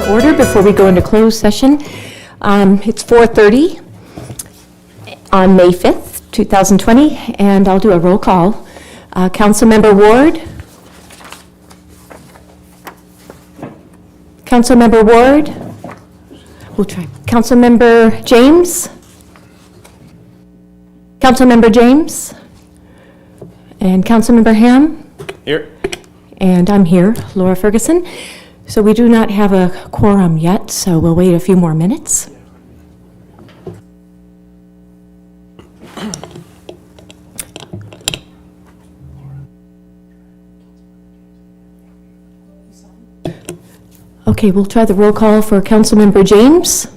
order before we go into closed session. It's 4:30 on May 5th, 2020, and I'll do a roll call. Councilmember Ward? Councilmember Ward? We'll try. Councilmember James? Councilmember James? And Councilmember Ham? Here. And I'm here, Laura Ferguson. So we do not have a quorum yet, so we'll wait a few more minutes. Okay, we'll try the roll call for Councilmember James.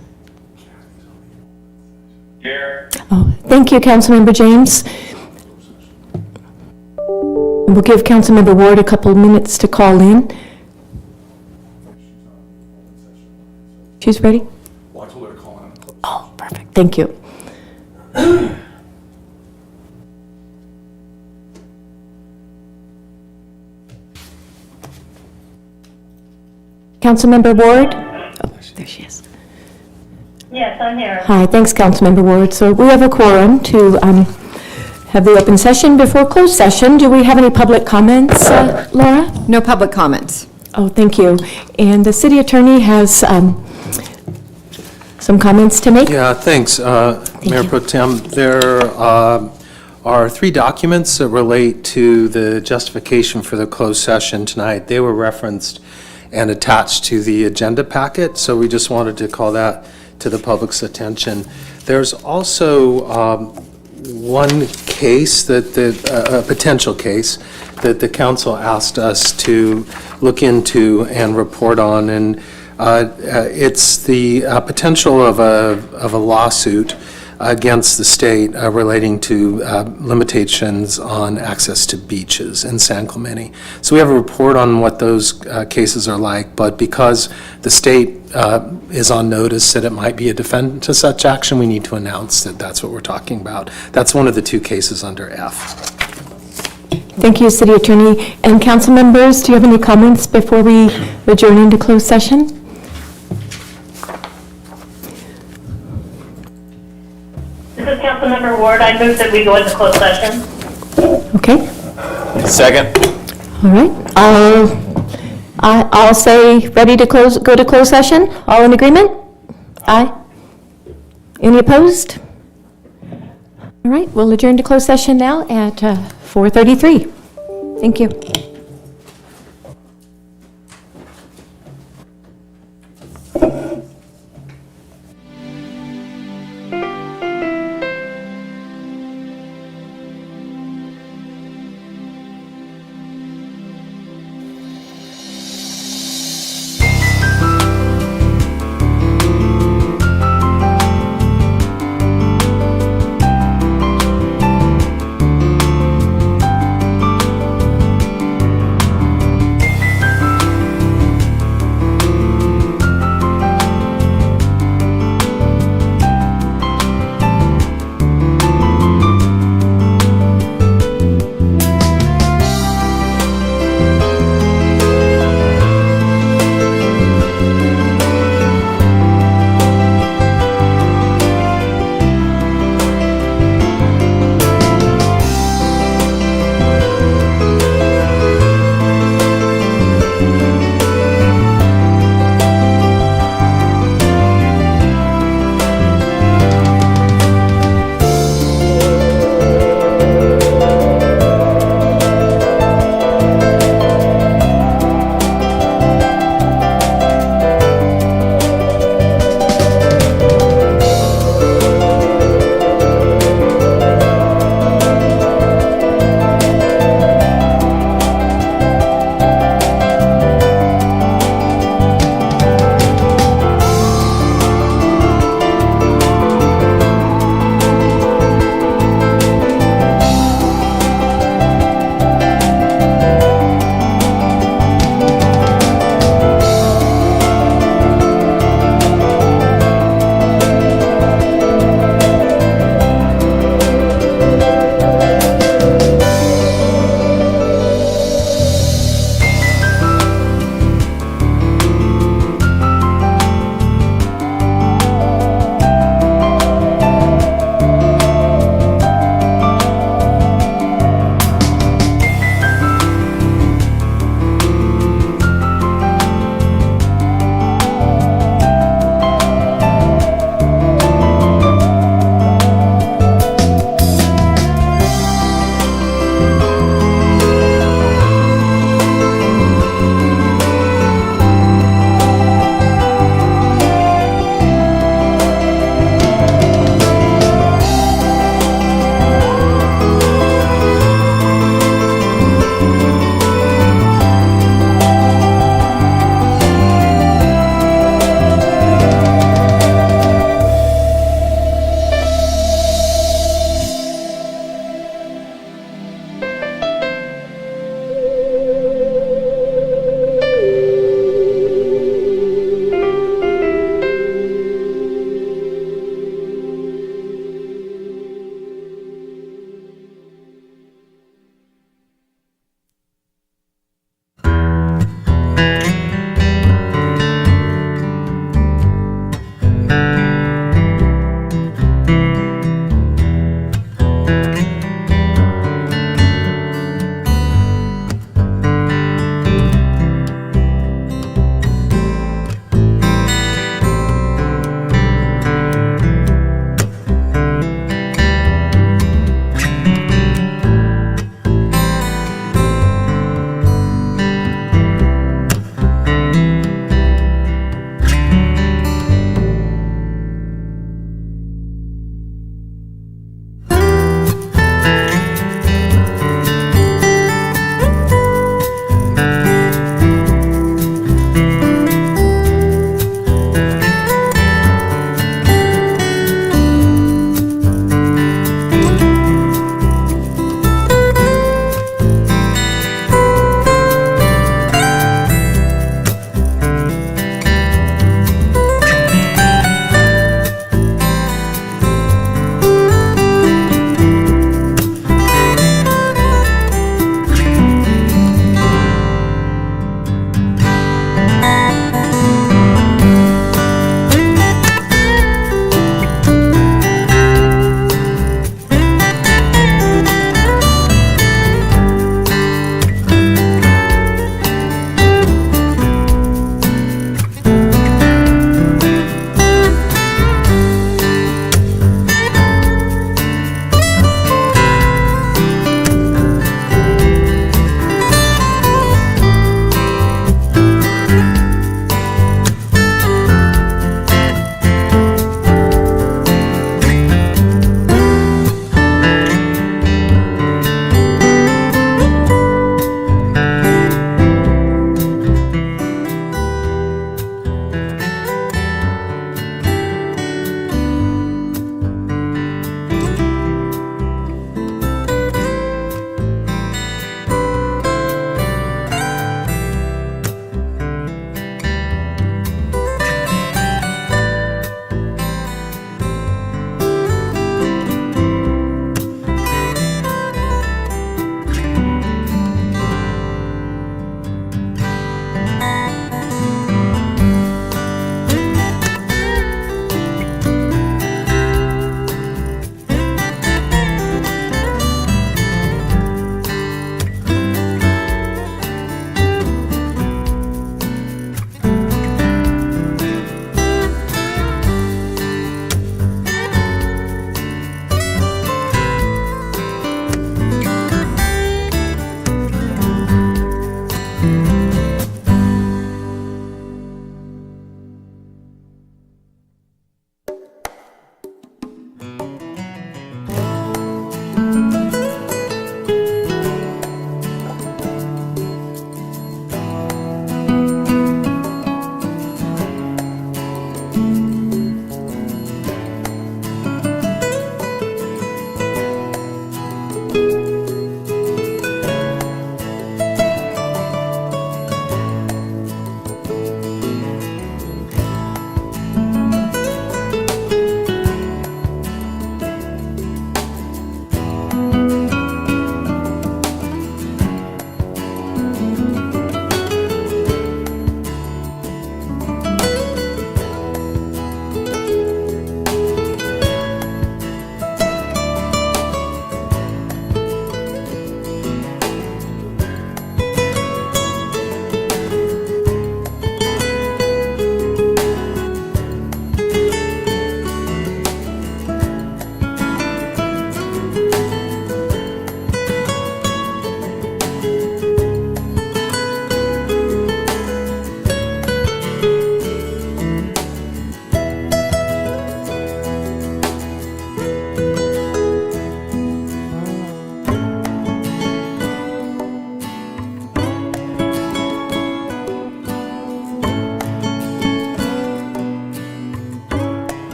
Here. Oh, thank you, Councilmember James. And we'll give Councilmember Ward a couple of minutes to call in. She's ready? Well, I told her to call in. Oh, perfect. Thank you. Councilmember Ward? Oh, there she is. Yes, I'm here. Hi, thanks, Councilmember Ward. So we have a quorum to have the open session before closed session. Do we have any public comments, Laura? No public comments. Oh, thank you. And the city attorney has some comments to make? Yeah, thanks, Mayor Pro Tem. There are 3 documents that relate to the justification for the closed session tonight. They were referenced and attached to the agenda packet, so we just wanted to call that to the public's attention. There's also one case a potential case that the council asked us to look into and report on, and it's the potential of a lawsuit against the state relating to limitations on access to beaches in San Clemente. So we have a report on what those cases are like, but because the state is on notice that it might be a defendant to such action, we need to announce that that's what we're talking about. That's one of the 2 cases under F. Thank you, City Attorney. And council members, do you have any comments before we adjourn into closed session? This is Councilmember Ward. I move that we go into closed session. Okay. Second. All right. I'll say ready to go to closed session. All in agreement? Aye. Any opposed? All right, we'll adjourn to closed session now at 4:33. Thank you.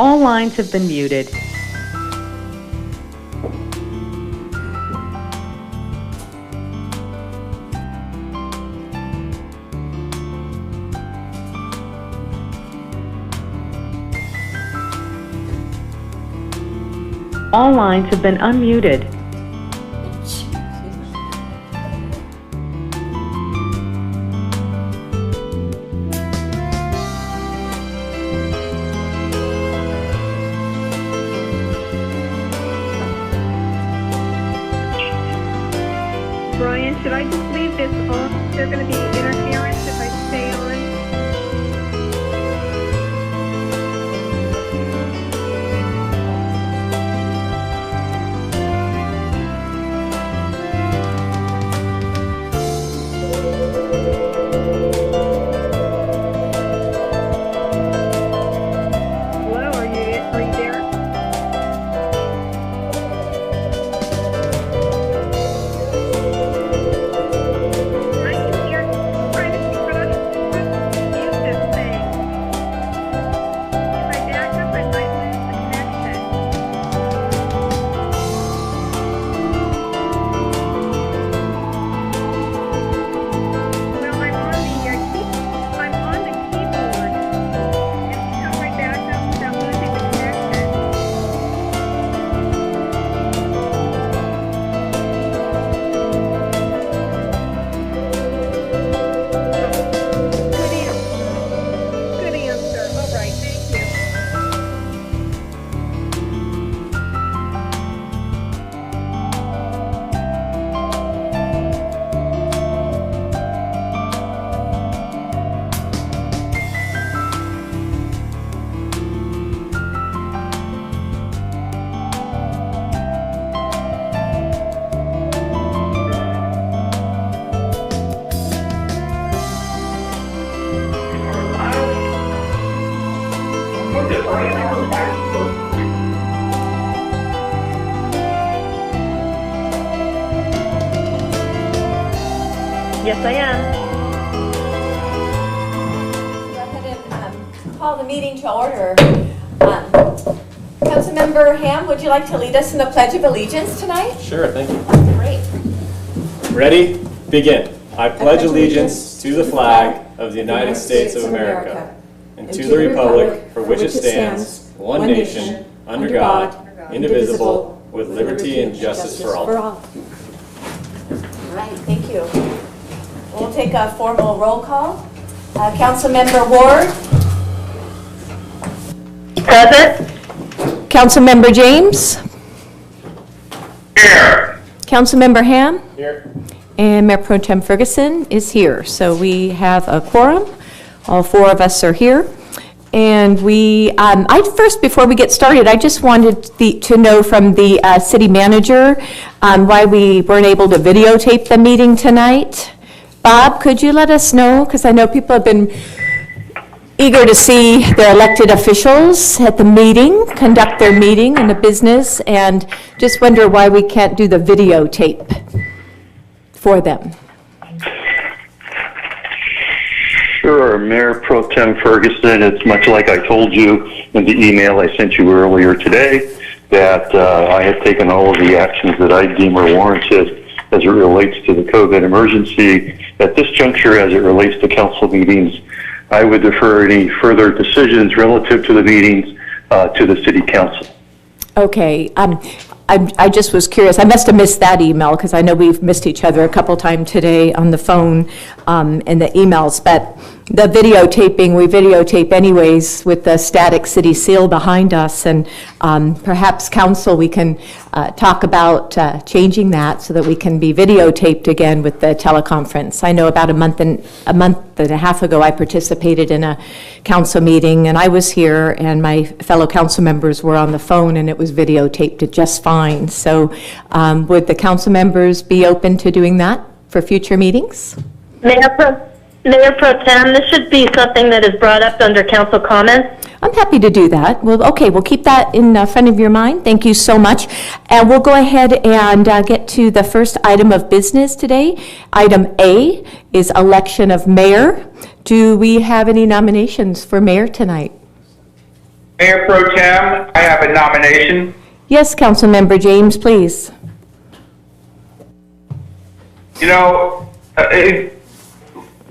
All lines have been muted. All lines have been unmuted. Brian, should I just leave this off? Is there going to be interference if I stay on? Hello, are you there? I can hear privacy, but I don't mute this thing. If I back up, I might lose the connection. Well, I'm on the keyboard. And how do I back up without losing the connection? Good answer. All right, thank you. Yes, I am. Go ahead and call the meeting to order. Councilmember Ham, would you like to lead us in the Pledge of Allegiance tonight? Sure, thank you. Great. Ready? Begin. I pledge allegiance to the flag of the United States of America and to the republic for which it stands, one nation, under God, indivisible, with liberty and justice for all. All right, thank you. We'll take a formal roll call. Councilmember Ward. Present? Councilmember James. Here. Councilmember Ham. Here. And Mayor Pro Tem Ferguson is here. So we have a quorum. All four of us are here. And before we get started, I just wanted to know from the city manager why we weren't able to videotape the meeting tonight. Bob, could you let us know? Because I know people have been eager to see their elected officials at the meeting, conduct their meeting and the business, and just wonder why we can't do the videotape for them. Sure, Mayor Pro Tem Ferguson, it's much like I told you in the email I sent you earlier today, that I have taken all of the actions that I deem are warranted as it relates to the COVID emergency. At this juncture, as it relates to council meetings, I would defer any further decisions relative to the meetings to the city council. Okay, I just was curious. I must have missed that email because I know we've missed each other a couple times today on the phone and the emails. But the videotaping, we videotape anyways with the static city seal behind us. And perhaps council, we can talk about changing that so that we can be videotaped again with the teleconference. I know about a month and a half ago, I participated in a council meeting, and I was here, and my fellow council members were on the phone, and it was videotaped just fine. So would the council members be open to doing that for future meetings? Mayor Pro Tem, this should be something that is brought up under council comments. I'm happy to do that. Well, okay, we'll keep that in front of your mind. Thank you so much. And we'll go ahead and get to the first item of business today. Item A is election of mayor. Do we have any nominations for mayor tonight? Mayor Pro Tem, I have a nomination. Yes, Councilmember James, please. You know,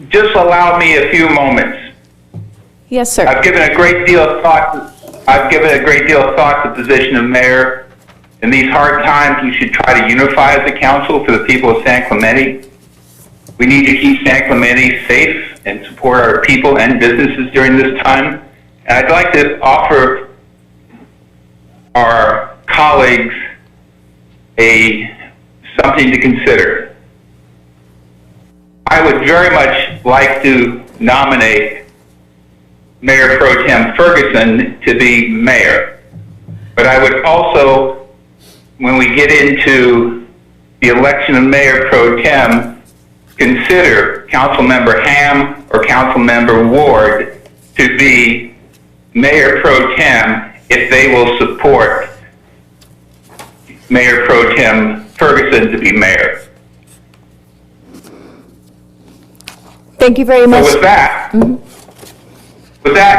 just allow me a few moments. Yes, sir. I've given a great deal of thought to the position of mayor. In these hard times, we should try to unify as a council for the people of San Clemente. We need to keep San Clemente safe and support our people and businesses during this time. And I'd like to offer our colleagues something to consider. I would very much like to nominate Mayor Pro Tem Ferguson to be mayor. But I would also, when we get into the election of Mayor Pro Tem, consider Councilmember Ham or Councilmember Ward to be Mayor Pro Tem if they will support Mayor Pro Tem Ferguson to be mayor. Thank you very much. So with that,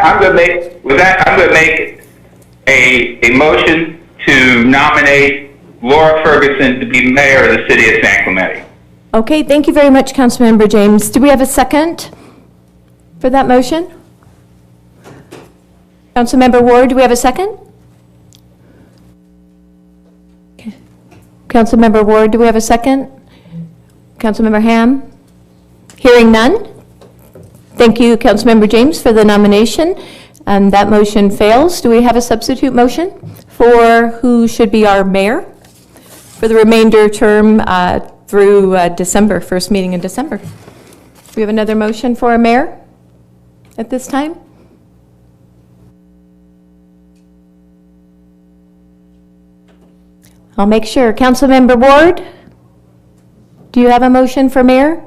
I'm going to make a motion to nominate Laura Ferguson to be mayor of the city of San Clemente. Okay, thank you very much, Councilmember James. Do we have a second for that motion? Councilmember Ward, do we have a second? Okay. Councilmember Ward, do we have a second? Councilmember Ham? Hearing none. Thank you, Councilmember James, for the nomination. That motion fails. Do we have a substitute motion for who should be our mayor for the remainder term through December, first meeting in December? Do we have another motion for a mayor at this time? I'll make sure. Councilmember Ward, do you have a motion for mayor?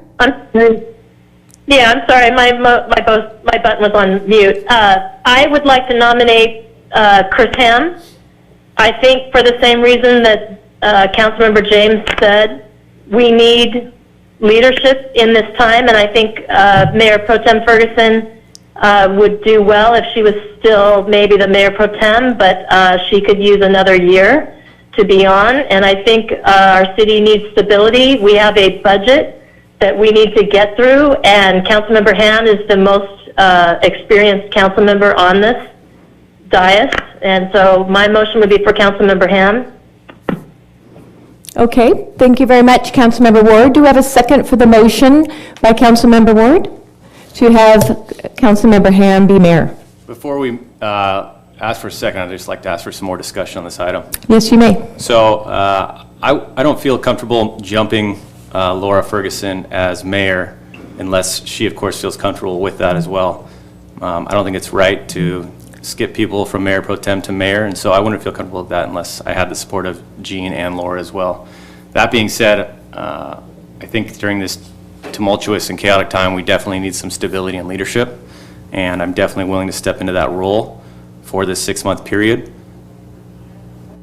Yeah, I'm sorry, my button was on mute. I would like to nominate Chris Ham. I think for the same reason that Councilmember James said, we need leadership in this time, and I think Mayor Pro Tem Ferguson would do well if she was still maybe the Mayor Pro Tem, but she could use another year to be on, and I think our city needs stability. We have a budget that we need to get through, and Councilmember Ham is the most experienced council member on this dais, and so my motion would be for Councilmember Ham. Okay, thank you very much, Councilmember Ward. Do we have a second for the motion by Councilmember Ward to have Councilmember Ham be mayor? Before we ask for a second, I'd just like to ask for some more discussion on this item. Yes, you may. So I don't feel comfortable jumping Laura Ferguson as mayor unless she, of course, feels comfortable with that as well. I don't think it's right to skip people from Mayor Pro Tem to mayor, and so I wouldn't feel comfortable with that unless I had the support of Jean and Laura as well. That being said, I think during this tumultuous and chaotic time, we definitely need some stability and leadership, and I'm definitely willing to step into that role for this 6-month period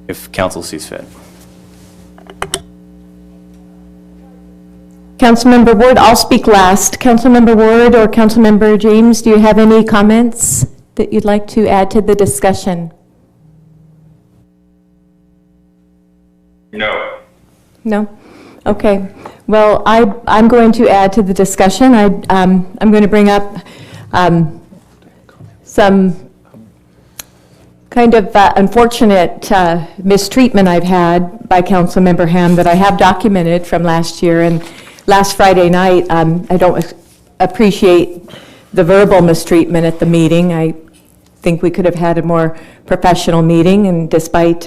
if council sees fit. Councilmember Ward, I'll speak last. Councilmember Ward or Councilmember James, do you have any comments that you'd like to add to the discussion? No. No? Okay. Well, I'm going to add to the discussion. I'm going to bring up some kind of unfortunate mistreatment I've had by Councilmember Ham that I have documented from last year. And last Friday night, I don't appreciate the verbal mistreatment at the meeting. I think we could have had a more professional meeting, and despite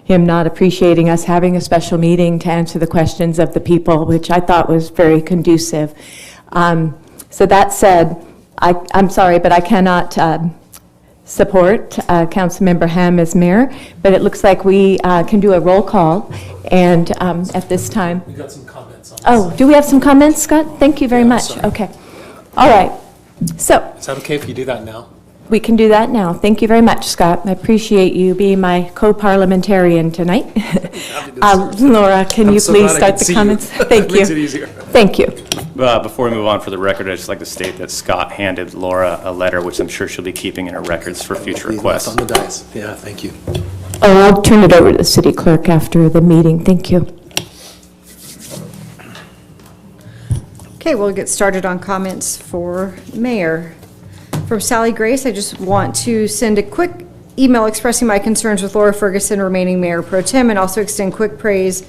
him not appreciating us having a special meeting to answer the questions of the people, which I thought was very conducive. So that said, I'm sorry, but I cannot support Councilmember Ham as mayor, but it looks like we can do a roll call, and at this time. We got some comments on this. Oh, do we have some comments, Scott? Thank you very much. sorry. Okay. All right. So Is that okay if you do that now? we can do that now. Thank you very much, Scott. I appreciate you being my co-parliamentarian tonight. Laura, can you so please glad I start can the see you. comments? Thank you. Makes it easier. Thank you. Before we move on, for the record, I'd just like to state that Scott handed Laura a letter, which I'm sure she'll be keeping in her records for future Leave that requests. on the dice. Yeah, thank you. Oh, I'll turn it over to the city clerk after the meeting. Thank you. Okay, we'll get started on comments for mayor. From Sally Grace, I just want to send a quick email expressing my concerns with Laura Ferguson remaining Mayor Pro Tem, and also extend quick praise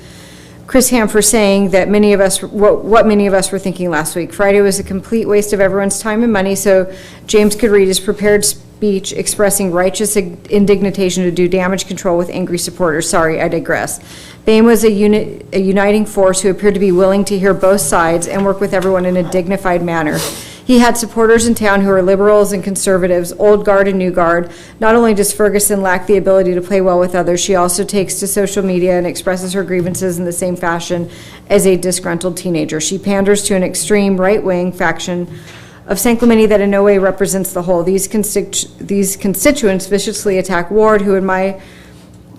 Chris Ham for saying that what many of us were thinking last week. Friday was a complete waste of everyone's time and money, so James could read his prepared speech expressing righteous indignation to do damage control with angry supporters. Sorry, I digress. Bain was a uniting force who appeared to be willing to hear both sides and work with everyone in a dignified manner. He had supporters in town who are liberals and conservatives, old guard and new guard. Not only does Ferguson lack the ability to play well with others, she also takes to social media and expresses her grievances in the same fashion as a disgruntled teenager. She panders to an extreme right-wing faction of San Clemente that in no way represents the whole. These constituents viciously attack Ward, who in my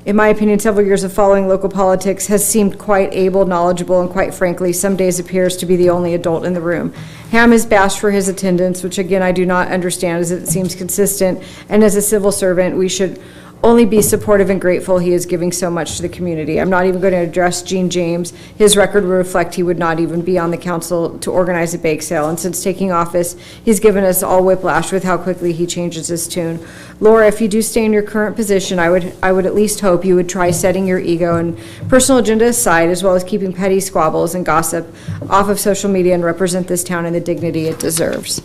opinion, several years of following local politics, has seemed quite able, knowledgeable, and quite frankly, some days appears to be the only adult in the room. Ham is bashed for his attendance, which again, I do not understand, as it seems consistent, and as a civil servant, we should only be supportive and grateful he is giving so much to the community. I'm not even going to address Gene James. His record would reflect he would not even be on the council to organize a bake sale, and since taking office, he's given us all whiplash with how quickly he changes his tune. Laura, if you do stay in your current position, I would at least hope you would try setting your ego and personal agenda aside, as well as keeping petty squabbles and gossip off of social media, and represent this town in the dignity it deserves.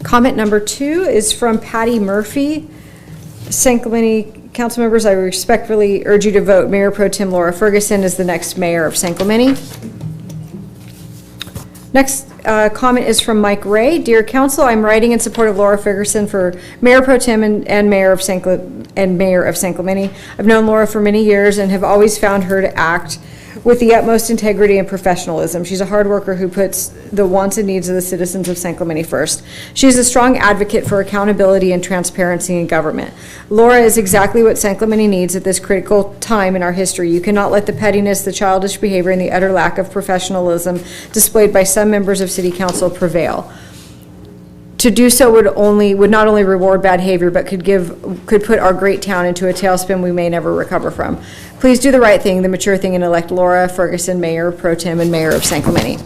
Comment number 2 is from Patty Murphy. San Clemente council members, I respectfully urge you to vote Mayor Pro Tem Laura Ferguson as the next mayor of San Clemente. Next comment is from Mike Ray. Dear Council, I'm writing in support of Laura Ferguson for Mayor Pro Tem and Mayor of San Clemente. I've known Laura for many years and have always found her to act with the utmost integrity and professionalism. She's a hard worker who puts the wants and needs of the citizens of San Clemente first. She's a strong advocate for accountability and transparency in government. Laura is exactly what San Clemente needs at this critical time in our history. You cannot let the pettiness, the childish behavior, and the utter lack of professionalism displayed by some members of City Council prevail. To do so would not only reward bad behavior, but could put our great town into a tailspin we may never recover from. Please do the right thing, the mature thing, and elect Laura Ferguson, Mayor Pro Tem and Mayor of San Clemente.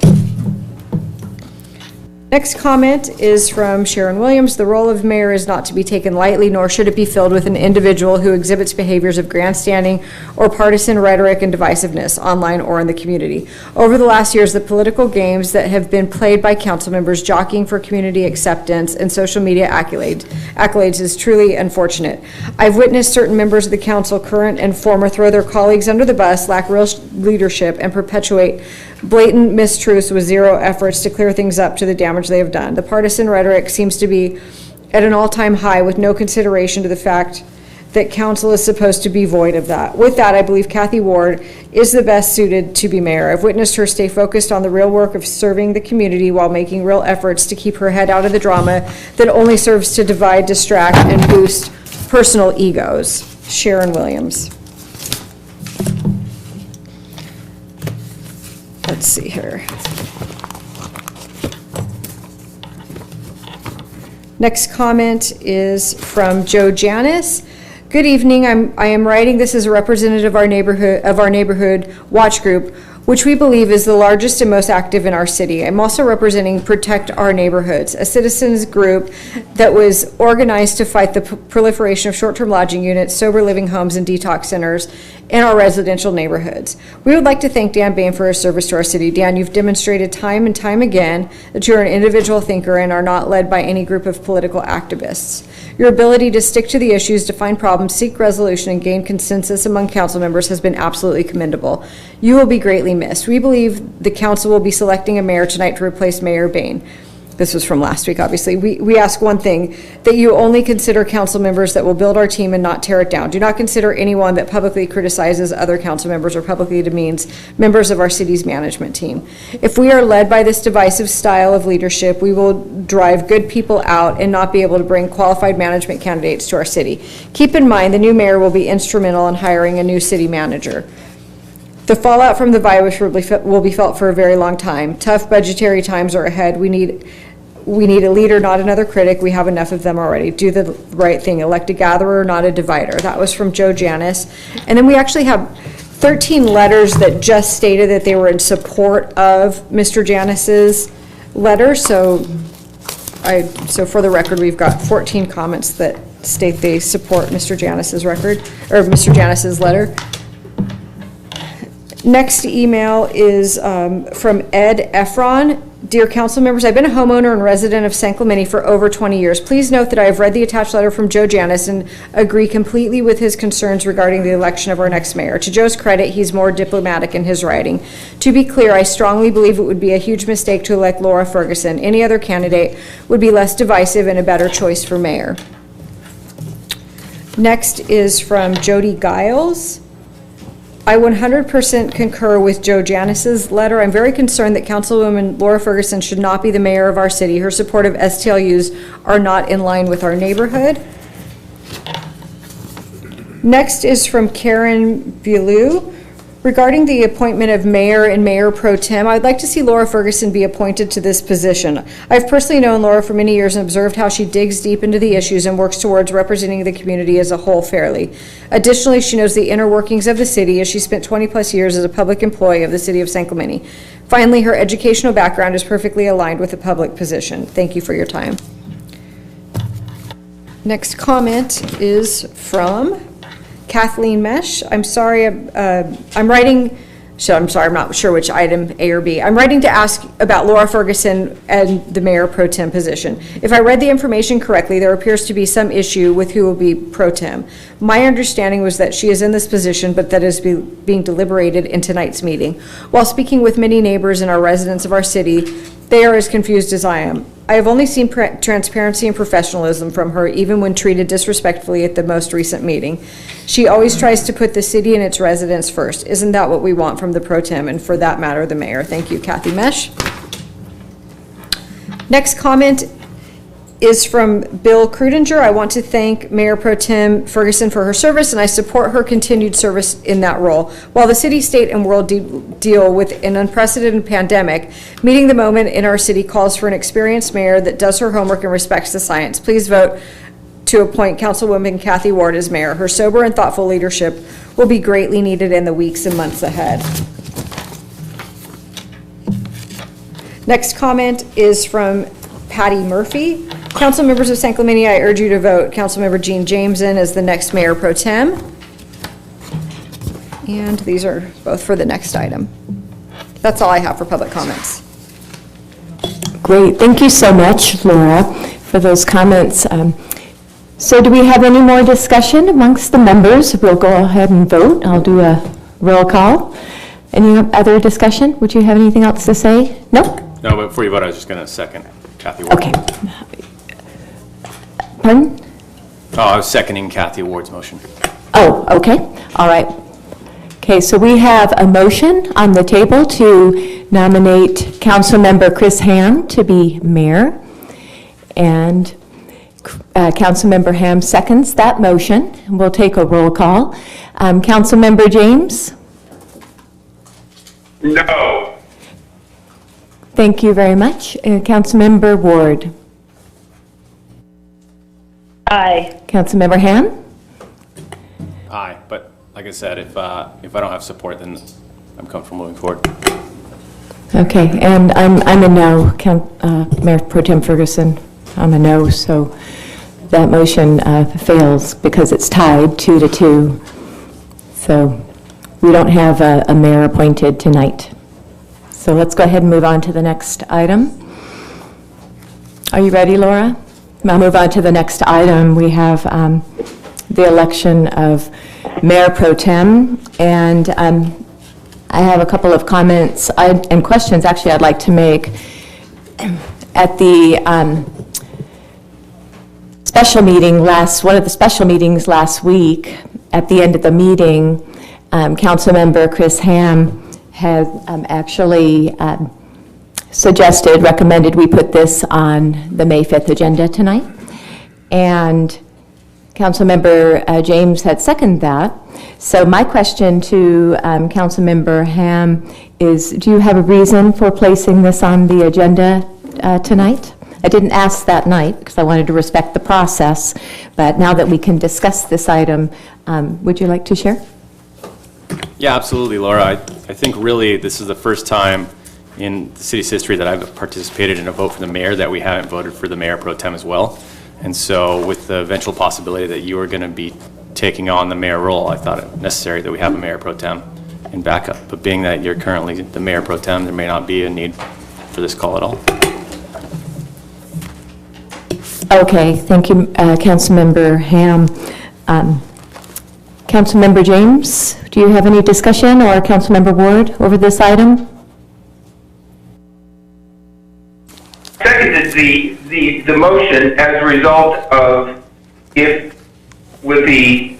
Next comment is from Sharon Williams. The role of mayor is not to be taken lightly, nor should it be filled with an individual who exhibits behaviors of grandstanding or partisan rhetoric and divisiveness, online or in the community. Over the last years, the political games that have been played by council members jockeying for community acceptance and social media accolades is truly unfortunate. I've witnessed certain members of the council, current and former, throw their colleagues under the bus, lack real leadership, and perpetuate blatant mistruths with zero efforts to clear things up to the damage they have done. The partisan rhetoric seems to be at an all-time high with no consideration to the fact that council is supposed to be void of that. With that, I believe Kathy Ward is the best suited to be mayor. I've witnessed her stay focused on the real work of serving the community while making real efforts to keep her head out of the drama that only serves to divide, distract, and boost personal egos. Sharon Williams. Let's see here. Next comment is from Joe Janis. Good evening. I am writing this as a representative of our neighborhood watch group, which we believe is the largest and most active in our city. I'm also representing Protect Our Neighborhoods, a citizens group that was organized to fight the proliferation of short-term lodging units, sober living homes, and detox centers in our residential neighborhoods. We would like to thank Dan Bain for his service to our city. Dan, you've demonstrated time and time again that you're an individual thinker and are not led by any group of political activists. Your ability to stick to the issues, define problems, seek resolution, and gain consensus among council members has been absolutely commendable. You will be greatly missed. We believe the council will be selecting a mayor tonight to replace Mayor Bain. This was from last week, obviously. We ask one thing, that you only consider council members that will build our team and not tear it down. Do not consider anyone that publicly criticizes other council members or publicly demeans members of our city's management team. If we are led by this divisive style of leadership, we will drive good people out and not be able to bring qualified management candidates to our city. Keep in mind, the new mayor will be instrumental in hiring a new city manager. The fallout from the virus will be felt for a very long time. Tough budgetary times are ahead. We need a leader, not another critic. We have enough of them already. Do the right thing. Elect a gatherer, not a divider. That was from Joe Janis. And then we actually have 13 letters that just stated that they were in support of Mr. Janis's letter. So for the record, we've got 14 comments that state they support Mr. Janis's letter. Next email is from Ed Efron. Dear council members, I've been a homeowner and resident of San Clemente for over 20 years. Please note that I have read the attached letter from Joe Janis and agree completely with his concerns regarding the election of our next mayor. To Joe's credit, he's more diplomatic in his writing. To be clear, I strongly believe it would be a huge mistake to elect Laura Ferguson. Any other candidate would be less divisive and a better choice for mayor. Next is from Jody Giles. I 100% concur with Joe Janis's letter. I'm very concerned that Councilwoman Laura Ferguson should not be the mayor of our city. Her support of STLUs are not in line with our neighborhood. Next is from Karen Beaulieu. Regarding the appointment of mayor and mayor pro tem, I'd like to see Laura Ferguson be appointed to this position. I've personally known Laura for many years and observed how she digs deep into the issues and works towards representing the community as a whole fairly. Additionally, she knows the inner workings of the city as she spent 20 plus years as a public employee of the city of San Clemente. Finally, her educational background is perfectly aligned with the public position. Thank you for your time. Next comment is from Kathleen Mesh. I'm sorry, I'm not sure which item, A or B. I'm writing to ask about Laura Ferguson and the mayor pro tem position. If I read the information correctly, there appears to be some issue with who will be pro tem. My understanding was that she is in this position, but that is being deliberated in tonight's meeting. While speaking with many neighbors and our residents of our city, they are as confused as I am. I have only seen transparency and professionalism from her, even when treated disrespectfully at the most recent meeting. She always tries to put the city and its residents first. Isn't that what we want from the pro tem, and for that matter, the mayor? Thank you, Kathy Mesh. Next comment is from Bill Krudinger. I want to thank Mayor Pro Tem Ferguson for her service, and I support her continued service in that role. While the city, state, and world deal with an unprecedented pandemic, meeting the moment in our city calls for an experienced mayor that does her homework and respects the science. Please vote to appoint Councilwoman Kathy Ward as mayor. Her sober and thoughtful leadership will be greatly needed in the weeks and months ahead. Next comment is from Patty Murphy. Council members of San Clemente, I urge you to vote Councilmember Jean Jameson as the next mayor pro tem. And these are both for the next item. That's all I have for public comments. Great, thank you so much, Laura, for those comments. So do we have any more discussion amongst the members? We'll go ahead and vote. I'll do a roll call. Any other discussion? Would you have anything else to say? No? No, but before you vote, I was just going to second Kathy Ward. Okay. Pardon? Oh, I was seconding Kathy Ward's motion. Oh, okay, all right. Okay, so we have a motion on the table to nominate Councilmember Chris Ham to be mayor. And Councilmember Ham seconds that motion. We'll take a roll call. Councilmember James? No. Thank you very much. Councilmember Ward? Aye. Councilmember Ham? Aye, but like I said, if I don't have support, then I'm comfortable moving forward. Okay, and I'm a no. Mayor Pro Tem Ferguson, I'm a no, so that motion fails because it's tied 2-2. So we don't have a mayor appointed tonight. So let's go ahead and move on to the next item. Are you ready, Laura? I'll move on to the next item. We have the election of Mayor Pro Tem, and I have a couple of comments and questions actually I'd like to make. At the special meeting one of the special meetings last week, at the end of the meeting, Councilmember Chris Ham had actually recommended we put this on the May 5th agenda tonight. And Councilmember James had seconded that. So my question to Councilmember Ham is, do you have a reason for placing this on the agenda tonight? I didn't ask that night because I wanted to respect the process, but now that we can discuss this item, would you like to share? Yeah, absolutely, Laura. I think really this is the first time in the city's history that I've participated in a vote for the mayor that we haven't voted for the mayor pro tem as well. And so with the eventual possibility that you are going to be taking on the mayor role, I thought it necessary that we have a mayor pro tem in backup. But being that you're currently the mayor pro tem, there may not be a need for this call at all. Okay, thank you, Councilmember Ham. Councilmember James, do you have any discussion, or Councilmember Ward over this item? Seconded the motion as a result of we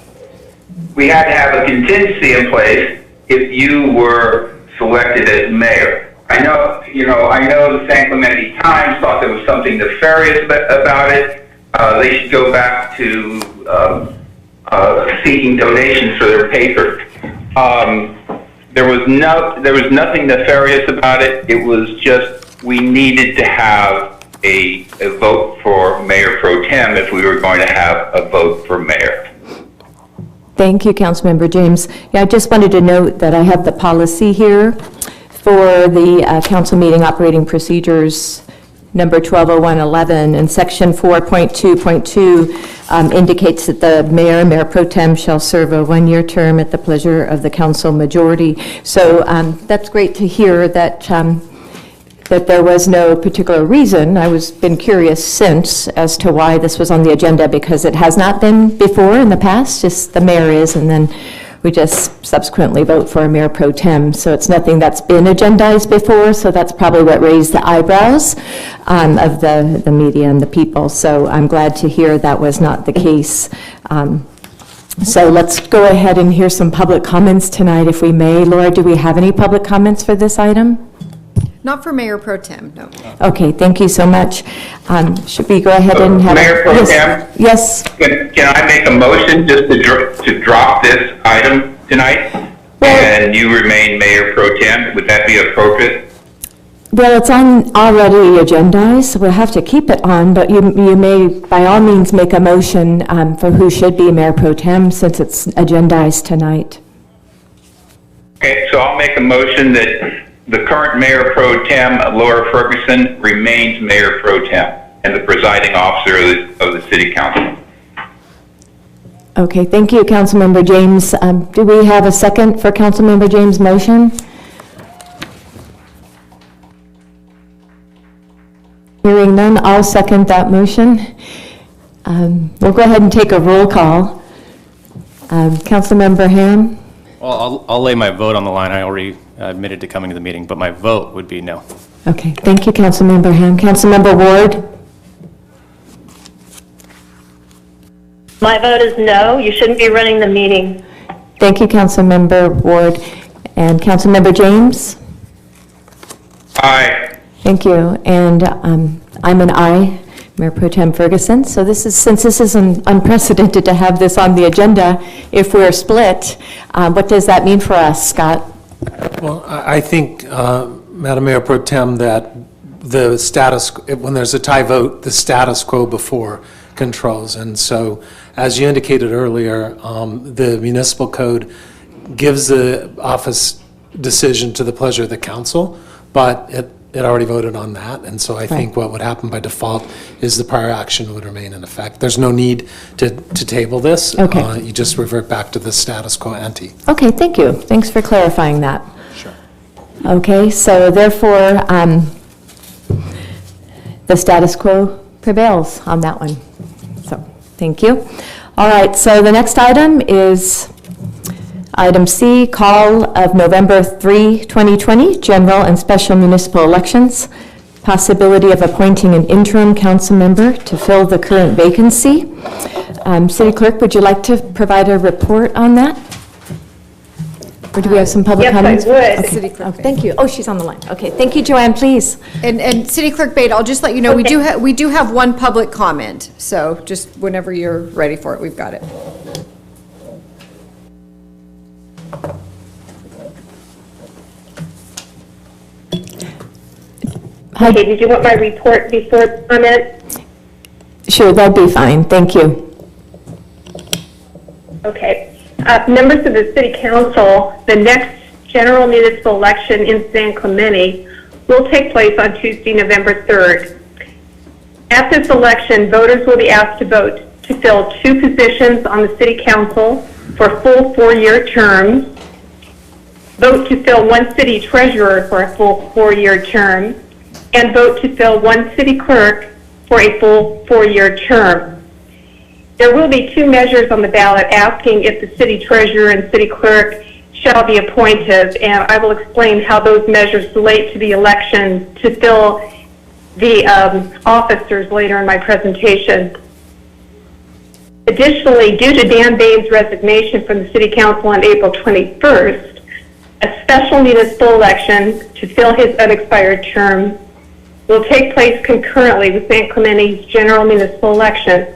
had to have a contingency in place if you were selected as mayor. I know the San Clemente Times thought there was something nefarious about it. They should go back to seeking donations for their paper. There was nothing nefarious about it. It was just we needed to have a vote for Mayor Pro Tem if we were going to have a vote for mayor. Thank you, Councilmember James. Yeah, I just wanted to note that I have the policy here for the council meeting operating procedures, number 120111, and section 4.2.2 indicates that the mayor and mayor pro tem shall serve a one-year term at the pleasure of the council majority. So that's great to hear that that there was no particular reason. I was been curious since as to why this was on the agenda, because it has not been before in the past, just the mayor is, and then we just subsequently vote for a mayor pro tem. So it's nothing that's been agendized before, so that's probably what raised the eyebrows of the media and the people. So I'm glad to hear that was not the case. So let's go ahead and hear some public comments tonight, if we may. Laura, do we have any public comments for this item? Not for Mayor Pro Tem, no. Okay, thank you so much. Should we go ahead and have... Mayor Pro Tem? Yes. Can I make a motion just to drop this item tonight? And you remain Mayor Pro Tem? Would that be appropriate? Well, it's already agendized, so we'll have to keep it on, but you may, by all means, make a motion for who should be Mayor Pro Tem, since it's agendized tonight. Okay, so I'll make a motion that the current Mayor Pro Tem, Laura Ferguson, remains Mayor Pro Tem and the presiding officer of the City Council. Okay, thank you, Councilmember James. Do we have a second for Councilmember James' motion? Hearing none, I'll second that motion. We'll go ahead and take a roll call. Councilmember Ham? Well, I'll lay my vote on the line. I already admitted to coming to the meeting, but my vote would be no. Okay, thank you, Councilmember Ham. Councilmember Ward? My vote is no. You shouldn't be running the meeting. Thank you, Councilmember Ward. And Councilmember James? Aye. Thank you. And I'm an aye, Mayor Pro Tem Ferguson. So since this is unprecedented to have this on the agenda, if we're split, what does that mean for us, Scott? Well, I think, Madam Mayor Pro Tem, that the status, when there's a tie vote, the status quo before controls. And so, as you indicated earlier, the municipal code gives the office decision to the pleasure of the council, but it already voted on that. And so I think what would happen by default is the prior action would remain in effect. There's no need to table this. Okay. You just revert back to the status quo ante. Okay, thank you. Thanks for clarifying that. Sure. Okay, so therefore, the status quo prevails on that one. So, thank you. All right, so the next item is item C, call of November 3, 2020, general and special municipal elections. Possibility of appointing an interim council member to fill the current vacancy. City Clerk, would you like to provide a report on that? Or do we have some public Yes, I comments? would. Okay. City Clerk Oh, Bate. thank you. Oh, she's on the line. Okay, thank you, Joanne, please. And City Clerk Bate, I'll just let you know, Okay. we do have one public comment, so just whenever you're ready for it, we've got it. Okay, did you want my report before comment? Sure, that'd be fine. Thank you. Okay. Members of the City Council, the next general municipal election in San Clemente will take place on Tuesday, November 3rd. At this election, voters will be asked to vote to fill 2 positions on the City Council for full 4-year terms, vote to fill 1 city treasurer for a full 4-year term, and vote to fill 1 city clerk for a full 4-year term. There will be 2 measures on the ballot asking if the city treasurer and city clerk shall be appointed, and I will explain how those measures relate to the election to fill the officers later in my presentation. Additionally, due to Dan Bain's resignation from the City Council on April 21st, a special municipal election to fill his unexpired term will take place concurrently with San Clemente's general municipal election.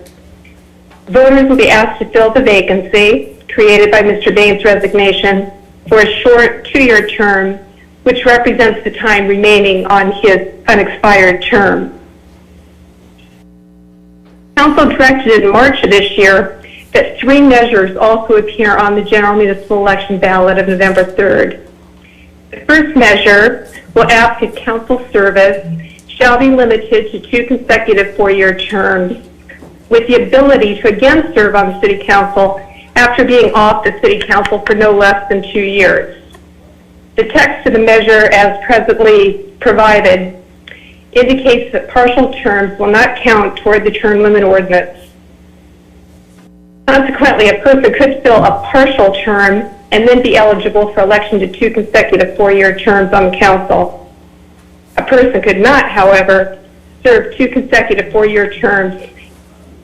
Voters will be asked to fill the vacancy created by Mr. Bain's resignation for a short 2-year term, which represents the time remaining on his unexpired term. Council directed in March of this year that 3 measures also appear on the general municipal election ballot of November 3rd. The first measure will ask if council service shall be limited to 2 consecutive 4-year terms, with the ability to again serve on the City Council after being off the City Council for no less than 2 years. The text of the measure as presently provided indicates that partial terms will not count toward the term limit ordinance. Consequently, a person could fill a partial term and then be eligible for election to 2 consecutive 4-year terms on the council. A person could not, however, serve 2 consecutive 4-year terms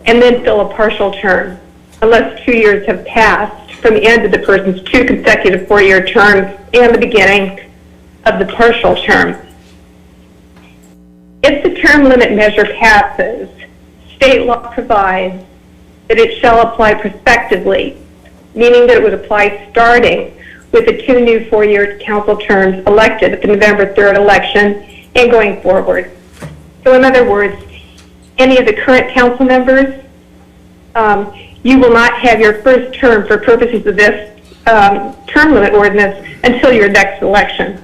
and then fill a partial term unless 2 years have passed from the end of the person's 2 consecutive 4-year terms and the beginning of the partial term. If the term limit measure passes, state law provides that it shall apply prospectively, meaning that it would apply starting with the 2 new 4-year council terms elected at the November 3rd election and going forward. So in other words, any of the current council members, you will not have your first term for purposes of this term limit ordinance until your next election.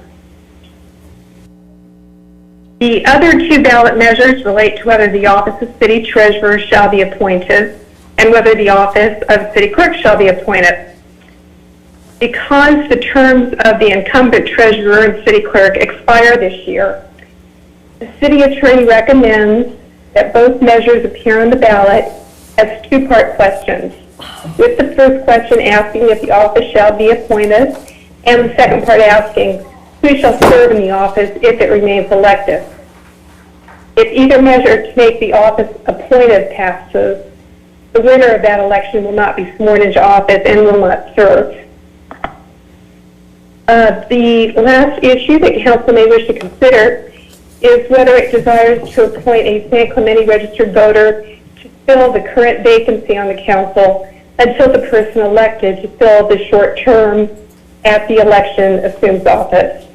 The other 2 ballot measures relate to whether the office of city treasurer shall be appointed and whether the office of city clerk shall be appointed. Because the terms of the incumbent treasurer and city clerk expire this year, the city attorney recommends that both measures appear on the ballot as 2-part questions, with the first question asking if the office shall be appointed, and the second part asking who shall serve in the office if it remains elected. If either measure to make the office appointed passes, the winner of that election will not be sworn into office and will not serve. The last issue that council may wish to consider is whether it desires to appoint a San Clemente registered voter to fill the current vacancy on the council until the person elected to fill the short term at the election assumes office.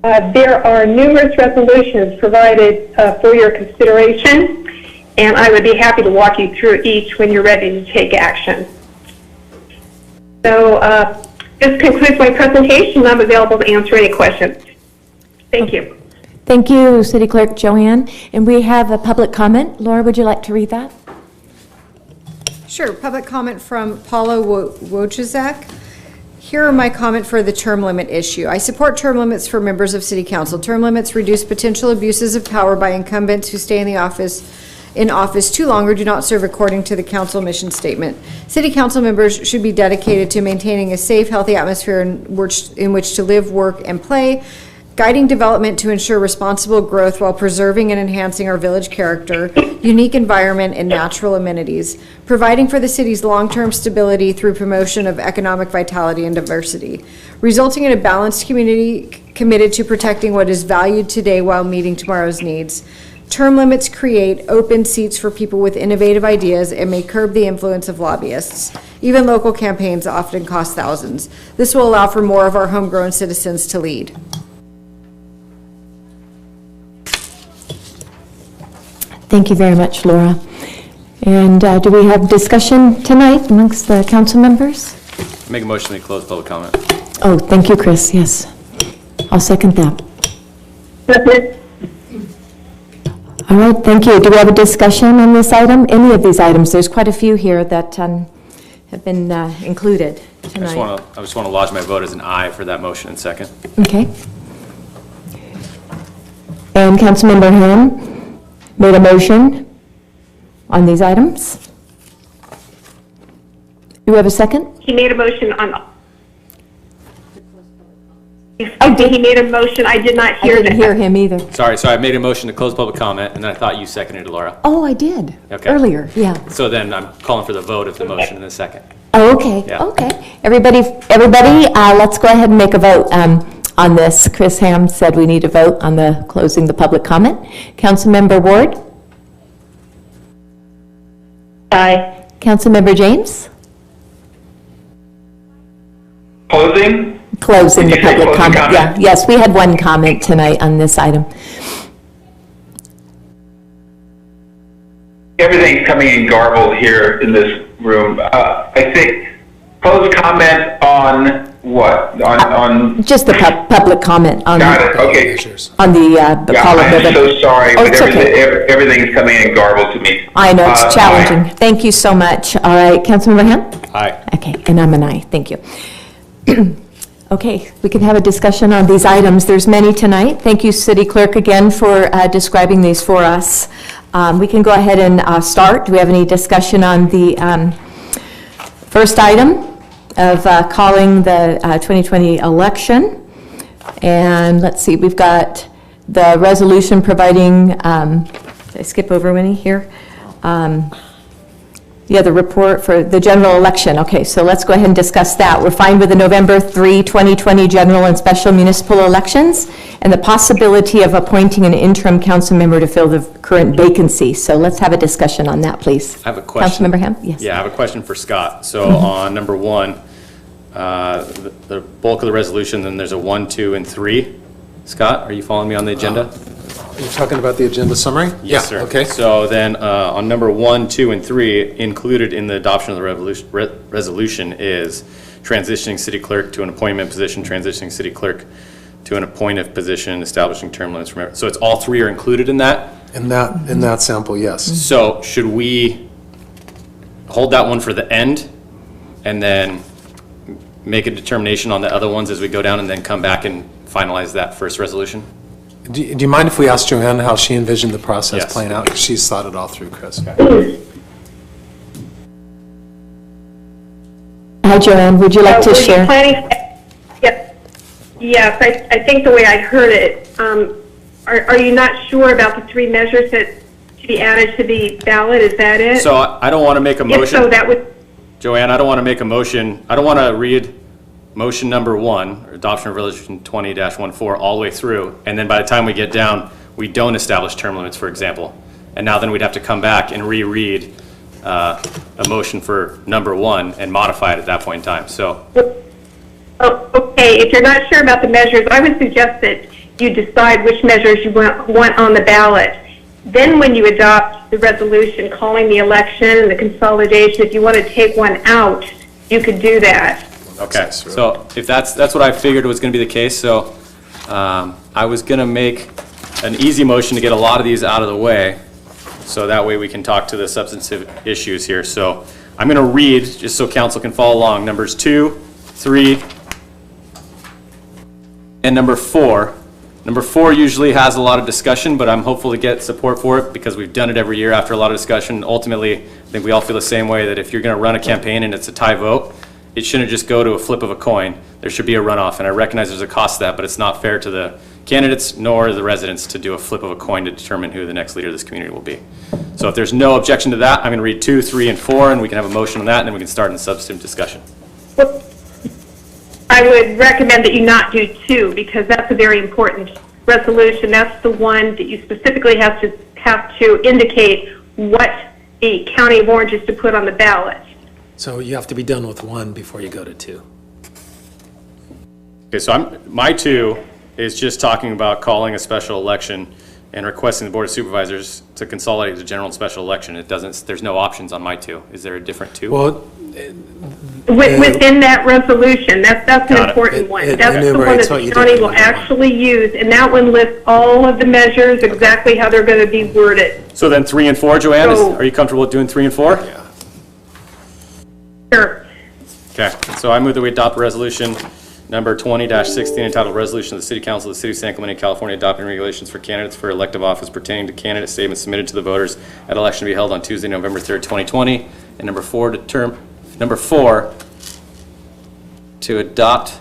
There are numerous resolutions provided for your consideration, and I would be happy to walk you through each when you're ready to take action. So this concludes my presentation. I'm available to answer any questions. Thank you. Thank you, City Clerk Joanne. And we have a public comment. Laura, would you like to read that? Sure, public comment from Paula Wojciak. Here are my comment for the term limit issue. I support term limits for members of City Council. Term limits reduce potential abuses of power by incumbents who stay in office too long or do not serve according to the council mission statement. City Council members should be dedicated to maintaining a safe, healthy atmosphere in which to live, work, and play. guiding development to ensure responsible growth while preserving and enhancing our village character, unique environment, and natural amenities, providing for the city's long-term stability through promotion of economic vitality and diversity, resulting in a balanced community committed to protecting what is valued today while meeting tomorrow's needs. Term limits create open seats for people with innovative ideas and may curb the influence of lobbyists. Even local campaigns often cost thousands. This will allow for more of our homegrown citizens to lead. Thank you very much, Laura. And do we have discussion tonight amongst the council members? Make a motion to close public comment. Oh, thank you, Chris, yes. I'll second that. All right, thank you. Do we have a discussion on this item? Any of these items? There's quite a few here that have been included tonight. I just want to lodge my vote as an aye for that motion in second. Okay. And Councilmember Ham made a motion on these items. Do we have a second? He made a motion on, Oh, did he made a motion, I did not I hear that. didn't hear him either. Sorry, I made a motion to close public comment, and then I thought you seconded it, Laura. Oh, I did. Okay. Earlier, yeah. So then I'm calling for the vote of the motion in a second. Oh, okay, Yeah. okay. Everybody, let's go ahead and make a vote on this. Chris Ham said we need to vote on the closing the public comment. Councilmember Ward? Aye. Councilmember James? Closing? Closing Did the you say public closing comment, yeah. comment? Yes, we had one comment tonight on this item. Everything's coming in garbled here in this room. I think, close comment on what? On Just the public comment on got it, okay. on the Yeah, call of I'm November. so sorry, Oh, but it's okay. everything's coming in garbled to me. I know, it's Aye. challenging. Thank you so much. All right, Councilmember Ham? Aye. Okay, and I'm an aye, thank you. Okay, we can have a discussion on these items. There's many tonight. Thank you, City Clerk, again for describing these for us. We can go ahead and start. Do we have any discussion on the first item of calling the 2020 election? And let's see, we've got the resolution providing, did I skip over any here? Yeah, the report for the general election. Okay, so let's go ahead and discuss that. We're fine with the November 3, 2020 general and special municipal elections and the possibility of appointing an interim council member to fill the current vacancy. So let's have a discussion on that, please. I have a question. Councilmember Ham? Yes. Yeah, I have a question for Scott. So on number one, the bulk of the resolution, then there's a 1, 2, and 3. Scott, are you following me on the agenda? Are you talking about the agenda summary? Yes, sir. Okay. So then on number 1, 2, and 3, included in the adoption of the resolution is transitioning city clerk to an appointment position, transitioning city clerk to an appointive position, establishing term limits. So it's all 3 are included in that? In that sample, yes. So should we hold that one for the end and then make a determination on the other ones as we go down and then come back and finalize that first resolution? Do you mind if we ask Joanne how she envisioned the process Yes. playing out? She's thought it all through, Chris. Hi, Joanne, would you like to Were you share? planning? Yep. Yes, I think the way I heard it, are you not sure about the 3 measures that to be added to the ballot? Is that it? So I don't want to make a If motion. so, that would, Joanne, I don't want to make a motion. I don't want to read motion number 1, or adoption of resolution 20-14 all the way through, and then by the time we get down, we don't establish term limits, for example. And now then we'd have to come back and reread a motion for number 1 and modify it at that point in time. So oh, okay, if you're not sure about the measures, I would suggest that you decide which measures you want on the ballot. Then when you adopt the resolution calling the election and the consolidation, if you want to take one out, you could do that. okay, so if that's what I figured was going to be the case, so I was going to make an easy motion to get a lot of these out of the way, so that way we can talk to the substantive issues here. So I'm going to read, just so council can follow along, numbers 2, 3, and number 4. Number 4 usually has a lot of discussion, but I'm hopeful to get support for it because we've done it every year after a lot of discussion. Ultimately, I think we all feel the same way, that if you're going to run a campaign and it's a tie vote, it shouldn't just go to a flip of a coin. There should be a runoff, and I recognize there's a cost to that, but it's not fair to the candidates nor the residents to do a flip of a coin to determine who the next leader of this community will be. So if there's no objection to that, I'm going to read 2, 3, and 4, and we can have a motion on that, and then we can start in substantive discussion. I would recommend that you not do 2, because that's a very important resolution. That's the one that you specifically have to indicate what the County of Orange is to put on the ballot. So you have to be done with 1 before you go to 2. Okay, so my 2 is just talking about calling a special election and requesting the Board of Supervisors to consolidate the general and special election. It doesn't, there's no options on my 2. Is there a different 2? Well, Within that resolution, that's an important one. It That's the one that enumerates what you the did county in will the other one. actually use, and that one lists all of the measures, exactly how they're going to be worded. So then 3 and 4, Joanne, So- are you comfortable with doing 3 and 4? Yeah. Sure. Okay, so I move that we adopt resolution number 20-16 entitled Resolution of the City Council of the City of San Clemente, California, adopting regulations for candidates for elective office pertaining to candidate statements submitted to the voters at election to be held on Tuesday, November 3rd, 2020. And number 4, to adopt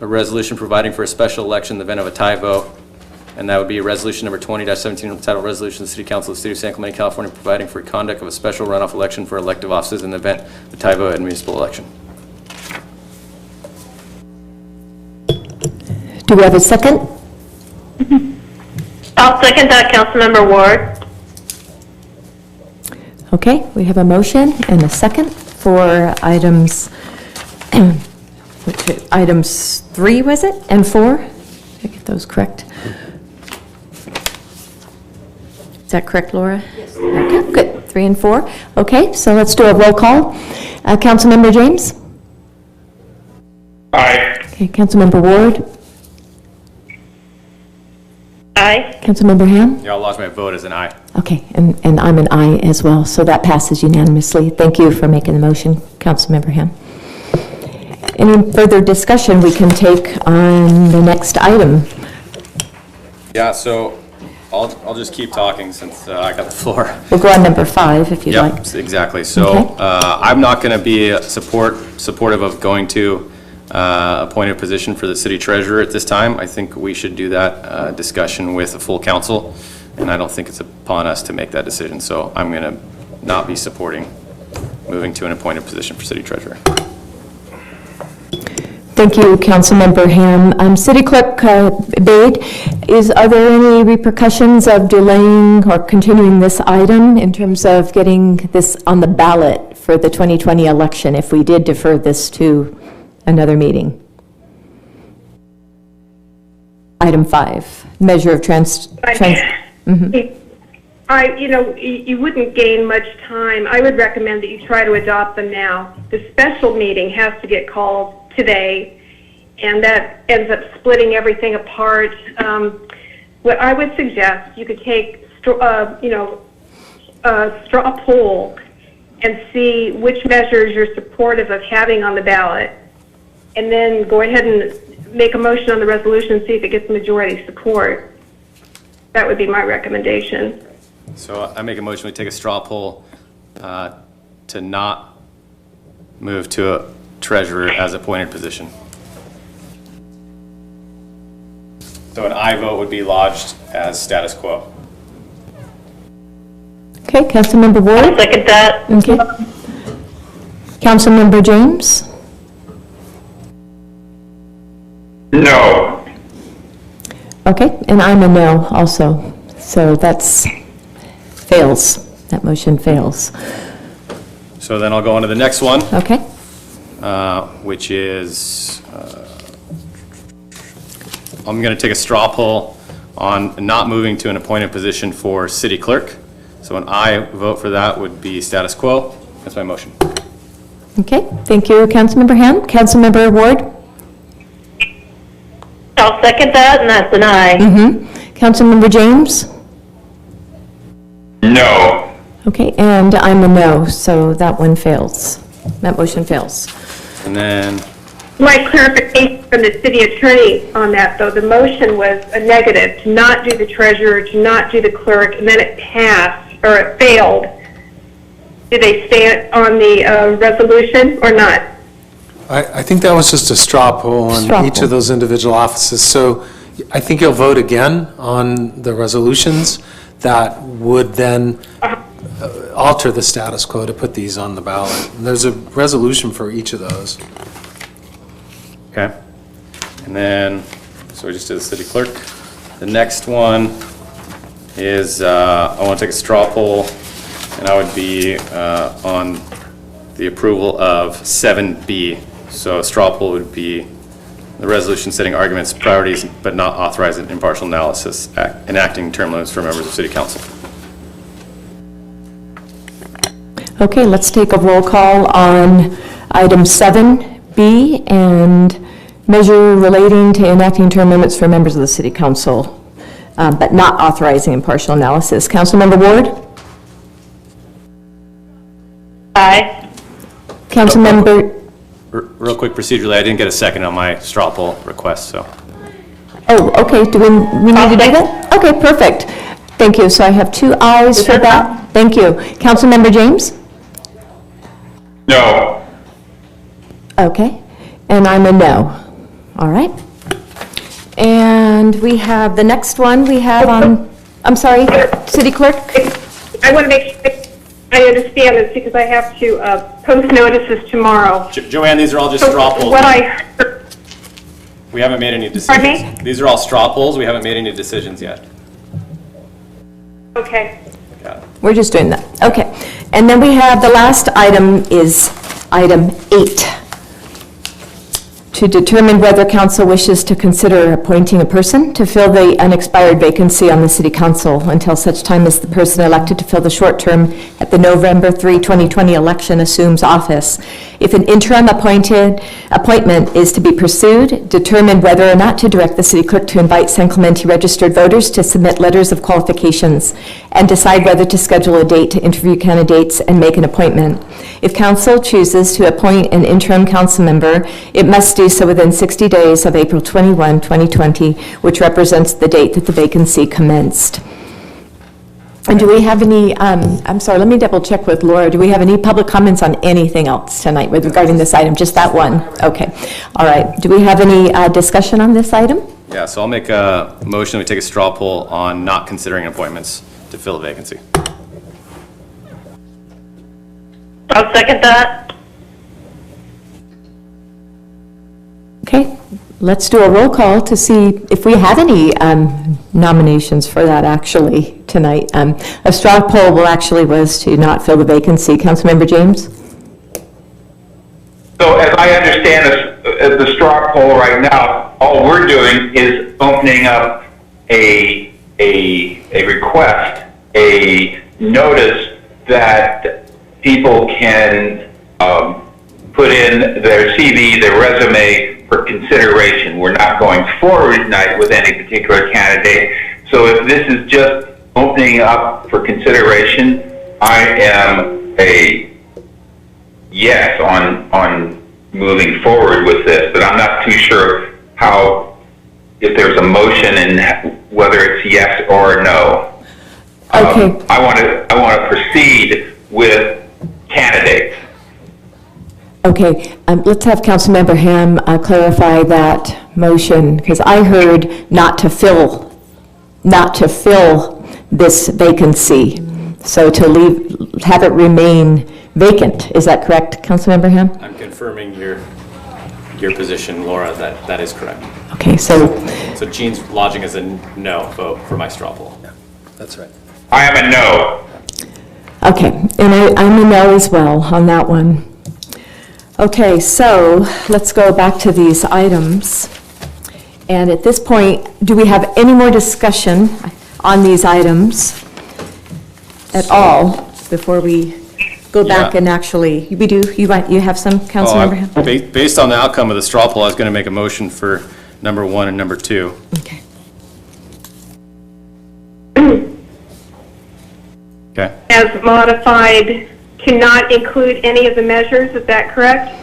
a resolution providing for a special election in the event of a tie vote. And that would be resolution number 20-17 entitled Resolution of the City Council of the City of San Clemente, California, providing for conduct of a special runoff election for elective offices in the event of a tie vote at a municipal election. Do we have a second? I'll second that, Councilmember Ward. Okay, we have a motion and a second for items, items 3, was it, and 4? Did I get those correct? Is that correct, Laura? Yes. Okay, good, 3 and 4. Okay, so let's do a roll call. Councilmember James? Aye. Okay, Councilmember Ward? Aye. Councilmember Ham? Yeah, I'll lodge my vote as an aye. Okay, and I'm an aye as well, so that passes unanimously. Thank you for making the motion, Councilmember Ham. Any further discussion we can take on the next item? Yeah, so I'll just keep talking since I got the floor. We'll go on number 5 if you'd like. Yep, exactly. So Okay. I'm not going to be supportive of going to appointed position for the city treasurer at this time. I think we should do that discussion with a full council, and I don't think it's upon us to make that decision. So I'm going to not be supporting moving to an appointed position for city treasurer. Thank you, Councilmember Ham. City Clerk Bade, are there any repercussions of delaying or continuing this item in terms of getting this on the ballot for the 2020 election if we did defer this to another meeting? Item 5, measure of You wouldn't gain much time. I would recommend that you try to adopt them now. The special meeting has to get called today, and that ends up splitting everything apart. What I would suggest, you could take a straw poll and see which measures you're supportive of having on the ballot, and then go ahead and make a motion on the resolution and see if it gets majority support. That would be my recommendation. So I make a motion, we take a straw poll to not move to a treasurer as appointed position. So an aye vote would be lodged as status quo. Okay, Councilmember I'll Ward? second that. Okay. Councilmember James? No. Okay, and I'm a no also, so that's fails. That motion fails. So then I'll go on to the next one, Okay, which is, I'm going to take a straw poll on not moving to an appointed position for city clerk. So an aye vote for that would be status quo. That's my motion. okay, thank you, Councilmember Ham. Councilmember Ward? I'll second that, and that's an aye. Councilmember James? No. Okay, and I'm a no, so that one fails. That motion fails. And then, My clarification from the city attorney on that, though, the motion was a negative, to not do the treasurer, to not do the clerk, and then it passed, or it failed. Do they stand on the resolution or not? I think that was just a straw poll Straw on each poll. of those individual offices. So I think you'll vote again on the resolutions that would then alter the status quo to put these on the ballot. And there's a resolution for each of those. Okay. And then, so we just did the city clerk. The next one is, I want to take a straw poll, and I would be on the approval of 7B. So a straw poll would be the resolution setting arguments, priorities, but not authorizing impartial analysis, enacting term limits for members of city council. Okay, let's take a roll call on item 7B and measure relating to enacting term limits for members of the city council, but not authorizing impartial analysis. Councilmember Ward? Aye. Councilmember, Real quick procedurally, I didn't get a second on my straw poll request, so. oh, okay, do we need to do that? Okay, perfect. Thank you. So I have 2 ayes for that. Thank you. Councilmember James? No. Okay, and I'm a no. All right. And we have, the next one we have on, I'm sorry, City Clerk? I want to make sure I understand this because I have to post notices tomorrow. Joanne, these are all just So straw polls. what I heard, We haven't made any decisions. Pardon me? These are all straw polls. We haven't made any decisions yet. okay. Got it. We're just doing that. Okay. And then we have, the last item is item 8. To determine whether council wishes to consider appointing a person to fill the unexpired vacancy on the city council until such time as the person elected to fill the short term at the November 3, 2020 election assumes office. If an interim appointment is to be pursued, determine whether or not to direct the city clerk to invite San Clemente registered voters to submit letters of qualifications, and decide whether to schedule a date to interview candidates and make an appointment. If council chooses to appoint an interim council member, it must do so within 60 days of April 21, 2020, which represents the date that the vacancy commenced. And do we have any, I'm sorry, let me double check with Laura. Do we have any public comments on anything else tonight regarding this item? Just that one? Okay. All right. Do we have any discussion on this item? Yeah, so I'll make a motion, we take a straw poll on not considering appointments to fill a vacancy. I'll second that. Okay, let's do a roll call to see if we have any nominations for that actually tonight. A straw poll was to not fill the vacancy. Councilmember James? So as I understand the straw poll right now, all we're doing is opening up a request, a notice that people can put in their CV, their resume for consideration. We're not going forward tonight with any particular candidate. So if this is just opening up for consideration, I am a yes on moving forward with this, but I'm not too sure if there's a motion and whether it's yes or no. Okay. I want to proceed with candidates. Okay, let's have Councilmember Ham clarify that motion, because I heard not to fill this vacancy, so to have it remain vacant. Is that correct, Councilmember Ham? I'm confirming your position, Laura, that is correct. Okay, so, So Gene's lodging as a no vote for my straw poll. That's right. I am a no. okay, and I'm a no as well on that one. Okay, so let's go back to these items. And at this point, do we have any more discussion on these items at all before we go back Yeah. and actually, we do, you have some, Councilmember Ham? Based on the outcome of the straw poll, I was going to make a motion for number 1 and number 2. Okay. Okay. As modified to not include any of the measures, is that correct?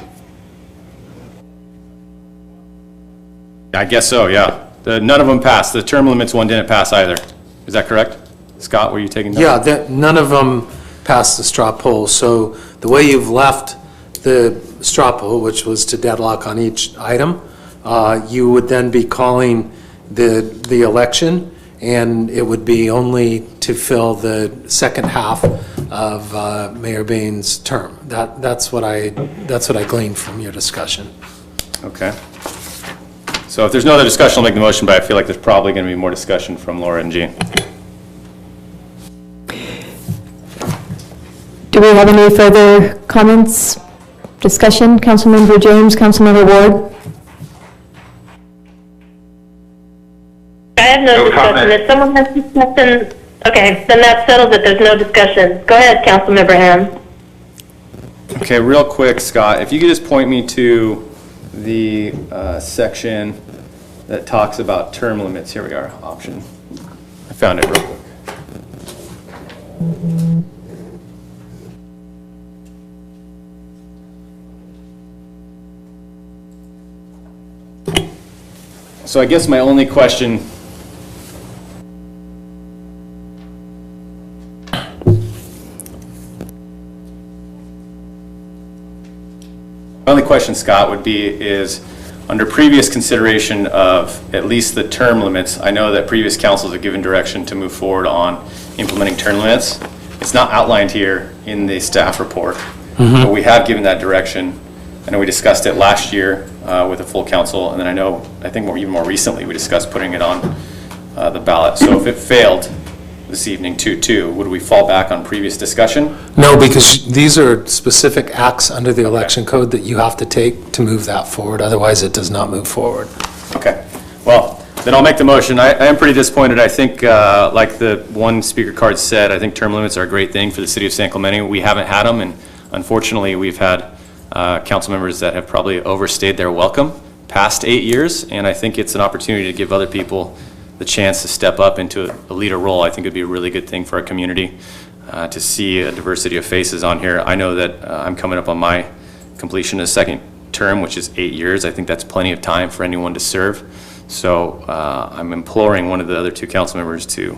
I guess so, yeah. None of them passed. The term limits one didn't pass either. Is that correct? Scott, were you taking that? Yeah, none of them passed the straw poll. So the way you've left the straw poll, which was to deadlock on each item, you would then be calling the election, and it would be only to fill the second half of Mayor Bain's term. That's what I gleaned from your discussion. Okay. So if there's no other discussion, I'll make the motion, but I feel like there's probably going to be more discussion from Laura and Jean. Do we have any further comments, discussion? Councilmember James, Councilmember Ward? I have no No discussion. comment. If someone has discussion, okay, then that settles it. There's no discussion. Go ahead, Councilmember Ham. Okay, real quick, Scott, if you could just point me to the section that talks about term limits. Here we are, option. I found it real quick. So I guess my only question Scott, would be is under previous consideration of at least the term limits. I know that previous councils have given direction to move forward on implementing term limits. It's not outlined here in the staff report, but we have given that direction. I know we discussed it last year with a full council, and then I think even more recently we discussed putting it on the ballot. So if it failed this evening 2-2, would we fall back on previous discussion? No, because these are specific acts under the election code that you have to take to move that forward. Otherwise, it does not move forward. Okay. Well, then I'll make the motion. I am pretty disappointed. I think, like the one speaker card said, I think term limits are a great thing for the city of San Clemente. We haven't had them, and unfortunately, we've had council members that have probably overstayed their welcome past 8 years, and I think it's an opportunity to give other people the chance to step up into a leader role. I think it'd be a really good thing for our community to see a diversity of faces on here. I know that I'm coming up on my completion of second term, which is 8 years. I think that's plenty of time for anyone to serve. So I'm imploring one of the other two council members to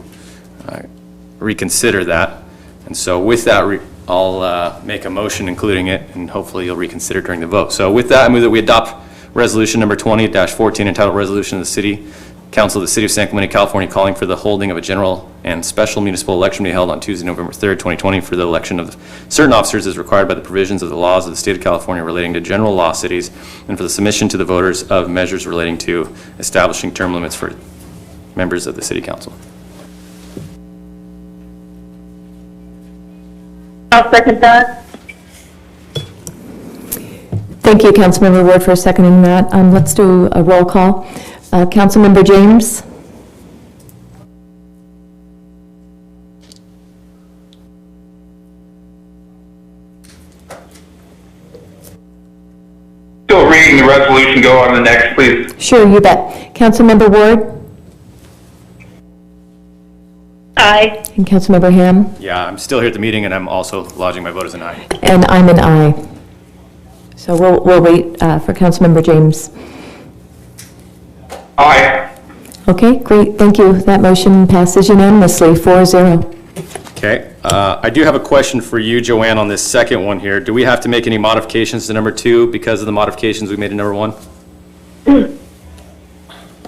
reconsider that. And so with that, I'll make a motion including it, and hopefully you'll reconsider during the vote. So with that, I move that we adopt resolution number 20-14, entitled Resolution of the City Council of the City of San Clemente, California, calling for the holding of a general and special municipal election to be held on Tuesday, November 3rd, 2020, for the election of certain officers as required by the provisions of the laws of the state of California relating to general law cities, and for the submission to the voters of measures relating to establishing term limits for members of the city council. I'll second that. Thank you, Councilmember Ward, for seconding that. Let's do a roll call. Councilmember James? Still reading the resolution. Go on to the next, please. Sure, you bet. Councilmember Ward? Aye. And Councilmember Ham? Yeah, I'm still here at the meeting, and I'm also lodging my vote as an aye. And I'm an aye. So we'll wait for Councilmember James. Aye. Okay, great, thank you. That motion passes unanimously, 4-0. Okay, I do have a question for you, Joanne, on this second one here. Do we have to make any modifications to number 2 because of the modifications we made to number 1?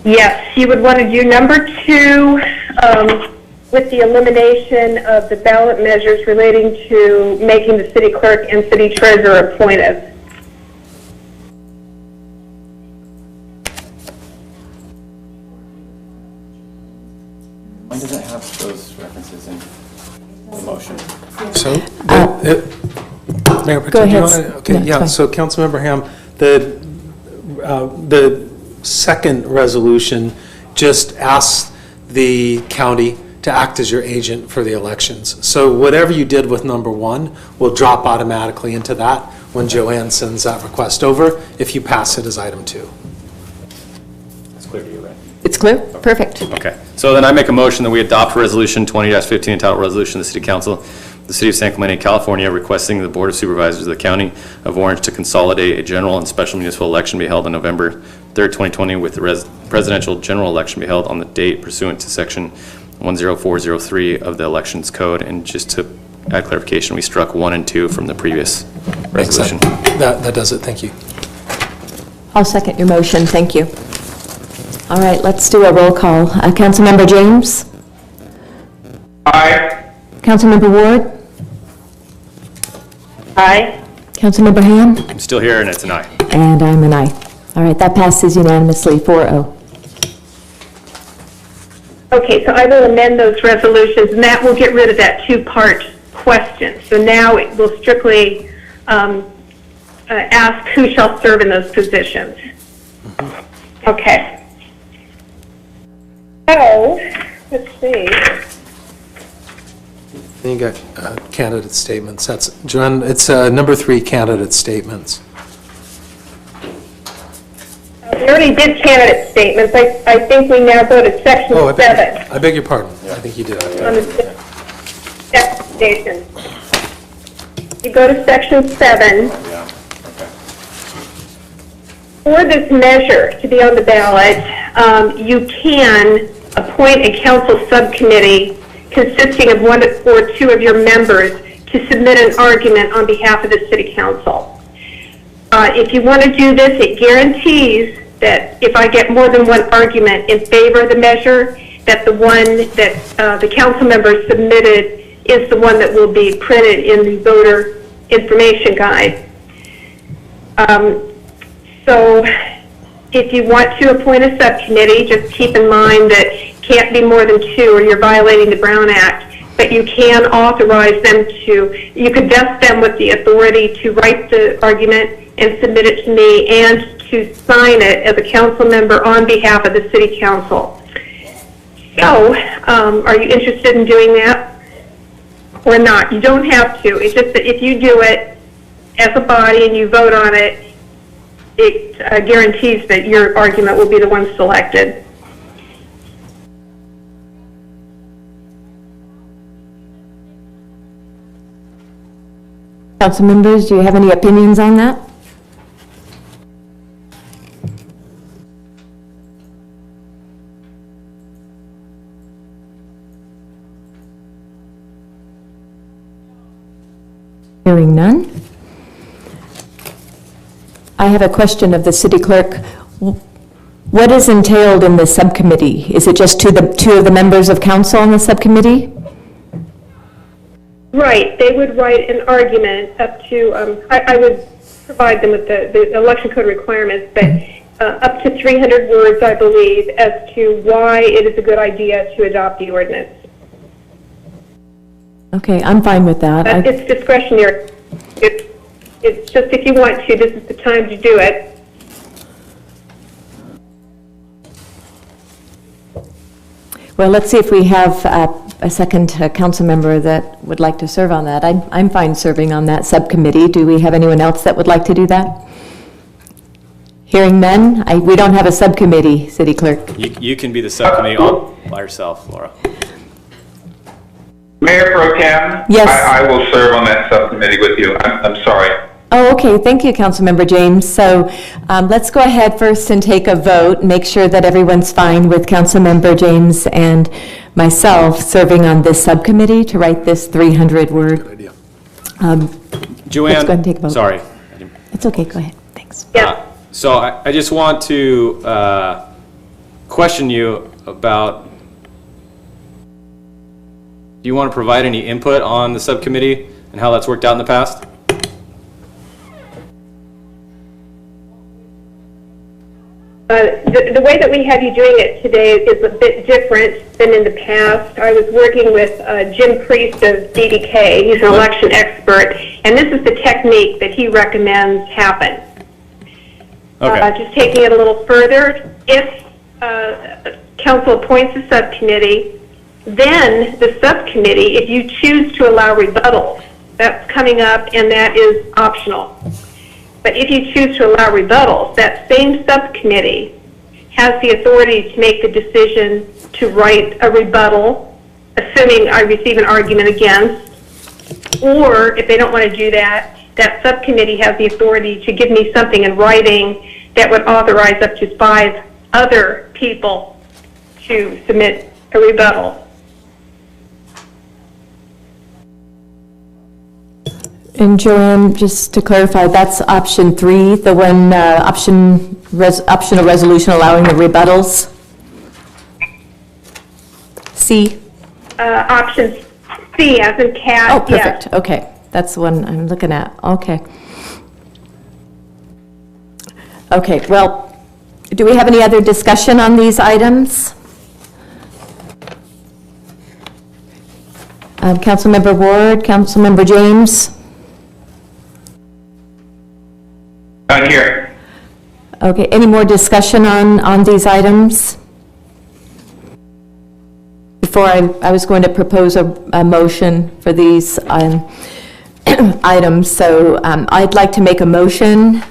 Yes, you would want to do number 2 with the elimination of the ballot measures relating to making the city clerk and city treasurer appointed. Why does it have those references in the motion? So, Mayor Pro Tem, Go do you ahead. wanna- No, Okay, it's yeah, fine. so Councilmember Ham, the second resolution just asks the county to act as your agent for the elections. So whatever you did with number 1 will drop automatically into that when Joanne sends that request over, if you pass it as item 2. It's clear to you, right? It's clear? Perfect. Okay, so then I make a motion that we adopt resolution 20-15, entitled Resolution of the City Council, the City of San Clemente, California, requesting the Board of Supervisors of the County of Orange to consolidate a general and special municipal election be held on November 3rd, 2020, with the presidential general election be held on the date pursuant to section 10403 of the Elections Code, and just to add clarification, we struck 1 and 2 from the previous Makes sense. resolution. That does it, thank you. I'll second your motion, thank you. All right, let's do a roll call. Councilmember James? Aye. Councilmember Ward? Aye. Councilmember Ham? I'm still here, and it's an aye. And I'm an aye. All right, that passes unanimously, 4-0. Okay, so I will amend those resolutions, and that will get rid of that two-part question. So now it will strictly ask who shall serve in those positions. Okay. So, let's see. Then you got candidate statements. That's, Joanne, it's number 3, candidate statements. We already did candidate statements. I think we now go to section 7 I beg your pardon. I think you did. on the station. You go to section 7. For this measure to be on the ballot, you can appoint a council subcommittee consisting of 1 or 2 of your members to submit an argument on behalf of the city council. If you want to do this, it guarantees that if I get more than one argument in favor of the measure, that the one that the council member submitted is the one that will be printed in the voter information guide. So if you want to appoint a subcommittee, just keep in mind that it can't be more than 2 or you're violating the Brown Act. But you can authorize them to, you could vest them with the authority to write the argument and submit it to me and to sign it as a council member on behalf of the city council. So, are you interested in doing that or not? You don't have to. It's just that if you do it as a body and you vote on it, it guarantees that your argument will be the one selected. Council members, do you have any opinions on that? Hearing none. I have a question of the city clerk. What is entailed in the subcommittee? Is it just two of the members of council on the subcommittee? Right, they would write an argument up to, I would provide them with the election code requirements, but up to 300 words, I believe, as to why it is a good idea to adopt the ordinance. Okay, I'm fine with that. But it's discretionary. It's just if you want to, this is the time to do it. Well, let's see if we have a second council member that would like to serve on that. I'm fine serving on that subcommittee. Do we have anyone else that would like to do that? Hearing none, we don't have a subcommittee, City Clerk. You can be the subcommittee all by yourself, Laura. Mayor Pro Tem? Yes. I will serve on that subcommittee with you. I'm sorry. Oh, okay, thank you, Councilmember James. So let's go ahead first and take a vote, make sure that everyone's fine with Councilmember James and myself serving on this subcommittee to write this 300-word. Good idea. Joanne, let's go ahead and take a vote. Sorry. It's okay, go ahead, thanks. Yeah. So I just want to question you about, do you want to provide any input on the subcommittee and how that's worked out in the past? The way that we have you doing it today is a bit different than in the past. I was working with Jim Priest of DDK. He's an election expert, and this is the technique that he recommends happen. Okay. Just taking it a little further, if council appoints a subcommittee, then the subcommittee, if you choose to allow rebuttals, that's coming up and that is optional. But if you choose to allow rebuttals, that same subcommittee has the authority to make the decision to write a rebuttal, assuming I receive an argument against, or if they don't want to do that, that subcommittee has the authority to give me something in writing that would authorize up to 5 other people to submit a rebuttal. And Joanne, just to clarify, that's option 3, the one, optional resolution allowing the rebuttals? C? Option C, as in cat, Oh, yes. perfect, okay. That's the one I'm looking at, okay. Okay, well, do we have any other discussion on these items? Councilmember Ward, Councilmember James? Not here. Okay, any more discussion on these items? Before I was going to propose a motion for these items, so I'd like to make a motion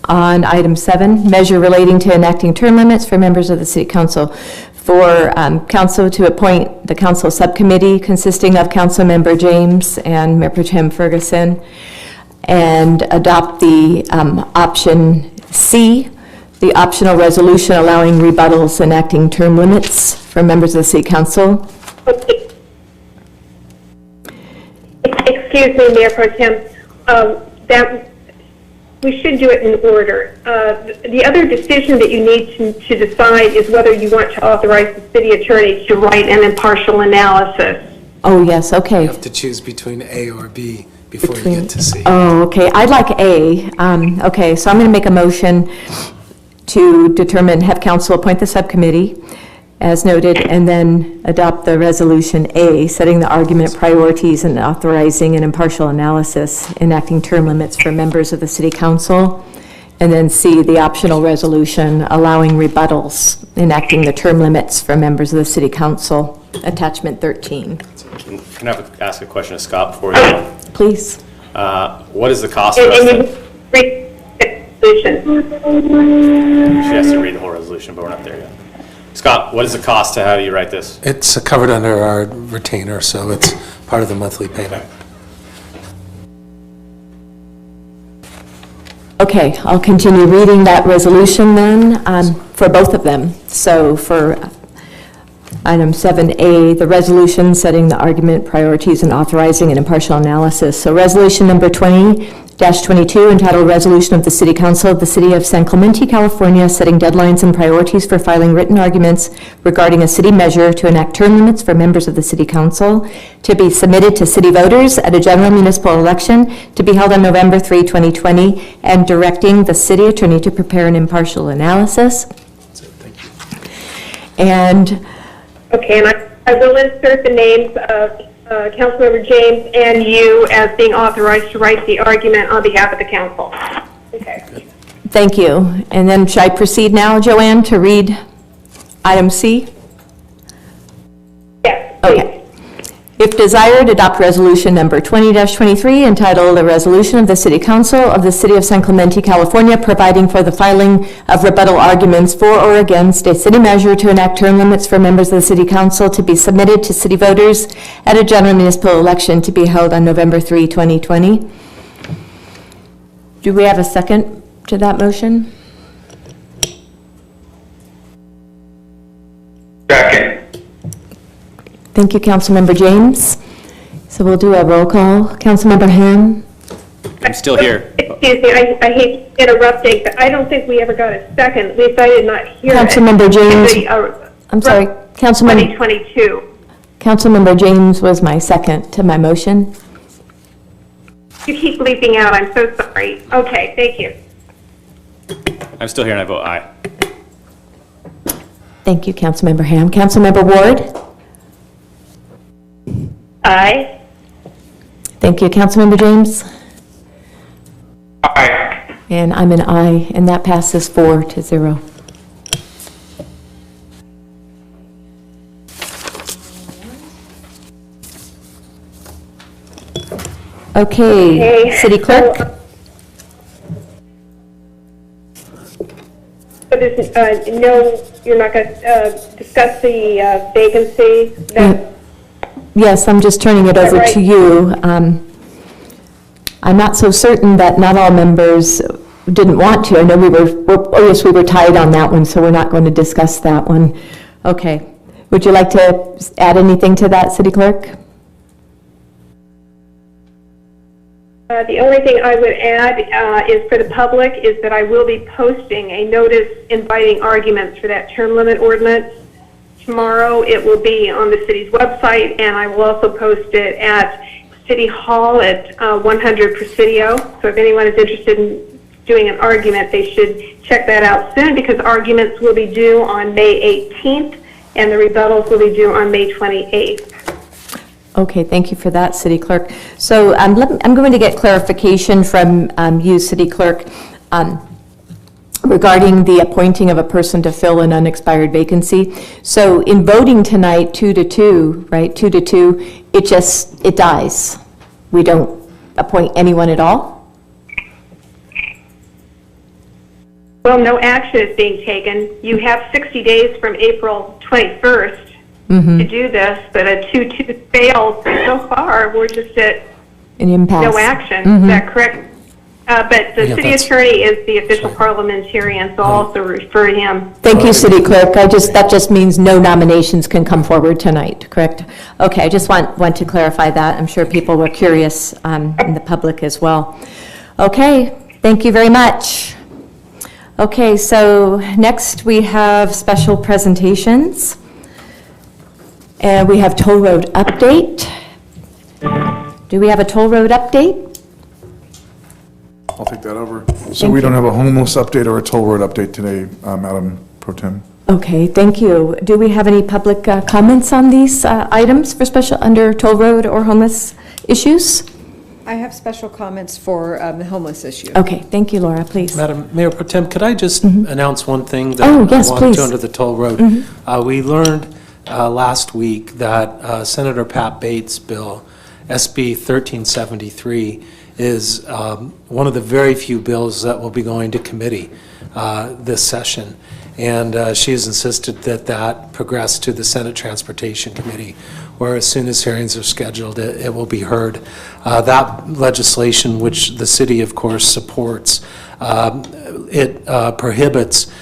on item 7, measure relating to enacting term limits for members of the City Council, for council to appoint the council subcommittee consisting of Councilmember James and Mayor Pro Tem Ferguson, and adopt the option C, the optional resolution allowing rebuttals enacting term limits for members of the City Council. Okay. Excuse me, Mayor Pro Tem, that, we should do it in order. The other decision that you need to decide is whether you want to authorize the city attorney to write an impartial analysis. Oh, yes, okay. You have to choose between A or B before you get to C. Oh, okay, I'd like A. Okay, so I'm going to make a motion to determine, have council appoint the subcommittee, as noted, and then adopt the resolution A, setting the argument priorities and authorizing an impartial analysis, enacting term limits for members of the City Council, and then C, the optional resolution allowing rebuttals, enacting the term limits for members of the City Council, attachment 13. Can I ask a question of Scott before we go? Please. What is the cost for us And to... you read the resolution. She has to read the whole resolution, but we're not there yet. Scott, what is the cost to have you write this? It's covered under our retainer, so it's part of the monthly payment. Okay, I'll continue reading that resolution then, for both of them. So for item 7A, the resolution setting the argument priorities and authorizing an impartial analysis. So resolution number 20-22, entitled Resolution of the City Council of the City of San Clemente, California, setting deadlines and priorities for filing written arguments regarding a city measure to enact term limits for members of the City Council, to be submitted to city voters at a general municipal election to be held on November 3, 2020, and directing the city attorney to prepare an impartial analysis. That's it, thank you. And Okay, and I will insert the names of Councilmember James and you as being authorized to write the argument on behalf of the council. Okay. thank you. And then should I proceed now, Joanne, to read item C? Yes, please. Okay. If desired, adopt resolution number 20-23 entitled A Resolution of the City Council of the City of San Clemente, California, providing for the filing of rebuttal arguments for or against a city measure to enact term limits for members of the City Council to be submitted to city voters at a general municipal election to be held on November 3, 2020. Do we have a second to that motion? Second. Thank you, Councilmember James. So we'll do a roll call. Councilmember Ham? I'm still here. Excuse me, I hate interrupting, but I don't think we ever got a second. At least I did not hear it. Councilmember James. The, I'm sorry, Councilmember. 2022. Councilmember James was my second to my motion. You keep bleeping out, I'm so sorry. Okay, thank you. I'm still here and I vote aye. Thank you, Councilmember Ham. Councilmember Ward? Aye. Thank you, Councilmember James. Aye. And I'm an aye, and that passes 4-0. Okay, City Clerk? So there's, no, you're not going to discuss the vacancy? That, Yes, I'm just turning it over to you. I'm not so certain that not all members didn't want to. I know we were tied on that one, so we're not going to discuss that one. Okay. Would you like to add anything to that, City Clerk? The only thing I would add is for the public is that I will be posting a notice inviting arguments for that term limit ordinance. Tomorrow it will be on the city's website, and I will also post it at City Hall at 100 Presidio. So if anyone is interested in doing an argument, they should check that out soon, because arguments will be due on May 18th and the rebuttals will be due on May 28th. Okay, thank you for that, City Clerk. So I'm going to get clarification from you, City Clerk, regarding the appointing of a person to fill an unexpired vacancy. So in voting tonight, 2-2, right, 2-2, it dies. We don't appoint anyone at all? Well, no action is being taken. You have 60 days from April 21st to do this, but a 2-2 fails. So far, we're just at An impasse. no action. Is that correct? But the city attorney is the official parliamentarian, so I'll also refer to him. Thank you, City Clerk. That just means no nominations can come forward tonight, correct? Okay, I just want to clarify that. I'm sure people were curious in the public as well. Okay, thank you very much. Okay, so next we have special presentations. And we have toll road update. Do we have a toll road update? I'll take that over. So we don't have a homeless update or a toll road update today, Madam Pro Tem. Okay, thank you. Do we have any public comments on these items for special, under toll road or homeless issues? I have special comments for the homeless issue. Okay, thank you, Laura, please. Madam Mayor Pro Tem, could I just announce one thing that Oh, yes, I wanted please. to under the toll road? We learned last week that Senator Pat Bates' bill, SB 1373, is one of the very few bills that will be going to committee this session. And she has insisted that that progress to the Senate Transportation Committee, where as soon as hearings are scheduled, it will be heard. That legislation, which the city, of course, supports, it prohibits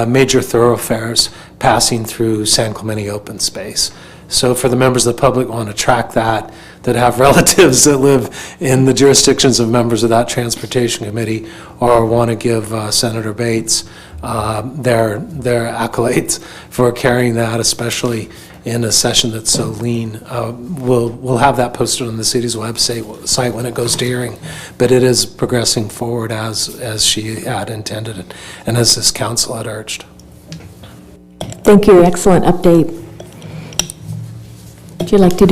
major thoroughfares passing through San Clemente open space. So for the members of the public who want to track that have relatives that live in the jurisdictions of members of that Transportation Committee, or want to give Senator Bates their accolades for carrying that, especially in a session that's so lean. We'll have that posted on the city's website when it goes to hearing, but it is progressing forward as she had intended it, and as this council had urged. Thank you, excellent update. Would you like to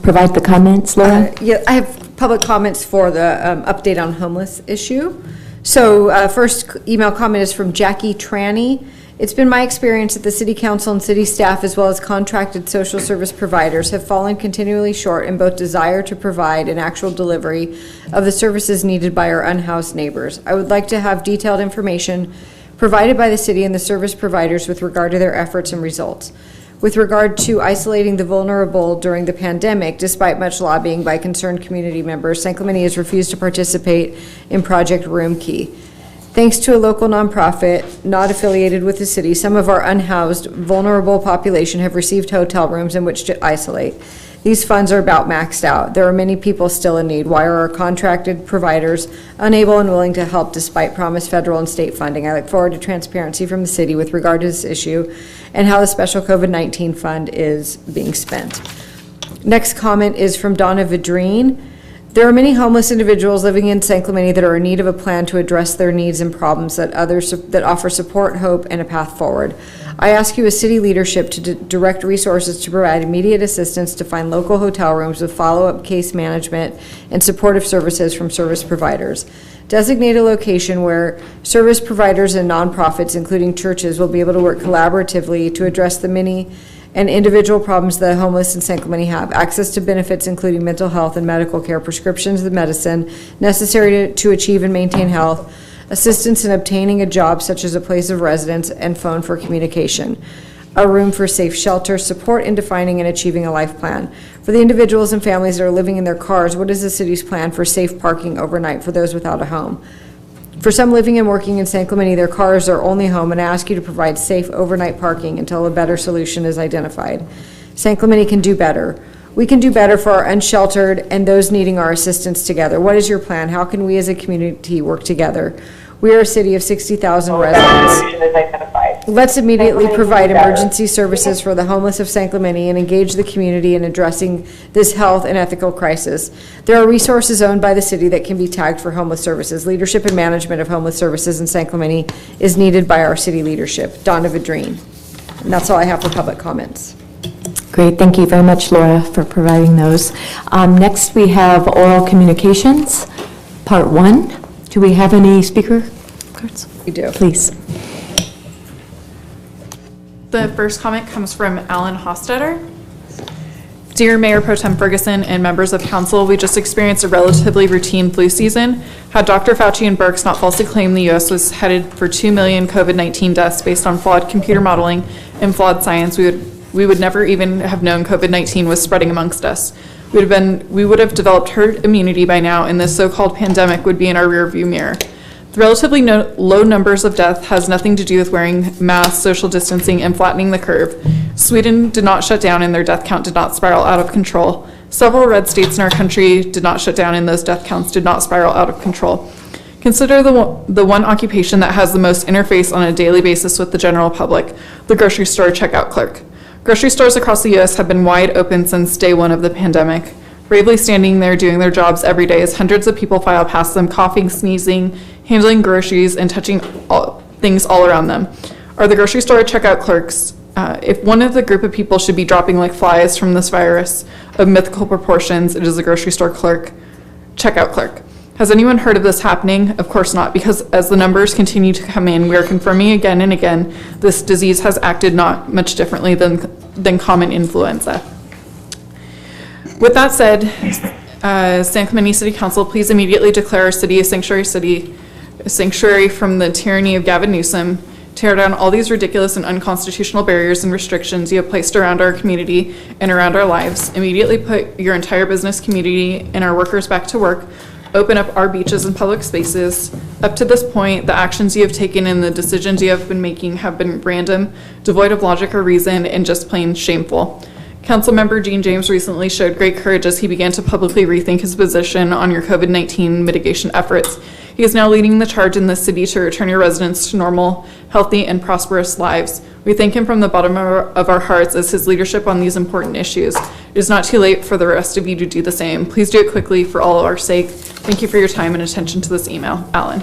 provide the comments, Laura? Yeah, I have public comments for the update on homeless issue. So first email comment is from Jackie Tranny. It's been my experience that the city council and city staff, as well as contracted social service providers, have fallen continually short in both desire to provide and actual delivery of the services needed by our unhoused neighbors. I would like to have detailed information provided by the city and the service providers with regard to their efforts and results. With regard to isolating the vulnerable during the pandemic, despite much lobbying by concerned community members, San Clemente has refused to participate in Project Room Key. Thanks to a local nonprofit not affiliated with the city, some of our unhoused, vulnerable population have received hotel rooms in which to isolate. These funds are about maxed out. There are many people still in need. Why are our contracted providers unable and willing to help despite promised federal and state funding? I look forward to transparency from the city with regard to this issue and how the special COVID-19 fund is being spent. Next comment is from Donna Vidrine. There are many homeless individuals living in San Clemente that are in need of a plan to address their needs and problems that offer support, hope, and a path forward. I ask you as city leadership to direct resources to provide immediate assistance to find local hotel rooms with follow-up case management and supportive services from service providers. Designate a location where service providers and nonprofits, including churches, will be able to work collaboratively to address the many and individual problems the homeless in San Clemente have. Access to benefits including mental health and medical care, prescriptions of medicine necessary to achieve and maintain health, assistance in obtaining a job such as a place of residence, and phone for communication. A room for safe shelter, support in defining and achieving a life plan. For the individuals and families that are living in their cars, what is the city's plan for safe parking overnight for those without a home? For some living and working in San Clemente, their car is their only home, and I ask you to provide safe overnight parking until a better solution is identified. San Clemente can do better. We can do better for our unsheltered and those needing our assistance together. What is your plan? How can we as a community work together? We are a city of 60,000 residents. Let's immediately provide emergency services for the homeless of San Clemente and engage the community in addressing this health and ethical crisis. There are resources owned by the city that can be tagged for homeless services. Leadership and management of homeless services in San Clemente is needed by our city leadership. Donna Vadreen. And that's all I have for public comments. Great, thank you very much, Laura, for providing those. Next, we have oral communications, part 1. Do we have any speaker cards? We do. Please. The first comment comes from Alan Hostetter. Dear Mayor Pro Tem Ferguson and members of council, we just experienced a relatively routine flu season. Had Dr. Fauci and Birx not falsely claimed the U.S. was headed for 2 million COVID-19 deaths based on flawed computer modeling and flawed science, we would never even have known COVID-19 was spreading amongst us. We would have developed herd immunity by now, and this so-called pandemic would be in our rearview mirror. The relatively low numbers of death has nothing to do with wearing masks, social distancing, and flattening the curve. Sweden did not shut down, and their death count did not spiral out of control. Several red states in our country did not shut down, and those death counts did not spiral out of control. Consider the one occupation that has the most interface on a daily basis with the general public, the grocery store checkout clerk. Grocery stores across the U.S. have been wide open since day one of the pandemic, bravely standing there doing their jobs every day as hundreds of people file past them, coughing, sneezing, handling groceries, and touching things all around them. Are the grocery store checkout clerks, if one of the group of people should be dropping like flies from this virus of mythical proportions, it is the grocery store checkout clerk. Has anyone heard of this happening? Of course not, because as the numbers continue to come in, we are confirming again and again this disease has acted not much differently than common influenza. With that said, San Clemente City Council, please immediately declare our city a sanctuary from the tyranny of Gavin Newsom. Tear down all these ridiculous and unconstitutional barriers and restrictions you have placed around our community and around our lives. Immediately put your entire business community and our workers back to work. Open up our beaches and public spaces. Up to this point, the actions you have taken and the decisions you have been making have been random, devoid of logic or reason, and just plain shameful. Councilmember Gene James recently showed great courage as he began to publicly rethink his position on your COVID-19 mitigation efforts. He is now leading the charge in the city to return your residents to normal, healthy, and prosperous lives. We thank him from the bottom of our hearts as his leadership on these important issues. It is not too late for the rest of you to do the same. Please do it quickly for all of our sake. Thank you for your time and attention to this email. Alan.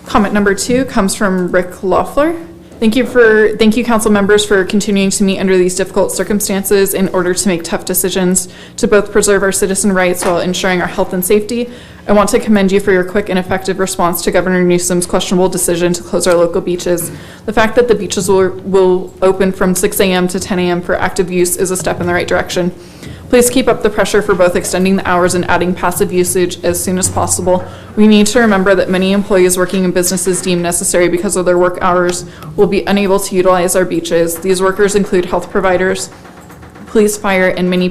Comment number 2 comes from Rick Loeffler. Thank you council members for continuing to meet under these difficult circumstances in order to make tough decisions to both preserve our citizen rights while ensuring our health and safety. I want to commend you for your quick and effective response to Governor Newsom's questionable decision to close our local beaches. The fact that the beaches will open from 6 a.m. to 10 a.m. for active use is a step in the right direction. Please keep up the pressure for both extending the hours and adding passive usage as soon as possible. We need to remember that many employees working in businesses deemed necessary because of their work hours will be unable to utilize our beaches. These workers include health providers, police, fire, and the many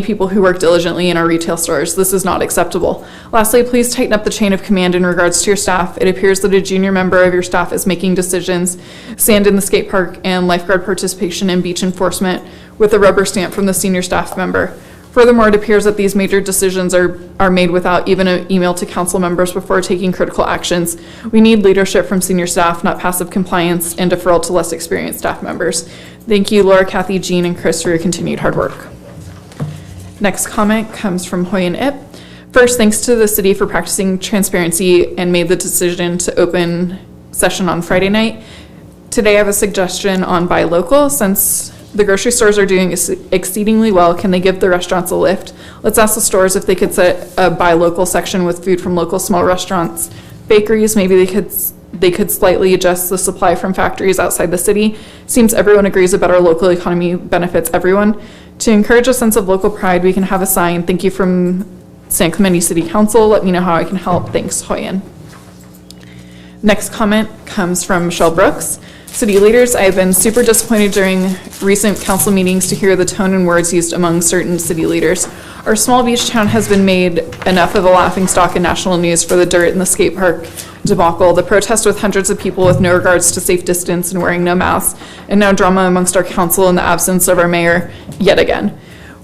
people who work diligently in our retail stores. This is not acceptable. Lastly, please tighten up the chain of command in regards to your staff. It appears that a junior member of your staff is making decisions, sand in the skate park, and lifeguard participation in beach enforcement with a rubber stamp from the senior staff member. Furthermore, it appears that these major decisions are made without even an email to council members before taking critical actions. We need leadership from senior staff, not passive compliance and deferral to less experienced staff members. Thank you, Laura, Kathy, Jean, and Chris for your continued hard work. Next comment comes from Hoyen Ip. First, thanks to the city for practicing transparency and made the decision to open session on Friday night. Today, I have a suggestion on buy local. Since the grocery stores are doing exceedingly well, can they give the restaurants a lift? Let's ask the stores if they could set a buy local section with food from local small restaurants. Bakeries, maybe they could slightly adjust the supply from factories outside the city. Seems everyone agrees a better local economy benefits everyone. To encourage a sense of local pride, we can have a sign, "Thank you from San Clemente City Council. Let me know how I can help. Thanks, Hoyen." Next comment comes from Michelle Brooks. City leaders, I have been super disappointed during recent council meetings to hear the tone and words used among certain city leaders. Our small beach town has been made enough of a laughingstock in national news for the dirt in the skate park debacle, the protest with hundreds of people with no regards to safe distance and wearing no masks, and now drama amongst our council in the absence of our mayor yet again.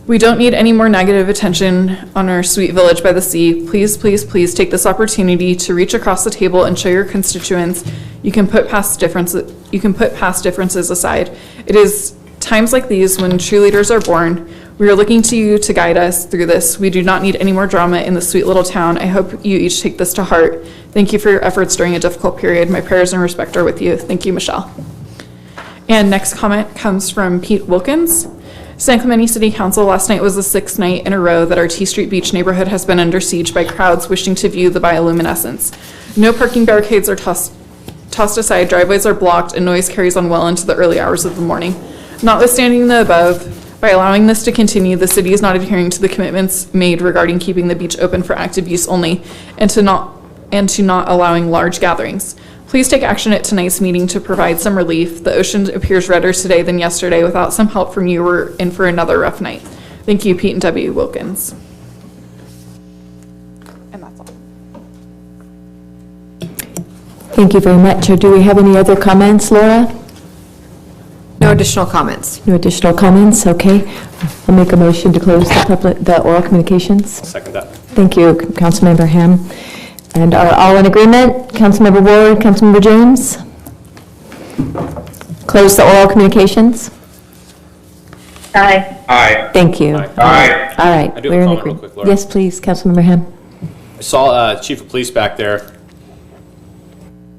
We don't need any more negative attention on our sweet village by the sea. Please, please, please take this opportunity to reach across the table and show your constituents you can put past differences aside. It is times like these when true leaders are born. We are looking to you to guide us through this. We do not need any more drama in this sweet little town. I hope you each take this to heart. Thank you for your efforts during a difficult period. My prayers and respect are with you. Thank you, Michelle. And next comment comes from Pete Wilkins. San Clemente City Council, last night was the 6th night in a row that our T Street Beach neighborhood has been under siege by crowds wishing to view the bioluminescence. No parking barricades are tossed aside, driveways are blocked, and noise carries on well into the early hours of the morning. Notwithstanding the above, by allowing this to continue, the city is not adhering to the commitments made regarding keeping the beach open for active use only and to not allowing large gatherings. Please take action at tonight's meeting to provide some relief. The ocean appears redder today than yesterday. Without some help from you, we're in for another rough night. Thank you, Pete and W. Wilkins. And that's all. Thank you very much. Do we have any other comments, Laura? No additional comments. No additional comments, okay. I'll make a motion to close the oral communications. Second that. Thank you, Councilmember Ham. And are all in agreement? Councilmember Ward, Councilmember James? Close the oral communications? Aye. Aye. Thank you. Aye. All right. I do have a we're in comment real agreement. quick, Laura. Yes, please, Councilmember Ham. I saw Chief of Police back there.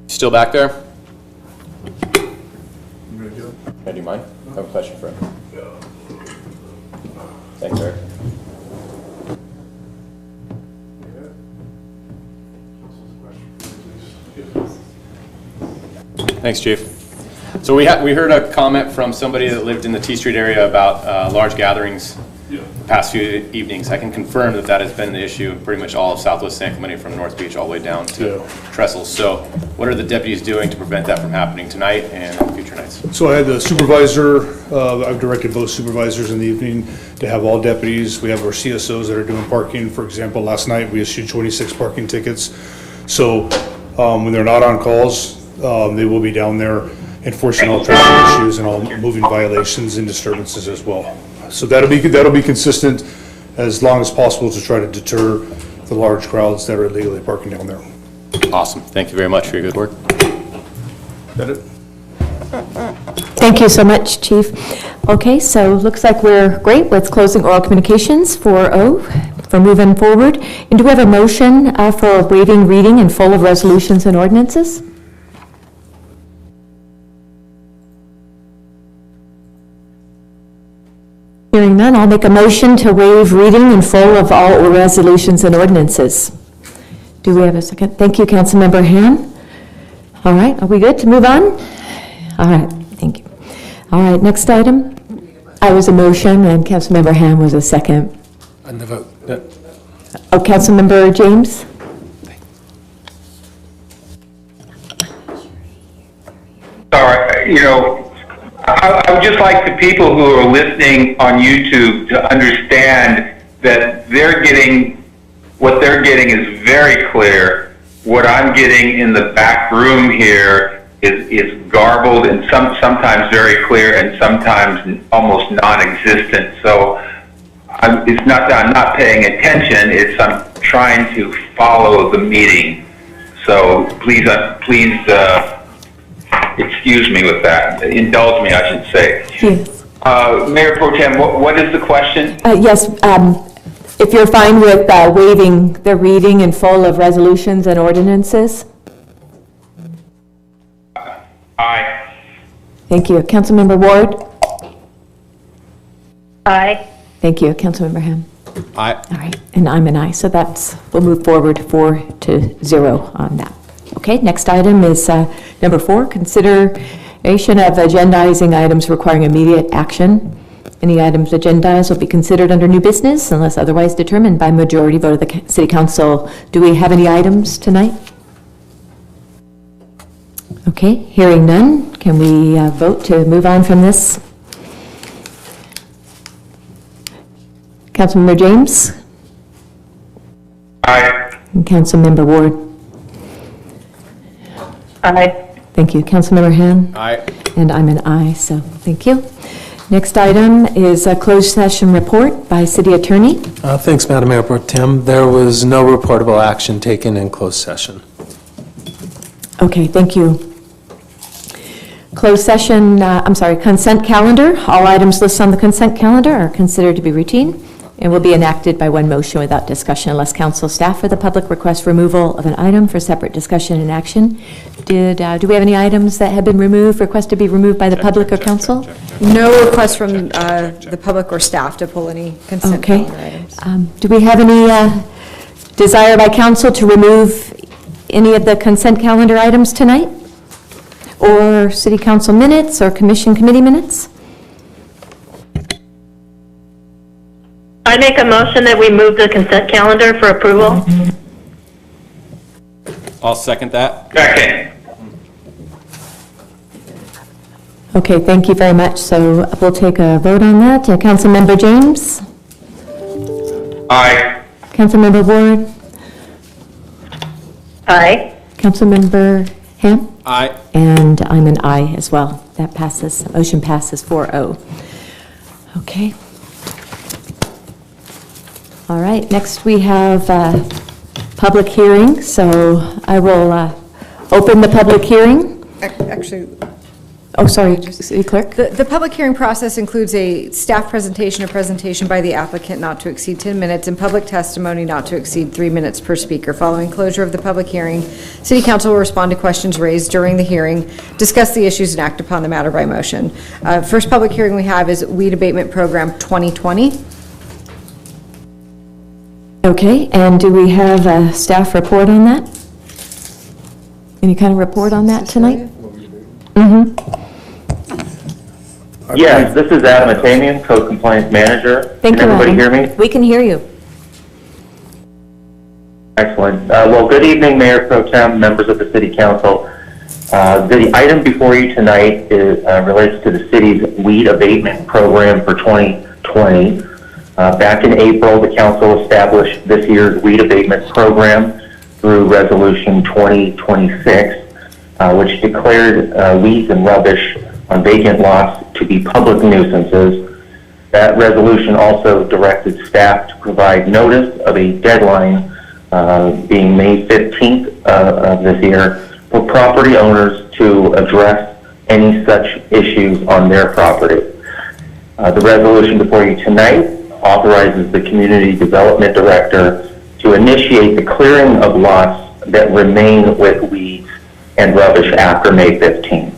Still back there? Do you mind? I have a question for him. Thanks, Eric. Thanks, Chief. So we heard a comment from somebody that lived in the T Street area about large gatherings the past few evenings. I can confirm that that has been the issue in pretty much all of Southwest San Clemente from North Beach all the way down to Trestles. So what are the deputies doing to prevent that from happening tonight and future nights? So I had the supervisor, I've directed both supervisors in the evening to have all deputies. We have our CSOs that are doing parking. For example, last night we issued 26 parking tickets. So when they're not on calls, they will be down there enforcing all traffic issues and all moving violations and disturbances as well. So that'll be consistent as long as possible to try to deter the large crowds that are illegally parking down there. Awesome. Thank you very much for your good work. That it? Thank you so much, Chief. Okay, so looks like we're great with closing oral communications 4-0 for moving forward. And do we have a motion for waiving reading in full of resolutions and ordinances? Hearing none, I'll make a motion to waive reading in full of all resolutions and ordinances. Do we have a second? Thank you, Councilmember Ham. All right, are we good to move on? All right, thank you. All right, next item. I was a motion and Councilmember Ham was a second. On the vote. Oh, Councilmember James? Sorry, I would just like the people who are listening on YouTube to understand that what they're getting is very clear. What I'm getting in the back room here is garbled and sometimes very clear and sometimes almost non-existent. So it's not that I'm not paying attention, it's I'm trying to follow the meeting. So please excuse me with that. Indulge me, I should say. Yes. Mayor Pro Tem, what is the question? Yes, if you're fine with waiving the reading in full of resolutions and ordinances? Aye. Thank you. Councilmember Ward? Aye. Thank you. Councilmember Ham? Aye. All right, and I'm an aye, so we'll move forward 4-0 on that. Okay, next item is number 4, consideration of agendizing items requiring immediate action. Any items agendized will be considered under new business unless otherwise determined by majority vote of the City Council. Do we have any items tonight? Okay, hearing none, can we vote to move on from this? Councilmember James? Aye. And Councilmember Ward? Aye. Thank you. Councilmember Han? Aye. And I'm an aye, so thank you. Next item is a closed session report by City Attorney. Thanks, Madam Mayor Pro Tem. There was no reportable action taken in closed session. Okay, thank you. Closed session, consent calendar. All items listed on the consent calendar are considered to be routine and will be enacted by one motion without discussion unless council staff or the public request removal of an item for separate discussion and action. Do we have any items that have been removed, request to be removed by the public or council? No request from the public or staff to pull any consent Okay. calendar items. Do we have any desire by council to remove any of the consent calendar items tonight? Or city council minutes or commission committee minutes? I make a motion that we move the consent calendar for approval. I'll second that. Second. Okay, thank you very much. So we'll take a vote on that. Councilmember James? Aye. Councilmember Ward? Aye. Councilmember Ham? Aye. And I'm an aye as well. That passes, motion passes 4-0. Okay. All right, next we have public hearing. So I will open the public hearing. Actually, Oh, sorry, City Clerk? the public hearing process includes a staff presentation, a presentation by the applicant not to exceed 10 minutes, and public testimony not to exceed 3 minutes per speaker. Following closure of the public hearing, City Council will respond to questions raised during the hearing, discuss the issues, and act upon the matter by motion. First public hearing we have is Weed Abatement Program 2020. Okay, and do we have a staff report on that? Any kind of report on that tonight? Yes, this is Abatement, Code Compliance Manager. Thank you, Can everybody Adam. hear me? We can hear you. Excellent. Well, good evening, Mayor Pro Tem, members of the City Council. The item before you tonight is, relates to the city's weed abatement program for 2020. Back in April, the council established this year's weed abatement program through Resolution 2026, which declared weeds and rubbish on vacant lots to be public nuisances. That resolution also directed staff to provide notice of a deadline being May 15th of this year for property owners to address any such issues on their property. The resolution before you tonight authorizes the Community Development Director to initiate the clearing of lots that remain with weeds and rubbish after May 15th.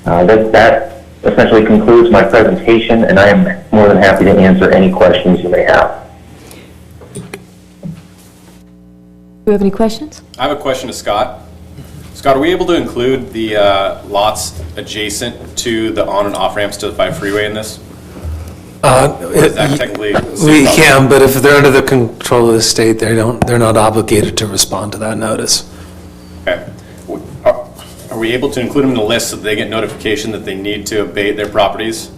That essentially concludes my presentation, and I am more than happy to answer any questions you may have. Do you have any questions? I have a question to Scott. Scott, are we able to include the lots adjacent to the on and off ramps to the 5 freeway in this? Is that technically We can, but if they're under the control of the state, they're not obligated to respond to that notice. Okay. Are we able to include them in the list so that they get notification that they need to abate their properties?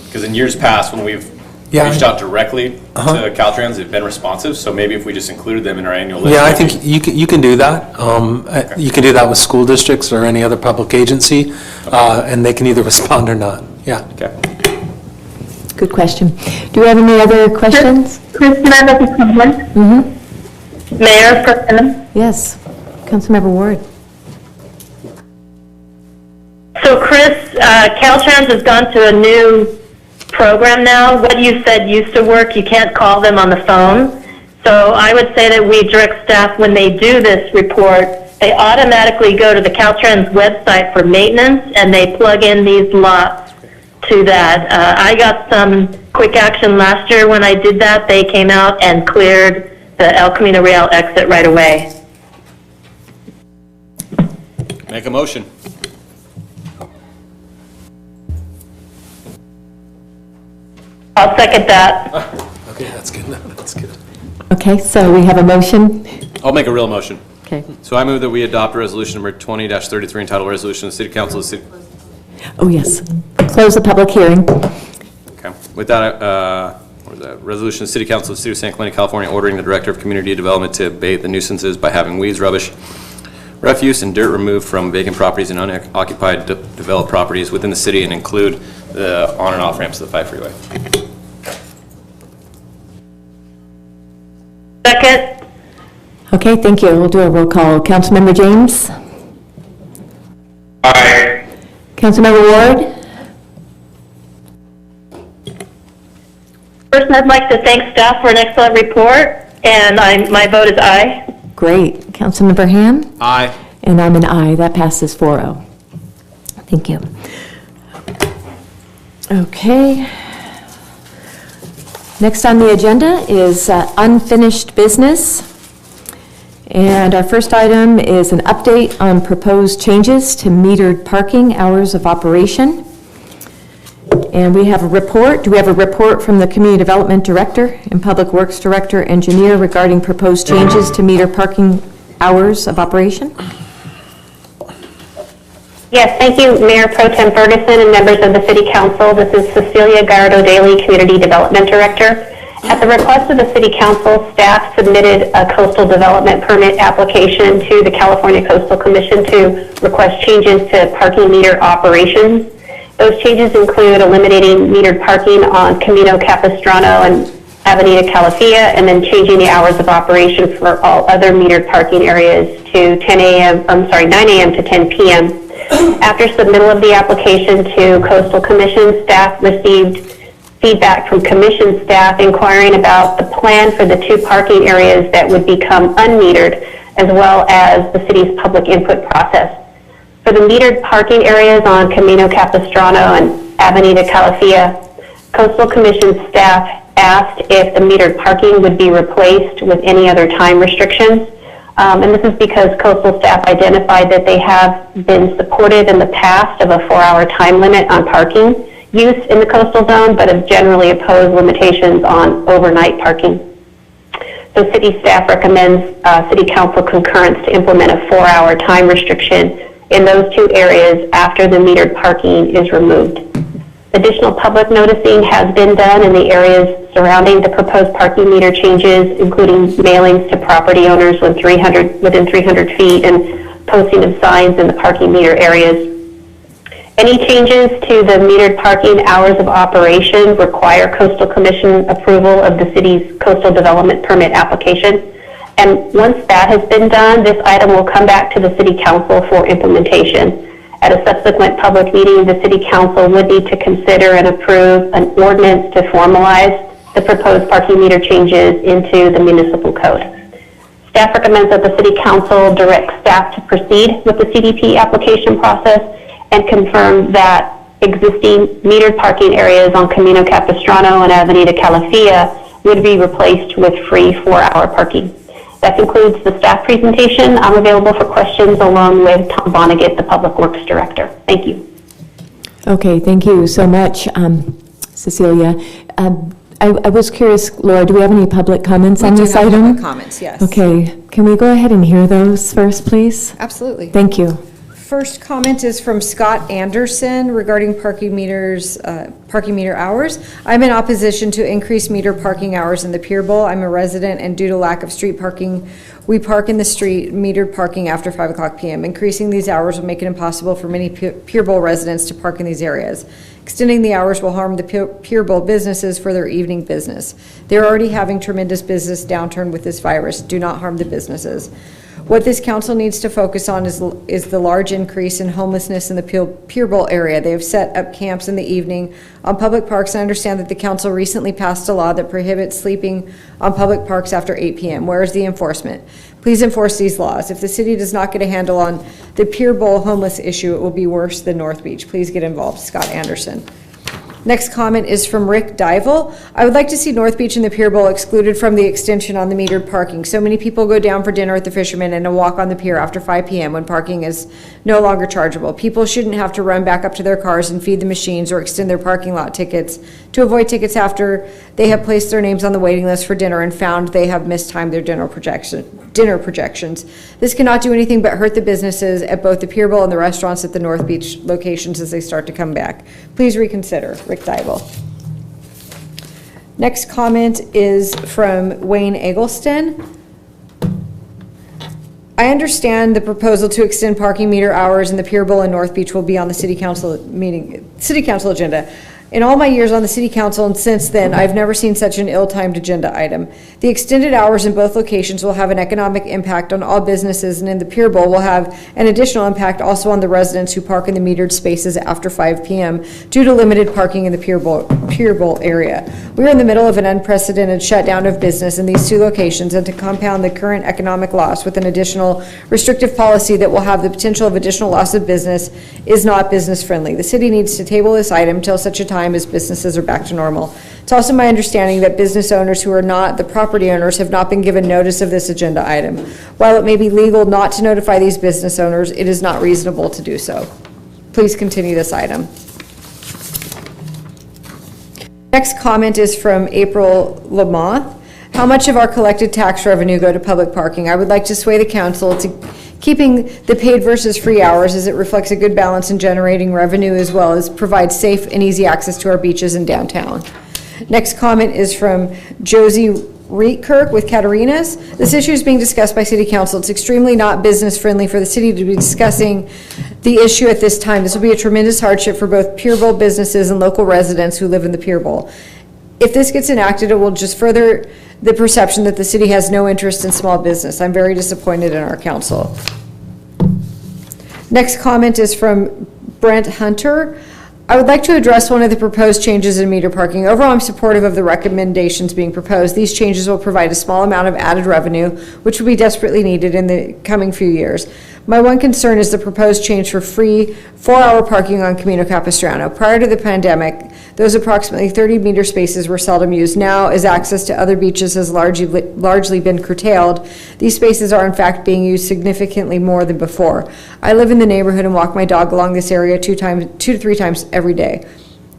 Because in years past, when we've reached out directly to Caltrans, they've been responsive, so maybe if we just included them in our annual list. Yeah, I think you can do that. You can do that with school districts or any other public agency, and they can either respond or not. Yeah. Okay. Good question. Do you have any other questions? Chris, can I make a comment? Mayor Pro Tem? Yes. Councilmember Ward. So Chris, Caltrans has gone to a new program now. What you said used to work, you can't call them on the phone. So I would say that we direct staff, when they do this report, they automatically go to the Caltrans website for maintenance, and they plug in these lots to that. I got some quick action last year when I did that. They came out and cleared the El Camino Real exit right away. Make a motion. I'll second that. Okay, that's good. That's good. Okay, so we have a motion. I'll make a real motion. Okay. So I move that we adopt resolution number 20-33 entitled Resolution of the City Council of the City. Oh, yes. Close the public hearing. Okay. With that, what is that? Resolution of the City Council of the City of San Clemente, California, ordering the Director of Community Development to abate the nuisances by having weeds, rubbish, refuse, and dirt removed from vacant properties and unoccupied developed properties within the city and include the on and off ramps to the 5 freeway. Second. Okay, thank you. We'll do a roll call. Councilmember James? Aye. Councilmember Ward? First, I'd like to thank staff for an excellent report, and my vote is aye. Great. Councilmember Ham? Aye. And I'm an aye. That passes 4-0. Thank you. Okay. Next on the agenda is unfinished business. And our first item is an update on proposed changes to metered parking hours of operation. And we have a report. Do we have a report from the Community Development Director and Public Works Director Engineer regarding proposed changes to meter parking hours of operation? Yes, thank you, Mayor Pro Tem Ferguson and members of the City Council. This is Cecilia Gallardo-Daly, Community Development Director. At the request of the City Council, staff submitted a coastal development permit application to the California Coastal Commission to request changes to parking meter operations. Those changes include eliminating metered parking on Camino, Capistrano, and Avenida Calafia, and then changing the hours of operation for all other metered parking areas to 9 a.m. to 10 p.m. After submittal of the application to Coastal Commission, staff received feedback from Commission staff inquiring about the plan for the 2 parking areas that would become unmetered, as well as the city's public input process. For the metered parking areas on Camino Capistrano and Avenida Calafia, Coastal Commission staff asked if the metered parking would be replaced with any other time restrictions. And this is because Coastal staff identified that they have been supportive in the past of a 4-hour time limit on parking use in the coastal zone, but have generally opposed limitations on overnight parking. So city staff recommends City Council concurrence to implement a 4-hour time restriction in those 2 areas after the metered parking is removed. Additional public noticing has been done in the areas surrounding the proposed parking meter changes, including mailings to property owners within 300 feet and posting of signs in the parking meter areas. Any changes to the metered parking hours of operation require Coastal Commission approval of the city's coastal development permit application. And once that has been done, this item will come back to the City Council for implementation. At a subsequent public meeting, the City Council would need to consider and approve an ordinance to formalize the proposed parking meter changes into the municipal code. Staff recommends that the City Council direct staff to proceed with the CDP application process and confirm that existing metered parking areas on Camino Capistrano and Avenida Calafia would be replaced with free 4-hour parking. That concludes the staff presentation. I'm available for questions along with Tom Vonnegut, the Public Works Director. Thank you. Okay, thank you so much, Cecilia. I was curious, Laura, do we have any public comments on this item? We do have public comments, yes. Okay, can we go ahead and hear those first, please? Absolutely. Thank you. First comment is from Scott Anderson regarding parking meter hours. I'm in opposition to increased meter parking hours in the Pier Bowl. I'm a resident, and due to lack of street parking, we park in the street metered parking after 5 o'clock p.m. Increasing these hours will make it impossible for many Pier Bowl residents to park in these areas. Extending the hours will harm the Pier Bowl businesses for their evening business. They're already having tremendous business downturn with this virus. Do not harm the businesses. What this council needs to focus on is the large increase in homelessness in the Pier Bowl area. They have set up camps in the evening on public parks. I understand that the council recently passed a law that prohibits sleeping on public parks after 8 p.m. Where is the enforcement? Please enforce these laws. If the city does not get a handle on the Pier Bowl homeless issue, it will be worse than North Beach. Please get involved. Scott Anderson. Next comment is from Rick Dival. I would like to see North Beach and the Pier Bowl excluded from the extension on the metered parking. So many people go down for dinner at the Fisherman and a walk on the pier after 5 p.m. when parking is no longer chargeable. People shouldn't have to run back up to their cars and feed the machines or extend their parking lot tickets to avoid tickets after they have placed their names on the waiting list for dinner and found they have mistimed their dinner projections. This cannot do anything but hurt the businesses at both the Pier Bowl and the restaurants at the North Beach locations as they start to come back. Please reconsider. Rick Dybel. Next comment is from Wayne Eggleston. I understand the proposal to extend parking meter hours in the Pier Bowl and North Beach will be on the city council agenda. In all my years on the city council and since then, I've never seen such an ill-timed agenda item. The extended hours in both locations will have an economic impact on all businesses, and in the Pier Bowl will have an additional impact also on the residents who park in the metered spaces after 5 p.m. due to limited parking in the Pier Bowl area. We are in the middle of an unprecedented shutdown of business in these two locations, and to compound the current economic loss with an additional restrictive policy that will have the potential of additional loss of business is not business friendly. The city needs to table this item till such a time as businesses are back to normal. It's also my understanding that business owners who are not the property owners have not been given notice of this agenda item. While it may be legal not to notify these business owners, it is not reasonable to do so. Please continue this item. Next comment is from April Lamoth. How much of our collected tax revenue go to public parking? I would like to sway the council to keeping the paid versus free hours as it reflects a good balance in generating revenue as well as provides safe and easy access to our beaches and downtown. Next comment is from Josie Reetkirk with Katarina's. This issue is being discussed by City Council. It's extremely not business friendly for the city to be discussing the issue at this time. This will be a tremendous hardship for both Pier Bowl businesses and local residents who live in the Pier Bowl. If this gets enacted, it will just further the perception that the city has no interest in small business. I'm very disappointed in our council. Next comment is from Brent Hunter. I would like to address one of the proposed changes in meter parking. Overall, I'm supportive of the recommendations being proposed. These changes will provide a small amount of added revenue, which will be desperately needed in the coming few years. My one concern is the proposed change for free 4-hour parking on Camino Capistrano. Prior to the pandemic, those approximately 30 meter spaces were seldom used. Now, as access to other beaches has largely been curtailed, these spaces are in fact being used significantly more than before. I live in the neighborhood and walk my dog along this area 2 to 3 times every day.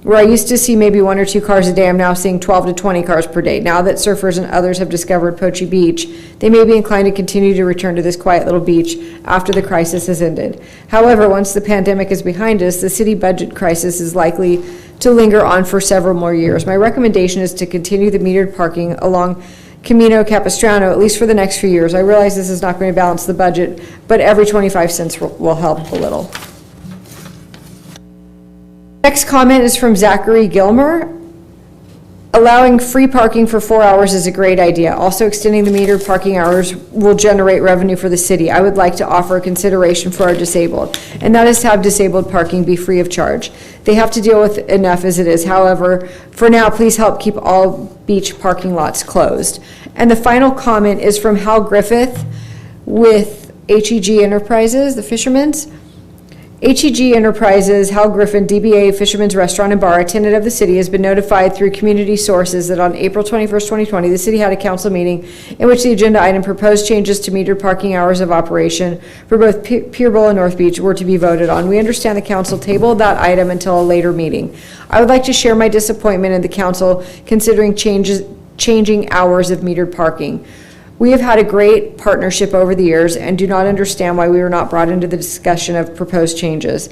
Where I used to see maybe 1 or 2 cars a day, I'm now seeing 12 to 20 cars per day. Now that surfers and others have discovered Pochi Beach, they may be inclined to continue to return to this quiet little beach after the crisis has ended. However, once the pandemic is behind us, the city budget crisis is likely to linger on for several more years. My recommendation is to continue the metered parking along Camino Capistrano, at least for the next few years. I realize this is not going to balance the budget, but every 25 cents will help a little. Next comment is from Zachary Gilmer. Allowing free parking for 4 hours is a great idea. Also, extending the metered parking hours will generate revenue for the city. I would like to offer a consideration for our disabled, and that is to have disabled parking be free of charge. They have to deal with enough as it is. However, for now, please help keep all beach parking lots closed. And the final comment is from Hal Griffith with HEG Enterprises, the Fisherman's. HEG Enterprises, Hal Griffin, DBA Fisherman's Restaurant and Bar, a tenant of the city, has been notified through community sources that on April 21st, 2020, the city had a council meeting in which the agenda item proposed changes to metered parking hours of operation for both Pier Bowl and North Beach were to be voted on. We understand the council tabled that item until a later meeting. I would like to share my disappointment in the council considering changing hours of metered parking. We have had a great partnership over the years and do not understand why we were not brought into the discussion of proposed changes.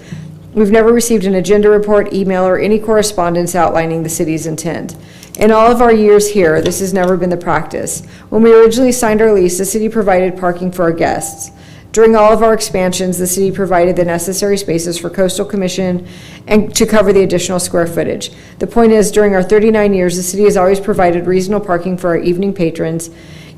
We've never received an agenda report, email, or any correspondence outlining the city's intent. In all of our years here, this has never been the practice. When we originally signed our lease, the city provided parking for our guests. During all of our expansions, the city provided the necessary spaces for Coastal Commission and to cover the additional square footage. The point is, during our 39 years, the city has always provided reasonable parking for our evening patrons,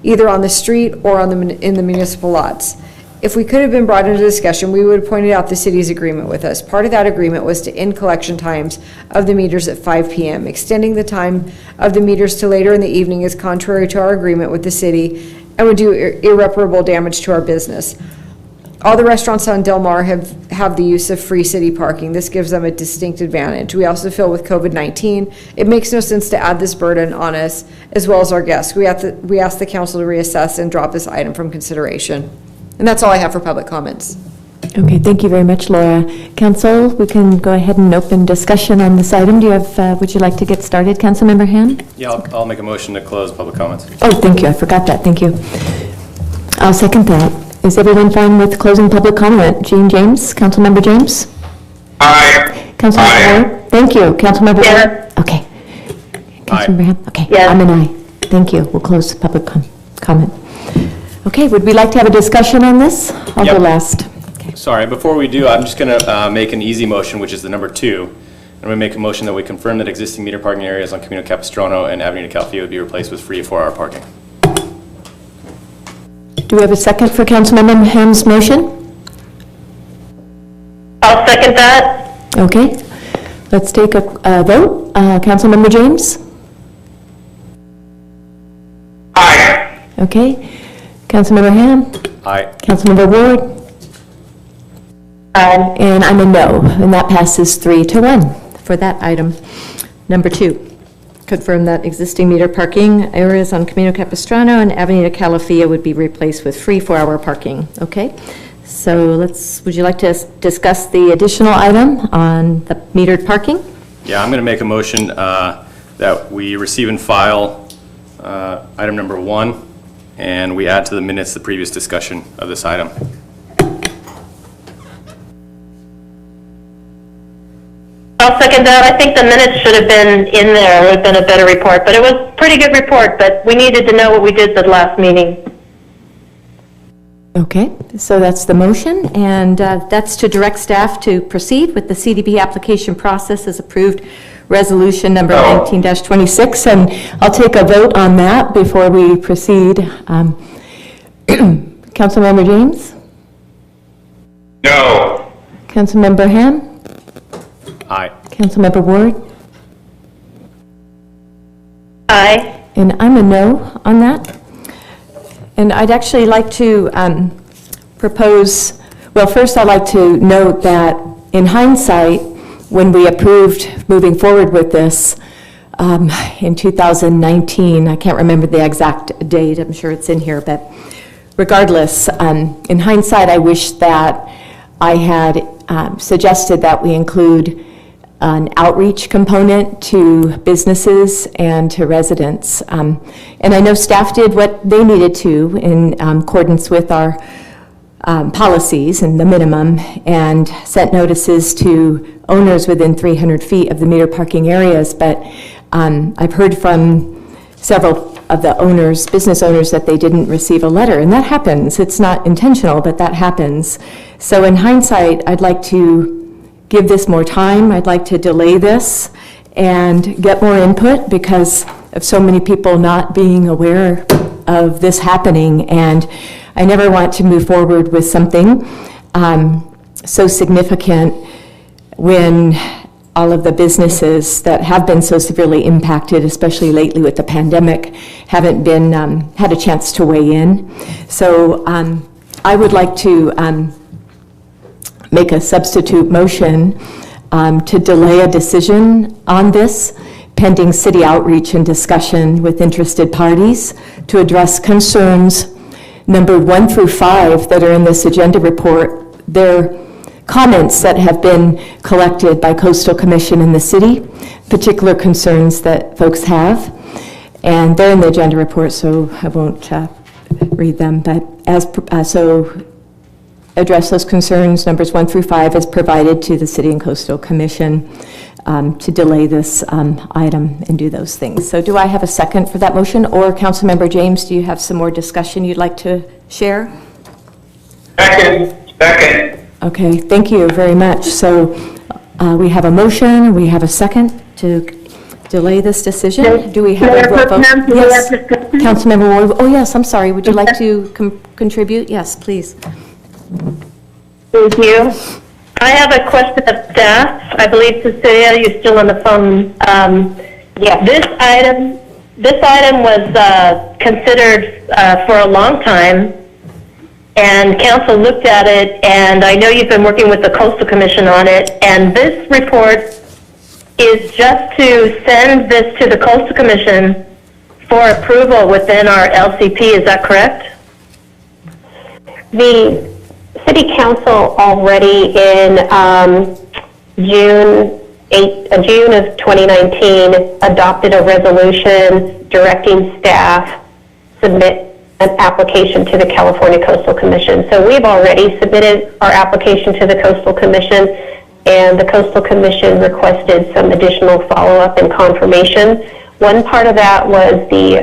either on the street or in the municipal lots. If we could have been brought into discussion, we would have pointed out the city's agreement with us. Part of that agreement was to end collection times of the meters at 5 p.m. Extending the time of the meters to later in the evening is contrary to our agreement with the city and would do irreparable damage to our business. All the restaurants on Del Mar have the use of free city parking. This gives them a distinct advantage. We also feel with COVID-19, it makes no sense to add this burden on us as well as our guests. We ask the council to reassess and drop this item from consideration. And that's all I have for public comments. Okay, thank you very much, Laura. Council, we can go ahead and open discussion on this item. Do you have, would you like to get started, Councilmember Ham? Yeah, I'll make a motion to close public comments. Oh, thank you, I forgot that, thank you. I'll second that. Is everyone fine with closing public comment? Jean James, Councilmember James? Aye. Councilmember Ward? Thank you. Councilmember Ward? Okay. Councilmember Ham? Okay, Yes. I'm an aye. Thank you. We'll close public comment. Okay, would we like to have a discussion on this? I'll go Yep. last. Sorry, before we do, I'm just going to make an easy motion, which is the number 2. I'm going to make a motion that we confirm that existing meter parking areas on Camino Capistrano and Avenida Calafia would be replaced with free 4-hour parking. Do we have a second for Councilmember Ham's motion? I'll second that. Okay, let's take a vote. Councilmember James? Aye. Okay. Councilmember Ham? Aye. Councilmember Ward? Aye. And I'm a no, and that passes 3-1 for that item. Number 2, confirm that existing meter parking areas on Camino Capistrano and Avenida Calafia would be replaced with free 4-hour parking. Okay, so would you like to discuss the additional item on the metered parking? Yeah, I'm going to make a motion that we receive and file item number 1, and we add to the minutes the previous discussion of this item. I'll second that. I think the minutes should have been in there. It would have been a better report, but it was a pretty good report, but we needed to know what we did the last meeting. Okay, so that's the motion, and that's to direct staff to proceed with the CDB application process as approved resolution number 19-26, and I'll take a vote on that before we proceed. Councilmember James? No. Councilmember Ham? Aye. Councilmember Ward? Aye. And I'm a no on that. And I'd actually like to propose, well, first I'd like to note that in hindsight, when we approved moving forward with this in 2019, I can't remember the exact date, I'm sure it's in here, but regardless, in hindsight, I wish that I had suggested that we include an outreach component to businesses and to residents. And I know staff did what they needed to in accordance with our policies and the minimum, and sent notices to owners within 300 feet of the meter parking areas. But I've heard from several of the owners, business owners, that they didn't receive a letter, and that happens. It's not intentional, but that happens. So in hindsight, I'd like to give this more time. I'd like to delay this and get more input because of so many people not being aware of this happening. And I never want to move forward with something so significant when all of the businesses that have been so severely impacted, especially lately with the pandemic, haven't been had a chance to weigh in. So I would like to make a substitute motion to delay a decision on this pending city outreach and discussion with interested parties to address concerns numbered 1 through 5 that are in this agenda report. They're comments that have been collected by Coastal Commission in the city, particular concerns that folks have, and they're in the agenda report, so I won't read them, but so address those concerns, numbers 1 through 5, as provided to the City and Coastal Commission to delay this item and do those things. So do I have a second for that motion? Or Councilmember James, do you have some more discussion you'd like to share? Second. Okay, thank you very much. So we have a motion, we have a second to delay this decision. Do we have a vote? Yes, Councilmember Ward. Oh yes, I'm sorry. Would you like to contribute? Yes, please. Thank you. I have a question of staff. I believe, Cecilia, you're still on the phone. Yeah, this item was considered for a long time, and council looked at it, and I know you've been working with the Coastal Commission on it, and this report is just to send this to the Coastal Commission for approval within our LCP, is that correct? The City Council already in June of 2019 adopted a resolution directing staff submit an application to the California Coastal Commission. So we've already submitted our application to the Coastal Commission, and the Coastal Commission requested some additional follow-up and confirmation. One part of that was the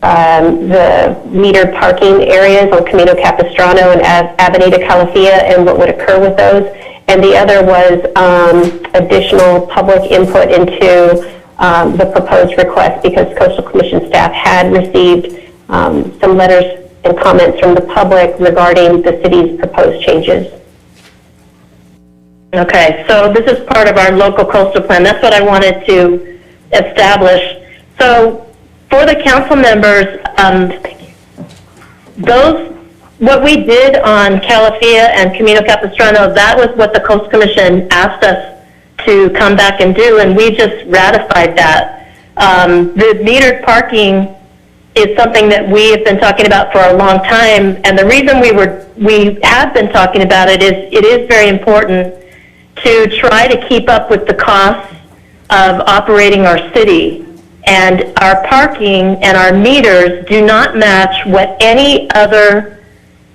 metered parking areas on Camino Capistrano and Avenida Calafia and what would occur with those. And the other was additional public input into the proposed request, because Coastal Commission staff had received some letters and comments from the public regarding the city's proposed changes. Okay, so this is part of our local coastal plan. That's what I wanted to establish. So for the council members, what we did on Calafia and Camino Capistrano, that was what the Coastal Commission asked us to come back and do, and we just ratified that. The metered parking is something that we have been talking about for a long time, and the reason we have been talking about it is very important to try to keep up with the costs of operating our city. And our parking and our meters do not match what any other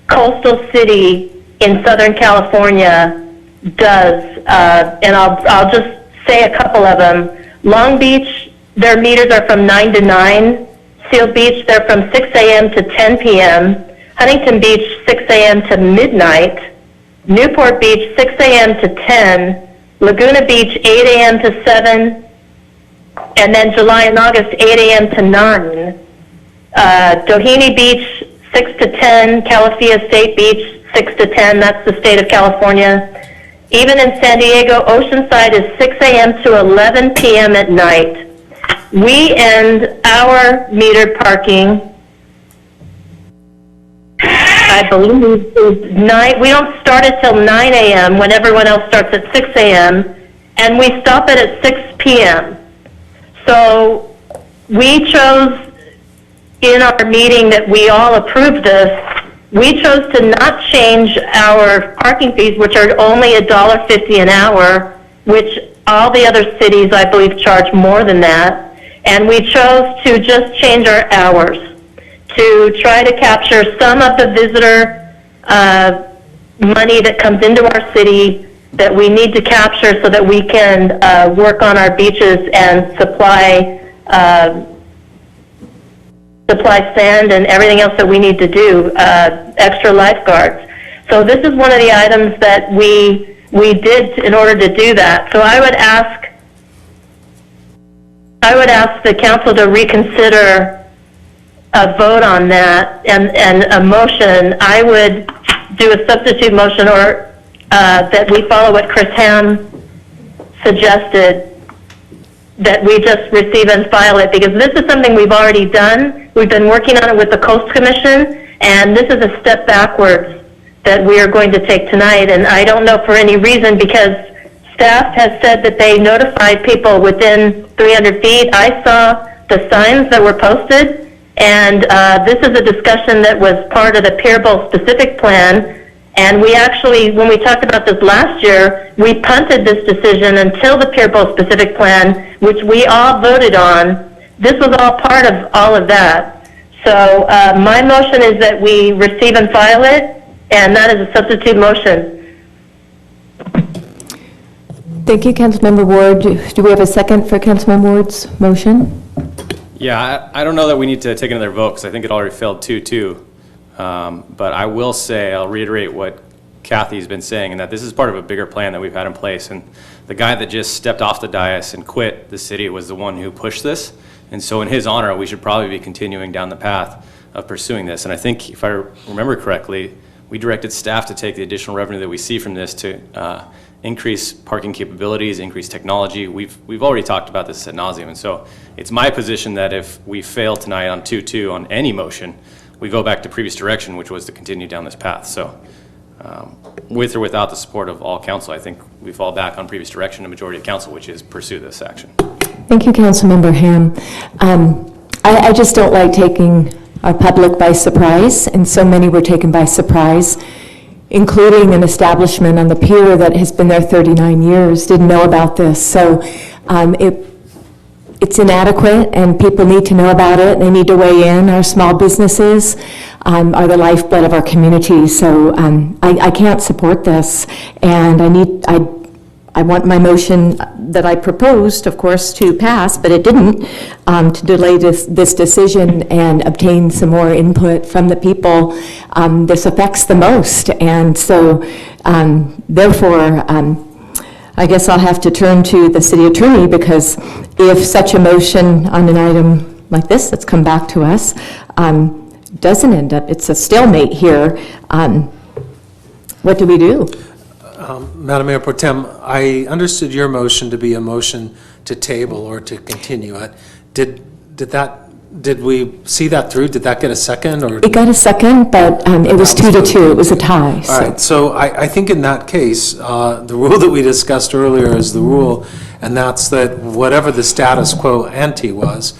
coastal city in Southern California does. And I'll just say a couple of them. Long Beach, their meters are from 9 to 9. Seal Beach, they're from 6 a.m. to 10 p.m. Huntington Beach, 6 a.m. to midnight. Newport Beach, 6 a.m. to 10. Laguna Beach, 8 a.m. to 7. And then July and August, 8 a.m. to 9. Doheny Beach, 6 to 10. Calafia State Beach, 6 to 10. That's the state of California. Even in San Diego, Oceanside is 6 a.m. to 11 p.m. at night. We end our metered parking, I believe, is 9. We don't start it till 9 a.m. when everyone else starts at 6 a.m. and we stop it at 6 p.m. So we chose in our meeting that we all approved this, we chose to not change our parking fees, which are only $1.50 an hour, which all the other cities, I believe, charge more than that. And we chose to just change our hours to try to capture some of the visitor money that comes into our city that we need to capture so that we can work on our beaches and supply sand and everything else that we need to do, extra lifeguards. So this is one of the items that we did in order to do that. So I would ask the council to reconsider a vote on that and a motion. I would do a substitute motion, or that we follow what Chris Ham suggested, that we just receive and file it, because this is something we've already done. We've been working on it with the Coastal Commission, and this is a step backwards that we are going to take tonight. And I don't know for any reason, because staff has said that they notified people within 300 feet. I saw the signs that were posted, and this is a discussion that was part of the Pier Bowl specific plan. And we actually, when we talked about this last year, we punted this decision until the Pier Bowl specific plan, which we all voted on. This was all part of all of that. So my motion is that we receive and file it, and that is a substitute motion. Thank you, Councilmember Ward. Do we have a second for Councilmember Ward's motion? Yeah, I don't know that we need to take another vote, because I think it already failed 2-2. But I will say, I'll reiterate what Kathy's been saying, and that this is part of a bigger plan that we've had in place. And the guy that just stepped off the dais and quit the city was the one who pushed this. And so in his honor, we should probably be continuing down the path of pursuing this. And I think, if I remember correctly, we directed staff to take the additional revenue that we see from this to increase parking capabilities, increase technology. We've already talked about this ad nauseum. And so it's my position that if we fail tonight on 2-2 on any motion, we go back to previous direction, which was to continue down this path. So with or without the support of all council, I think we fall back on previous direction, the majority of council, which is pursue this action. Thank you, Councilmember Ham. I just don't like taking our public by surprise, and so many were taken by surprise, including an establishment on the pier that has been there 39 years, didn't know about this. So it's inadequate, and people need to know about it. They need to weigh in. Our small businesses are the lifeblood of our community, so I can't support this, and I want my motion that I proposed, of course, to pass, but it didn't, to delay this decision and obtain some more input from the people this affects the most. And so, therefore, I guess I'll have to turn to the city attorney, because if such a motion on an item like this that's come back to us doesn't end up, it's a stalemate here, what do we do? Madam Mayor Pro Tem, I understood your motion to be a motion to table or to continue it. Did we see that through? Did that get a second? Or It got a second, but it was 2-2. It was a tie. All right, so I think in that case, the rule that we discussed earlier is the rule, and that's that whatever the status quo ante was,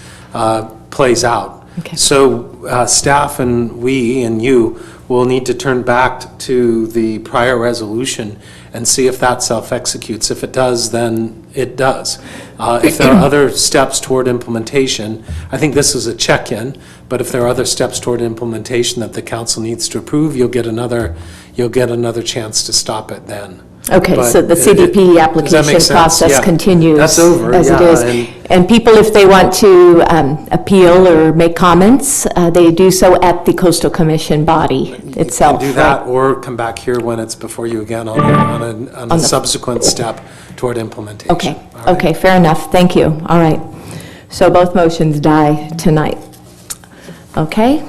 plays out. Okay. So staff and we and you will need to turn back to the prior resolution and see if that self-executes. If it does, then it does. If there are other steps toward implementation, I think this is a check-in, but if there are other steps toward implementation that the council needs to approve, you'll get another chance to stop it then. Okay, But so the CDP application process Yeah. continues. That's over, as it yeah, is. And people, if they want to appeal or make comments, they do so at the Coastal Commission body itself. Do that, or come back here when it's before you again on a subsequent step toward implementation. Okay, All right? okay, fair enough, thank you, all right. So both motions die tonight. Okay?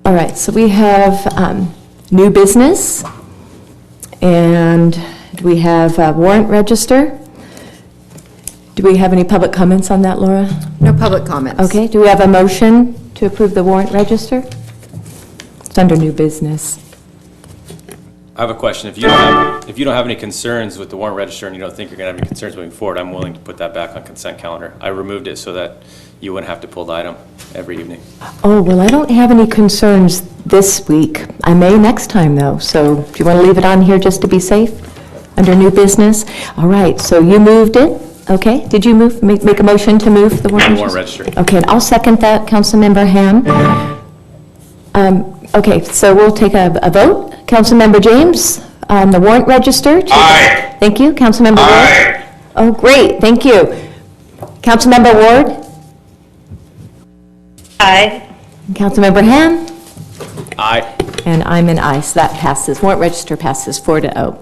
All right, so we have new business, and we have Warrant Register. Do we have any public comments on that, Laura? No public comments. Okay, do we have a motion to approve the Warrant Register? It's under new business. I have a question. If you don't have any concerns with the warrant register and you don't think you're going to have any concerns moving forward, I'm willing to put that back on consent calendar. I removed it so that you wouldn't have to pull the item every evening. Oh, well, I don't have any concerns this week. I may next time, though, so do you want to leave it on here just to be safe, under new business? All right, so you moved it, okay? Did you make a motion to move the warrant register? Okay, and I'll second that, Councilmember Ham. Okay, so we'll take a vote. Councilmember James, on the warrant register? Aye. Thank you. Councilmember Ward? Aye. Oh, great, thank you. Councilmember Ward? Aye. Councilmember Ham? Aye. And I'm an aye, so that passes. Warrant register passes 4-0.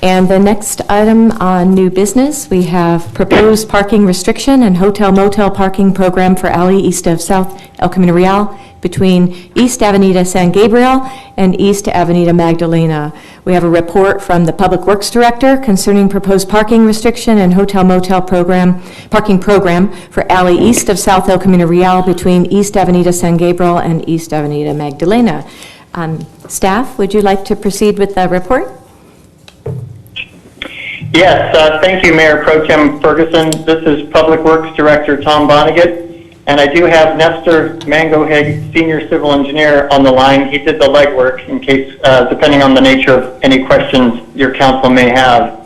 And the next item on new business, we have proposed parking restriction and hotel motel parking program for alley east of South El Camino Real between East Avenida San Gabriel and East Avenida Magdalena. We have a report from the Public Works Director concerning proposed parking restriction and hotel motel parking program for alley east of South El Camino Real between East Avenida San Gabriel and East Avenida Magdalena. Staff, would you like to proceed with the report? Yes, thank you, Mayor Pro Tem Ferguson. This is Public Works Director Tom Vonnegut, and I do have Nestor Mangoheg, Senior Civil Engineer, on the line. He did the legwork in case, depending on the nature of any questions your council may have.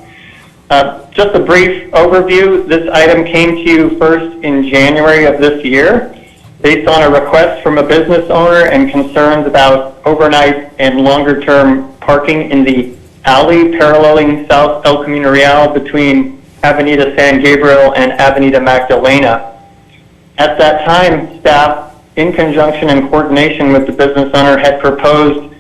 Just a brief overview. This item came to you first in January of this year based on a request from a business owner and concerns about overnight and longer-term parking in the alley paralleling South El Camino Real between Avenida San Gabriel and Avenida Magdalena. At that time, staff, in conjunction and coordination with the business owner, had proposed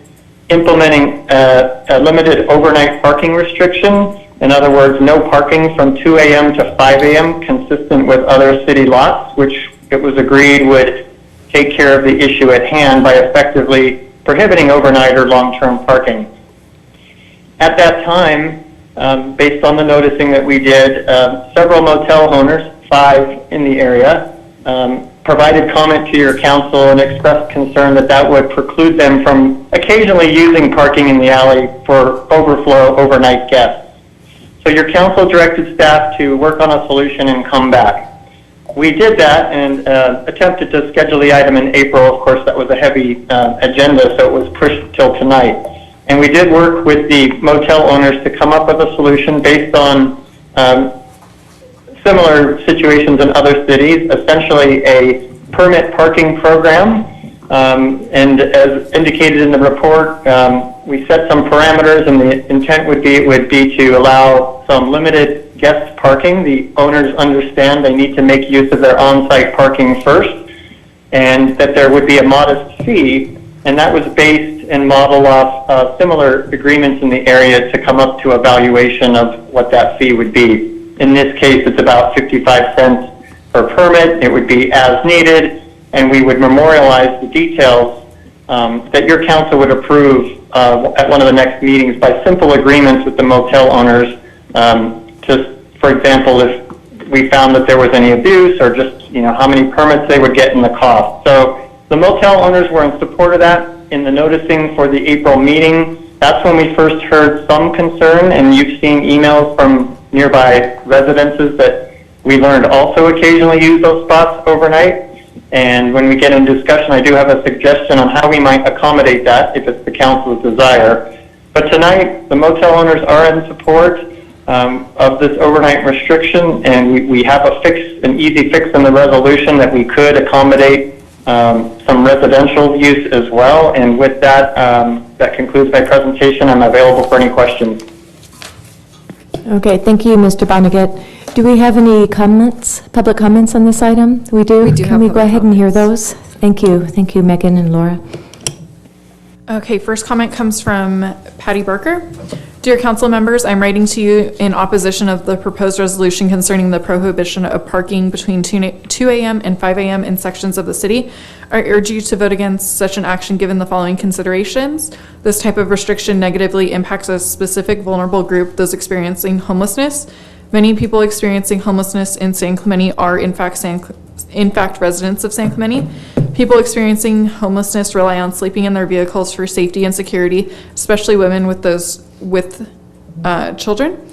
implementing a limited overnight parking restriction. In other words, no parking from 2 a.m. to 5 a.m., consistent with other city lots, which it was agreed would take care of the issue at hand by effectively prohibiting overnight or long-term parking. At that time, based on the noticing that we did, several motel owners, 5 in the area, provided comment to your council and expressed concern that that would preclude them from occasionally using parking in the alley for overflow overnight guests. So your council directed staff to work on a solution and come back. We did that and attempted to schedule the item in April. Of course, that was a heavy agenda, so it was pushed till tonight. And we did work with the motel owners to come up with a solution based on similar situations in other cities, essentially a permit parking program. And as indicated in the report, we set some parameters, and the intent would be to allow some limited guest parking. The owners understand they need to make use of their on-site parking first, and that there would be a modest fee, and that was based and modeled off similar agreements in the area to come up to a valuation of what that fee would be. In this case, it's about 55 cents per permit. It would be as needed, and we would memorialize the details that your council would approve at one of the next meetings by simple agreements with the motel owners. Just, for example, if we found that there was any abuse, or just how many permits they would get and the cost. So the motel owners were in support of that. In the noticing for the April meeting, that's when we first heard some concern, and you've seen emails from nearby residences that we learned also occasionally use those spots overnight. And when we get in discussion, I do have a suggestion on how we might accommodate that if it's the council's desire. But tonight, the motel owners are in support of this overnight restriction, and we have an easy fix in the resolution that we could accommodate some residential use as well. And with that, that concludes my presentation. I'm available for any questions. Okay, thank you, Mr. Vonnegut. Do we have any comments, public comments on this item? We do? We do Can have we go public ahead and hear comments. those? Thank you. Thank you, Megan and Laura. Okay, first comment comes from Patty Barker. Dear council members, I'm writing to you in opposition of the proposed resolution concerning the prohibition of parking between 2 a.m. and 5 a.m. in sections of the city. I urge you to vote against such an action given the following considerations. This type of restriction negatively impacts a specific vulnerable group, those experiencing homelessness. Many people experiencing homelessness in San Clemente are in fact residents of San Clemente. People experiencing homelessness rely on sleeping in their vehicles for safety and security, especially women with children.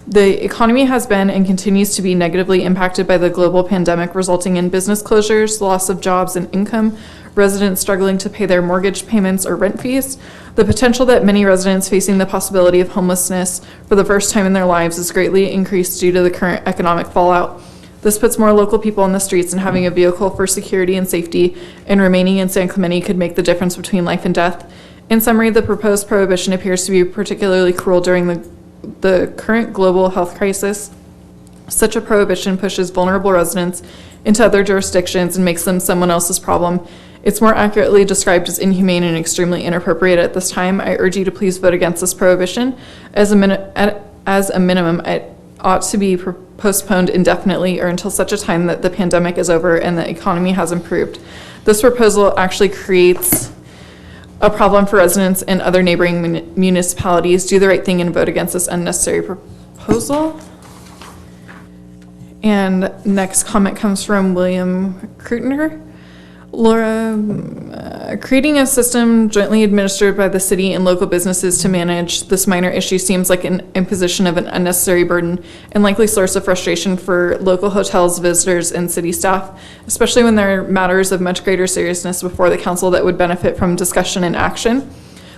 The economy has been and continues to be negatively impacted by the global pandemic, resulting in business closures, loss of jobs and income, residents struggling to pay their mortgage payments or rent fees. The potential that many residents facing the possibility of homelessness for the first time in their lives is greatly increased due to the current economic fallout. This puts more local people on the streets, and having a vehicle for security and safety and remaining in San Clemente could make the difference between life and death. In summary, the proposed prohibition appears to be particularly cruel during the current global health crisis. Such a prohibition pushes vulnerable residents into other jurisdictions and makes them someone else's problem. It's more accurately described as inhumane and extremely inappropriate at this time. I urge you to please vote against this prohibition. As a minimum, it ought to be postponed indefinitely or until such a time that the pandemic is over and the economy has improved. This proposal actually creates a problem for residents in other neighboring municipalities. Do the right thing and vote against this unnecessary proposal. And next comment comes from William Krutner. Laura, creating a system jointly administered by the city and local businesses to manage this minor issue seems like an imposition of an unnecessary burden and likely source of frustration for local hotels, visitors, and city staff, especially when there are matters of much greater seriousness before the council that would benefit from discussion and action.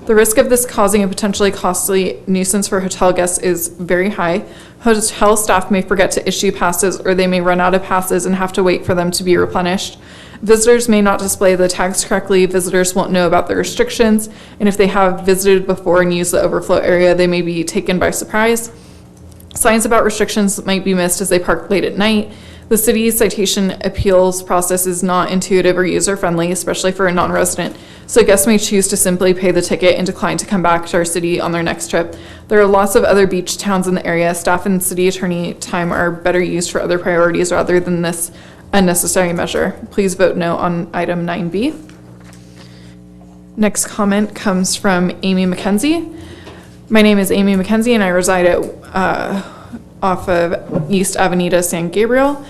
The risk of this causing a potentially costly nuisance for hotel guests is very high. Hotel staff may forget to issue passes, or they may run out of passes and have to wait for them to be replenished. Visitors may not display the tags correctly, visitors won't know about the restrictions, and if they have visited before and used the overflow area, they may be taken by surprise. Signs about restrictions might be missed as they park late at night. The city's citation appeals process is not intuitive or user-friendly, especially for a non-resident, so guests may choose to simply pay the ticket and decline to come back to our city on their next trip. There are lots of other beach towns in the area. Staff and city attorney time are better used for other priorities rather than this unnecessary measure. Please vote no on item 9B. Next comment comes from Amy McKenzie. My name is Amy McKenzie, and I reside at off of East Avenida, San Gabriel.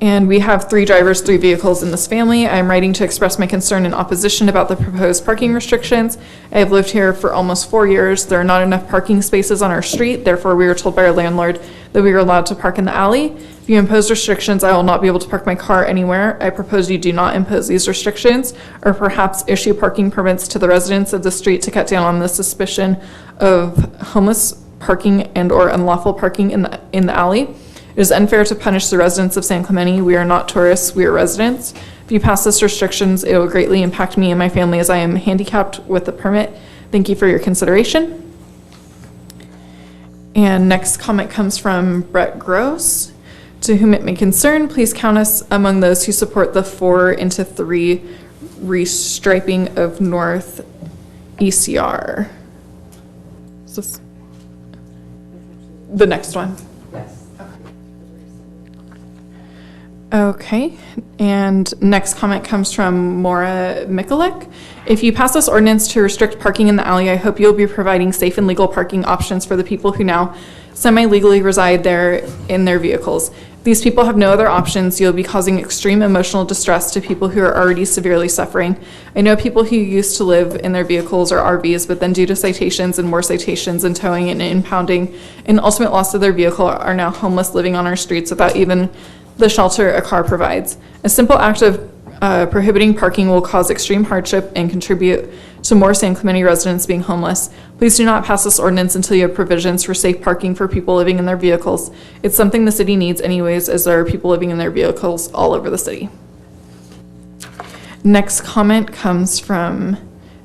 And we have 3 drivers, 3 vehicles in this family. I'm writing to express my concern and opposition about the proposed parking restrictions. I have lived here for almost 4 years. There are not enough parking spaces on our street. Therefore, we were told by our landlord that we were allowed to park in the alley. If you impose restrictions, I will not be able to park my car anywhere. I propose you do not impose these restrictions, or perhaps issue parking permits to the residents of the street to cut down on the suspicion of homeless parking and or unlawful parking in the alley. It is unfair to punish the residents of San Clemente. We are not tourists, we are residents. If you pass this restrictions, it will greatly impact me and my family as I am handicapped with the permit. Thank you for your consideration. And next comment comes from Brett Gross. To whom it may concern, please count us among those who support the 4-into-3 restriping of North ECR. Is this the next one? Okay, and next comment comes from Maura Mikulik. If you pass this ordinance to restrict parking in the alley, I hope you'll be providing safe and legal parking options for the people who now semi-legally reside there in their vehicles. If these people have no other options, you'll be causing extreme emotional distress to people who are already severely suffering. I know people who used to live in their vehicles or RVs, but then due to citations and more citations and towing and impounding and ultimate loss of their vehicle are now homeless living on our streets without even the shelter a car provides. A simple act of prohibiting parking will cause extreme hardship and contribute to more San Clemente residents being homeless. Please do not pass this ordinance until you have provisions for safe parking for people living in their vehicles. It's something the city needs anyways, as there are people living in their vehicles all over the city. Next comment comes from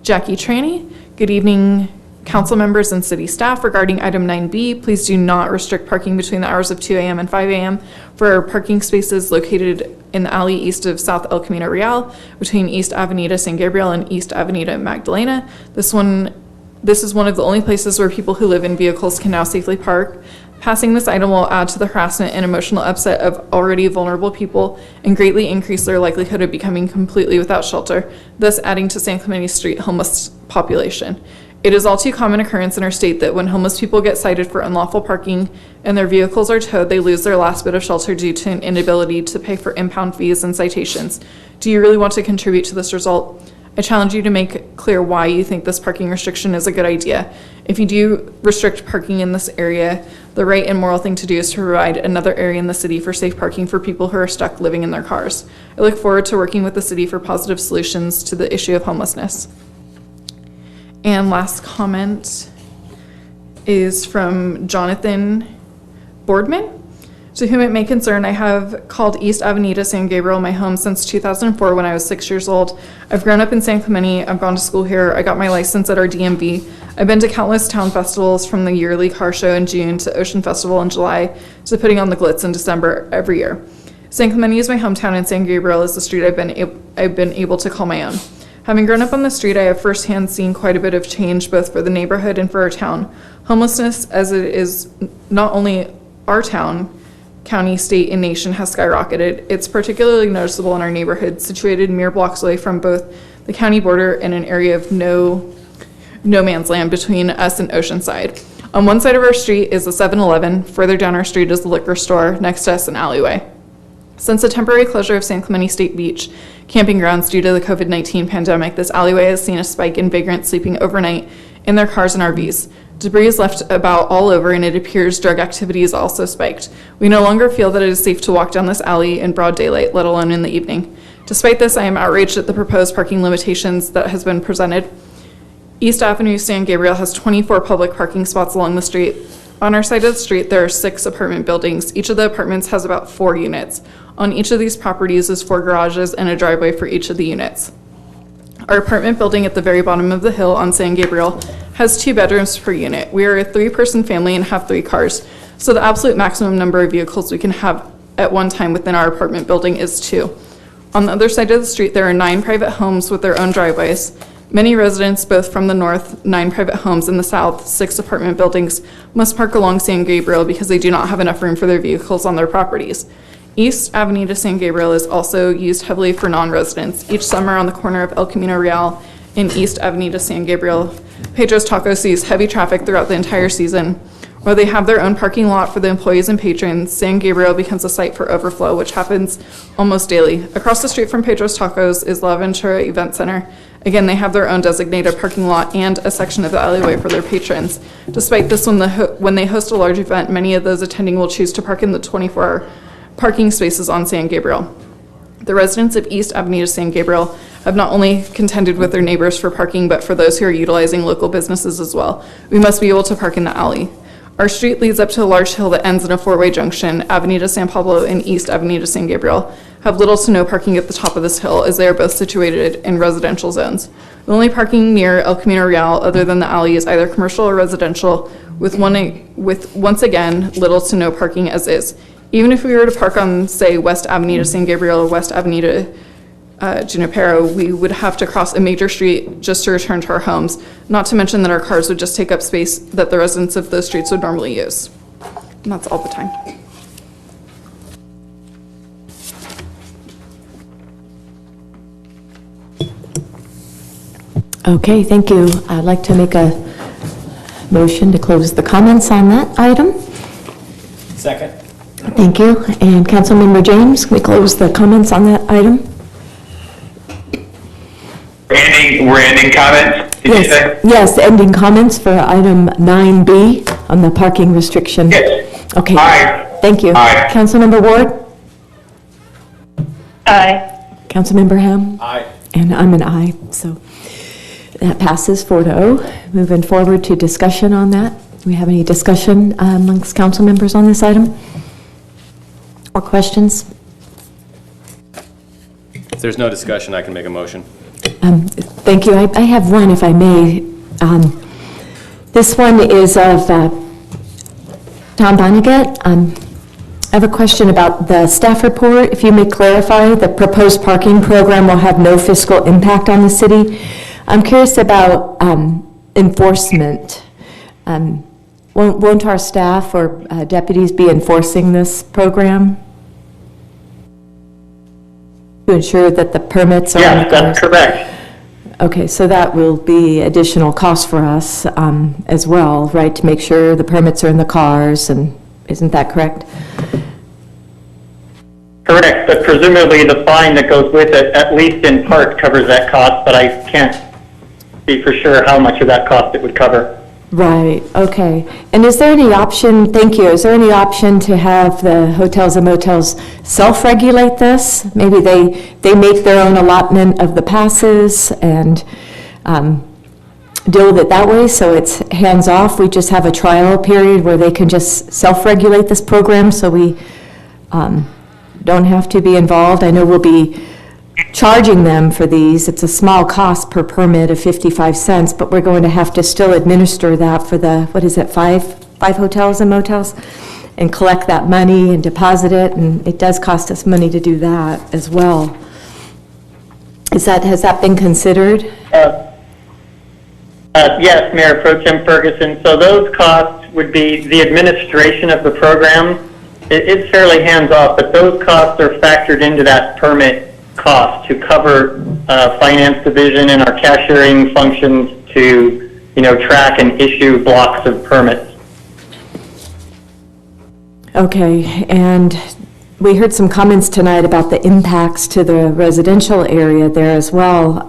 Jackie Traney. Good evening, council members and city staff. Regarding item 9B, please do not restrict parking between the hours of 2 a.m. and 5 a.m. for parking spaces located in the alley east of South El Camino Real, between East Avenida San Gabriel and East Avenida Magdalena. This is one of the only places where people who live in vehicles can now safely park. Passing this item will add to the harassment and emotional upset of already vulnerable people and greatly increase their likelihood of becoming completely without shelter, thus adding to San Clemente Street homeless population. It is all too common occurrence in our state that when homeless people get cited for unlawful parking and their vehicles are towed, they lose their last bit of shelter due to an inability to pay for impound fees and citations. Do you really want to contribute to this result? I challenge you to make clear why you think this parking restriction is a good idea. If you do restrict parking in this area, the right and moral thing to do is to provide another area in the city for safe parking for people who are stuck living in their cars. I look forward to working with the city for positive solutions to the issue of homelessness. And last comment is from Jonathan Boardman. To whom it may concern, I have called East Avenida San Gabriel my home since 2004 when I was 6 years old. I've grown up in San Clemente. I've gone to school here. I got my license at our DMV. I've been to countless town festivals, from the yearly car show in June to Ocean Festival in July to putting on the Glitz in December every year. San Clemente is my hometown, and San Gabriel is the street I've been able to call my own. Having grown up on the street, I have firsthand seen quite a bit of change both for the neighborhood and for our town. Homelessness, as it is not only our town, county, state, and nation, has skyrocketed. It's particularly noticeable in our neighborhood, situated mere blocks away from both the county border and an area of no man's land between us and Oceanside. On one side of our street is a 7-Eleven. Further down our street is the liquor store. Next to us, an alleyway. Since the temporary closure of San Clemente State Beach camping grounds due to the COVID-19 pandemic, this alleyway has seen a spike in vagrants sleeping overnight in their cars and RVs. Debris is left about all over, and it appears drug activity is also spiked. We no longer feel that it is safe to walk down this alley in broad daylight, let alone in the evening. Despite this, I am outraged at the proposed parking limitations that has been presented. East Avenue San Gabriel has 24 public parking spots along the street. On our side of the street, there are 6 apartment buildings. Each of the apartments has about 4 units. On each of these properties is 4 garages and a driveway for each of the units. Our apartment building at the very bottom of the hill on San Gabriel has 2 bedrooms per unit. We are a 3-person family and have 3 cars, so the absolute maximum number of vehicles we can have at one time within our apartment building is 2. On the other side of the street, there are 9 private homes with their own driveways. Many residents, both from the north, 9 private homes, and the south, 6 apartment buildings, must park along San Gabriel because they do not have enough room for their vehicles on their properties. East Avenida San Gabriel is also used heavily for non-residents. Each summer on the corner of El Camino Real and East Avenida San Gabriel, Pedro's Taco sees heavy traffic throughout the entire season. While they have their own parking lot for the employees and patrons, San Gabriel becomes a site for overflow, which happens almost daily. Across the street from Pedro's Tacos is La Ventura Event Center. Again, they have their own designated parking lot and a section of the alleyway for their patrons. Despite this, when they host a large event, many of those attending will choose to park in the 24-hour parking spaces on San Gabriel. The residents of East Avenida San Gabriel have not only contended with their neighbors for parking, but for those who are utilizing local businesses as well. We must be able to park in the alley. Our street leads up to a large hill that ends in a four-way junction. Avenida San Pablo and East Avenida San Gabriel have little to no parking at the top of this hill, as they are both situated in residential zones. The only parking near El Camino Real, other than the alley, is either commercial or residential, with once again little to no parking as is. Even if we were to park on, say, West Avenida San Gabriel or West Avenida Junipero, we would have to cross a major street just to return to our homes, not to mention that our cars would just take up space that the residents of those streets would normally use. And that's all the time. Okay, thank you. I'd like to make a motion to close the comments on that item. Second. Thank you. And Councilmember James, can we close the comments on that item? We're ending comments, did you say? Yes, ending comments for item 9B on the parking restriction. Yes. Okay. Aye. Thank you. Aye. Councilmember Ward? Aye. Councilmember Ham? Aye. And I'm an aye, so that passes 4-0. Moving forward to discussion on that. Do we have any discussion amongst council members on this item? Or questions? If there's no discussion, I can make a motion. Thank you. I have one, if I may. This one is of Tom Vonnegut. I have a question about the staff report. If you may clarify, the proposed parking program will have no fiscal impact on the city. I'm curious about enforcement. Won't our staff or deputies be enforcing this program to ensure that the permits are? Yes, that's correct. Okay, so that will be additional cost for us as well, right, to make sure the permits are in the cars, and isn't that correct? Correct, but presumably the fine that goes with it, at least in part, covers that cost, but I can't be for sure how much of that cost it would cover. Right, okay. And is there any option, thank you, is there any option to have the hotels and motels self-regulate this? Maybe they make their own allotment of the passes and deal with it that way, so it's hands-off? We just have a trial period where they can just self-regulate this program, so we don't have to be involved. I know we'll be charging them for these. It's a small cost per permit of 55 cents, but we're going to have to still administer that for the, what is it, five hotels and motels, and collect that money and deposit it, and it does cost us money to do that as well. Has that been considered? Yes, Mayor Pro Tem Ferguson. So those costs would be the administration of the program. It's fairly hands-off, but those costs are factored into that permit cost to cover finance division and our cashiering functions to, track and issue blocks of permits. Okay, and we heard some comments tonight about the impacts to the residential area there as well.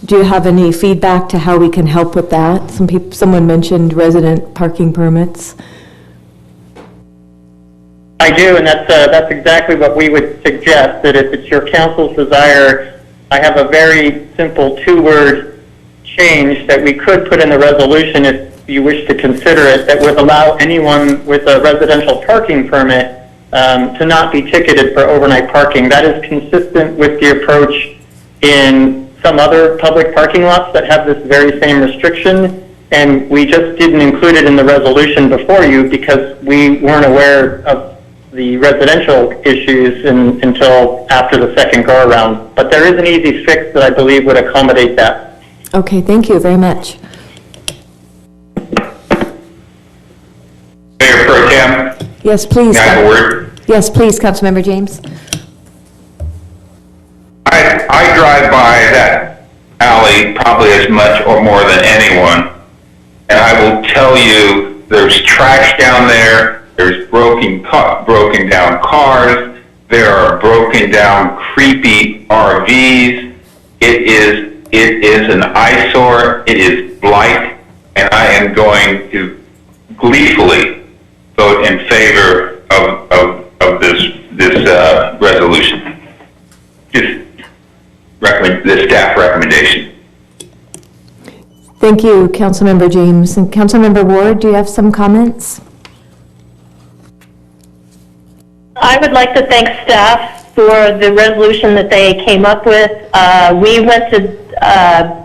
Do you have any feedback to how we can help with that? Someone mentioned resident parking permits. I do, and that's exactly what we would suggest, that if it's your council's desire, I have a very simple two-word change that we could put in the resolution if you wish to consider it, that would allow anyone with a residential parking permit to not be ticketed for overnight parking. That is consistent with the approach in some other public parking lots that have this very same restriction, and we just didn't include it in the resolution before you because we weren't aware of the residential issues until after the second go-around. But there is an easy fix that I believe would accommodate that. Okay, thank you very much. Mayor Pro Tem? Yes, please. Can I have a word? Yes, please, Councilmember James. I drive by that alley Sally probably as much or more than anyone. And I will tell you, there's trash down there, there's broken down cars, there are broken down creepy RVs. It is an eyesore, it is blight, and I am going to gleefully vote in favor of this resolution. This staff recommendation. Thank you, Councilmember James. And Councilmember Ward, do you have some comments? I would like to thank staff for the resolution that they came up with. We went to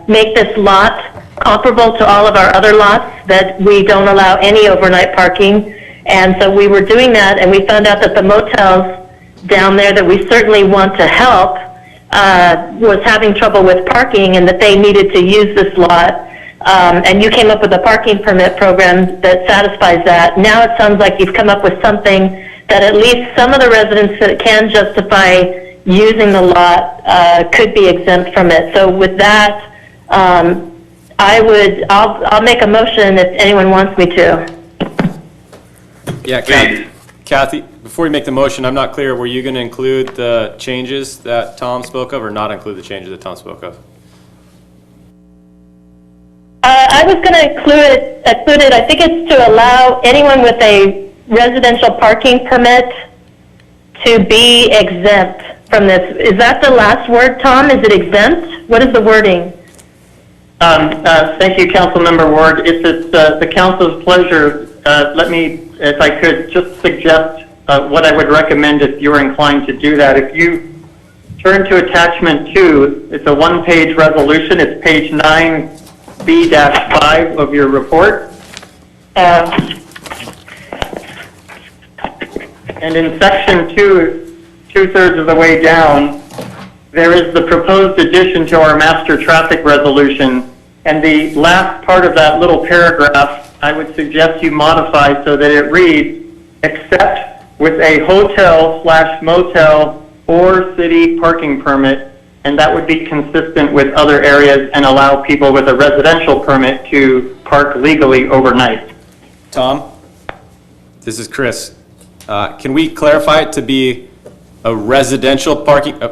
make this lot comparable to all of our other lots that we don't allow any overnight parking. And so we were doing that, and we found out that the motels down there that we certainly want to help was having trouble with parking, and that they needed to use this lot. And you came up with a parking permit program that satisfies that. Now it sounds like you've come up with something that at least some of the residents that can justify using the lot could be exempt from it. So with that, I'll make a motion if anyone wants me to. Yeah, Kathy, before you make the motion, I'm not clear, were you going to include the changes that Tom spoke of or not include the changes that Tom spoke of? I was going to include it, I think it's to allow anyone with a residential parking permit to be exempt from this. Is that the last word, Tom? Is it exempt? What is the wording? Thank you, Councilmember Ward. If it's the council's pleasure, let me, if I could, just suggest what I would recommend if you're inclined to do that. If you turn to attachment 2, it's a one-page resolution. It's page 9B-5 of your report. And in section 2, 2/3 of the way down, there is the proposed addition to our master traffic resolution. And the last part of that little paragraph, I would suggest you modify so that it reads, except with a hotel/motel or city parking permit, and that would be consistent with other areas and allow people with a residential permit to park legally overnight. Tom, this is Chris. Can we clarify it to be a residential parking,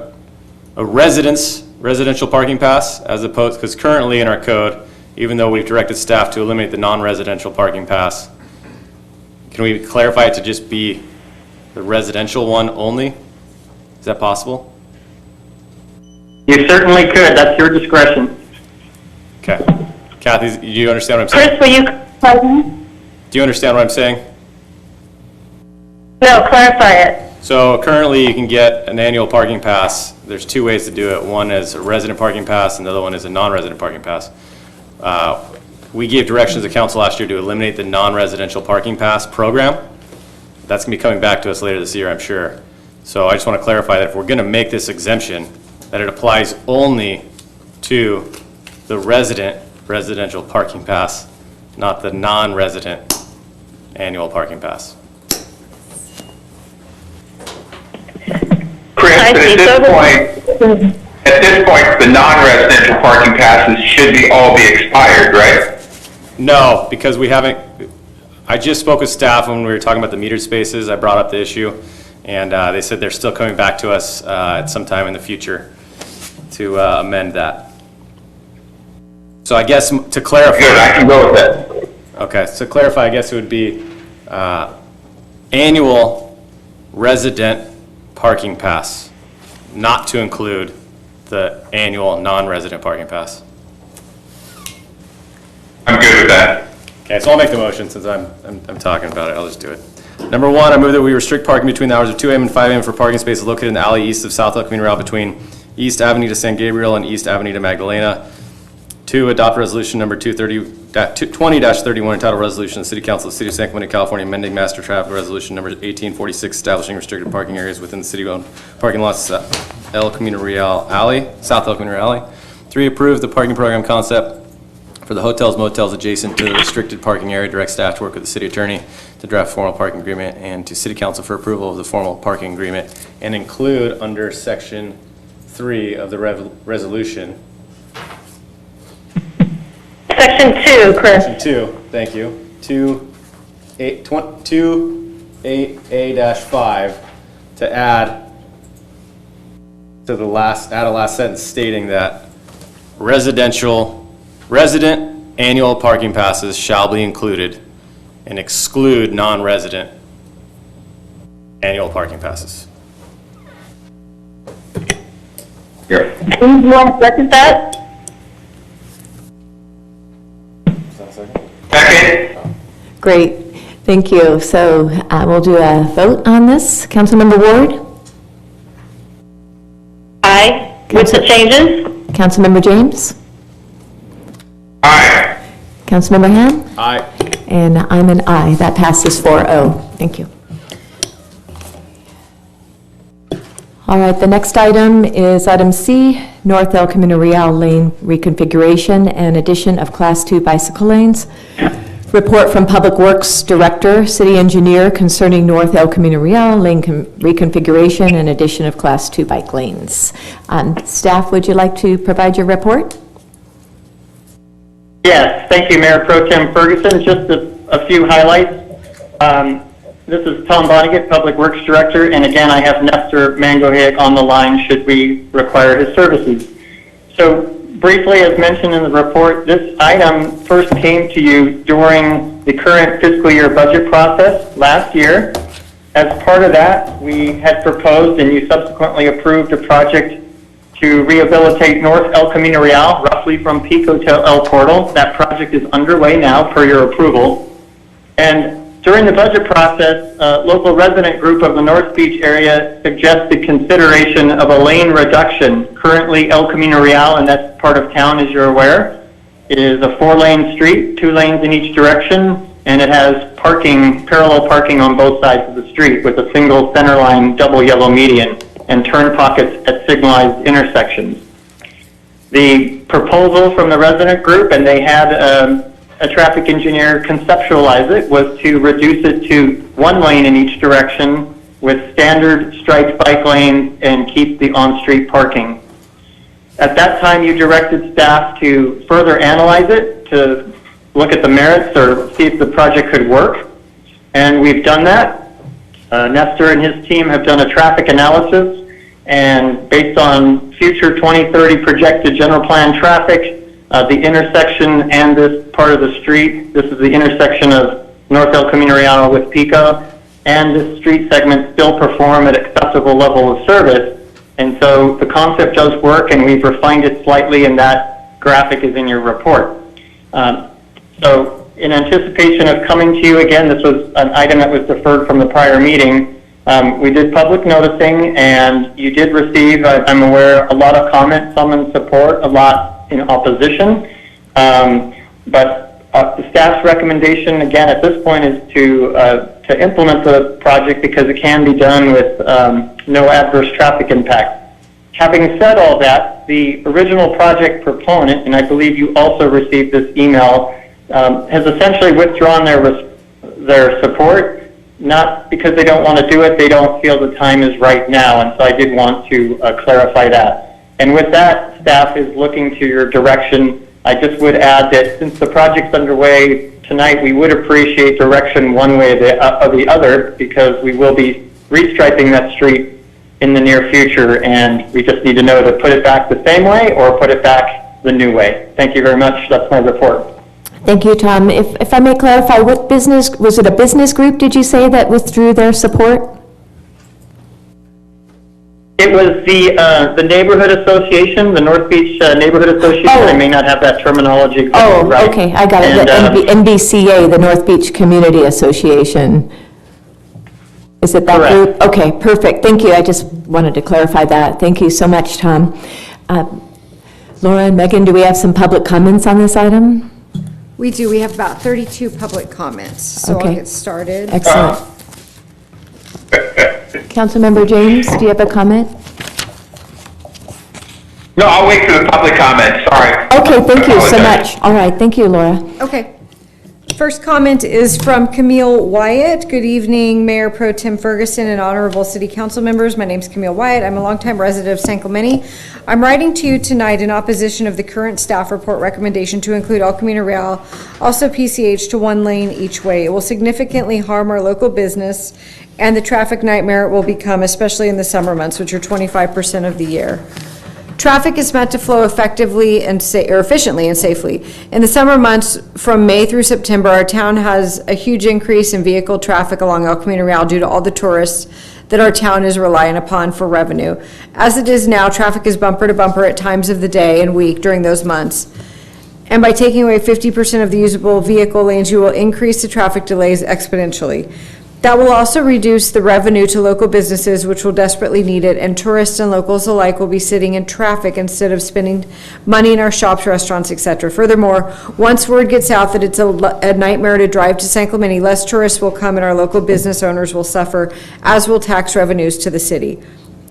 a residential parking pass, as opposed, because currently in our code, even though we've directed staff to eliminate the non-residential parking pass, can we clarify it to just be the residential one only? Is that possible? You certainly could. That's your discretion. Okay. Kathy, do you understand what I'm saying? Chris, will you clarify? Do you understand what I'm saying? No, clarify it. So currently you can get an annual parking pass. There's two ways to do it. One is a resident parking pass and the other one is a non-resident parking pass. We gave directions to council last year to eliminate the non-residential parking pass program. That's going to be coming back to us later this year, I'm sure. So I just want to clarify that if we're going to make this exemption, that it applies only to the residential parking pass, not the non-resident annual parking pass. Chris, but at this point, the non-residential parking passes should all be expired, right? No, because we haven't. I just spoke with staff when we were talking about the metered spaces. I brought up the issue, and they said they're still coming back to us at some time in the future to amend that. So I guess to clarify. Good, I can go with that. Okay, so to clarify, I guess it would be annual resident parking pass, not to include the annual non-resident parking pass. I'm good with that. Okay, so I'll make the motion since I'm talking about it. I'll just do it. Number 1, I move that we restrict parking between the hours of 2 a.m. and 5 a.m. for parking spaces located in the alley east of South Community Route between East Avenida to San Gabriel and East Avenida to Magdalena. 2, adopt resolution number 20-31 entitled Resolution of the City Council of the City of San Clemente, California, amending Master Traffic Resolution number 1846, establishing restricted parking areas within the city-owned parking lots, El Camino Real Alley, South El Camino Real Alley. 3, approve the parking program concept for the hotels, motels adjacent to the restricted parking area. Direct staff to work with the city attorney to draft formal parking agreement and to City Council for approval of the formal parking agreement, and include under section 3 of the resolution Section 2, Chris. Section 2, thank you. 2.8A-5 to add to the last sentence stating that resident annual parking passes shall be included and exclude non-resident annual parking passes. Do you want to second that? Second. Great, thank you. So we'll do a vote on this. Councilmember Ward? Aye. With the changes? Councilmember James? Aye. Councilmember Ham? Aye. And I'm an aye. That passes 4-0. Thank you. All right, the next item is item C, North El Camino Real Lane reconfiguration and addition of Class 2 bicycle lanes. Report from Public Works Director, City Engineer concerning North El Camino Real Lane reconfiguration and addition of Class 2 bike lanes. Staff, would you like to provide your report? Yes, thank you, Mayor Pro Tem Ferguson. Just a few highlights. This is Tom Vonnegut, Public Works Director, and again, I have Nestor Mangohig on the line should we require his services. So briefly, as mentioned in the report, this item first came to you during the current fiscal year budget process last year. As part of that, we had proposed and you subsequently approved a project to rehabilitate North El Camino Real, roughly from Pico to El Portal. That project is underway now per your approval. And during the budget process, a local resident group of the North Beach area suggested consideration of a lane reduction. Currently, El Camino Real, and that's part of town as you're aware, is a 4-lane street, 2 lanes in each direction, and it has parking, parallel parking on both sides of the street with a single centerline double yellow median and turn pockets at signalized intersections. The proposal from the resident group, and they had a traffic engineer conceptualize it, was to reduce it to 1 lane in each direction with standard striped bike lanes and keep the on-street parking. At that time, you directed staff to further analyze it, to look at the merits or see if the project could work, and we've done that. Nestor and his team have done a traffic analysis, and based on future 2030 projected general plan traffic, the intersection and this part of the street, this is the intersection of North El Camino Real with Pico, and this street segment still perform at acceptable level of service. And so the concept does work, and we've refined it slightly, and that graphic is in your report. So in anticipation of coming to you again, this was an item that was deferred from the prior meeting. We did public noticing, and you did receive, I'm aware, a lot of comments, some in support, a lot in opposition. But the staff's recommendation, again, at this point is to implement the project because it can be done with no adverse traffic impact. Having said all that, the original project proponent, and I believe you also received this email, has essentially withdrawn their support, not because they don't want to do it, they don't feel the time is right now, and so I did want to clarify that. And with that, staff is looking to your direction. I just would add that since the project's underway tonight, we would appreciate direction one way or the other, because we will be restriping that street in the near future, and we just need to know to put it back the same way or put it back the new way. Thank you very much. That's my report. Thank you, Tom. If I may clarify, what business, was it a business group, did you say, that withdrew their support? It was the neighborhood association, the North Beach Neighborhood Association. I may not have that terminology exactly right. Okay, I got it. The NBCA, the North Beach Community Association. Is it that Correct. group? Okay, perfect. Thank you. I just wanted to clarify that. Thank you so much, Tom. Laura and Megan, do we have some public comments on this item? We do. We have about 32 public comments, so Okay. I'll get started. Excellent. Councilmember James, do you have a comment? No, I'll wait for the public comment, sorry. Okay, thank you so Apologize. much. All right, thank you, Laura. Okay. First comment is from Camille Wyatt. Good evening, Mayor Pro Tem Ferguson and honorable city council members. My name is Camille Wyatt. I'm a longtime resident of San Clemente. I'm writing to you tonight in opposition of the current staff report recommendation to include El Camino Real, also PCH, to one lane each way. It will significantly harm our local business and the traffic nightmare it will become, especially in the summer months, which are 25% of the year. Traffic is meant to flow effectively and efficiently and safely. In the summer months, from May through September, our town has a huge increase in vehicle traffic along El Camino Real due to all the tourists that our town is reliant upon for revenue. As it is now, traffic is bumper to bumper at times of the day and week during those months. And by taking away 50% of the usable vehicle lanes, you will increase the traffic delays exponentially. That will also reduce the revenue to local businesses, which will desperately need it, and tourists and locals alike will be sitting in traffic instead of spending money in our shops, restaurants, etc. Furthermore, once word gets out that it's a nightmare to drive to San Clemente, less tourists will come and our local business owners will suffer, as will tax revenues to the city.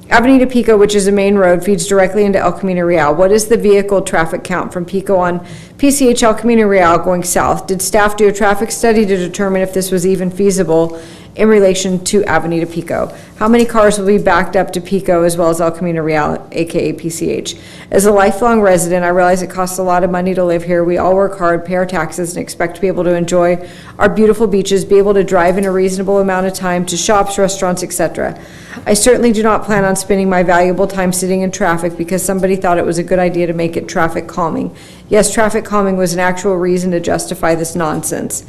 Avenida Pico, which is a main road, feeds directly into El Camino Real. What is the vehicle traffic count from Pico on PCH El Camino Real going south? Did staff do a traffic study to determine if this was even feasible in relation to Avenida Pico? How many cars will be backed up to Pico as well as El Camino Real, aka PCH? As a lifelong resident, I realize it costs a lot of money to live here. We all work hard, pay our taxes, and expect to be able to enjoy our beautiful beaches, be able to drive in a reasonable amount of time to shops, restaurants, etc. I certainly do not plan on spending my valuable time sitting in traffic because somebody thought it was a good idea to make it traffic calming. Yes, traffic calming was an actual reason to justify this nonsense.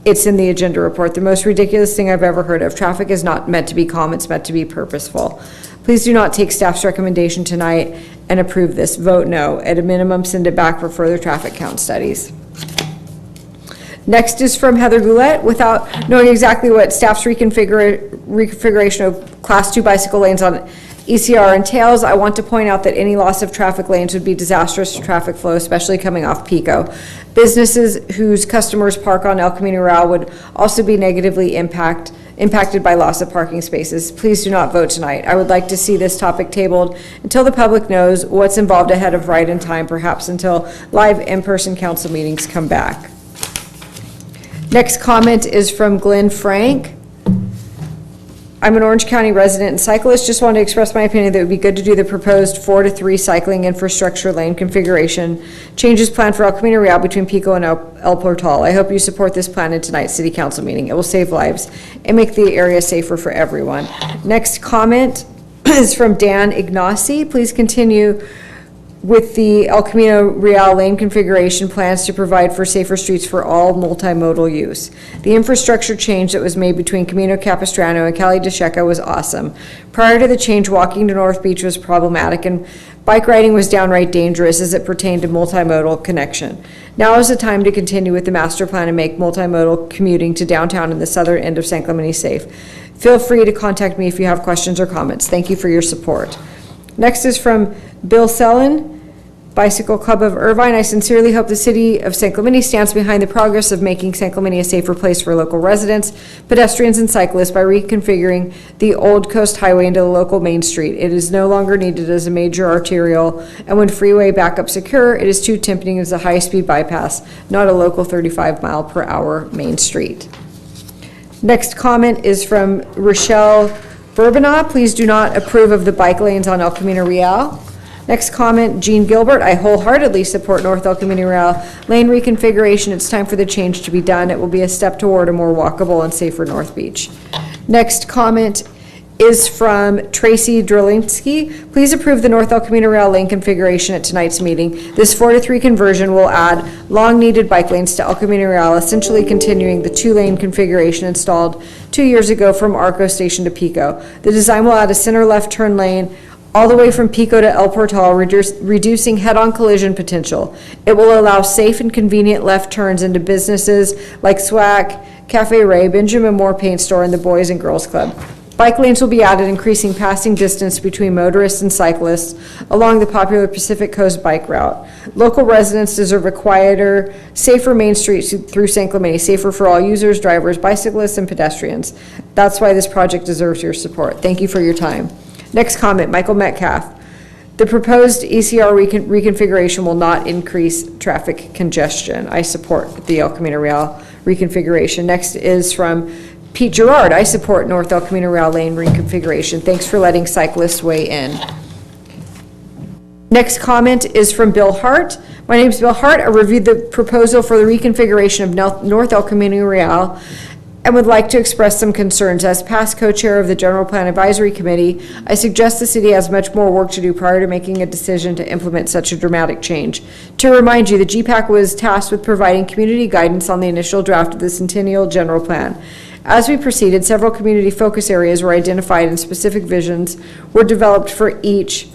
It's in the agenda report, the most ridiculous thing I've ever heard of. Traffic is not meant to be calm, it's meant to be purposeful. Please do not take staff's recommendation tonight and approve this. Vote no. At a minimum, send it back for further traffic count studies. Next is from Heather Goulet. Without knowing exactly what staff's reconfiguration of Class 2 bicycle lanes on ECR entails, I want to point out that any loss of traffic lanes would be disastrous to traffic flow, especially coming off Pico. Businesses whose customers park on El Camino Real would also be negatively impacted by loss of parking spaces. Please do not vote tonight. I would like to see this topic tabled until the public knows what's involved ahead of right and time, perhaps until live in-person council meetings come back. Next comment is from Glenn Frank. I'm an Orange County resident and cyclist. Just wanted to express my opinion that it would be good to do the proposed 4-to-3 cycling infrastructure lane configuration changes planned for El Camino Real between Pico and El Portal. I hope you support this plan in tonight's city council meeting. It will save lives and make the area safer for everyone. Next comment is from Dan Ignacy. Please continue with the El Camino Real lane configuration plans to provide for safer streets for all multimodal use. The infrastructure change that was made between Camino Capistrano and Cali de Checa was awesome. Prior to the change, walking to North Beach was problematic and bike riding was downright dangerous as it pertained to multimodal connection. Now is the time to continue with the master plan and make multimodal commuting to downtown and the southern end of San Clemente safe. Feel free to contact me if you have questions or comments. Thank you for your support. Next is from Bill Sellen, Bicycle Club of Irvine. I sincerely hope the city of San Clemente stands behind the progress of making San Clemente a safer place for local residents, pedestrians, and cyclists by reconfiguring the Old Coast Highway into the local main street. It is no longer needed as a major arterial, and when freeway backups occur, it is too tempting as a high-speed bypass, not a local 35-mile-per-hour main street. Next comment is from Rochelle Bourbonat. Please do not approve of the bike lanes on El Camino Real. Next comment, Jean Gilbert. I wholeheartedly support North El Camino Real lane reconfiguration. It's time for the change to be done. It will be a step toward a more walkable and safer North Beach. Next comment is from Tracy Drolinsky. Please approve the North El Camino Real lane configuration at tonight's meeting. This 4-to-3 conversion will add long-needed bike lanes to El Camino Real, essentially continuing the 2-lane configuration installed 2 years ago from Arco Station to Pico. The design will add a center left turn lane all the way from Pico to El Portal, reducing head-on collision potential. It will allow safe and convenient left turns into businesses like SWAC, Cafe Ray, Benjamin Moore Paint Store, and the Boys and Girls Club. Bike lanes will be added, increasing passing distance between motorists and cyclists along the popular Pacific Coast bike route. Local residents deserve a quieter, safer main street through San Clemente, safer for all users, drivers, bicyclists, and pedestrians. That's why this project deserves your support. Thank you for your time. Next comment, Michael Metcalf. The proposed ECR reconfiguration will not increase traffic congestion. I support the El Camino Real reconfiguration. Next is from Pete Gerard. I support North El Camino Real Lane reconfiguration. Thanks for letting cyclists weigh in. Next comment is from Bill Hart. My name is Bill Hart. I reviewed the proposal for the reconfiguration of North El Camino Real and would like to express some concerns. As past co-chair of the General Plan Advisory Committee, I suggest the city has much more work to do prior to making a decision to implement such a dramatic change. To remind you, the GPAC was tasked with providing community guidance on the initial draft of the Centennial General Plan. As we proceeded, several community focus areas were identified and specific visions were developed for each.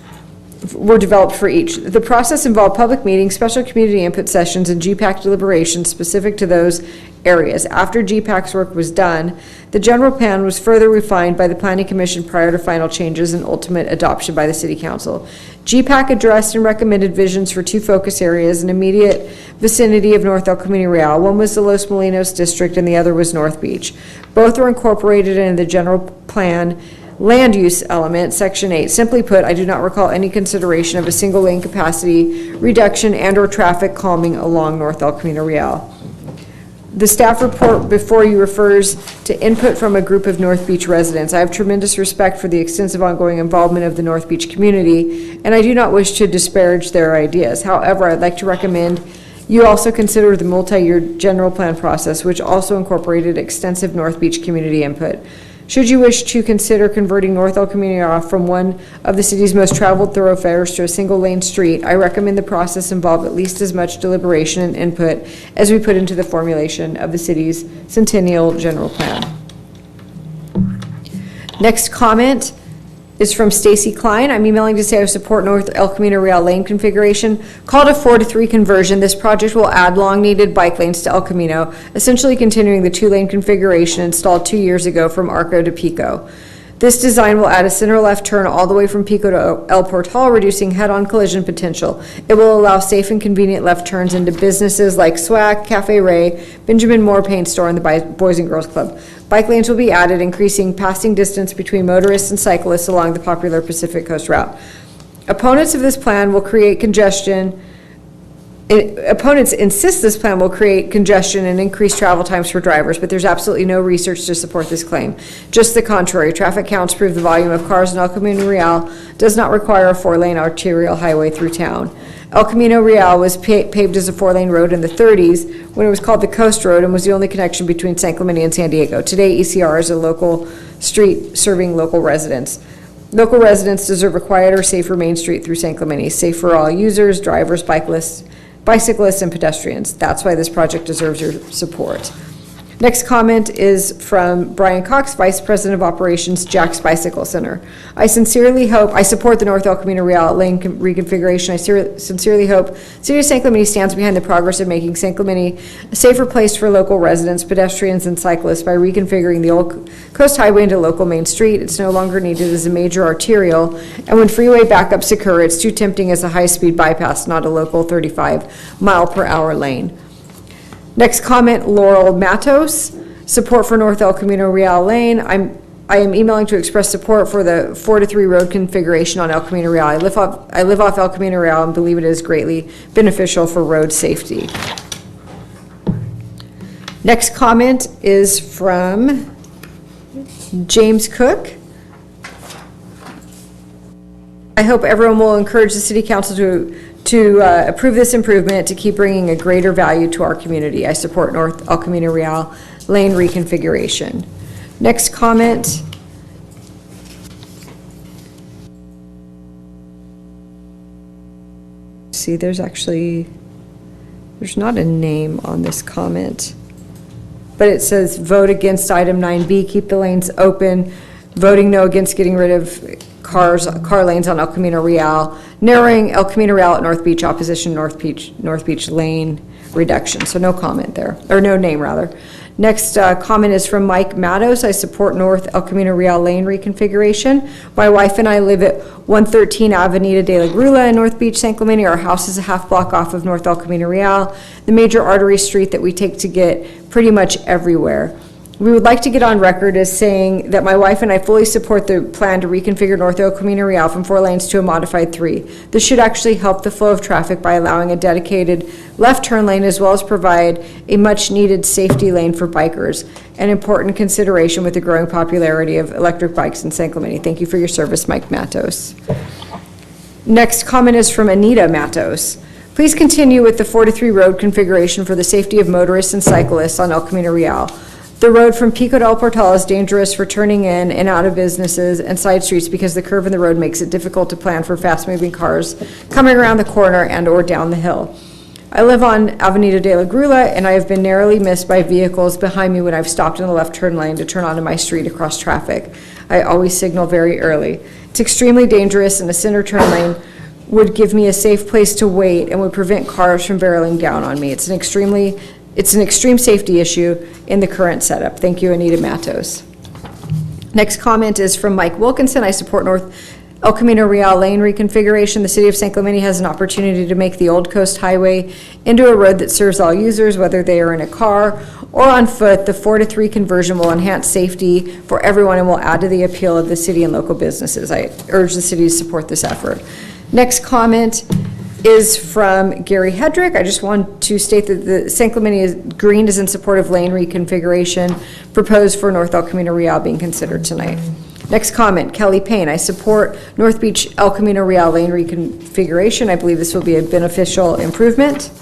The process involved public meetings, special community input sessions, and GPAC deliberations specific to those areas. After GPAC's work was done, the general plan was further refined by the Planning Commission prior to final changes and ultimate adoption by the City Council. GPAC addressed and recommended visions for 2 focus areas in immediate vicinity of North El Camino Real. One was the Los Molinos district and the other was North Beach. Both were incorporated into the general plan land use element, section 8. Simply put, I do not recall any consideration of a single lane capacity reduction and or traffic calming along North El Camino Real. The staff report before you refers to input from a group of North Beach residents. I have tremendous respect for the extensive ongoing involvement of the North Beach community, and I do not wish to disparage their ideas. However, I'd like to recommend you also consider the multi-year general plan process, which also incorporated extensive North Beach community input. Should you wish to consider converting North El Camino from one of the city's most traveled thoroughfares to a single-lane street, I recommend the process involve at least as much deliberation and input as we put into the formulation of the city's Centennial General Plan. Next comment is from Stacy Klein. I'm emailing to say I support North El Camino Real lane configuration. Called a 4-to-3 conversion, this project will add long-needed bike lanes to El Camino, essentially continuing the 2-lane configuration installed 2 years ago from Arco to Pico. This design will add a center left turn all the way from Pico to El Portal, reducing head-on collision potential. It will allow safe and convenient left turns into businesses like SWAC, Cafe Ray, Benjamin Moore Paint Store, and the Boys and Girls Club. Bike lanes will be added, increasing passing distance between motorists and cyclists along the popular Pacific Coast route. Opponents of this plan will create congestion. Opponents insist this plan will create congestion and increase travel times for drivers, but there's absolutely no research to support this claim. Just the contrary. Traffic counts prove the volume of cars in El Camino Real does not require a 4-lane arterial highway through town. El Camino Real was paved as a 4-lane road in the 30s when it was called the Coast Road and was the only connection between San Clemente and San Diego. Today, ECR is a local street serving local residents. Local residents deserve a quieter, safer Main Street through San Clemente, safe for all users, drivers, bicyclists, and pedestrians. That's why this project deserves your support. Next comment is from Brian Cox, Vice President of Operations, Jack's Bicycle Center. I support the North El Camino Real lane reconfiguration. I sincerely hope City of San Clemente stands behind the progress of making San Clemente a safer place for local residents, pedestrians, and cyclists by reconfiguring the Old Coast Highway into local Main Street. It's no longer needed as a major arterial, and when freeway backups occur, it's too tempting as a high-speed bypass, not a local 35-mile-per-hour lane. Next comment, Laurel Matos, support for North El Camino Real Lane. I am emailing to express support for the 4-to-3 road configuration on El Camino Real. I live off El Camino Real and believe it is greatly beneficial for road safety. Next comment is from James Cook. I hope everyone will encourage the City Council to approve this improvement to keep bringing a greater value to our community. I support North El Camino Real lane reconfiguration. Next comment. See, there's not a name on this comment, but it says vote against item 9B, keep the lanes open, voting no against getting rid of car lanes on El Camino Real, narrowing El Camino Real at North Beach, opposition North Beach lane reduction. So no comment there, or no name rather. Next comment is from Mike Matos. I support North El Camino Real lane reconfiguration. My wife and I live at 113 Avenida de la Grula in North Beach, San Clemente. Our house is a half block off of North El Camino Real, the major artery street that we take to get pretty much everywhere. We would like to get on record as saying that my wife and I fully support the plan to reconfigure North El Camino Real from 4 lanes to a modified 3. This should actually help the flow of traffic by allowing a dedicated left turn lane as well as provide a much-needed safety lane for bikers, an important consideration with the growing popularity of electric bikes in San Clemente. Thank you for your service, Mike Matos. Next comment is from Anita Matos. Please continue with the 4-3 road configuration for the safety of motorists and cyclists on El Camino Real. The road from Pico del Portal is dangerous for turning in and out of businesses and side streets because the curve in the road makes it difficult to plan for fast-moving cars coming around the corner and or down the hill. I live on Avenida de la Grula, and I have been narrowly missed by vehicles behind me when I've stopped in the left turn lane to turn onto my street across traffic. I always signal very early. It's extremely dangerous, and a center turn lane would give me a safe place to wait and would prevent cars from barreling down on me. It's an extreme safety issue in the current setup. Thank you, Anita Matos. Next comment is from Mike Wilkinson. I support North El Camino Real lane reconfiguration. The city of San Clemente has an opportunity to make the Old Coast Highway into a road that serves all users, whether they are in a car or on foot. The 4-3 conversion will enhance safety for everyone and will add to the appeal of the city and local businesses. I urge the city to support this effort. Next comment is from Gary Hedrick. I just want to state that the San Clemente Green is in support of lane reconfiguration proposed for North El Camino Real being considered tonight. Next comment, Kelly Payne. I support North Beach El Camino Real lane reconfiguration. I believe this will be a beneficial improvement.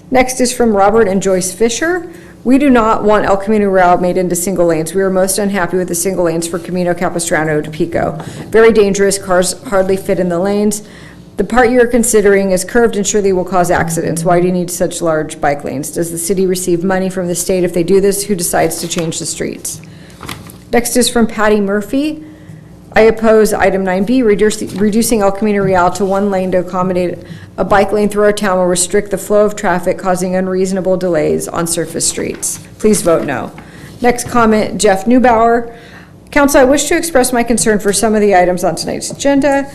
Next is from Robert and Joyce Fisher. We do not want El Camino Real made into single lanes. We are most unhappy with the single lanes for Camino Capistrano to Pico. Very dangerous, cars hardly fit in the lanes. The part you are considering is curved and surely will cause accidents. Why do you need such large bike lanes? Does the city receive money from the state if they do this? Who decides to change the streets? Next is from Patty Murphy. I oppose item 9B, reducing El Camino Real to 1 lane to accommodate a bike lane through our town will restrict the flow of traffic, causing unreasonable delays on surface streets. Please vote no. Next comment, Jeff Neubauer. Council, I wish to express my concern for some of the items on tonight's agenda.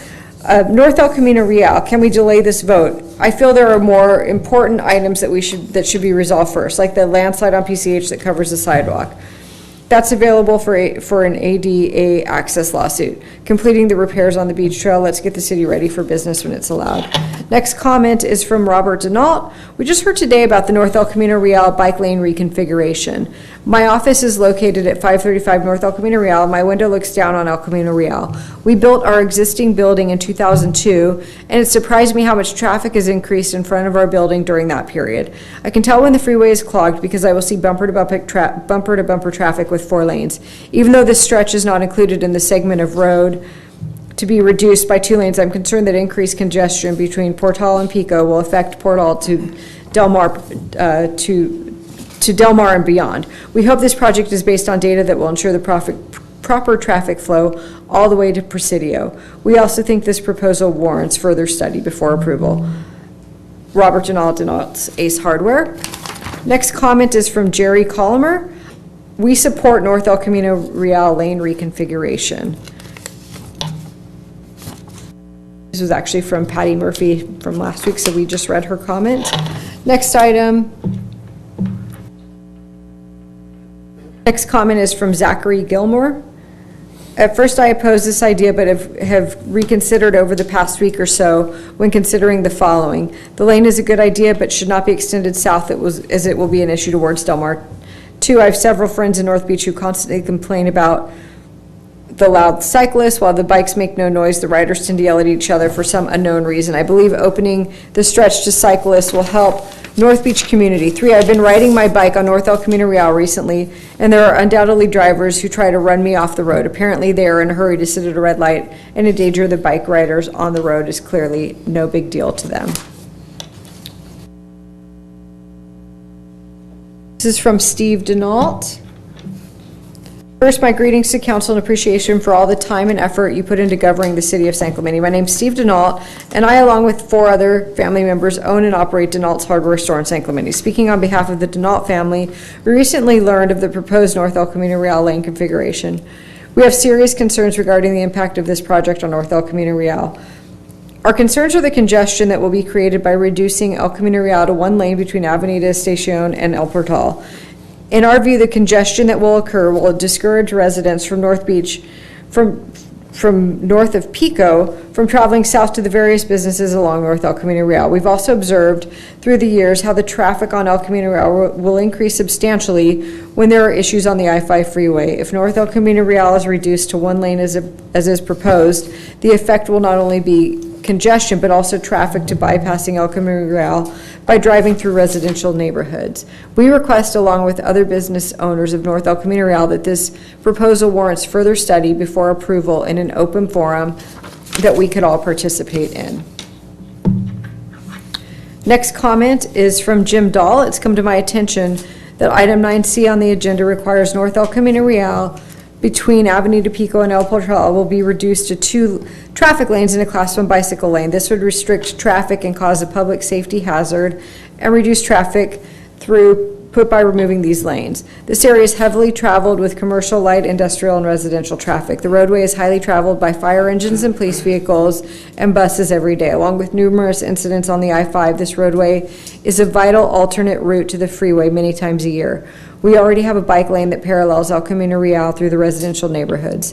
North El Camino Real, can we delay this vote? I feel there are more important items that should be resolved first, like the landslide on PCH that covers the sidewalk. That's available for an ADA access lawsuit. Completing the repairs on the beach trail, let's get the city ready for business when it's allowed. Next comment is from Robert Denault. We just heard today about the North El Camino Real bike lane reconfiguration. My office is located at 535 North El Camino Real. My window looks down on El Camino Real. We built our existing building in 2002, and it surprised me how much traffic has increased in front of our building during that period. I can tell when the freeway is clogged because I will see bumper-to-bumper traffic with 4 lanes. Even though this stretch is not included in the segment of road to be reduced by 2 lanes, I'm concerned that increased congestion between Portal and Pico will affect Portal to Del Mar to Del Mar and beyond. We hope this project is based on data that will ensure the proper traffic flow all the way to Presidio. We also think this proposal warrants further study before approval. Robert Denault, Ace Hardware. Next comment is from Jerry Colomer. We support North El Camino Real lane reconfiguration. This was actually from Patty Murphy from last week, so we just read her comment. Next item. Next comment is from Zachary Gilmore. At first I opposed this idea, but have reconsidered over the past week or so when considering the following. The lane is a good idea, but should not be extended south as it will be an issue towards Del Mar. 2, I have several friends in North Beach who constantly complain about the loud cyclists. While the bikes make no noise, the riders tend to yell at each other for some unknown reason. I believe opening the stretch to cyclists will help North Beach community. 3, I've been riding my bike on North El Camino Real recently, and there are undoubtedly drivers who try to run me off the road. Apparently they are in a hurry to sit at a red light and endanger the bike riders on the road is clearly no big deal to them. This is from Steve Denault. First, my greetings to council and appreciation for all the time and effort you put into governing the city of San Clemente. My name's Steve Denault, and I, along with 4 other family members, own and operate Denault's Hardware Store in San Clemente. Speaking on behalf of the Denault family, we recently learned of the proposed North El Camino Real lane configuration. We have serious concerns regarding the impact of this project on North El Camino Real. Our concerns are the congestion that will be created by reducing El Camino Real to 1 lane between Avenida, Estacion, and El Portal. In our view, the congestion that will occur will discourage residents from North Beach, from north of Pico, from traveling south to the various businesses along North El Camino Real. We've also observed through the years how the traffic on El Camino Real will increase substantially when there are issues on the I-5 freeway. If North El Camino Real is reduced to one lane as is proposed, the effect will not only be congestion, but also traffic to bypassing El Camino Real by driving through residential neighborhoods. We request, along with other business owners of North El Camino Real, that this proposal warrants further study before approval in an open forum that we could all participate in. Next comment is from Jim Dahl. It's come to my attention that item 9C on the agenda requires North El Camino Real between Avenida Pico and El Portal will be reduced to 2 traffic lanes in a Class 1 bicycle lane. This would restrict traffic and cause a public safety hazard and reduce traffic throughput by removing these lanes. This area is heavily traveled with commercial, light, industrial, and residential traffic. The roadway is highly traveled by fire engines and police vehicles and buses every day. Along with numerous incidents on the I-5, this roadway is a vital alternate route to the freeway many times a year. We already have a bike lane that parallels El Camino Real through the residential neighborhoods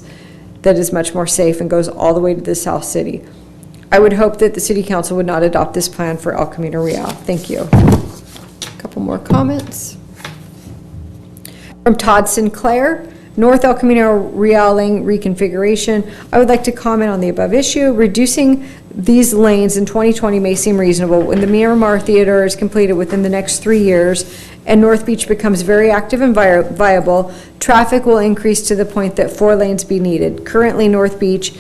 that is much more safe and goes all the way to the South City. I would hope that the City Council would not adopt this plan for El Camino Real. Thank you. A couple more comments. From Todd Sinclair, North El Camino Real lane reconfiguration. I would like to comment on the above issue. Reducing these lanes in 2020 may seem reasonable. When the Miramar Theater is completed within the next 3 years and North Beach becomes very active and viable, traffic will increase to the point that 4 lanes be needed. Currently, North Beach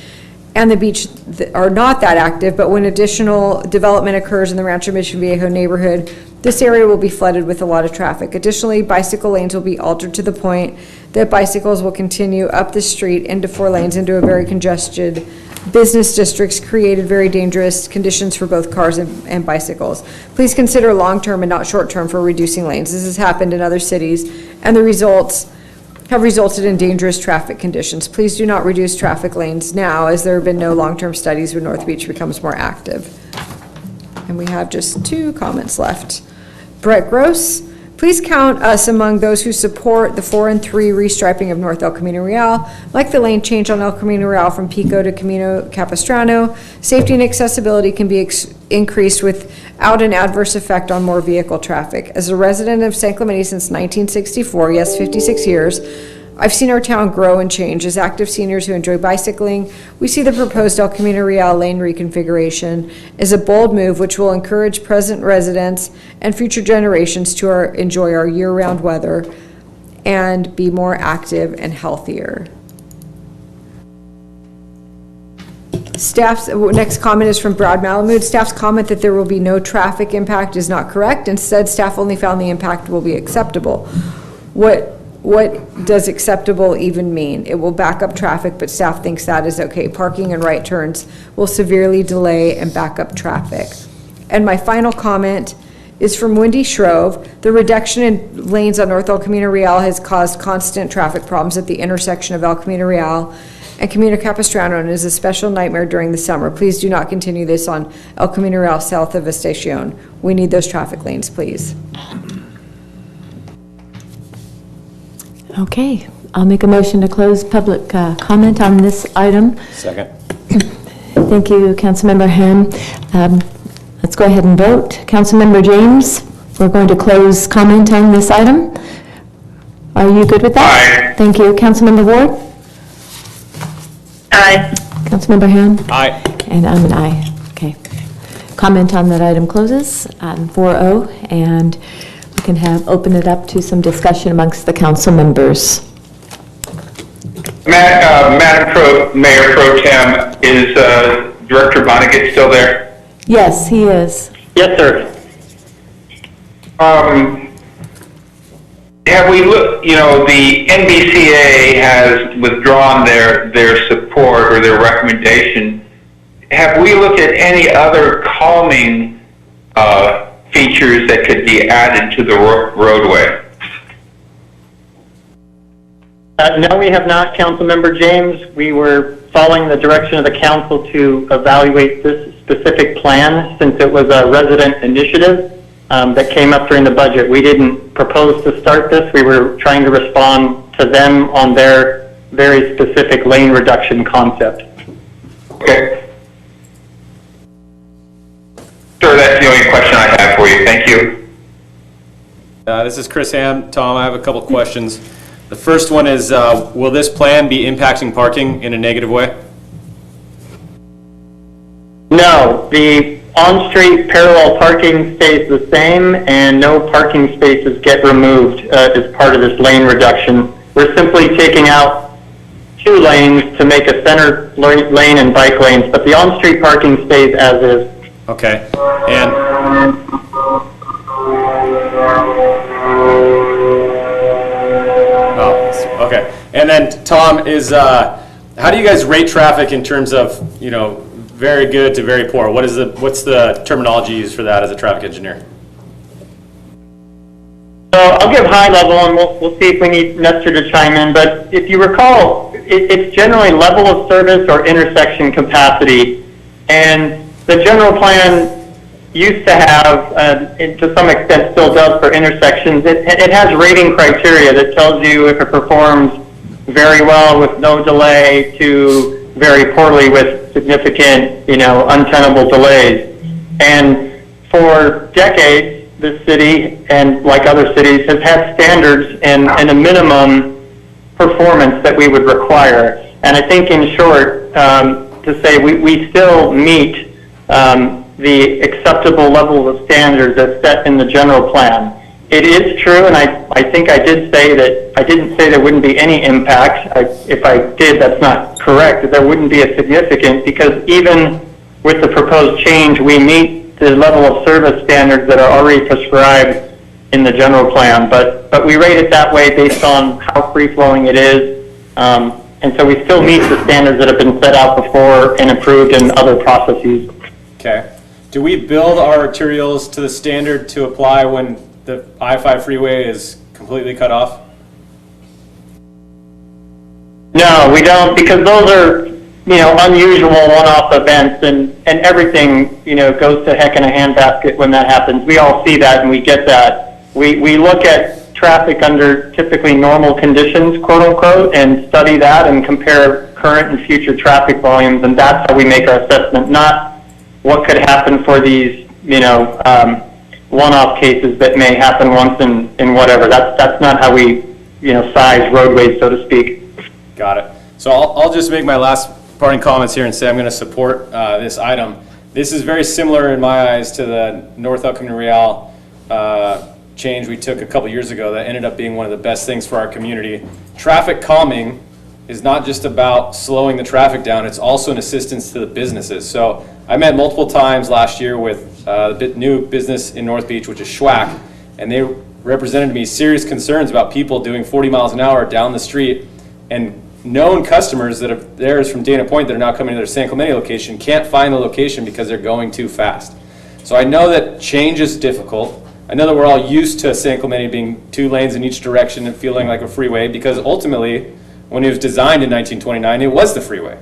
and the beach are not that active, but when additional development occurs in the Rancho Mission Viejo neighborhood, this area will be flooded with a lot of traffic. Additionally, bicycle lanes will be altered to the point that bicycles will continue up the street into 4 lanes into a very congested business districts, created very dangerous conditions for both cars and bicycles. Please consider long-term and not short-term for reducing lanes. This has happened in other cities, and the results have resulted in dangerous traffic conditions. Please do not reduce traffic lanes now, as there have been no long-term studies when North Beach becomes more active. And we have just 2 comments left. Brett Gross, please count us among those who support the 4 and 3 restriping of North El Camino Real, like the lane change on El Camino Real from Pico to Camino Capistrano. Safety and accessibility can be increased without an adverse effect on more vehicle traffic. As a resident of San Clemente since 1964, yes, 56 years, I've seen our town grow and change. As active seniors who enjoy bicycling, we see the proposed El Camino Real lane reconfiguration as a bold move which will encourage present residents and future generations to enjoy our year-round weather and be more active and healthier. Staff's next comment is from Brad Malamud. Staff's comment that there will be no traffic impact is not correct. Instead, staff only found the impact will be acceptable. What does acceptable even mean? It will back up traffic, but staff thinks that is okay. Parking and right turns will severely delay and back up traffic. And my final comment is from Wendy Shrove. The reduction in lanes on North El Camino Real has caused constant traffic problems at the intersection of El Camino Real and Camino Capistrano and is a special nightmare during the summer. Please do not continue this on El Camino Real south of Estacion. We need those traffic lanes, please. Okay, I'll make a motion to close public comment on this item. Second. Thank you, Councilmember Ham. Let's go ahead and vote. Councilmember James, we're going to close comment on this item. Are you good with that? Aye. Thank you. Councilmember Ward? Aye. Councilmember Ham? Aye. And I'm an aye. Okay. Comment on that item closes on 4-0, and we can open it up to some discussion amongst the council members. Madam Mayor Pro Tem, is Director Vonnegut still there? Yes, he is. Yes, sir. Have we looked, the NBCA has withdrawn their support or their recommendation. Have we looked at any other calming features that could be added to the roadway? No, we have not, Councilmember James. We were following the direction of the council to evaluate this specific plan since it was a resident initiative. that came up during the budget. We didn't propose to start this. We were trying to respond to them on their very specific lane reduction concept. Okay. Sir, that's the only question I have for you. Thank you. This is Chris Ham. Tom, I have a couple questions. The first one is, will this plan be impacting parking in a negative way? No, the on-street parallel parking stays the same, and no parking spaces get removed as part of this lane reduction. We're simply taking out 2 lanes to make a center lane and bike lanes, but the on-street parking stays as is. Okay. And okay. And then Tom, is how do you guys rate traffic in terms of, very good to very poor? What's the terminology used for that as a traffic engineer? So I'll give high level, and we'll see if we need Nestor to chime in. But if you recall, it's generally level of service or intersection capacity, and the general plan used to have, and to some extent still does for intersections, it has rating criteria that tells you if it performs very well with no delay to very poorly with significant, untenable delays. And for decades, this city, and like other cities, has had standards and a minimum performance that we would require. And I think, in short, to say we still meet the acceptable level of standards that's set in the general plan. It is true, and I think I did say that, I didn't say there wouldn't be any impact. If I did, that's not correct, that there wouldn't be a significant, because even with the proposed change, we meet the level of service standards that are already prescribed in the general plan. But we rate it that way based on how free-flowing it is. And so we still meet the standards that have been set out before and approved in other processes. Okay. Do we build our arterials to the standard to apply when the I-5 freeway is completely cut off? No, we don't, because those are, unusual one-off events, and everything, goes to heck in a handbasket when that happens. We all see that and we get that. We look at traffic under typically normal conditions, quote unquote, and study that and compare current and future traffic volumes, and that's how we make our assessment, not what could happen for these, one-off cases that may happen once in whatever. That's not how we, size roadways, so to speak. Got it. So I'll just make my last parting comments here and say I'm going to support this item. This is very similar in my eyes to the North El Camino Real change we took a couple years ago that ended up being one of the best things for our community. Traffic calming is not just about slowing the traffic down, it's also an assistance to the businesses. So I met multiple times last year with the new business in North Beach, which is Schwack, and they represented to me serious concerns about people doing 40 miles an hour down the street, and known customers that are theirs from Dana Point that are now coming to their San Clemente location can't find the location because they're going too fast. So I know that change is difficult. I know that we're all used to San Clemente being 2 lanes in each direction and feeling like a freeway, because ultimately, when it was designed in 1929, it was the freeway.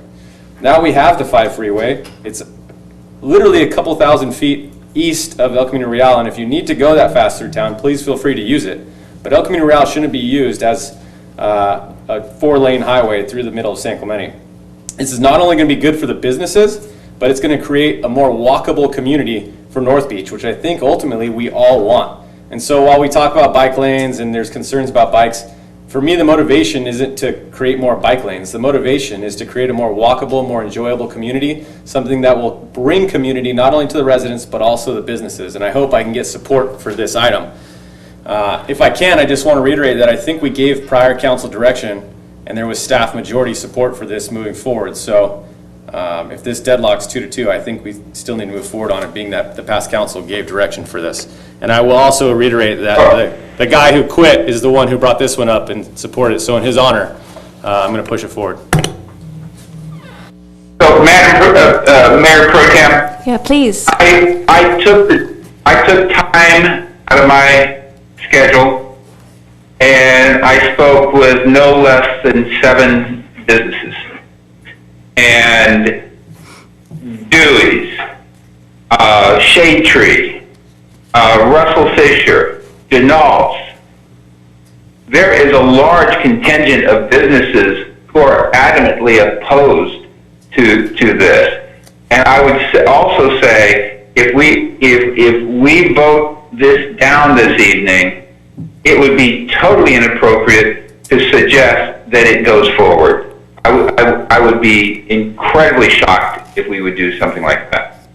Now we have the 5 freeway. It's literally a couple thousand feet east of El Camino Real, and if you need to go that fast through town, please feel free to use it. But El Camino Real shouldn't be used as a 4-lane highway through the middle of San Clemente. This is not only going to be good for the businesses, but it's going to create a more walkable community for North Beach, which I think ultimately we all want. And so while we talk about bike lanes and there's concerns about bikes, for me the motivation isn't to create more bike lanes. The motivation is to create a more walkable, more enjoyable community, something that will bring community not only to the residents but also the businesses. And I hope I can get support for this item. If I can, I just want to reiterate that I think we gave prior council direction and there was staff majority support for this moving forward. So if this deadlocks 2-2, I think we still need to move forward on it, being that the past council gave direction for this. And I will also reiterate that the guy who quit is the one who brought this one up and supported it. So in his honor, I'm going to push it forward. So, Mayor Pro Tem. Yeah, please. I took time out of my schedule, and I spoke with no less than 7 businesses. And Dewey's, Shade Tree, Russell Fisher, Denalt's. There is a large contingent of businesses who are adamantly opposed to this. And I would also say, if we vote this down this evening, it would be totally inappropriate to suggest that it goes forward. I would be incredibly shocked if we would do something like that.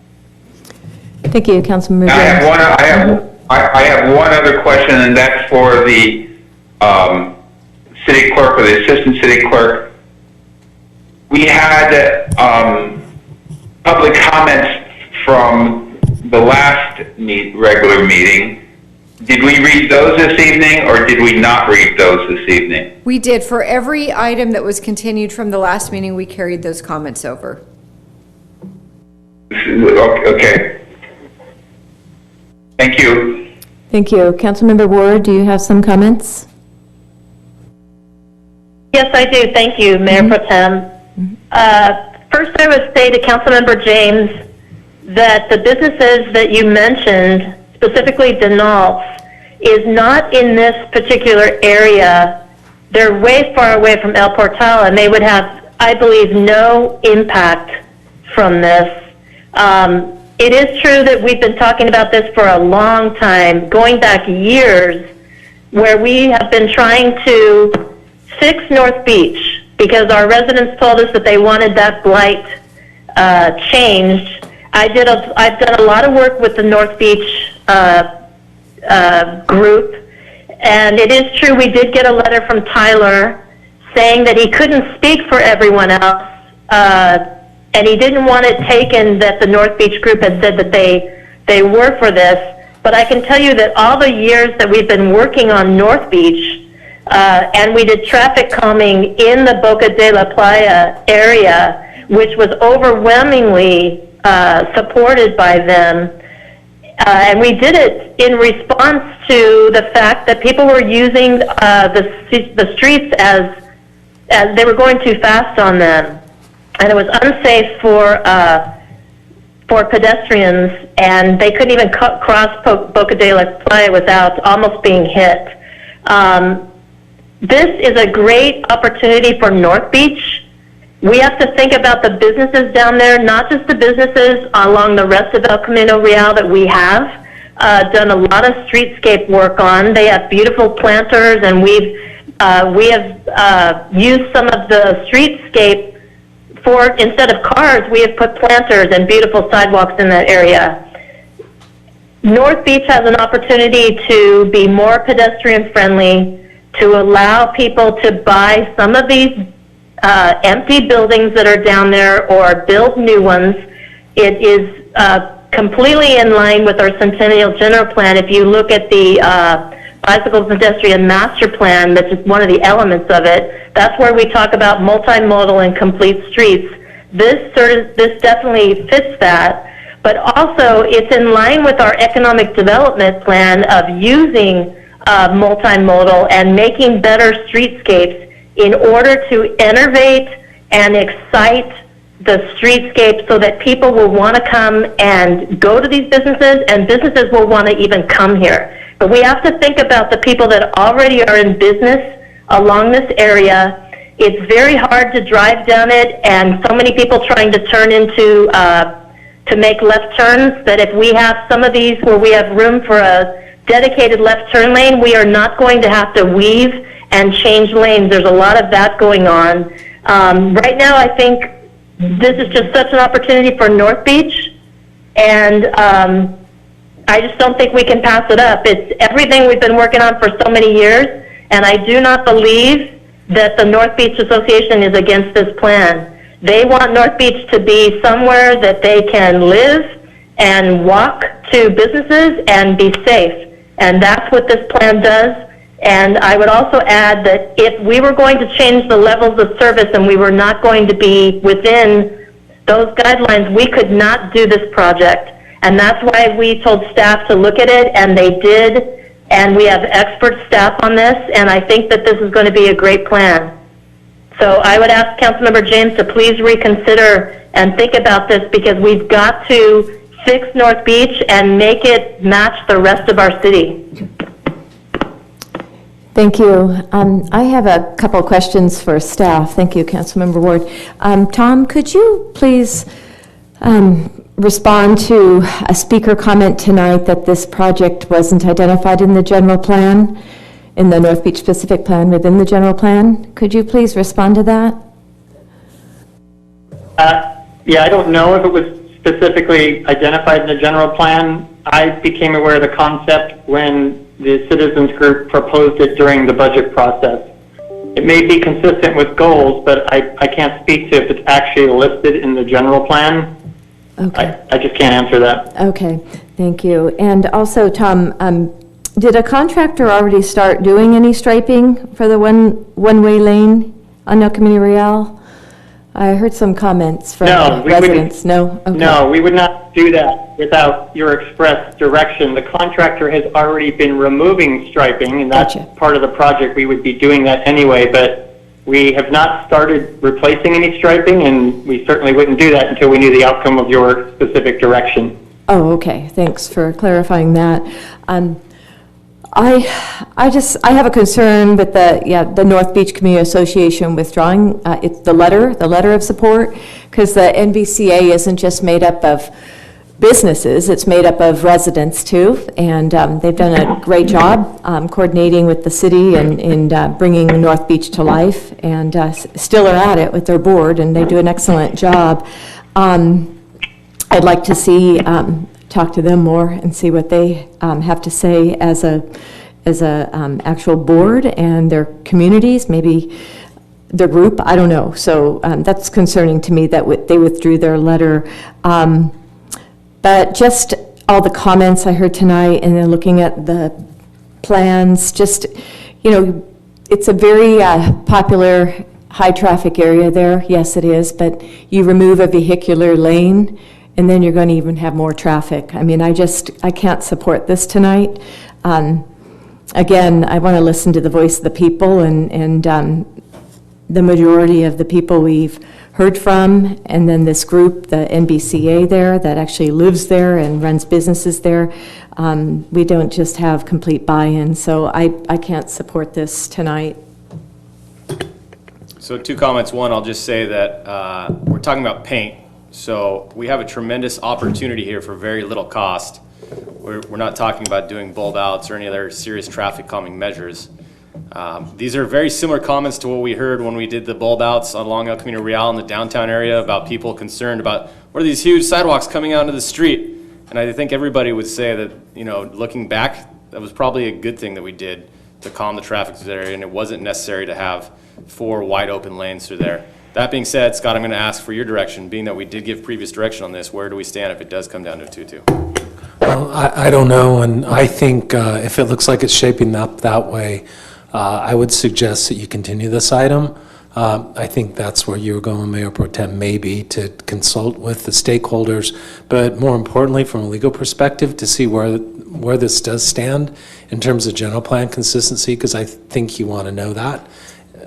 Thank you, Councilmember Now, Jones. I have one other question, and that's for the city clerk or the assistant city clerk. We had public comments from the last regular meeting. Did we read those this evening, or did we not read those this evening? We did. For every item that was continued from the last meeting, we carried those comments over. Okay. Thank you. Thank you. Councilmember Ward, do you have some comments? Yes, I do. Thank you, Mayor Pro Tem. First, I would say to Councilmember James that the businesses that you mentioned, specifically Denalt's, is not in this particular area. They're way far away from El Portal, and they would have, I believe, no impact from this. It is true that we've been talking about this for a long time, going back years, where we have been trying to fix North Beach because our residents told us that they wanted that blight changed. I've done a lot of work with the North Beach group, and it is true we did get a letter from Tyler saying that he couldn't speak for everyone else, and he didn't want it taken that the North Beach group had said that they were for this. But I can tell you that all the years that we've been working on North Beach, and we did traffic calming in the Boca de la Playa area, which was overwhelmingly supported by them. And we did it in response to the fact that people were using the streets as they were going too fast on them. And it was unsafe for pedestrians, and they couldn't even cross Boca de la Playa without almost being hit. This is a great opportunity for North Beach. We have to think about the businesses down there, not just the businesses along the rest of El Camino Real that we have done a lot of streetscape work on. They have beautiful planters, and we have used some of the streetscape for, instead of cars, we have put planters and beautiful sidewalks in that area. North Beach has an opportunity to be more pedestrian friendly, to allow people to buy some of these empty buildings that are down there or build new ones. It is completely in line with our Centennial General Plan. If you look at the Bicycle Pedestrian Master Plan, that's just one of the elements of it, that's where we talk about multimodal and complete streets. This definitely fits that, but also it's in line with our economic development plan of using multimodal and making better streetscapes in order to innovate and excite the streetscape so that people will want to come and go to these businesses, and businesses will want to even come here. But we have to think about the people that already are in business along this area. It's very hard to drive down it, and so many people trying to turn into, to make left turns, that if we have some of these where we have room for a dedicated left turn lane, we are not going to have to weave and change lanes. There's a lot of that going on. Right now, I think this is just such an opportunity for North Beach, and I just don't think we can pass it up. It's everything we've been working on for so many years, and I do not believe that the North Beach Association is against this plan. They want North Beach to be somewhere that they can live and walk to businesses and be safe, and that's what this plan does. And I would also add that if we were going to change the levels of service and we were not going to be within those guidelines, we could not do this project. And that's why we told staff to look at it, and they did, and we have expert staff on this, and I think that this is going to be a great plan. So I would ask Councilmember James to please reconsider and think about this, because we've got to fix North Beach and make it match the rest of our city. Thank you. I have a couple of questions for staff. Thank you, Councilmember Ward. Tom, could you please respond to a speaker comment tonight that this project wasn't identified in the general plan, in the North Beach specific plan within the general plan? Could you please respond to that? Yeah, I don't know if it was specifically identified in the general plan. I became aware of the concept when the citizens group proposed it during the budget process. It may be consistent with goals, but I can't speak to if it's actually listed in the general plan. Okay. I just can't answer that. Okay, thank you. And also, Tom, did a contractor already start doing any striping for the one-way lane on El Camino Real? I heard some comments from residents. No? Okay. No, we would not do that without your express direction. The contractor has already been removing striping, and that's part of the project. We would be doing that anyway, but we have not started replacing any striping, and we certainly wouldn't do that until we knew the outcome of your specific direction. Oh, okay. Thanks for clarifying that. I have a concern with the North Beach Community Association withdrawing it's the letter of support, because the NBCA isn't just made up of businesses, it's made up of residents too, and they've done a great job coordinating with the city and bringing North Beach to life, and still are at it with their board, and they do an excellent job. I'd like to see talk to them more and see what they have to say as a actual board and their communities, maybe their group, I don't know. So that's concerning to me that they withdrew their letter. But just all the comments I heard tonight, and then looking at the plans, just, it's a very popular high traffic area there. Yes, it is, but you remove a vehicular lane and then you're going to even have more traffic. I mean, I can't support this tonight. Again, I want to listen to the voice of the people, and the majority of the people we've heard from, and then this group, the NBCA there, that actually lives there and runs businesses there, we don't just have complete buy-in, so I can't support this tonight. So 2 comments. One, I'll just say that we're talking about paint. So we have a tremendous opportunity here for very little cost. We're not talking about doing bulb outs or any other serious traffic calming measures. These are very similar comments to what we heard when we did the bulb outs along El Camino Real in the downtown area about people concerned about what are these huge sidewalks coming out into the street. And I think everybody would say that, looking back, that was probably a good thing that we did to calm the traffic through that area, and it wasn't necessary to have 4 wide open lanes through there. That being said, Scott, I'm going to ask for your direction, being that we did give previous direction on this. Where do we stand if it does come down to a 2-2? Well, I don't know, and I think if it looks like it's shaping up that way, I would suggest that you continue this item. I think that's where you were going, Mayor Pro Tem, maybe to consult with the stakeholders, but more importantly, from a legal perspective, to see where this does stand in terms of general plan consistency, because I think you want to know that.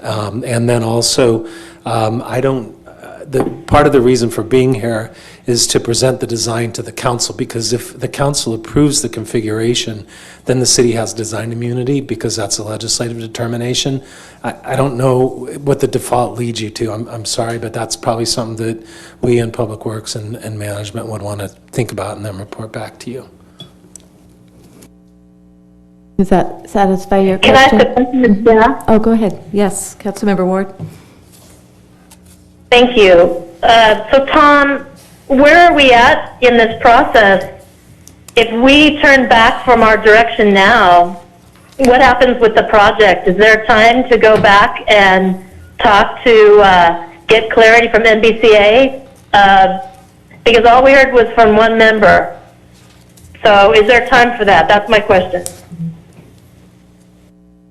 And then also, part of the reason for being here is to present the design to the council, because if the council approves the configuration, then the city has design immunity, because that's a legislative determination. I don't know what the default leads you to. I'm sorry, but that's probably something that we in Public Works and management would want to think about and then report back to you. Does that satisfy your question? Can I ask a question to staff? Oh, go ahead. Yes, Councilmember Ward. Thank you. So Tom, where are we at in this process? If we turn back from our direction now, what happens with the project? Is there time to go back and talk to get clarity from NBCA? Because all we heard was from one member. So is there time for that? That's my question.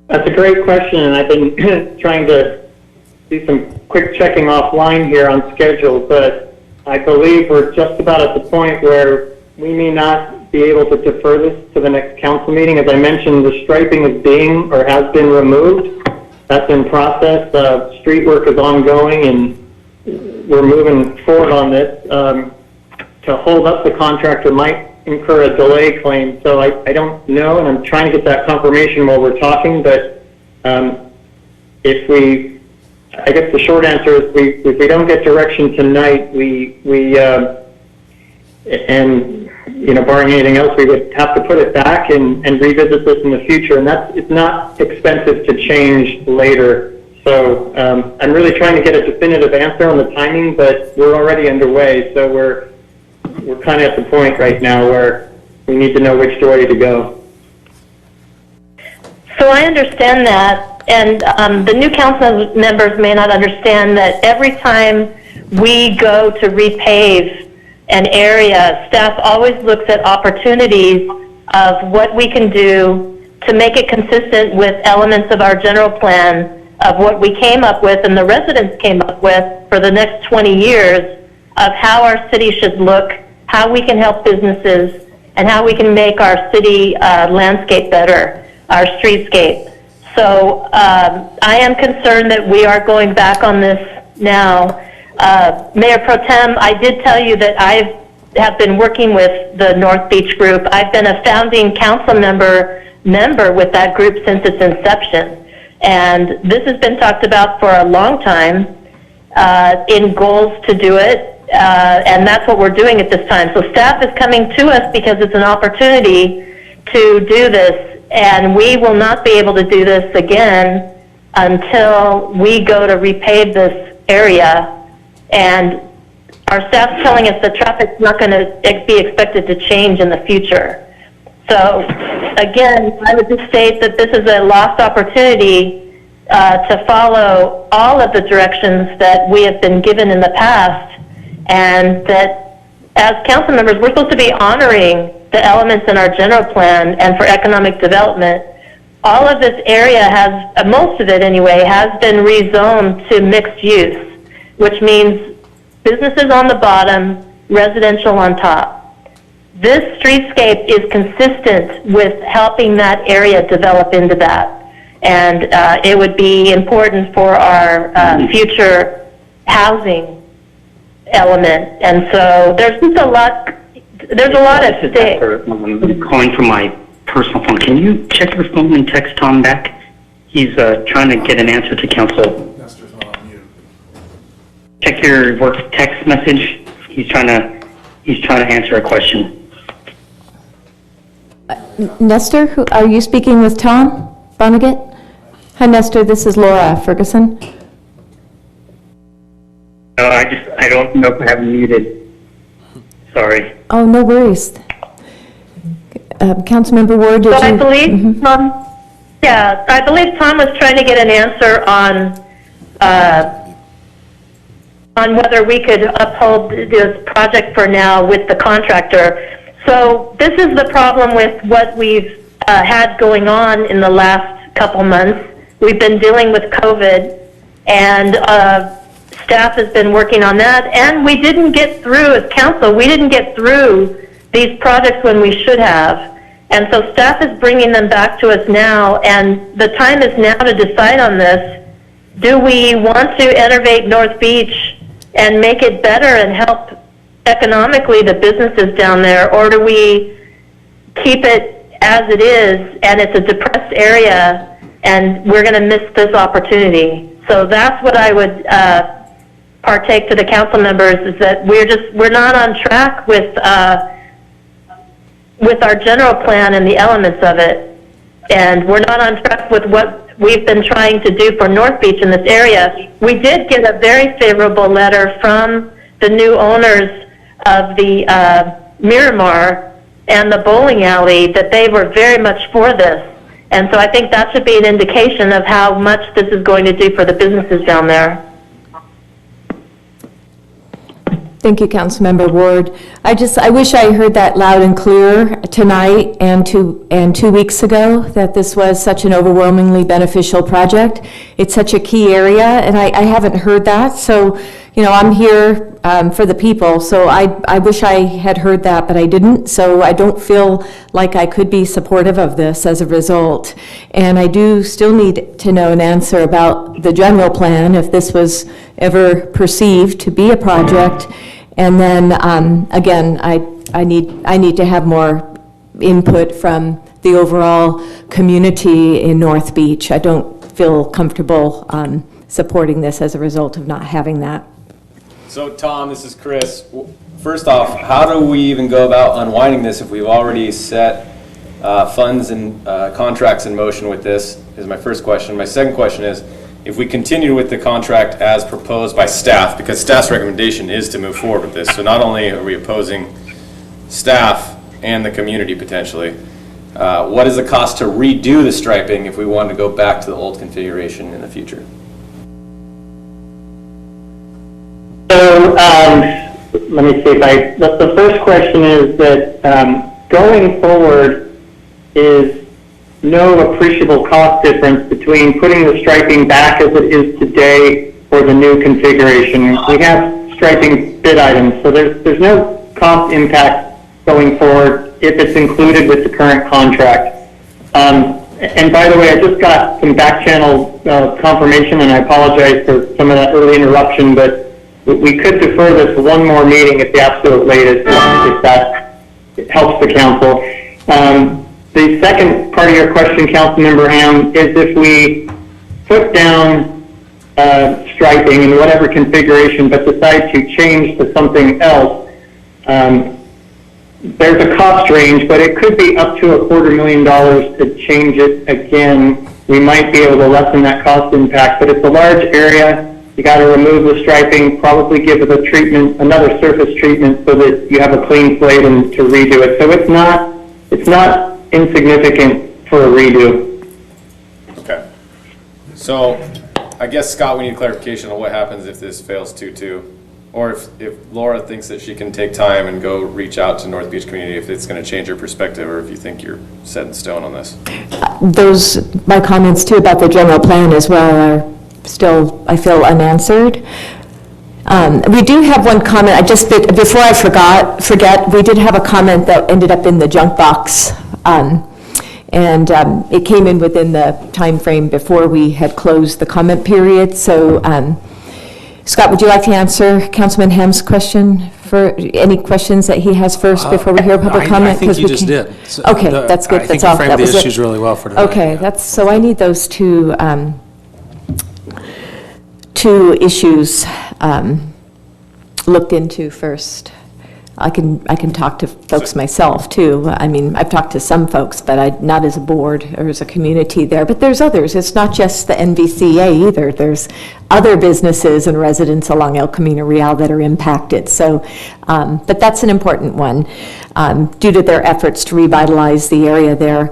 That's a great question, and I've been trying to do some quick checking offline here on schedule, but I believe we're just about at the point where we may not be able to defer this to the next council meeting. As I mentioned, the striping is being or has been removed. That's in process. Street work is ongoing, and we're moving forward on this. to hold up the contractor might incur a delay claim. So I don't know, and I'm trying to get that confirmation while we're talking, but I guess the short answer is if we don't get direction tonight, barring anything else, we would have to put it back and revisit this in the future, and it's not expensive to change later. So I'm really trying to get a definitive answer on the timing, but we're already underway, so we're kind of at the point right now where we need to know which way to go. So I understand that, and the new council members may not understand that every time we go to repave an area, staff always looks at opportunities of what we can do to make it consistent with elements of our general plan of what we came up with and the residents came up with for the next 20 years of how our city should look, how we can help businesses, and how we can make our city landscape better, our streetscape. So I am concerned that we are going back on this now. Mayor Pro Tem, I did tell you that I have been working with the North Beach group. I've been a founding council member with that group since its inception. And this has been talked about for a long time in goals to do it, and that's what we're doing at this time. So staff is coming to us because it's an opportunity to do this, and we will not be able to do this again until we go to repave this area. And our staff's telling us that traffic's not going to be expected to change in the future. So, again, I would just state that this is a lost opportunity to follow all of the directions that we have been given in the past, and that as council members, we're supposed to be honoring the elements in our general plan and for economic development. All of this area has, most of it anyway, has been rezoned to mixed use, which means businesses on the bottom, residential on top. This streetscape is consistent with helping that area develop into that. And it would be important for our future housing element. And so there's just a lot at stake. I'm calling from my personal phone. Can you check your phone and text Tom back? He's trying to get an answer to council. Check your work text message. He's trying to answer a question. Nestor, are you speaking with Tom Vonnegut? Hi, Nestor, this is Laura Ferguson. No, I don't know if I have him muted. Sorry. Oh, no worries. Councilmember Ward, did So you? I believe Tom, I believe Tom was trying to get an answer on whether we could uphold this project for now with the contractor. So this is the problem with what we've had going on in the last couple months. We've been dealing with COVID, and staff has been working on that, and we didn't get through as council. We didn't get through these projects when we should have. And so staff is bringing them back to us now, and the time is now to decide on this. Do we want to innovate North Beach and make it better and help economically the businesses down there, or do we keep it as it is and it's a depressed area and we're going to miss this opportunity? So that's what I would partake to the council members, is that we're not on track with our general plan and the elements of it, and we're not on track with what we've been trying to do for North Beach in this area. We did get a very favorable letter from the new owners of the Miramar and the bowling alley that they were very much for this. And so I think that should be an indication of how much this is going to do for the businesses down there. Thank you, Councilmember Ward. I wish I heard that loud and clear tonight and 2 weeks ago, that this was such an overwhelmingly beneficial project. It's such a key area, and I haven't heard that. So, I'm here for the people. So I wish I had heard that, but I didn't. So I don't feel like I could be supportive of this as a result. And I do still need to know an answer about the general plan, if this was ever perceived to be a project, And then, again, I need to have more input from the overall community in North Beach. I don't feel comfortable supporting this as a result of not having that. So Tom, this is Chris. First off, how do we even go about unwinding this if we've already set funds and contracts in motion with this, is my first question. My second question is, if we continue with the contract as proposed by staff, because staff's recommendation is to move forward with this, so not only are we opposing staff and the community potentially, what is the cost to redo the striping if we wanted to go back to the old configuration in the future? So, let me see if the first question is that going forward is no appreciable cost difference between putting the striping back as it is today or the new configuration. We have striping bid items, so there's no cost impact going forward if it's included with the current contract. And by the way, I just got some back channel confirmation, and I apologize for some of that early interruption, but we could defer this one more meeting at the absolute latest if that helps the council. The second part of your question, Councilmember Ham, is if we put down striping in whatever configuration but decide to change to something else, there's a cost range, but it could be up to $250,000 to change it again. We might be able to lessen that cost impact, but it's a large area. You got to remove the striping, probably give it a treatment, another surface treatment, so that you have a clean slate and to redo it. So it's not insignificant for a redo. Okay. So I guess, Scott, we need clarification on what happens if this fails 2-2. Or if Laura thinks that she can take time and go reach out to North Beach community, if it's going to change her perspective, or if you think you're set in stone on this. My comments too about the general plan as well are still, I feel, unanswered. We do have one comment, before I forget, we did have a comment that ended up in the junk box. It came in within the time frame before we had closed the comment period. So, Scott, would you like to answer Councilman Ham's question, for any questions that he has first before we hear public comment? I think you just did. Okay, that's good. I think you framed the issues really well for tonight. Okay, so I need those two issues looked into first. I can talk to folks myself too. I mean, I've talked to some folks, but not as a board or as a community there. But there's others. It's not just the NVCA either. There's other businesses and residents along El Camino Real that are impacted. So, but that's an important one due to their efforts to revitalize the area there.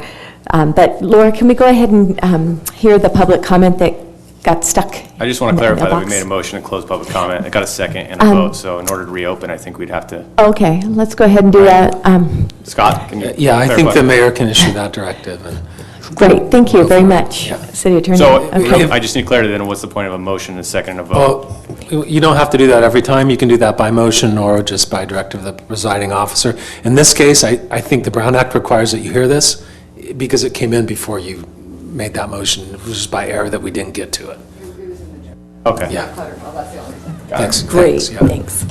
But Laura, can we go ahead and hear the public comment that got stuck? I just want to clarify that we made a motion to close public comment. I got a second and a vote, so in order to reopen, I think we'd have to. Okay, let's go ahead and do that. Scott, can you Yeah, I clarify? think the mayor can issue that directive. Great, thank you very much, City Attorney. So Okay. I just need clarity then, what's the point of a motion and a second and a vote? Well, you don't have to do that every time. You can do that by motion or just by directive of the presiding officer. In this case, I think the Brown Act requires that you hear this because it came in before you made that motion. It was just by error that we didn't get to it. Okay. Yeah. Thanks. Great, Thanks.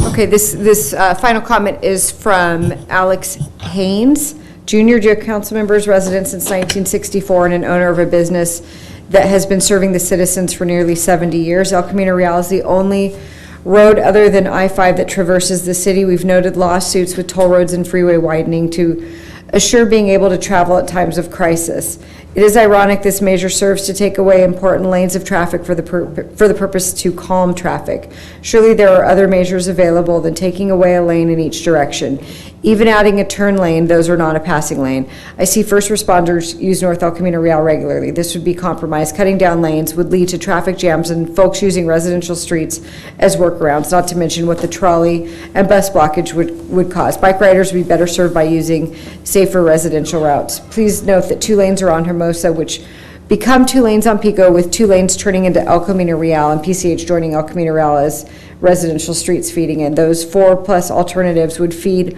Okay, this final comment is from Alex Haynes, Junior Council members, resident since 1964, and an owner of a business that has been serving the citizens for nearly 70 years. El Camino Real is the only road other than I-5 that traverses the city. We've noted lawsuits with toll roads and freeway widening to assure being able to travel at times of crisis. It is ironic this measure serves to take away important lanes of traffic for the purpose to calm traffic. Surely there are other measures available than taking away a lane in each direction. Even adding a turn lane, those are not a passing lane. I see first responders use North El Camino Real regularly. This would be compromised. Cutting down lanes would lead to traffic jams and folks using residential streets as workarounds, not to mention what the trolley and bus blockage would cause. Bike riders would be better served by using safer residential routes. Please note that 2 lanes are on Hermosa, which become 2 lanes on Pico, with 2 lanes turning into El Camino Real and PCH joining El Camino Real as residential streets feeding in. Those 4+ alternatives would feed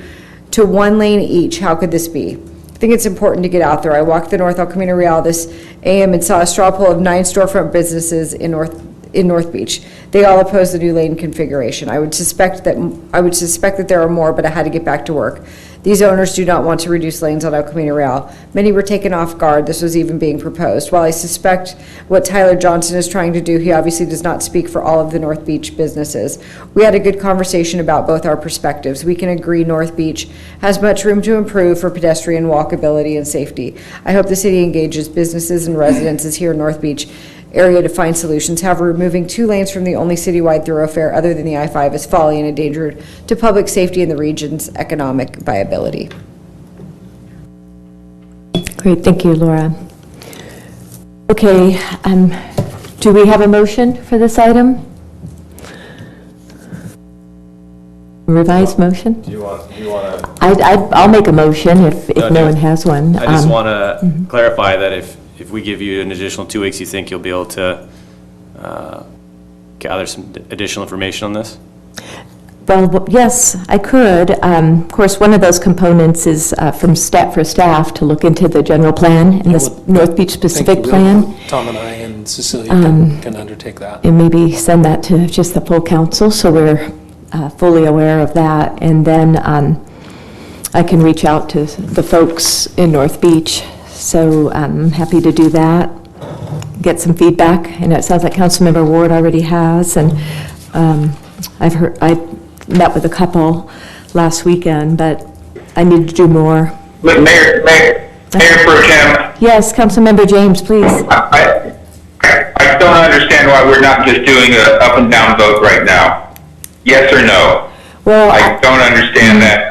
to 1 lane each. How could this be? I think it's important to get out there. I walked the North El Camino Real this AM and saw a straw poll of 9 storefront businesses in North in North Beach. They all oppose the new lane configuration. I would suspect that there are more, but I had to get back to work. These owners do not want to reduce lanes on El Camino Real. Many were taken off guard. This was even being proposed. While I suspect what Tyler Johnson is trying to do, he obviously does not speak for all of the North Beach businesses. We had a good conversation about both our perspectives. We can agree North Beach has much room to improve for pedestrian walkability and safety. I hope the city engages businesses and residences here in North Beach area to find solutions. However, removing 2 lanes from the only citywide thoroughfare other than the I-5 is folly and a danger to public safety and the region's economic viability. Great, thank you, Laura. Okay, do we have a motion for this item? Revised motion? Do you want to? I'll make a motion if no one has one. I just want to clarify that if we give you an additional 2 weeks, you think you'll be able to gather some additional information on this? Well, yes, I could. Of course, one of those components is for staff to look into the general plan and the North Beach specific plan. Tom and I and Cecilia can undertake that. And maybe send that to just the full council so we're fully aware of that. And then I can reach out to the folks in North Beach. So I'm happy to do that, get some feedback. And it sounds like Councilmember Ward already has. And I met with a couple last weekend, but I need to do more. Mayor Pro Tem. Yes, Councilmember James, please. I don't understand why we're not just doing an up and down vote right now. Yes or no? Well, I don't understand that,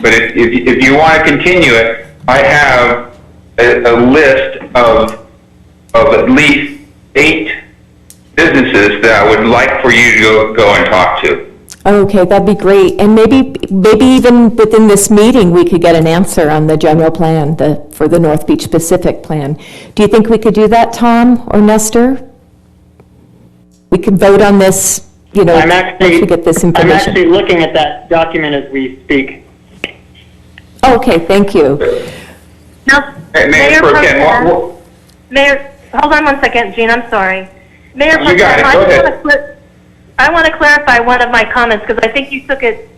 but if you want to continue it, I have a list of at least 8 businesses that I would like for you to go and talk to. Okay, that'd be great. And maybe even within this meeting, we could get an answer on the general plan, for the North Beach specific plan. Do you think we could do that, Tom or Nestor? We could vote on this, once we get this information. I'm actually looking at that document as we speak. Okay, thank you. No, Mayor Pro Tem. Mayor, hold on one second, Jean, I'm sorry. Mayor Pro Tem, I want to clarify one of my comments because I think you took it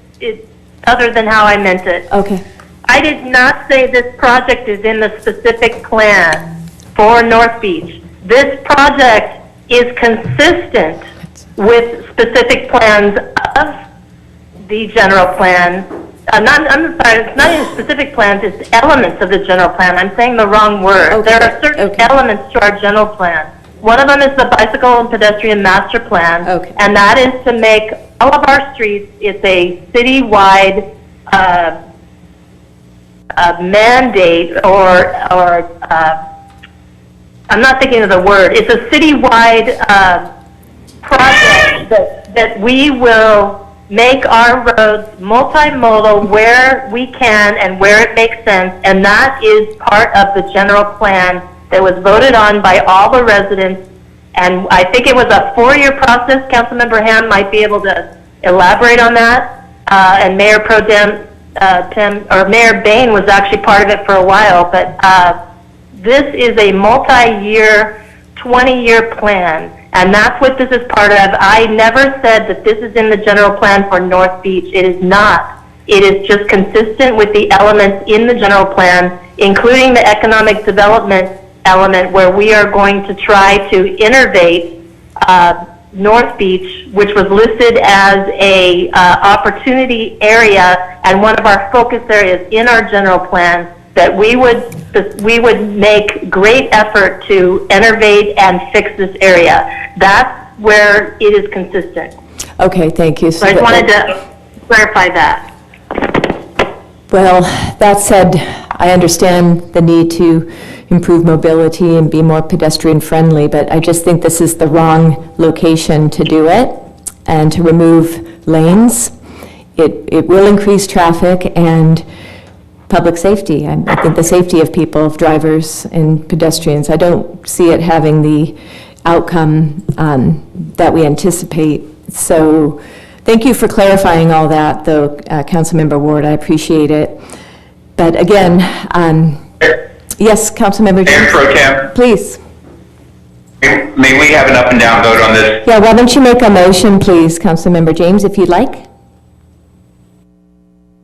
other than how I meant it. Okay. I did not say this project is in the specific plan for North Beach. This project is consistent with specific plans of the general plan. I'm sorry, it's not even specific plans, it's elements of the general plan. I'm saying the wrong word. Okay. There are certain elements to our general plan. One of them is the bicycle and pedestrian master plan, and that is to make all of our streets, it's a citywide mandate or I'm not thinking of the word. It's a citywide project that we will make our roads multimodal where we can and where it makes sense, and that is part of the general plan that was voted on by all the residents, and I think it was a 4-year process. Councilmember Ham might be able to elaborate on that, and Mayor Pro Tem, Mayor Bain was actually part of it for a while, but this is a multi-year, 20-year plan, and that's what this is part of. I never said that this is in the general plan for North Beach. It is not. It is just consistent with the elements in the general plan, including the economic development element where we are going to try to innovate North Beach, which was listed as a opportunity area and one of our focus areas in our general plan, that we would make great effort to innovate and fix this area. That's where it is consistent. Okay, thank you. So I just wanted to clarify that. Well, that said, I understand the need to improve mobility and be more pedestrian friendly, but I just think this is the wrong location to do it and to remove lanes. It will increase traffic and public safety. I think the safety of people, of drivers and pedestrians, I don't see it having the outcome that we anticipate. So thank you for clarifying all that, though, Councilmember Ward. I appreciate it. But again, yes, Councilmember James. Mayor Pro Tem. Please. May we have an up and down vote on this? Yeah, why don't you make a motion, please, Councilmember James, if you'd like?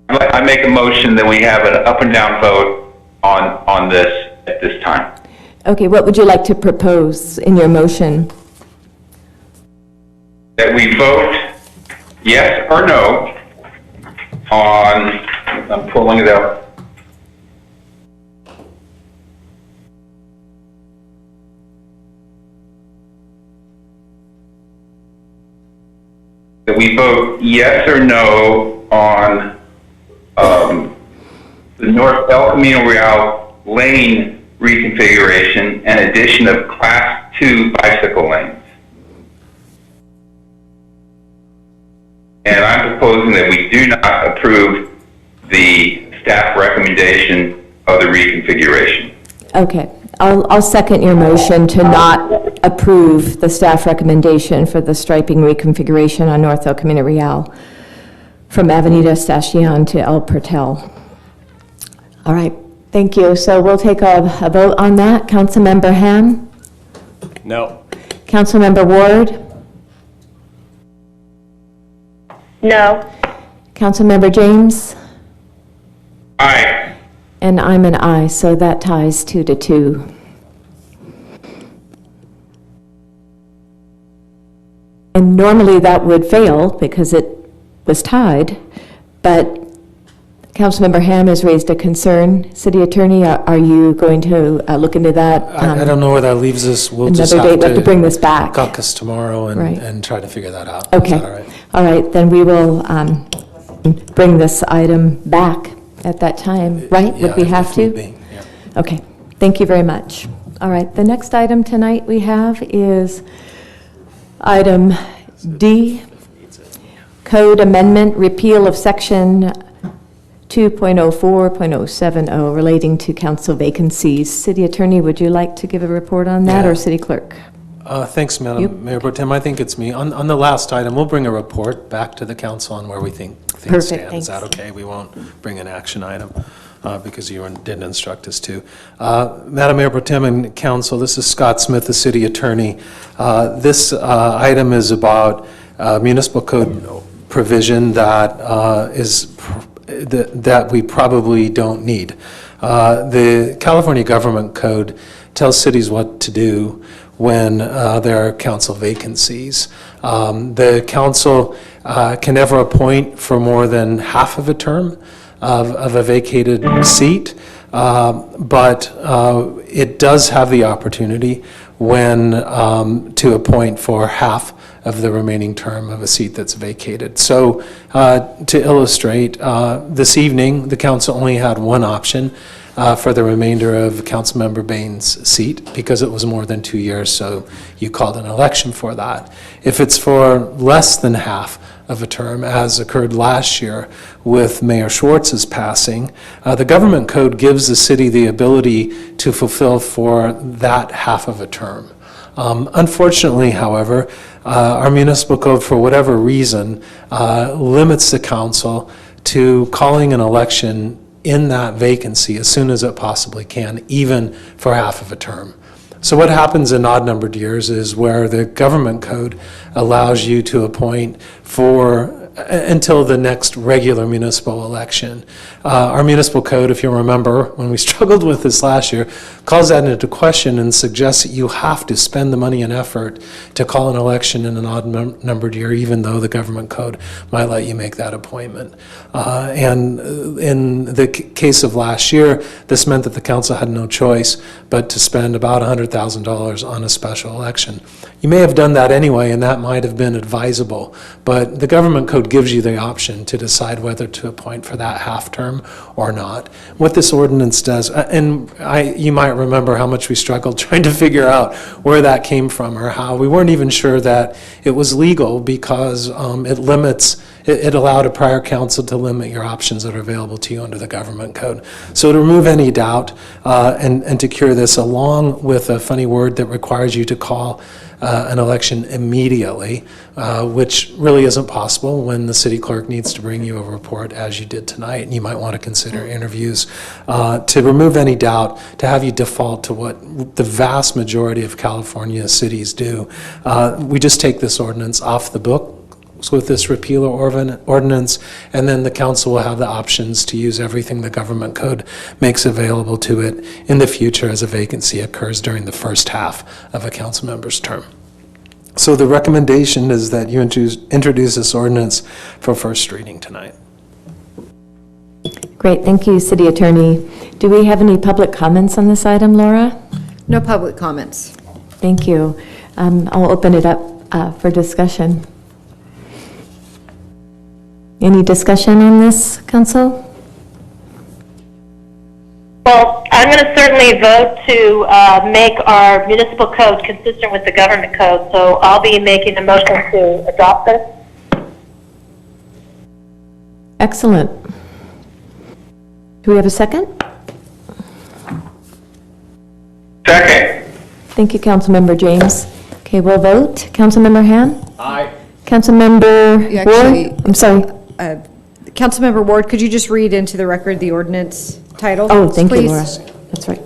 I make a motion that we have an up and down vote on this at this time. Okay, what would you like to propose in your motion? That we vote yes or no on, I'm pulling it up. That we vote yes or no on the North El Camino Real lane reconfiguration and addition of Class 2 bicycle lanes. And I'm proposing that we do not approve the staff recommendation of the reconfiguration. Okay, I'll second your motion to not approve the staff recommendation for the striping reconfiguration on North El Camino Real from Avenida Estacion to El Portal. All right, thank you. So we'll take a vote on that. Councilmember Ham? No. Councilmember Ward? No. Councilmember James? Aye. And I'm an aye, so that ties 2-2. And normally that would fail because it was tied, but Councilmember Ham has raised a concern. City Attorney, are you going to look into that? I don't know where that leaves us. We'll just Another have date, we have to bring this back. caucus tomorrow Right. and try to figure that out. Okay. Is that all right? All right, then we will bring this item back at that time, right? Would we Yeah, have if to? need be, yeah. Okay, thank you very much. All right, the next item tonight we have is item D, Code Amendment, Repeal of Section 2.04.070 relating to council vacancies. City Attorney, would you like to give a report on that, Yeah. or City Clerk? Thanks, Madam Mayor Pro Tem. I think it's me. On the last item, we'll bring a report back to the council on where we think things Perfect, stand. thanks. Is that okay? We won't bring an action item because you didn't instruct us to. Madam Mayor Pro Tem and Council, this is Scott Smith, the City Attorney. This item is about municipal code provision that that we probably don't need. The California Government Code tells cities what to do when there are council vacancies. The council can never appoint for more than half of a term of a vacated seat, but it does have the opportunity when to appoint for half of the remaining term of a seat that's vacated. So to illustrate, this evening, the council only had one option for the remainder of Councilmember Bain's seat because it was more than 2 years, so you called an election for that. If it's for less than half of a term, as occurred last year with Mayor Schwartz's passing, the government code gives the city the ability to fulfill for that half of a term. Unfortunately, however, our municipal code, for whatever reason, limits the council to calling an election in that vacancy as soon as it possibly can, even for half of a term. So what happens in odd-numbered years is where the government code allows you to appoint for until the next regular municipal election. Our municipal code, if you remember, when we struggled with this last year, calls that into question and suggests that you have to spend the money and effort to call an election in an odd-numbered year, even though the government code might let you make that appointment. And in the case of last year, this meant that the council had no choice but to spend about $100,000 on a special election. You may have done that anyway, and that might have been advisable, but the government code gives you the option to decide whether to appoint for that half term or not. What this ordinance does, and you might remember how much we struggled trying to figure out where that came from or how. We weren't even sure that it was legal because it limits it allowed a prior council to limit your options that are available to you under the government code. So to remove any doubt and to cure this, along with a funny word that requires you to call an election immediately, which really isn't possible when the city clerk needs to bring you a report as you did tonight, and you might want to consider interviews. To remove any doubt, to have you default to what the vast majority of California cities do, we just take this ordinance off the book with this repeal ordinance, and then the council will have the options to use everything the government code makes available to it in the future as a vacancy occurs during the first half of a council member's term. So the recommendation is that you introduce this ordinance for first reading tonight. Great, thank you, City Attorney. Do we have any public comments on this item, Laura? No public comments. Thank you. I'll open it up for discussion. Any discussion on this, Council? Well, I'm going to certainly vote to make our municipal code consistent with the government code, so I'll be making a motion to adopt this. Excellent. Do we have a second? Second. Thank you, Councilmember James. Okay, we'll vote. Councilmember Han? Aye. Councilmember You actually- Ward? I'm sorry. Councilmember Ward, could you just read into the record the ordinance title? Oh, thank you, please? Laura. That's right.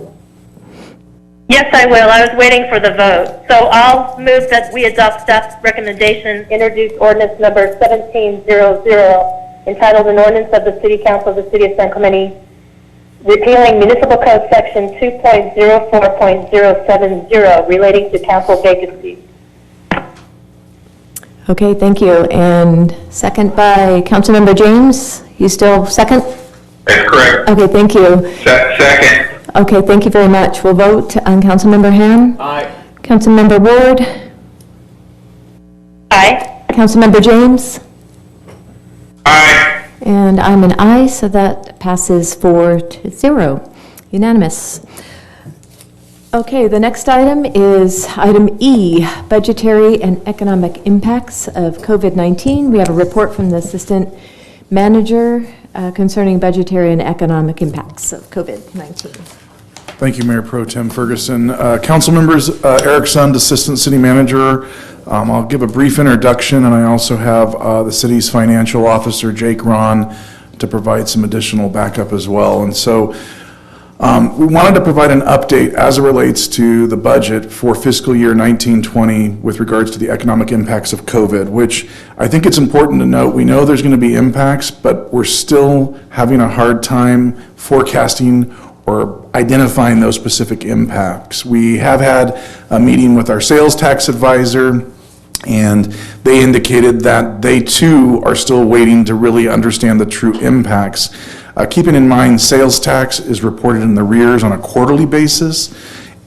Yes, I will. I was waiting for the vote. So I'll move that we adopt staff's recommendation, introduce ordinance number 1700, entitled an ordinance of the City Council of the City of San Clemente, repealing Municipal Code Section 2.04.070 relating to council vacancies. Okay, thank you. And second by Councilmember James. You still second? That's correct. Okay, thank you. Second. Okay, thank you very much. We'll vote on Councilmember Han. Aye. Councilmember Ward. Aye. Councilmember James. Aye. And I'm an aye, so that passes 4-0, unanimous. Okay, the next item is item E, budgetary and economic impacts of COVID-19. We have a report from the assistant manager concerning budgetary and economic impacts of COVID-19. Thank you, Mayor Pro Tem Ferguson. Council members, Eric Sund, Assistant City Manager. I'll give a brief introduction, and I also have the city's financial officer, Jake Ron, to provide some additional backup as well. And so we wanted to provide an update as it relates to the budget for fiscal year 1920 with regards to the economic impacts of COVID, which I think it's important to note. We know there's going to be impacts, but we're still having a hard time forecasting or identifying those specific impacts. We have had a meeting with our sales tax advisor, and they indicated that they too are still waiting to really understand the true impacts. Keeping in mind, sales tax is reported in the arrears on a quarterly basis,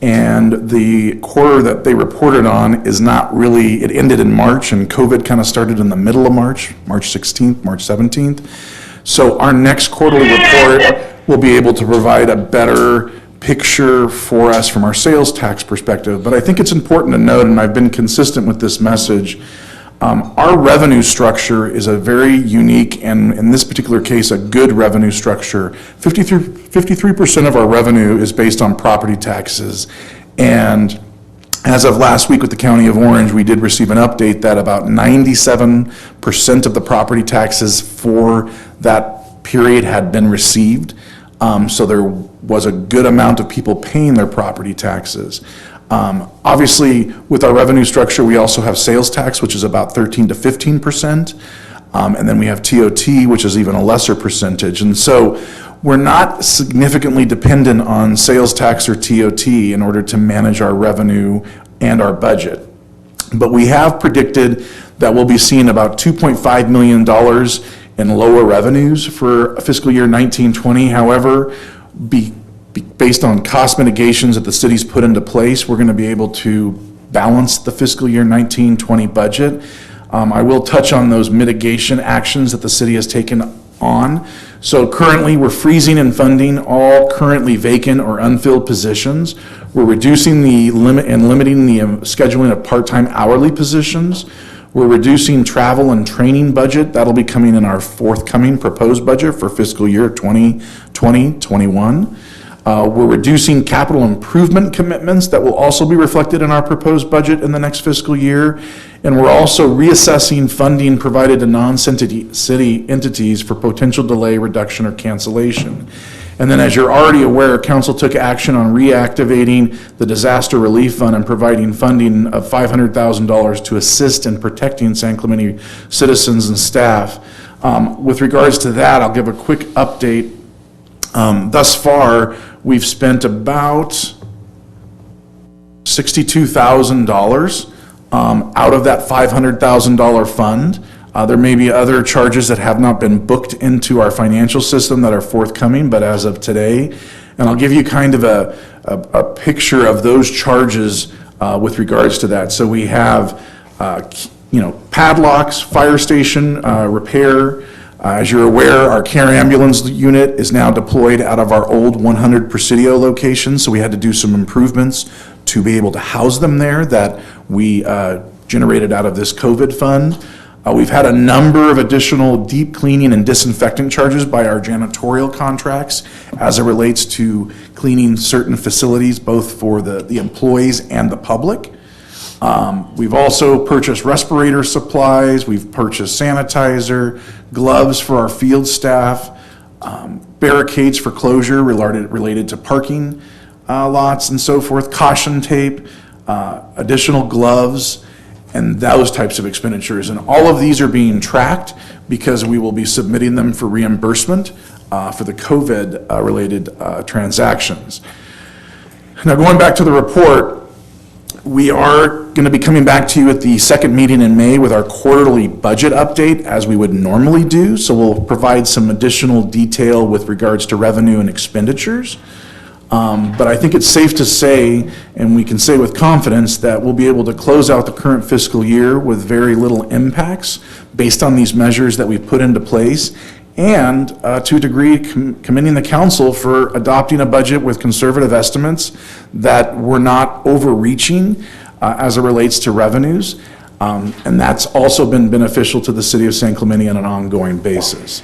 and the quarter that they reported on is not really, it ended in March, and COVID kind of started in the middle of March, March 16th, March 17th. So our next quarterly report will be able to provide a better picture for us from our sales tax perspective. But I think it's important to note, and I've been consistent with this message, our revenue structure is a very unique, and in this particular case, a good revenue structure. 53% of our revenue is based on property taxes. And as of last week with the County of Orange, we did receive an update that about 97% of the property taxes for that period had been received. So there was a good amount of people paying their property taxes. Obviously, with our revenue structure, we also have sales tax, which is about 13 to 15%. And then we have TOT, which is even a lesser percentage. And so we're not significantly dependent on sales tax or TOT in order to manage our revenue and our budget. But we have predicted that we'll be seeing about $2.5 million in lower revenues for fiscal year 1920. However, based on cost mitigations that the city's put into place, we're going to be able to balance the fiscal year 1920 budget. I will touch on those mitigation actions that the city has taken on. So currently, we're freezing and funding all currently vacant or unfilled positions. We're reducing the limit and limiting the scheduling of part-time hourly positions. We're reducing travel and training budget. That'll be coming in our forthcoming proposed budget for fiscal year 2020-21. We're reducing capital improvement commitments that will also be reflected in our proposed budget in the next fiscal year. And we're also reassessing funding provided to non-city entities for potential delay, reduction, or cancellation. And then, as you're already aware, Council took action on reactivating the Disaster Relief Fund and providing funding of $500,000 to assist in protecting San Clemente citizens and staff. With regards to that, I'll give a quick update. Thus far, we've spent about $62,000 out of that $500,000 fund. There may be other charges that have not been booked into our financial system that are forthcoming, but as of today, and I'll give you kind of a picture of those charges with regards to that. So we have, padlocks, fire station repair. As you're aware, our care ambulance unit is now deployed out of our old 100 Presidio location, so we had to do some improvements to be able to house them there that we generated out of this COVID fund. We've had a number of additional deep cleaning and disinfectant charges by our janitorial contracts as it relates to cleaning certain facilities, both for the employees and the public. We've also purchased respirator supplies, we've purchased sanitizer, gloves for our field staff, barricades for closure related to parking lots and so forth, caution tape, additional gloves, and those types of expenditures. And all of these are being tracked because we will be submitting them for reimbursement for the COVID-related transactions. Now, going back to the report, we are going to be coming back to you at the second meeting in May with our quarterly budget update, as we would normally do. So we'll provide some additional detail with regards to revenue and expenditures. But I think it's safe to say, and we can say with confidence, that we'll be able to close out the current fiscal year with very little impacts based on these measures that we've put into place, and to a degree commending the council for adopting a budget with conservative estimates that were not overreaching as it relates to revenues. And that's also been beneficial to the city of San Clemente on an ongoing basis.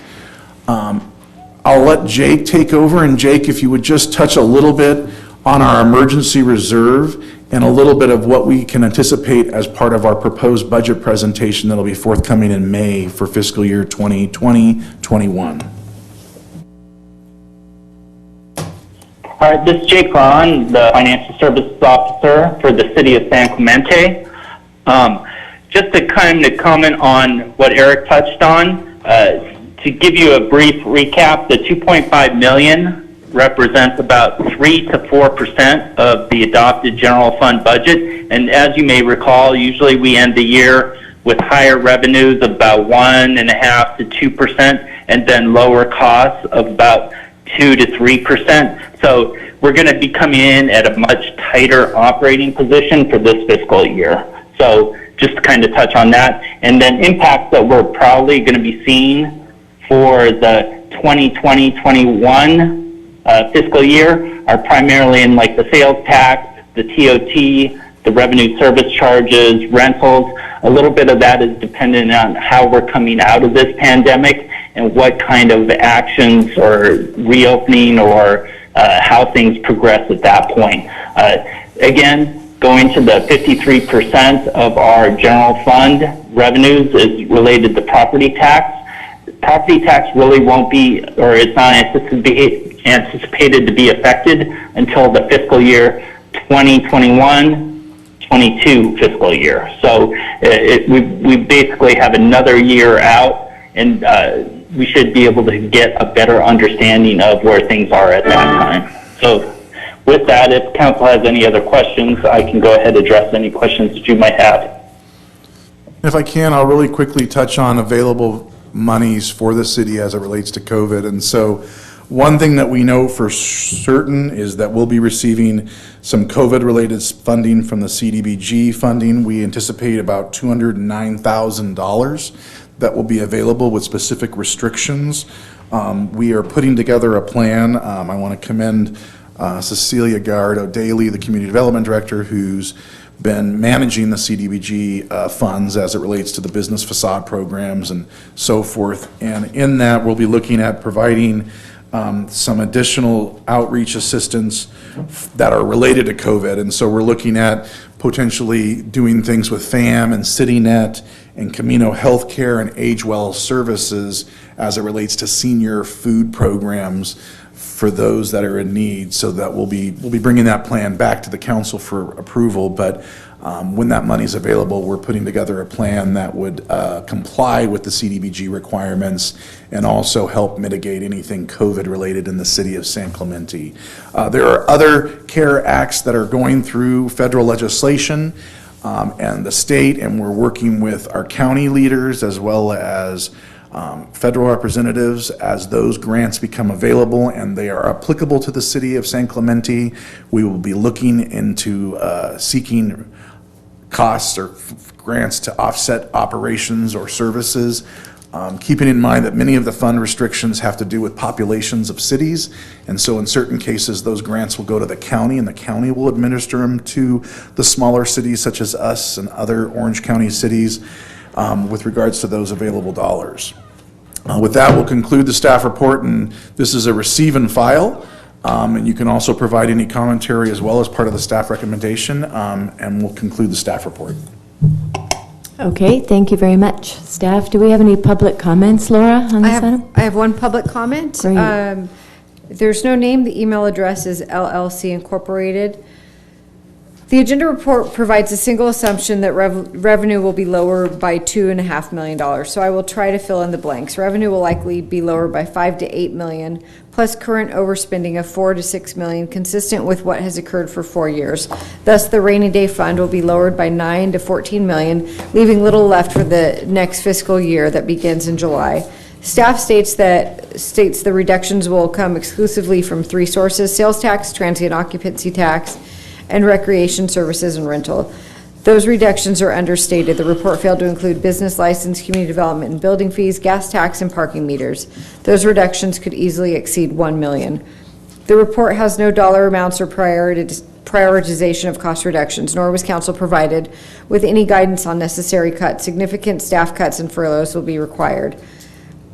I'll let Jake take over, and Jake, if you would just touch a little bit on our emergency reserve and a little bit of what we can anticipate as part of our proposed budget presentation that'll be forthcoming in May for fiscal year 2020-21. All right, this is Jake Ron, the Financial Services Officer for the City of San Clemente. Just to kind of comment on what Eric touched on, to give you a brief recap, the $2.5 million represents about 3 to 4% of the adopted general fund budget. And as you may recall, usually we end the year with higher revenues of about 1.5 to 2%, and then lower costs of about 2 to 3%. So we're going to be coming in at a much tighter operating position for this fiscal year. So just to kind of touch on that. And then impacts that we're probably going to be seeing for the 2020-21 fiscal year are primarily in like the sales tax, the TOT, the revenue service charges, rentals. A little bit of that is dependent on how we're coming out of this pandemic and what kind of actions or reopening or how things progress at that point. Again, going to the 53% of our general fund revenues is related to property tax. Property tax really won't be, or it's not anticipated to be affected until the fiscal year 2021-22 fiscal year. So we basically have another year out, and we should be able to get a better understanding of where things are at that time. So with that, if council has any other questions, I can go ahead and address any questions that you might have. If I can, I'll really quickly touch on available monies for the city as it relates to COVID. And so one thing that we know for certain is that we'll be receiving some COVID-related funding from the CDBG funding. We anticipate about $209,000 that will be available with specific restrictions. We are putting together a plan. I want to commend Cecilia Gardo Daly, the Community Development Director, who's been managing the CDBG funds as it relates to the business facade programs and so forth. And in that, we'll be looking at providing some additional outreach assistance that are related to COVID. And so we're looking at potentially doing things with FAM and CityNet and Camino Healthcare and Age Well Services as it relates to senior food programs for those that are in need. So that we'll be bringing that plan back to the council for approval. But when that money is available, we're putting together a plan that would comply with the CDBG requirements and also help mitigate anything COVID related in the city of San Clemente. There are other CARE Acts that are going through federal legislation and the state, and we're working with our county leaders as well as federal representatives as those grants become available and they are applicable to the city of San Clemente. We will be looking into seeking costs or grants to offset operations or services, keeping in mind that many of the fund restrictions have to do with populations of cities, and so in certain cases those grants will go to the county and the county will administer them to the smaller cities such as us and other Orange County cities with regards to those available dollars. With that, we'll conclude the staff report, and this is a receive and file. And you can also provide any commentary as well as part of the staff recommendation, and we'll conclude the staff report. Okay, thank you very much. Staff, do we have any public comments, Laura, on this item? I have one public comment. Great. There's no name. The email address is LLC Incorporated. The agenda report provides a single assumption that revenue will be lower by $2.5 million. So I will try to fill in the blanks. Revenue will likely be lower by $5 to $8 million, plus current overspending of $4 to $6 million, consistent with what has occurred for 4 years. Thus, the rainy day fund will be lowered by $9 to $14 million, leaving little left for the next fiscal year that begins in July. Staff states the reductions will come exclusively from 3 sources: sales tax, transient occupancy tax, and recreation services and rental. Those reductions are understated. The report failed to include business license, community development and building fees, gas tax, and parking meters. Those reductions could easily exceed $1 million. The report has no dollar amounts or prioritization of cost reductions, nor was council provided with any guidance on necessary cuts. Significant staff cuts and furloughs will be required.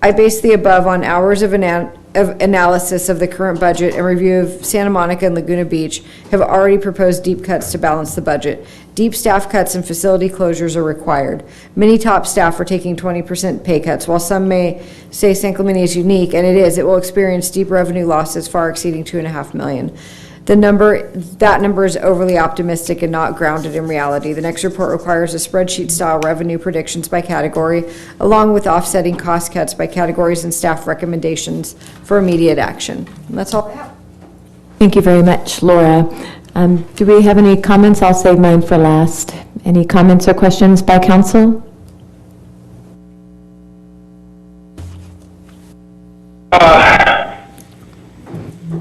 I base the above on hours of analysis of the current budget and review of Santa Monica and Laguna Beach have already proposed deep cuts to balance the budget. Deep staff cuts and facility closures are required. Many top staff are taking 20% pay cuts. While some may say San Clemente is unique, and it is, it will experience deep revenue losses far exceeding $2.5 million. That number is overly optimistic and not grounded in reality. The next report requires a spreadsheet-style revenue predictions by category, along with offsetting cost cuts by categories and staff recommendations for immediate action. And that's all I have. Thank you very much, Laura. Do we have any comments? I'll save mine for last. Any comments or questions by council?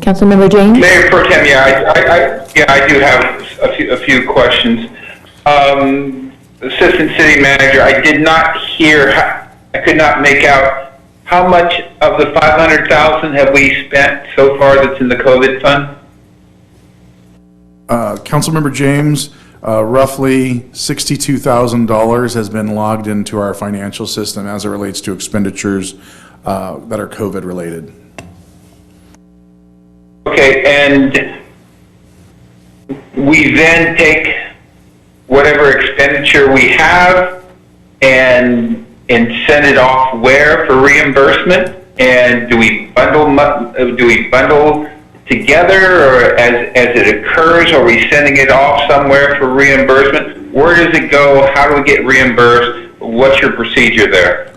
Councilmember James? Mayor Pro Tem, I do have a few questions. Assistant City Manager, I did not hear, I could not make out how much of the $500,000 have we spent so far that's in the COVID fund? Councilmember James, roughly $62,000 has been logged into our financial system as it relates to expenditures that are COVID related. Okay, and we then take whatever expenditure we have and send it off where for reimbursement? And do we bundle together, or as it occurs, are we sending it off somewhere for reimbursement? Where does it go? How do we get reimbursed? What's your procedure there?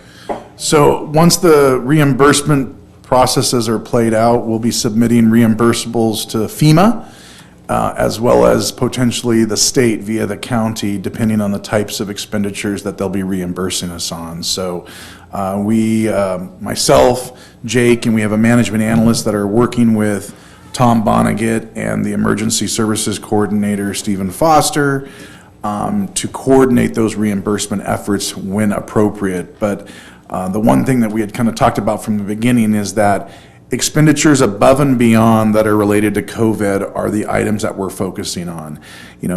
So once the reimbursement processes are played out, we'll be submitting reimbursables to FEMA, as well as potentially the state via the county, depending on the types of expenditures that they'll be reimbursing us on. So myself, Jake, and we have a management analyst that are working with Tom Vonnegut and the Emergency Services Coordinator, Stephen Foster, to coordinate those reimbursement efforts when appropriate. But the one thing that we had kind of talked about from the beginning is that expenditures above and beyond that are related to COVID are the items that we're focusing on.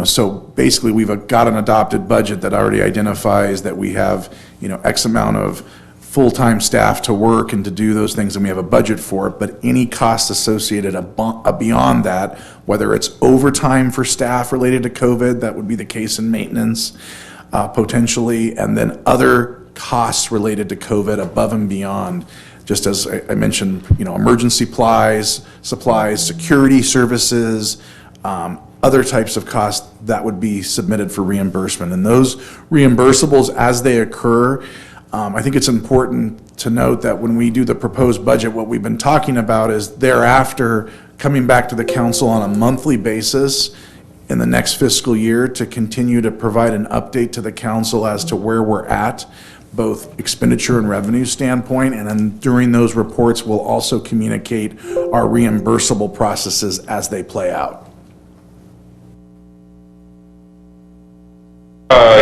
So basically we've got an adopted budget that already identifies that we have, X amount of full-time staff to work and to do those things, and we have a budget for it, but any costs associated beyond that, whether it's overtime for staff related to COVID, that would be the case in maintenance, potentially, and then other costs related to COVID above and beyond, just as I mentioned, emergency supplies, security services, other types of costs that would be submitted for reimbursement. And those reimbursables, as they occur, I think it's important to note that when we do the proposed budget, what we've been talking about is thereafter coming back to the council on a monthly basis in the next fiscal year to continue to provide an update to the council as to where we're at, both expenditure and revenue standpoint. And then during those reports, we'll also communicate our reimbursable processes as they play out.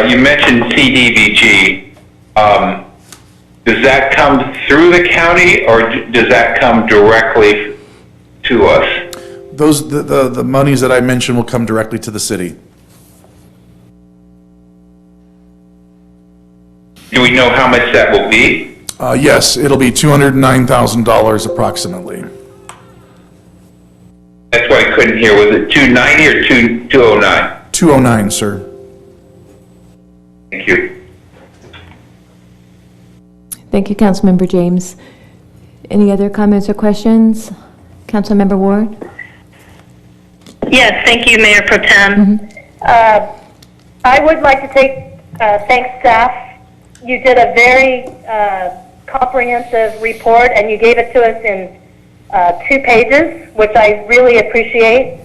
You mentioned CDBG. Does that come through the county, or does that come directly to us? The monies that I mentioned will come directly to the city. Do we know how much that will be? Yes, it'll be $209,000 approximately. That's what I couldn't hear. Was it 290 or 209? 209, sir. Thank you. Thank you, Councilmember James. Any other comments or questions? Councilmember Ward? Yes, thank you, Mayor Pro Tem. I would like to thank staff. You did a very comprehensive report, and you gave it to us in 2 pages, which I really appreciate.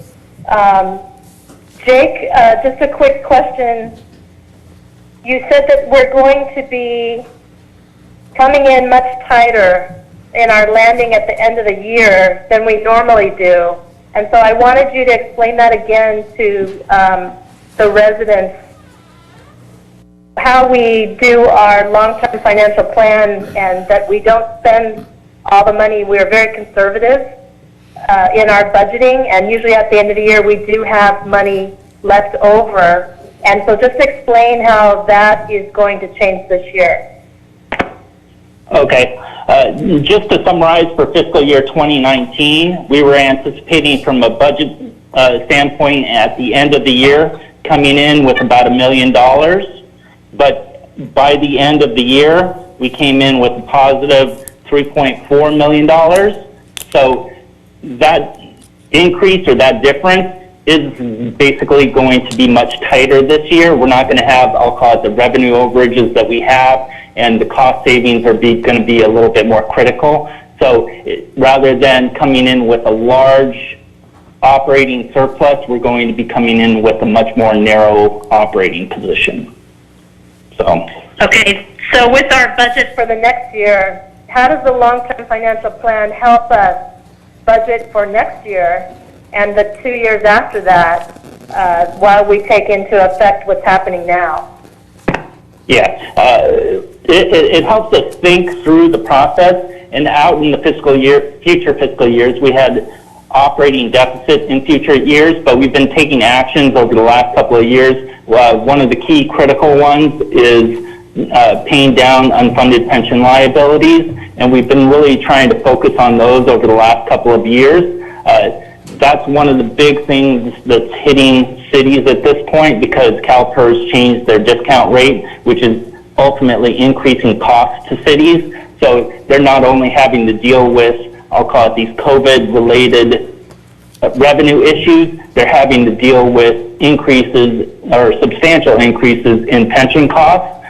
Jake, just a quick question. You said that we're going to be coming in much tighter in our landing at the end of the year than we normally do. And so I wanted you to explain that again to the residents, how we do our long-term financial plan and that we don't spend all the money. We're very conservative in our budgeting, and usually at the end of the year we do have money left over. And so just explain how that is going to change this year. Okay. Just to summarize, for fiscal year 2019, we were anticipating from a budget standpoint at the end of the year coming in with about $1 million. But by the end of the year, we came in with a positive $3.4 million. So that increase or that difference is basically going to be much tighter this year. We're not going to have, I'll call it, the revenue overages that we have, and the cost savings are going to be a little bit more critical. So rather than coming in with a large operating surplus, we're going to be coming in with a much more narrow operating position. So. Okay, so with our budget for the next year, how does the long-term financial plan help us budget for next year and the 2 years after that, while we take into effect what's happening now? Yeah, it helps us think through the process, and out in the future fiscal years, we had operating deficit in future years, but we've been taking actions over the last couple of years. One of the key critical ones is paying down unfunded pension liabilities, and we've been really trying to focus on those over the last couple of years. That's one of the big things that's hitting cities at this point, because CalPERS changed their discount rate, which is ultimately increasing costs to cities. So they're not only having to deal with, I'll call it, these COVID-related revenue issues, they're having to deal with increases or substantial increases in pension costs.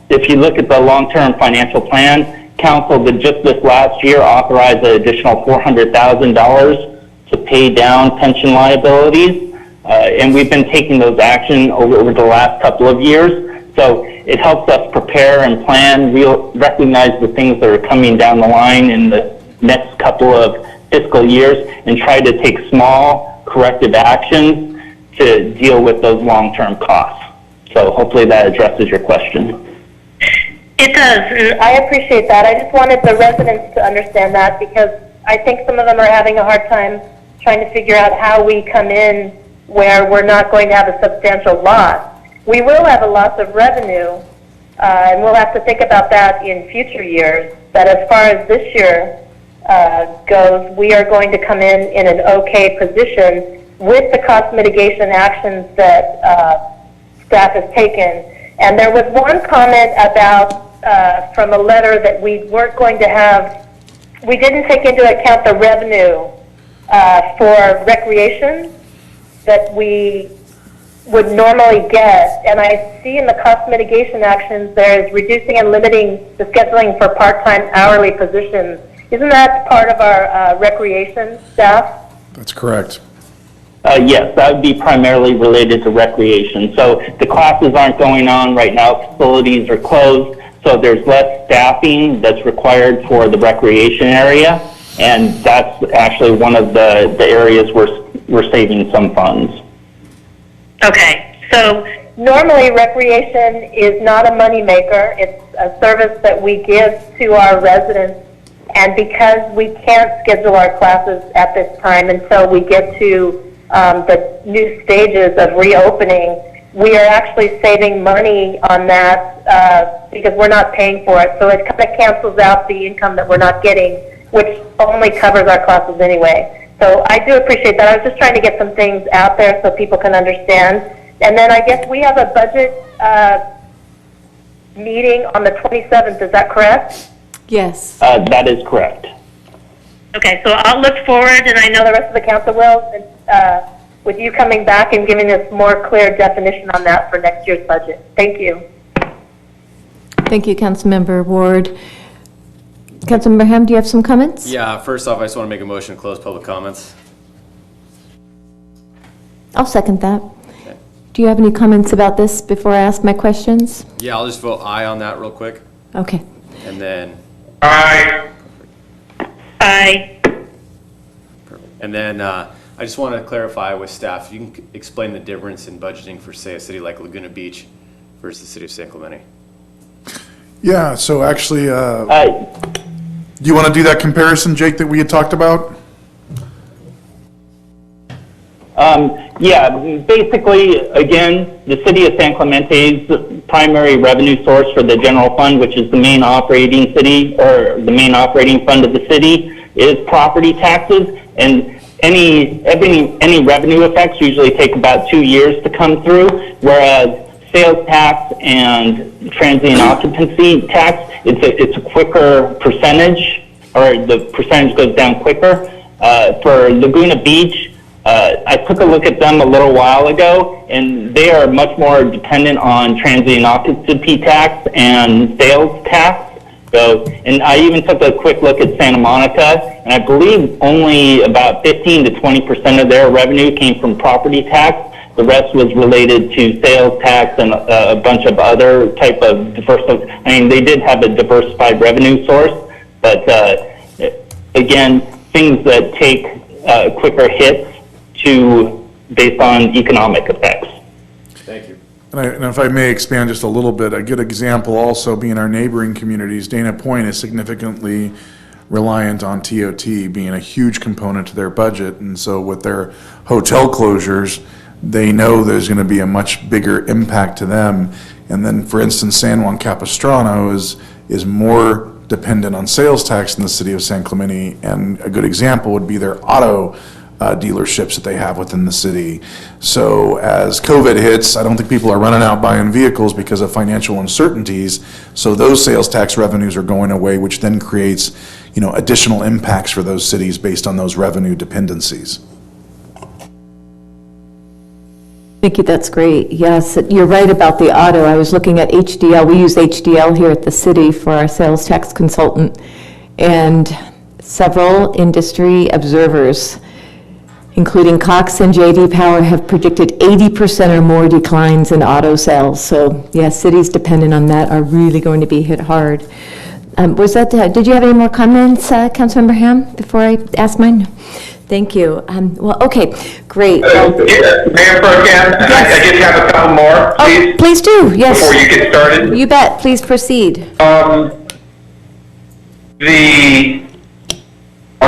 If you look at the long-term financial plan, Council did just this last year authorize an additional $400,000 to pay down pension liabilities, and we've been taking those actions over the last couple of years. So it helps us prepare and plan, recognize the things that are coming down the line in the next couple of fiscal years, and try to take small corrective actions to deal with those long-term costs. So hopefully that addresses your question. It does, and I appreciate that. I just wanted the residents to understand that because I think some of them are having a hard time trying to figure out how we come in where we're not going to have a substantial loss. We will have a loss of revenue, and we'll have to think about that in future years. But as far as this year goes, we are going to come in an okay position with the cost mitigation actions that staff has taken. And there was one comment about, from a letter that we weren't going to have, we didn't take into account the revenue for recreation that we would normally get. And I see in the cost mitigation actions, there is reducing and limiting the scheduling for part-time hourly positions. Isn't that part of our recreation staff? That's correct. Yes, that would be primarily related to recreation. So the classes aren't going on right now, facilities are closed, so there's less staffing that's required for the recreation area, and that's actually one of the areas we're saving some funds. Okay, so normally recreation is not a moneymaker. It's a service that we give to our residents, and because we can't schedule our classes at this time until we get to the new stages of reopening, we are actually saving money on that because we're not paying for it. So it kind of cancels out the income that we're not getting, which only covers our classes anyway. So I do appreciate that. I was just trying to get some things out there so people can understand. And then I guess we have a budget meeting on the 27th. Is that correct? Yes. That is correct. Okay, so I'll look forward, and I know the rest of the council will, with you coming back and giving us more clear definition on that for next year's budget. Thank you. Thank you, Councilmember Ward. Councilmember Ham, do you have some comments? Yeah, first off, I just want to make a motion to close public comments. I'll second that. Do you have any comments about this before I ask my questions? Yeah, I'll just vote aye on that real quick. Okay. And then, Aye. Aye. and then I just want to clarify with staff, you can explain the difference in budgeting for, say, a city like Laguna Beach versus the city of San Clemente. Yeah, so actually, do you want to do that comparison, Jake, that we had talked about? Yeah, basically, again, the city of San Clemente's primary revenue source for the general fund, which is the main operating city, or the main operating fund of the city, is property taxes, and any revenue effects usually take about 2 years to come through, whereas sales tax and transient occupancy tax, it's a quicker percentage, or the percentage goes down quicker. For Laguna Beach, I took a look at them a little while ago, and they are much more dependent on transient occupancy tax and sales tax. So, and I even took a quick look at Santa Monica, and I believe only about 15 to 20% of their revenue came from property tax. The rest was related to sales tax and a bunch of other type of I mean, they did have a diversified revenue source, but again, things that take quicker hits based on economic effects. Thank you. And if I may expand just a little bit, a good example also being our neighboring communities, Dana Point is significantly reliant on TOT being a huge component to their budget. And so with their hotel closures, they know there's going to be a much bigger impact to them. And then, for instance, San Juan Capistrano is more dependent on sales tax than the city of San Clemente. And a good example would be their auto dealerships that they have within the city. So as COVID hits, I don't think people are running out buying vehicles because of financial uncertainties. So those sales tax revenues are going away, which then creates, additional impacts for those cities based on those revenue dependencies. Thank you, that's great. Yes, you're right about the auto. I was looking at HDL. We use HDL here at the city for our sales tax consultant, and several industry observers, including Cox and JD Power, have predicted 80% or more declines in auto sales. So, yes, cities dependent on that are really going to be hit hard. Did you have any more comments, Councilmember Ham, before I ask mine? Thank you. Well, okay, great. Mayor Pro Tem, I just have a couple more, please. Oh, please do, yes. Before you get started. You bet, please proceed. On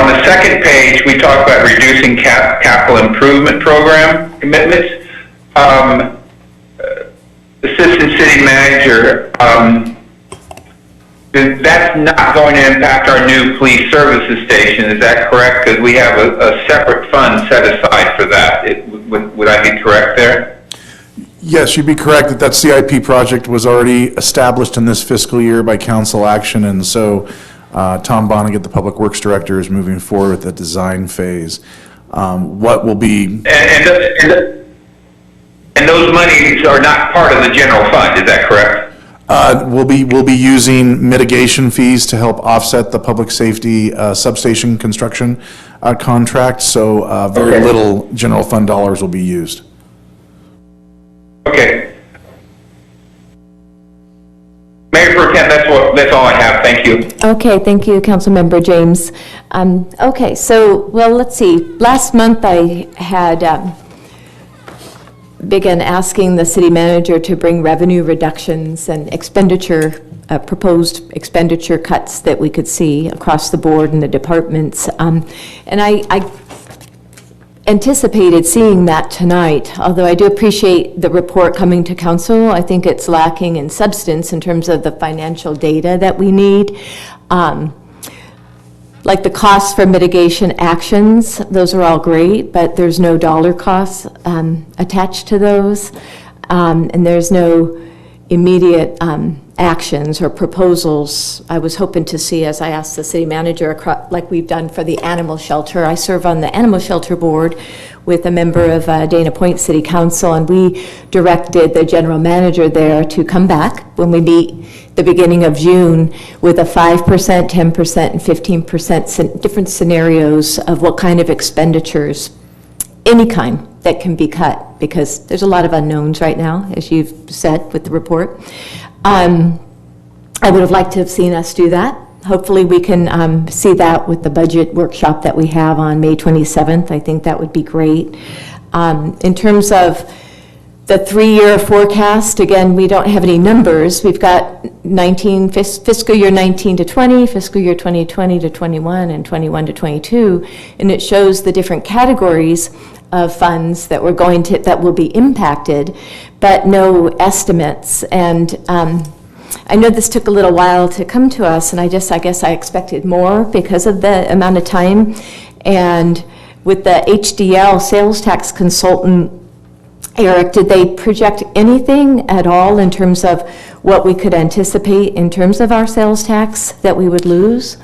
the second page, we talk about reducing capital improvement program commitments. Assistant City Manager, that's not going to impact our new police services station, is that correct? Because we have a separate fund set aside for that. Would I be correct there? Yes, you'd be correct that CIP project was already established in this fiscal year by council action, and so Tom Vonnegut, the Public Works Director, is moving forward with the design phase. What will be... And those monies are not part of the general fund, is that correct? We'll be using mitigation fees to help offset the public safety substation construction contract, so very little general fund dollars will be used. Okay. Mayor Pro Tem, that's all I have. Thank you. Okay, thank you, Councilmember James. Okay, so, well, let's see. Last month I had began asking the city manager to bring revenue reductions and expenditure, proposed expenditure cuts that we could see across the board in the departments. And I anticipated seeing that tonight, although I do appreciate the report coming to council. I think it's lacking in substance in terms of the financial data that we need. Like the costs for mitigation actions, those are all great, but there's no dollar costs attached to those. And there's no immediate actions or proposals I was hoping to see, as I asked the city manager, like we've done for the animal shelter. I serve on the animal shelter board with a member of Dana Point City Council, and we directed the general manager there to come back when we meet the beginning of June with a 5%, 10%, and 15% different scenarios of what kind of expenditures, any kind, that can be cut, because there's a lot of unknowns right now, as you've said with the report. I would have liked to have seen us do that. Hopefully we can see that with the budget workshop that we have on May 27th. I think that would be great. In terms of the 3-year forecast, again, we don't have any numbers. We've got fiscal year 19 to 20, fiscal year 2020 to 21, and 21 to 22, and it shows the different categories of funds that that will be impacted, but no estimates. And I know this took a little while to come to us, and I guess I expected more because of the amount of time. And with the HDL sales tax consultant, Eric, did they project anything at all in terms of what we could anticipate in terms of our sales tax that we would lose?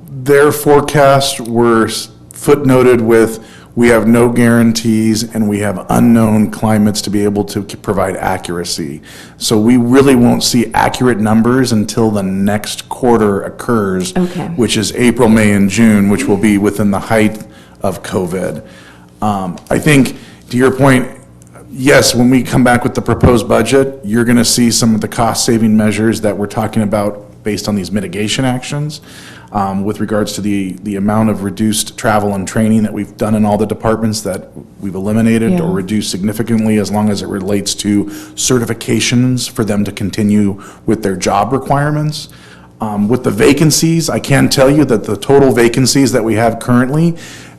Their forecasts were footnoted with, we have no guarantees and we have unknown climates to be able to provide accuracy. So we really won't see accurate numbers until the next quarter occurs, which is April, May, and June, which will be within the height of COVID. I think, to your point, yes, when we come back with the proposed budget, you're going to see some of the cost-saving measures that we're talking about based on these mitigation actions. With regards to the amount of reduced travel and training that we've done in all the departments that we've eliminated or reduced significantly, as long as it relates to certifications for them to continue with their job requirements. With the vacancies, I can tell you that the total vacancies that we have currently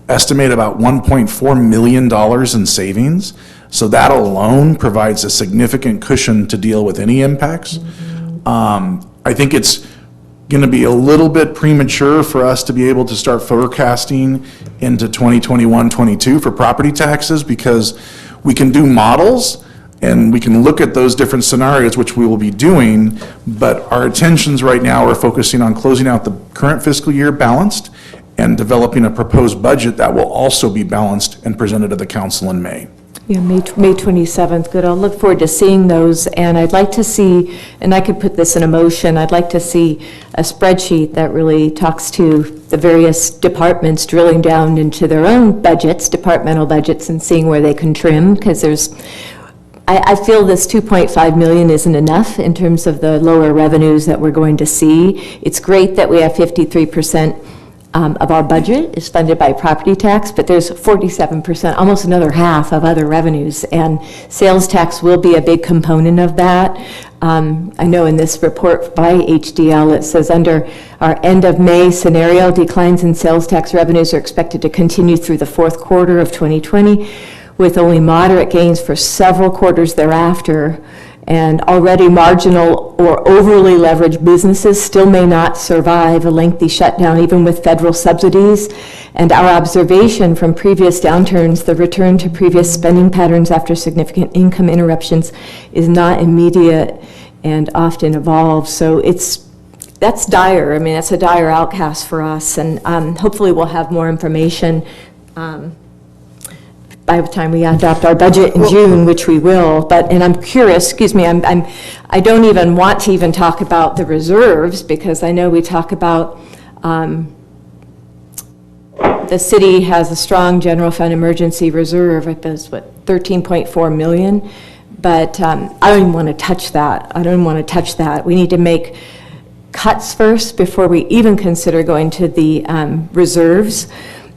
estimate about $1.4 million in savings. So that alone provides a significant cushion to deal with any impacts. I think it's going to be a little bit premature for us to be able to start forecasting into 2021-22 for property taxes, because we can do models and we can look at those different scenarios, which we will be doing, but our attentions right now are focusing on closing out the current fiscal year balanced and developing a proposed budget that will also be balanced and presented to the council in May. Yeah, May 27th, good. I'll look forward to seeing those, and I'd like to see, and I could put this in a motion, I'd like to see a spreadsheet that really talks to the various departments drilling down into their own budgets, departmental budgets, and seeing where they can trim, because I feel this 2.5 million isn't enough in terms of the lower revenues that we're going to see. It's great that we have 53% of our budget is funded by property tax, but there's 47%, almost another half of other revenues, and sales tax will be a big component of that. I know in this report by HDL, it says under our end of May scenario, declines in sales tax revenues are expected to continue through the fourth quarter of 2020, with only moderate gains for several quarters thereafter. And already marginal or overly leveraged businesses still may not survive a lengthy shutdown, even with federal subsidies. And our observation from previous downturns, the return to previous spending patterns after significant income interruptions is not immediate and often evolves. So that's dire. I mean, that's a dire outcast for us. And hopefully we'll have more information by the time we adopt our budget in June, which we will. And I'm curious, excuse me, I don't even want to even talk about the reserves, because I know we talk about the city has a strong general fund emergency reserve. It was, 13.4 million? But I don't even want to touch that. We need to make cuts first before we even consider going to the reserves.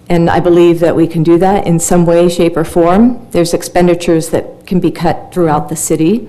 And I believe that we can do that in some way, shape, or form. There's expenditures that can be cut throughout the city.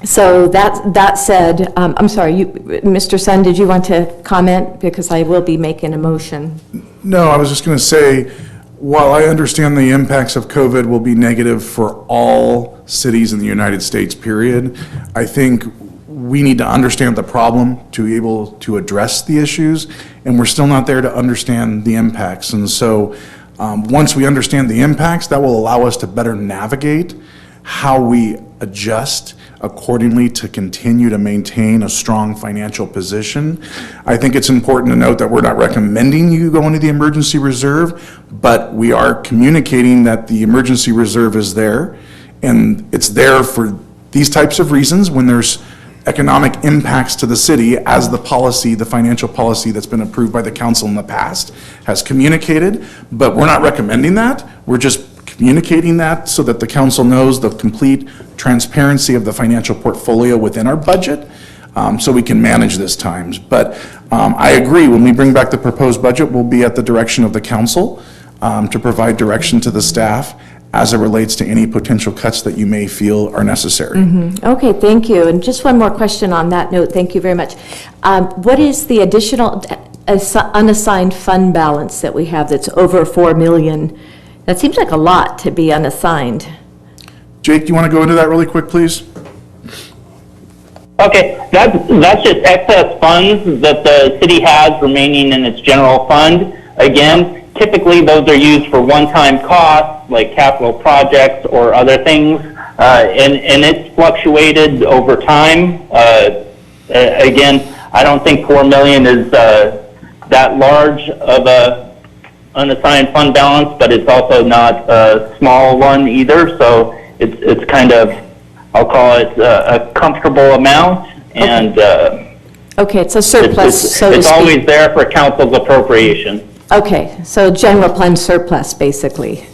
So that said, I'm sorry, Mr. Sun, did you want to comment? Because I will be making a motion. No, I was just going to say, while I understand the impacts of COVID will be negative for all cities in the United States, period, I think we need to understand the problem to be able to address the issues, and we're still not there to understand the impacts. And so once we understand the impacts, that will allow us to better navigate how we adjust accordingly to continue to maintain a strong financial position. I think it's important to note that we're not recommending you go into the emergency reserve, but we are communicating that the emergency reserve is there, and it's there for these types of reasons when there's economic impacts to the city, as the policy, the financial policy that's been approved by the council in the past has communicated. But we're not recommending that. We're just communicating that so that the council knows the complete transparency of the financial portfolio within our budget, so we can manage this times. But I agree, when we bring back the proposed budget, we'll be at the direction of the council to provide direction to the staff as it relates to any potential cuts that you may feel are necessary. Okay, thank you. And just one more question on that note. Thank you very much. What is the additional unassigned fund balance that we have that's over 4 million? That seems like a lot to be unassigned. Jake, do you want to go into that really quick, please? Okay, that's just excess funds that the city has remaining in its general fund. Again, typically those are used for one-time costs like capital projects or other things, and it's fluctuated over time. Again, I don't think 4 million is that large of a unassigned fund balance, but it's also not a small one either. So it's kind of, I'll call it a comfortable amount, and okay, it's a surplus, so to it's speak. always there for council's appropriation. Okay, so general fund surplus, basically.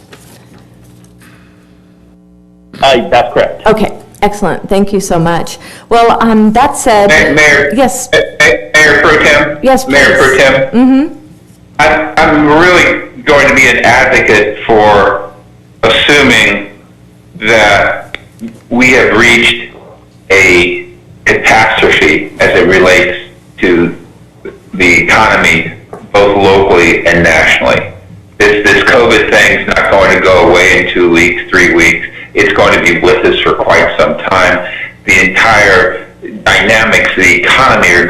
That's correct. Okay, excellent. Thank you so much. Well, that said, Mayor. yes. Mayor Pro Tem. Yes, Mayor Pro please. Tem. I'm really going to be an advocate for assuming that we have reached a catastrophe as it relates to the economy, both locally and nationally. This COVID thing's not going to go away in 2 weeks, 3 weeks. It's going to be with us for quite some time. The entire dynamics of the economy are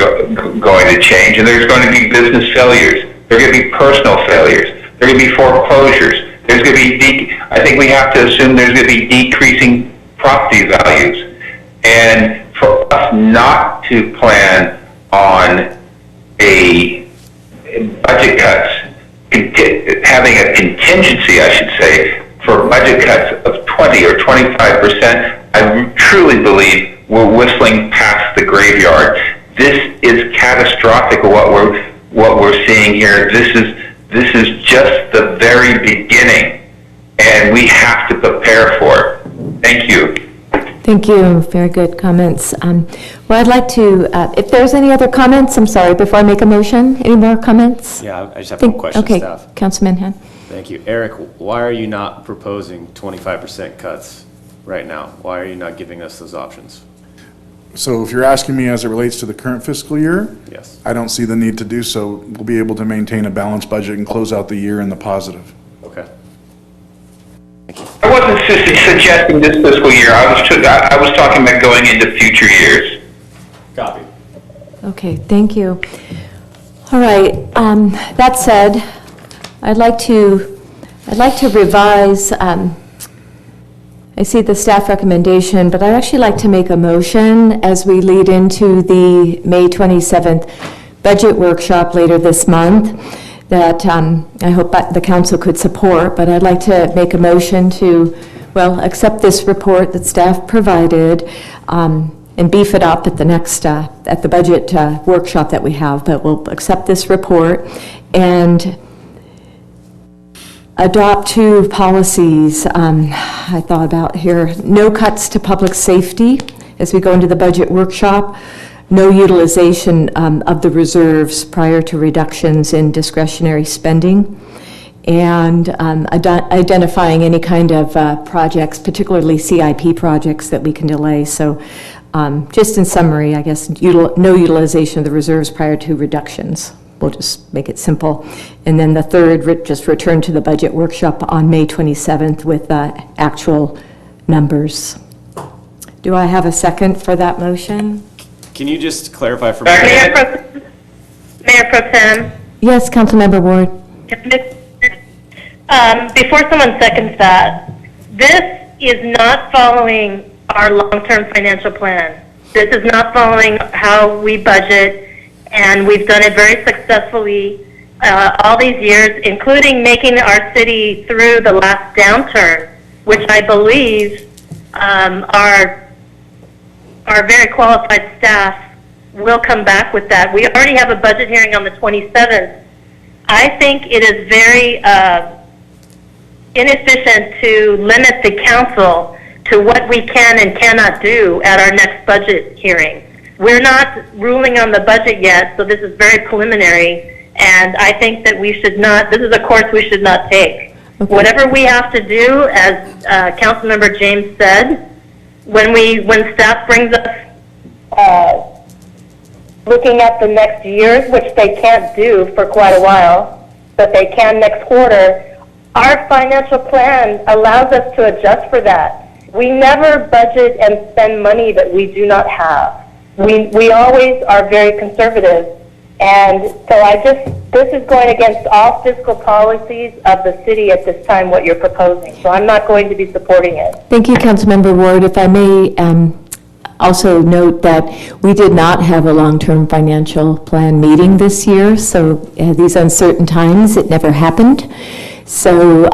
going to change, and there's going to be business failures. There are going to be personal failures. There are going to be foreclosures. There's going to be, I think we have to assume there's going to be decreasing property values. And for us not to plan on a budget cuts, having a contingency, I should say, for budget cuts of 20 or 25%, I truly believe we're whistling past the graveyard. This is catastrophic. What we're seeing here. This is just the very beginning, and we have to prepare for it. Thank you. Thank you, very good comments. Well, I'd like to, if there's any other comments, I'm sorry, before I make a motion, any more comments? Yeah, I just have one question, Okay, staff. Councilman Han. Thank you. Eric, why are you not proposing 25% cuts right now? Why are you not giving us those options? So if you're asking me as it relates to the current fiscal year? Yes. I don't see the need to do so. We'll be able to maintain a balanced budget and close out the year in the positive. Okay. I wasn't suggesting this fiscal year. I was talking about going into future years. Copy. Okay, thank you. All right, that said, I'd like to revise, I see the staff recommendation, but I'd actually like to make a motion as we lead into the May 27th budget workshop later this month that I hope the council could support, but I'd like to make a motion to, well, accept this report that staff provided and beef it up at the next, at the budget workshop that we have, but we'll accept this report and adopt 2 policies I thought about here. No cuts to public safety as we go into the budget workshop. No utilization of the reserves prior to reductions in discretionary spending. And identifying any kind of projects, particularly CIP projects that we can delay. So just in summary, I guess, no utilization of the reserves prior to reductions. We'll just make it simple. And then the third, just return to the budget workshop on May 27th with actual numbers. Do I have a second for that motion? Can you just clarify for me? Mayor Pro Tem. Yes, Councilmember Ward. Before someone seconds that, this is not following our long-term financial plan. This is not following how we budget, and we've done it very successfully all these years, including making our city through the last downturn, which I believe our very qualified staff will come back with that. We already have a budget hearing on the 27th. I think it is very inefficient to limit the council to what we can and cannot do at our next budget hearing. We're not ruling on the budget yet, so this is very preliminary, and I think that we should not, this is a course we should not take. Okay. Whatever we have to do, as Councilmember James said, when staff brings us looking at the next years, which they can't do for quite a while, but they can next quarter, our financial plan allows us to adjust for that. We never budget and spend money that we do not have. We always are very conservative. And so this is going against all fiscal policies of the city at this time, what you're proposing. So I'm not going to be supporting it. Thank you, Councilmember Ward. If I may also note that we did not have a long-term financial plan meeting this year. So these uncertain times, it never happened. So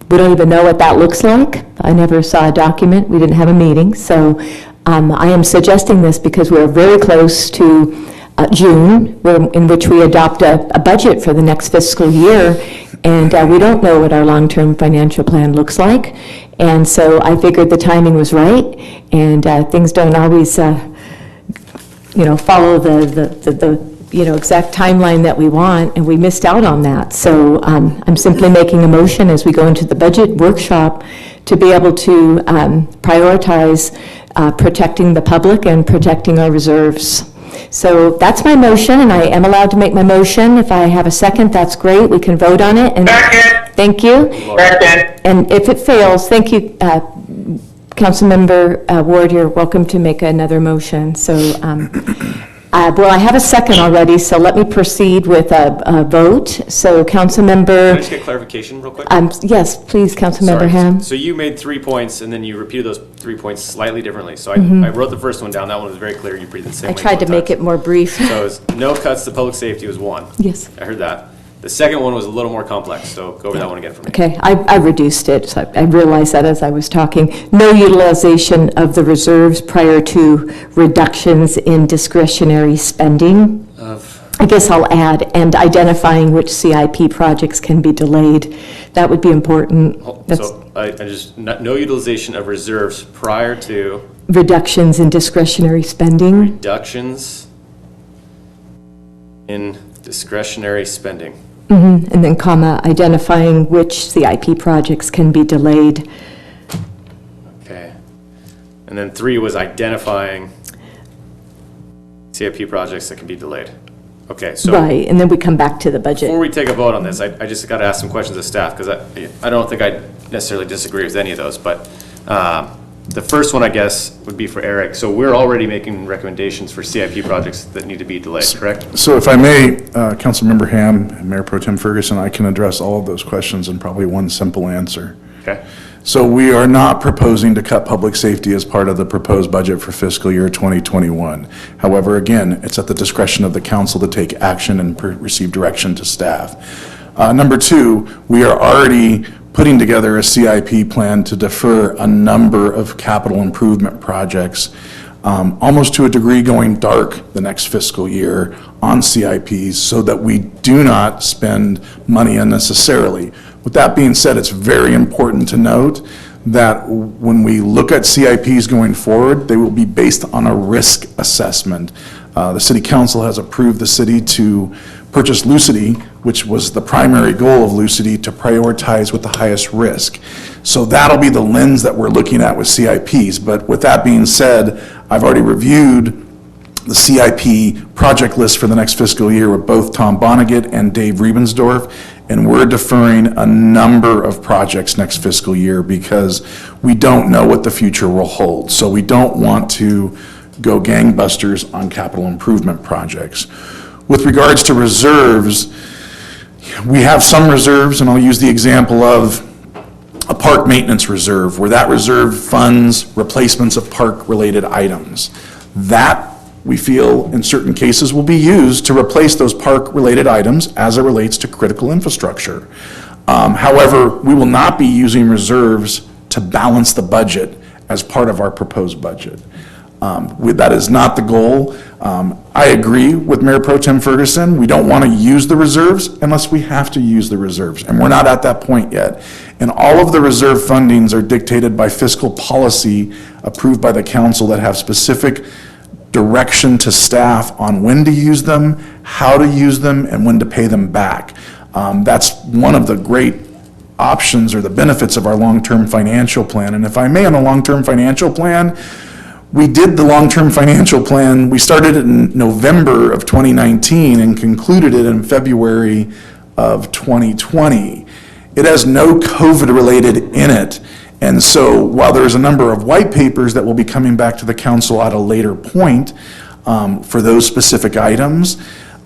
we don't even know what that looks like. I never saw a document. We didn't have a meeting. So I am suggesting this because we're very close to June, in which we adopt a budget for the next fiscal year, and we don't know what our long-term financial plan looks like. And so I figured the timing was right, and things don't always, follow the exact timeline that we want, and we missed out on that. So I'm simply making a motion as we go into the budget workshop to be able to prioritize protecting the public and protecting our reserves. So that's my motion, and I am allowed to make my motion. If I have a second, that's great. We can vote on it. And thank you. And if it fails, thank you, Councilmember Ward. You're welcome to make another motion. So, well, I have a second already, so let me proceed with a vote. So, Councilmember. Can I just get clarification real quick? Yes, please, Councilmember Ham. So you made 3 points, and then you repeated those 3 points slightly differently. So I wrote the first one down. That one was very clear. You breathed the same way. I tried to make it more brief. So it's no cuts to public safety was 1. Yes. I heard that. The second one was a little more complex, so go over that one again for me. Okay, I reduced it, so I realized that as I was talking. No utilization of the reserves prior to reductions in discretionary spending. I guess I'll add, and identifying which CIP projects can be delayed. That would be important. So I just, no utilization of reserves prior to Reductions in discretionary spending. reductions in discretionary spending. And then comma, identifying which CIP projects can be delayed. Okay. And then 3 was identifying CIP projects that can be delayed. Okay, so. Right, and then we come back to the budget. Before we take a vote on this, I just got to ask some questions of staff, because I don't think I necessarily disagree with any of those, but the first one, I guess, would be for Eric. So we're already making recommendations for CIP projects that need to be delayed, correct? So if I may, Councilmember Ham and Mayor Pro Tem Ferguson, I can address all of those questions in probably one simple answer. Okay. So we are not proposing to cut public safety as part of the proposed budget for fiscal year 2021. However, again, it's at the discretion of the council to take action and receive direction to staff. Number 2, we are already putting together a CIP plan to defer a number of capital improvement projects, almost to a degree going dark the next fiscal year on CIPs, so that we do not spend money unnecessarily. With that being said, it's very important to note that when we look at CIPs going forward, they will be based on a risk assessment. The City Council has approved the city to purchase Lucity, which was the primary goal of Lucity, to prioritize with the highest risk. So that'll be the lens that we're looking at with CIPs. But with that being said, I've already reviewed the CIP project list for the next fiscal year with both Tom Vonnegut and Dave Riebensdorf, and we're deferring a number of projects next fiscal year because we don't know what the future will hold. So we don't want to go gangbusters on capital improvement projects. With regards to reserves, we have some reserves, and I'll use the example of a park maintenance reserve, where that reserve funds replacements of park-related items. That, we feel, in certain cases, will be used to replace those park-related items as it relates to critical infrastructure. However, we will not be using reserves to balance the budget as part of our proposed budget. That is not the goal. I agree with Mayor Pro Tem Ferguson. We don't want to use the reserves unless we have to use the reserves, and we're not at that point yet. And all of the reserve fundings are dictated by fiscal policy approved by the council that have specific direction to staff on when to use them, how to use them, and when to pay them back. That's one of the great options or the benefits of our long-term financial plan. And if I may, on the long-term financial plan, we did the long-term financial plan, we started it in November of 2019 and concluded it in February of 2020. It has no COVID-related in it. And so while there's a number of white papers that will be coming back to the council at a later point for those specific items,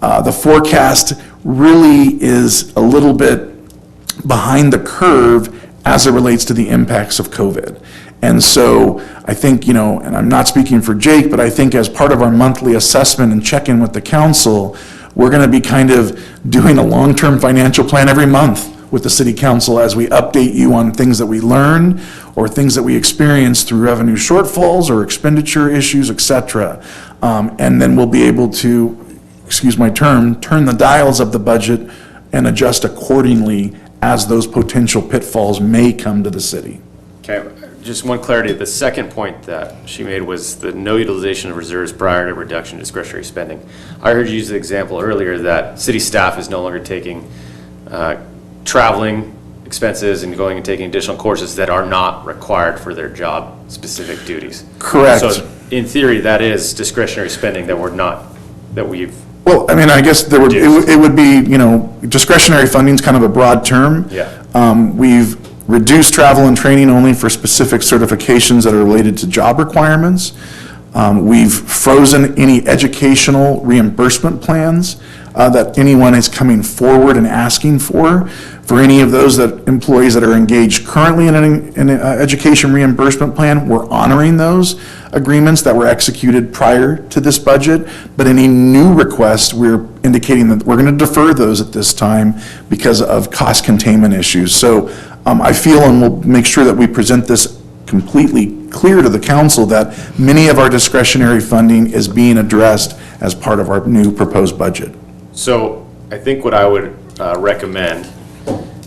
the forecast really is a little bit behind the curve as it relates to the impacts of COVID. And so I think, and I'm not speaking for Jake, but I think as part of our monthly assessment and check-in with the council, we're going to be kind of doing a long-term financial plan every month with the city council as we update you on things that we learn or things that we experience through revenue shortfalls or expenditure issues, et cetera. And then we'll be able to, excuse my term, turn the dials of the budget and adjust accordingly as those potential pitfalls may come to the city. Okay, just one clarity. The second point that she made was the no utilization of reserves prior to reduction in discretionary spending. I heard you use the example earlier that city staff is no longer taking traveling expenses and going and taking additional courses that are not required for their job-specific duties. Correct. So in theory, that is discretionary spending that we've. Well, I mean, I guess there would, it would be, discretionary funding is kind of a broad term. Yeah. We've reduced travel and training only for specific certifications that are related to job requirements. We've frozen any educational reimbursement plans that anyone is coming forward and asking for any of those employees that are engaged currently in an education reimbursement plan. We're honoring those agreements that were executed prior to this budget, but any new requests, we're indicating that we're going to defer those at this time because of cost containment issues. So I feel, and we'll make sure that we present this completely clear to the council, that many of our discretionary funding is being addressed as part of our new proposed budget. So I think what I would recommend,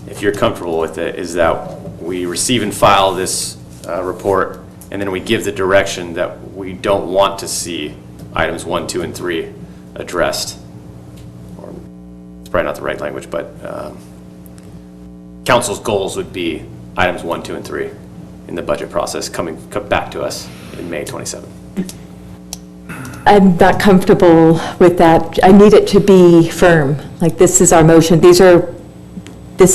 if you're comfortable with it, is that we receive and file this report, and then we give the direction that we don't want to see items 1, 2, and 3 addressed. Or, it's probably not the right language, but council's goals would be items 1, 2, and 3 in the budget process come back to us in May 27th. I'm not comfortable with that. I need it to be firm, like this is our motion. This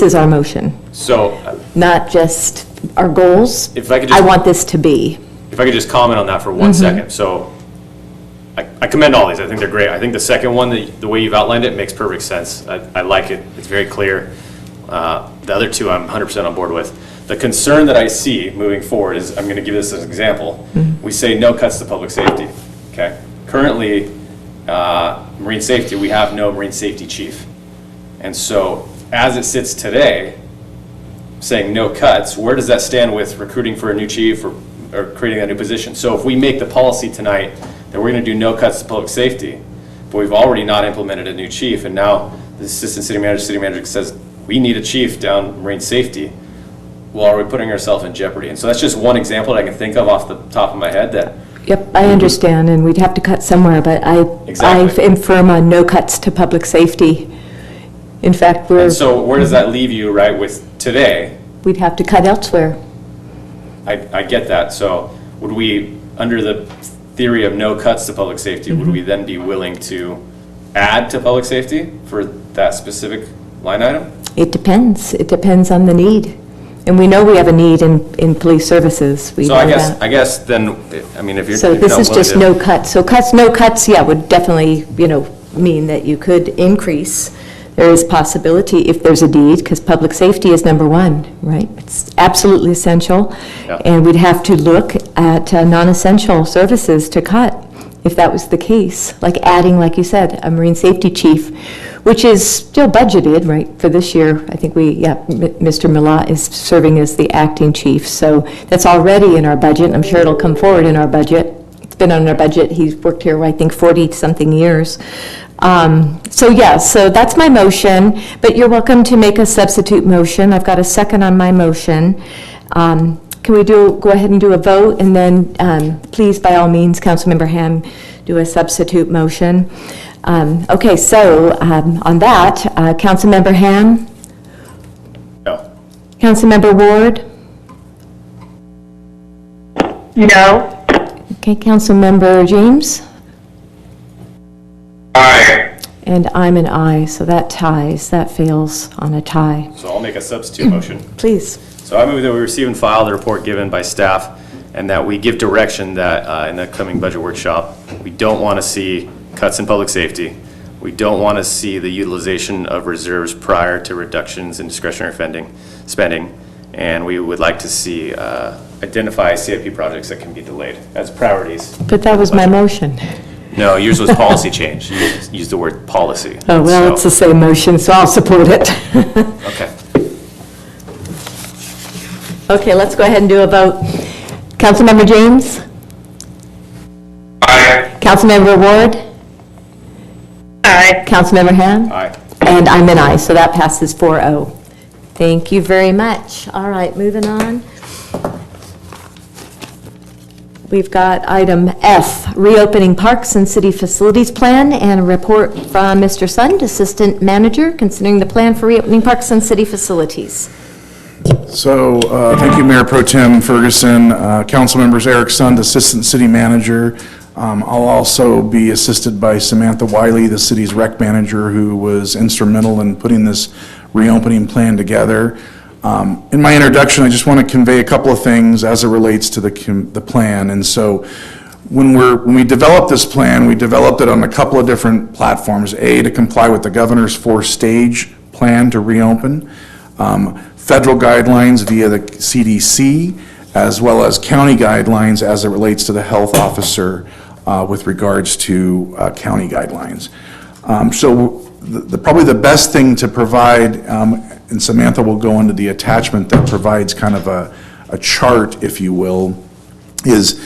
is our motion, So not just our goals. if I could I just, want this to be. if I could just comment on that for 1 second. So I commend all these. I think they're great. I think the second one, the way you've outlined it, makes perfect sense. I like it. It's very clear. The other two, I'm 100% on board with. The concern that I see moving forward is, I'm going to give this as an example. We say no cuts to public safety. Okay. Currently, marine safety, we have no marine safety chief. And so as it sits today, saying no cuts, where does that stand with recruiting for a new chief or creating a new position? So if we make the policy tonight that we're going to do no cuts to public safety, but we've already not implemented a new chief, and now the assistant city manager says, we need a chief down marine safety, well, are we putting ourselves in jeopardy? And so that's just one example that I can think of off the top of my head that. Yep, I understand, and we'd have to cut somewhere, but I am firm on no cuts to public safety. In fact, And so where does that leave you, right, with today? we'd have to cut elsewhere. I get that. So would we, under the theory of no cuts to public safety, would we then be willing to add to public safety for that specific line item? It depends. It depends on the need. And we know we have a need in police services. We So know I guess then, I mean, if you're. So if you're this not is willing just to- no cuts. So no cuts, yeah, would definitely, mean that you could increase. There is possibility if there's a need, because public safety is number one, right? It's absolutely essential. Yeah. And we'd have to look at non-essential services to cut, if that was the case. Like adding, like you said, a marine safety chief, which is still budgeted, right, for this year. I think Mr. Millat is serving as the acting chief, so that's already in our budget. I'm sure it'll come forward in our budget. It's been on our budget. He's worked here, I think, 40-something years. So that's my motion, but you're welcome to make a substitute motion. I've got a second on my motion. Can we go ahead and do a vote, and then please, by all means, Councilmember Ham, do a substitute motion. Okay, so on that, Councilmember Ham? No. Councilmember Ward? No. Okay, Councilmember James? Aye. And I'm an aye, so that ties, that fails on a tie. So I'll make a substitute motion. Please. So I move that we receive and file the report given by staff, and that we give direction that in the coming budget workshop, we don't want to see cuts in public safety. We don't want to see the utilization of reserves prior to reductions in discretionary spending. And we would like to see identify CIP projects that can be delayed as priorities. But that was my motion. No, yours was policy change. You used the word policy. Oh, well, So- it's the same motion, so I'll support it. Okay. Okay, let's go ahead and do a vote. Councilmember James? Aye. Councilmember Ward? Aye. Councilmember Ham? Aye. And I'm an aye, so that passes 4-0. Thank you very much. All right, moving on. We've got item F, reopening parks and city facilities plan, and a report from Mr. Sund, Assistant Manager, considering the plan for reopening parks and city facilities. So, thank you, Mayor Pro Tem Ferguson, Council members Eric Sund, Assistant City Manager. I'll also be assisted by Samantha Wiley, the city's rec manager, who was instrumental in putting this reopening plan together. In my introduction, I just want to convey a couple of things as it relates to the plan. And so when we developed this plan, we developed it on a couple of different platforms. A, to comply with the governor's 4-stage plan to reopen, federal guidelines via the CDC, as well as county guidelines as it relates to the health officer with regards to county guidelines. So probably the best thing to provide, and Samantha will go into the attachment that provides kind of a chart, if you will, is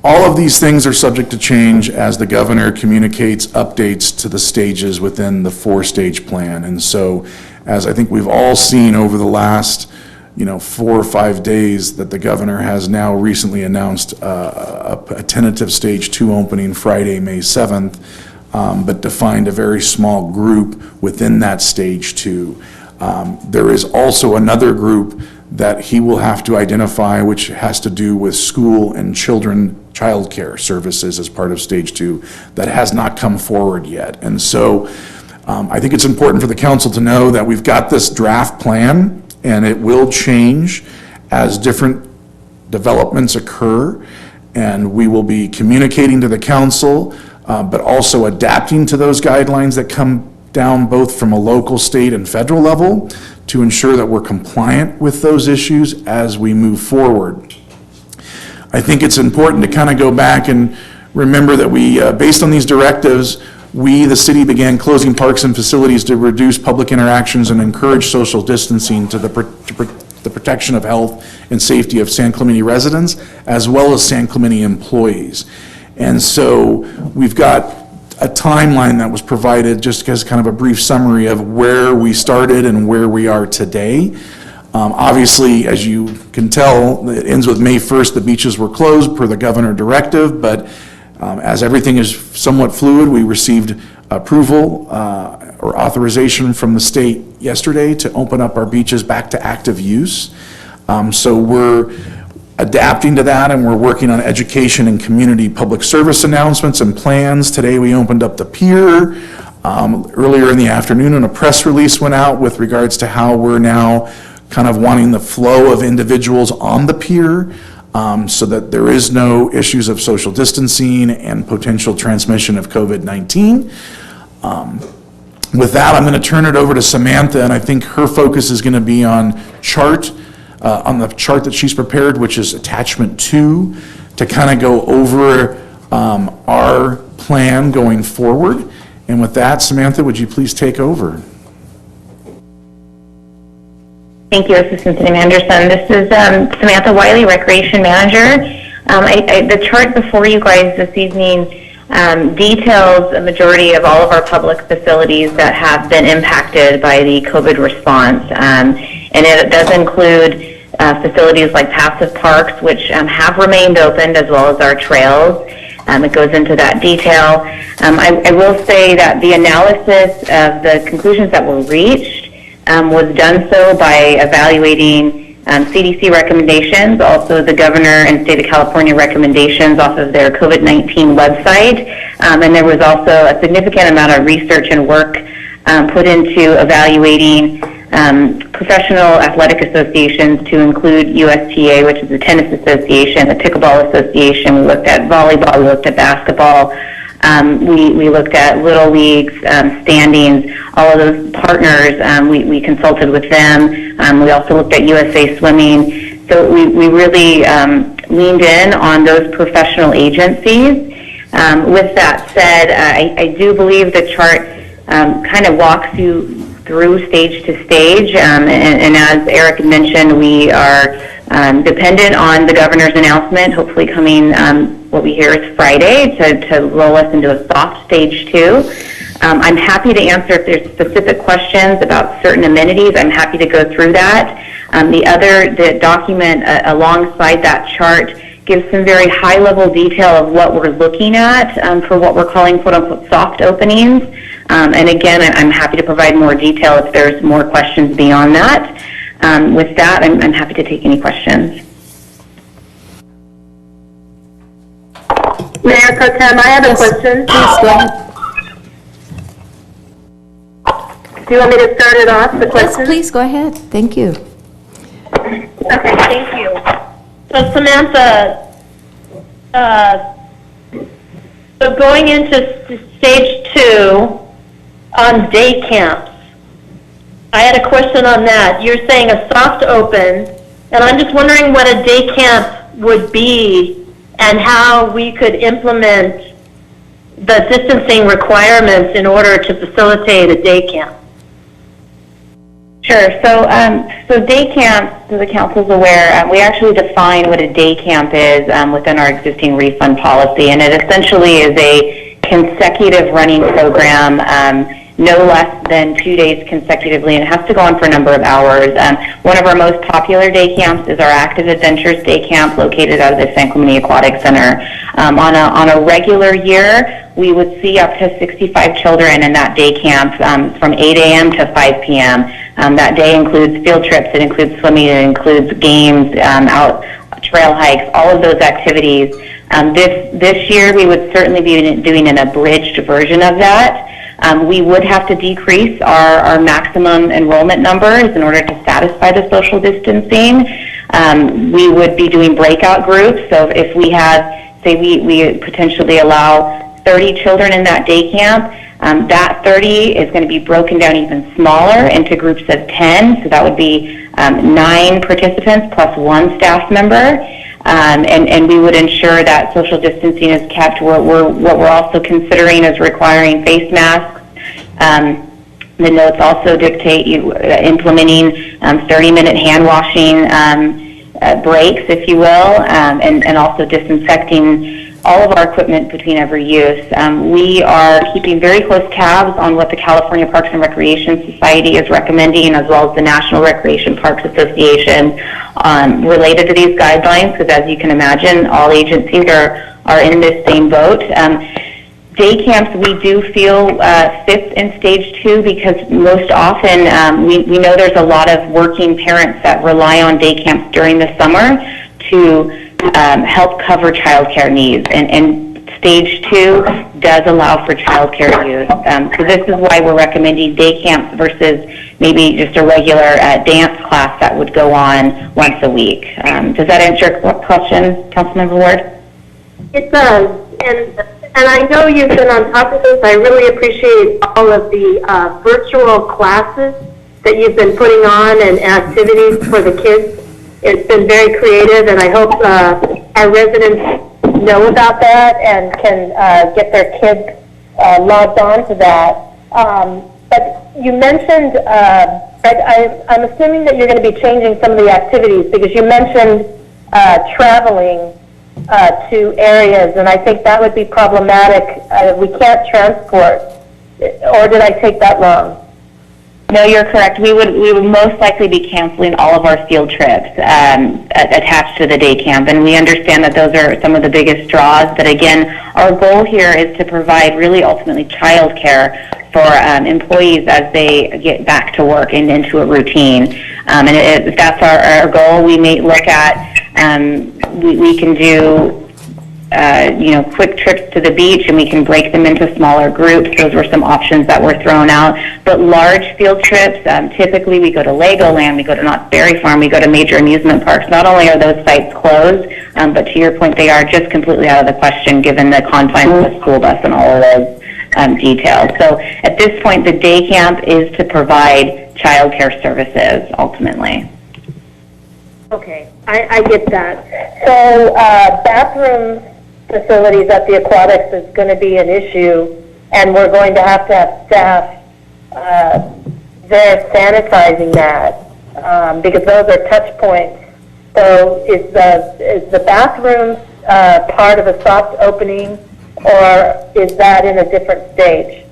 All of these things are subject to change as the governor communicates updates to the stages within the 4-stage plan. And so, as I think we've all seen over the last 4 or 5 days, that the governor has now recently announced a tentative stage 2 opening Friday, May 7th, but defined a very small group within that stage 2. There is also another group that he will have to identify, which has to do with school and child care services as part of stage 2, that has not come forward yet. And so I think it's important for the council to know that we've got this draft plan, and it will change as different developments occur, and we will be communicating to the council, but also adapting to those guidelines that come down both from a local, state, and federal level to ensure that we're compliant with those issues as we move forward. I think it's important to kind of go back and remember that we, based on these directives, we, the city, began closing parks and facilities to reduce public interactions and encourage social distancing to the protection of health and safety of San Clemente residents, as well as San Clemente employees. And so we've got a timeline that was provided just as kind of a brief summary of where we started and where we are today. Obviously, as you can tell, it ends with May 1st, the beaches were closed per the governor directive, but as everything is somewhat fluid, we received approval or authorization from the state yesterday to open up our beaches back to active use. So we're adapting to that, and we're working on education and community public service announcements and plans. Today we opened up the pier. Earlier in the afternoon, and a press release went out with regards to how we're now kind of wanting the flow of individuals on the pier, so that there is no issues of social distancing and potential transmission of COVID-19. With that, I'm going to turn it over to Samantha, and I think her focus is going to be on the chart that she's prepared, which is attachment 2, to kind of go over our plan going forward. And with that, Samantha, would you please take over? Thank you, Assistant City Manager Sun. This is Samantha Wiley, Recreation Manager. The chart before you guys this evening details a majority of all of our public facilities that have been impacted by the COVID response. And it does include facilities like passive parks, which have remained open, as well as our trails. It goes into that detail. I will say that the analysis of the conclusions that were reached was done so by evaluating CDC recommendations, also the governor and state of California recommendations off of their COVID-19 website. And there was also a significant amount of research and work put into evaluating professional athletic associations, to include USTA, which is the Tennis Association, the Pickleball Association. We looked at volleyball, we looked at basketball, we looked at Little Leagues, standings, all of those partners, we consulted with them. We also looked at USA Swimming. So we really leaned in on those professional agencies. With that said, I do believe the chart kind of walks you through stage to stage, and as Eric mentioned, we are dependent on the governor's announcement, hopefully coming, what we hear is Friday, to roll us into a soft stage 2. I'm happy to answer if there's specific questions about certain amenities. I'm happy to go through that. The document alongside that chart gives some very high-level detail of what we're looking at for what we're calling quote-unquote soft openings. And again, I'm happy to provide more detail if there's more questions beyond that. With that, I'm happy to take any questions. Mayor Pro Tem, I have a question. Please go ahead. Do you want me to start it off, the question? Yes, please go ahead. Thank you. Okay, thank you. So Samantha, so going into stage 2 on day camps, I had a question on that. You're saying a soft open, and I'm just wondering what a day camp would be and how we could implement the distancing requirements in order to facilitate a day camp. Sure. So day camps, so the council's aware, we actually define what a day camp is within our existing refund policy, and it essentially is a consecutive running program, no less than 2 days consecutively, and it has to go on for a number of hours. One of our most popular day camps is our Active Adventures Day Camp located out of the San Clemente Aquatic Center. On a regular year, we would see up to 65 children in that day camp from 8 a.m. to 5 p.m. That day includes field trips, it includes swimming, it includes games, out trail hikes, all of those activities. This year, we would certainly be doing an abridged version of that. We would have to decrease our maximum enrollment numbers in order to satisfy the social distancing. We would be doing breakout groups. So if we have, say we potentially allow 30 children in that day camp, that 30 is going to be broken down even smaller into groups of 10. So that would be 9 participants plus 1 staff member. And we would ensure that social distancing is kept. What we're also considering is requiring face masks. The notes also dictate implementing 30-minute hand washing breaks, if you will, and also disinfecting all of our equipment between every use. We are keeping very close tabs on what the California Parks and Recreation Society is recommending, as well as the National Recreation Parks Association, related to these guidelines, because as you can imagine, all agencies are in this same boat. Day camps, we do feel fits in stage 2 because most often we know there's a lot of working parents that rely on day camps during the summer to help cover childcare needs, and stage 2 does allow for childcare use. So this is why we're recommending day camps versus maybe just a regular dance class that would go on once a week. Does that answer your question, Councilmember Ward? It does, and I know you've been on top of this. I really appreciate all of the virtual classes that you've been putting on and activities for the kids. It's been very creative, and I hope our residents know about that and can get their kids logged on to that. But you mentioned, I'm assuming that you're going to be changing some of the activities because you mentioned traveling to areas, and I think that would be problematic. We can't transport, or did I take that wrong? No, you're correct. We would most likely be canceling all of our field trips attached to the day camp, and we understand that those are some of the biggest draws. But again, our goal here is to provide really ultimately childcare for employees as they get back to work and into a routine. And if that's our goal, we may look at we can do quick trips to the beach, and we can break them into smaller groups. Those were some options that were thrown out. But large field trips, typically we go to Legoland, we go to Knott's Berry Farm, we go to major amusement parks. Not only are those sites closed, but to your point, they are just completely out of the question given the confines of the school bus and all of those details. So at this point, the day camp is to provide childcare services, ultimately. Okay, I get that. So bathroom facilities at the aquatics is going to be an issue, and we're going to have staff there sanitizing that because those are touch points. So is the bathroom part of a soft opening, or is that in a different stage?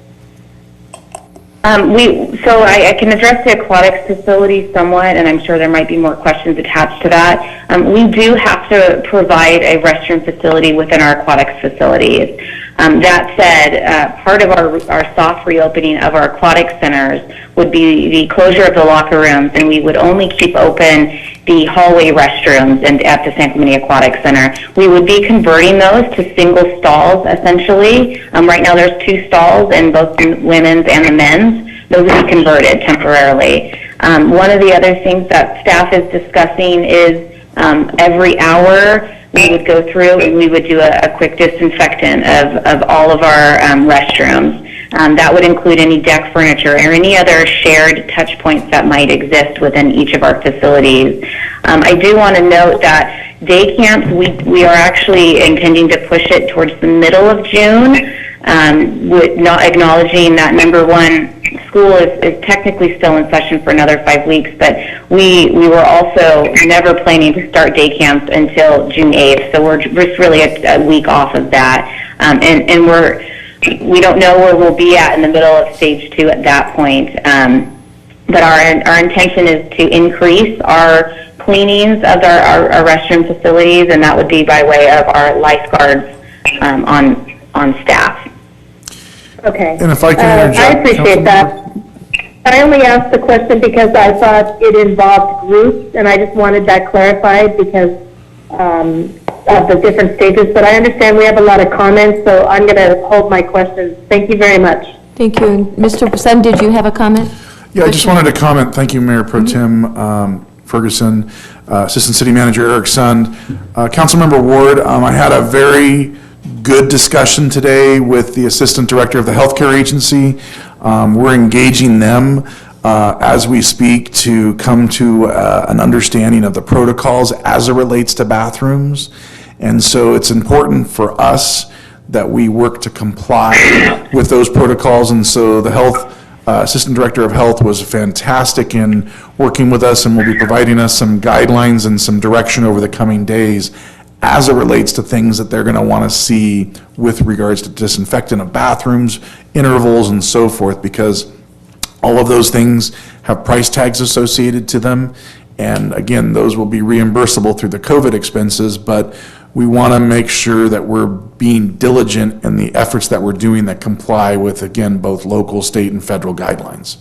I can address the aquatics facility somewhat, and I'm sure there might be more questions attached to that. We do have to provide a restroom facility within our aquatics facilities. That said, part of our soft reopening of our aquatic centers would be the closure of the locker rooms, and we would only keep open the hallway restrooms and at the San Clemente Aquatic Center. We would be converting those to single stalls, essentially. Right now there's 2 stalls in both the women's and the men's. Those would be converted temporarily. One of the other things that staff is discussing is every hour we would go through and we would do a quick disinfectant of all of our restrooms. That would include any deck furniture or any other shared touch points that might exist within each of our facilities. I do want to note that day camps, we are actually intending to push it towards the middle of June, with not acknowledging that, number one, school is technically still in session for another 5 weeks, but we were also never planning to start day camps until June 8th, so we're just really a week off of that. And we don't know where we'll be at in the middle of stage 2 at that point. But our intention is to increase our cleanings of our restroom facilities, and that would be by way of our lifeguards on staff. Okay. And if I can I interject, appreciate that. I only asked the question because I thought it involved groups, and I just wanted that clarified because of the different stages. But I understand we have a lot of comments, so I'm going to hold my questions. Thank you very much. Thank you. And Mr. Sun, did you have a comment? Yeah, I just wanted to comment. Thank you, Mayor Pro Tem Ferguson, Assistant City Manager Eric Sund. Councilmember Ward, I had a very good discussion today with the Assistant Director of the Healthcare Agency. We're engaging them as we speak to come to an understanding of the protocols as it relates to bathrooms. And so it's important for us that we work to comply with those protocols. And so the Assistant Director of Health was fantastic in working with us and will be providing us some guidelines and some direction over the coming days as it relates to things that they're going to want to see with regards to disinfectant of bathrooms, intervals, and so forth, because all of those things have price tags associated to them. And again, those will be reimbursable through the COVID expenses, but we want to make sure that we're being diligent in the efforts that we're doing that comply with, again, both local, state, and federal guidelines.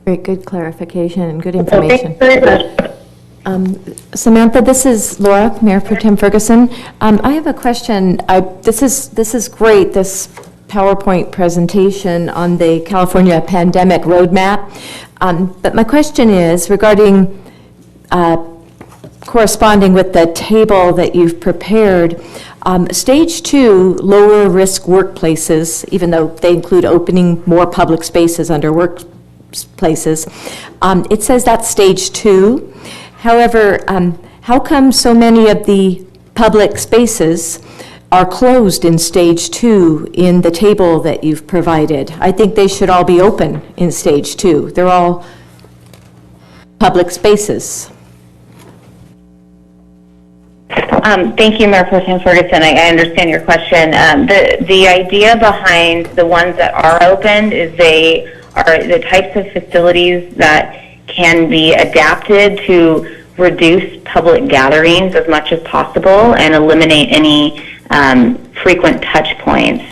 Very good clarification and good information. Thank you very much. Samantha, this is Laura, Mayor Pro Tem Ferguson. I have a question. This is great, this PowerPoint presentation on the California pandemic roadmap. But my question is regarding corresponding with the table that you've prepared. Stage 2, lower risk workplaces, even though they include opening more public spaces under workplaces, it says that's stage 2. However, how come so many of the public spaces are closed in stage 2 in the table that you've provided? I think they should all be open in stage 2. They're all public spaces. Thank you, Mayor Pro Tem Ferguson. I understand your question. The idea behind the ones that are opened is they are the types of facilities that can be adapted to reduce public gatherings as much as possible and eliminate any frequent touch points.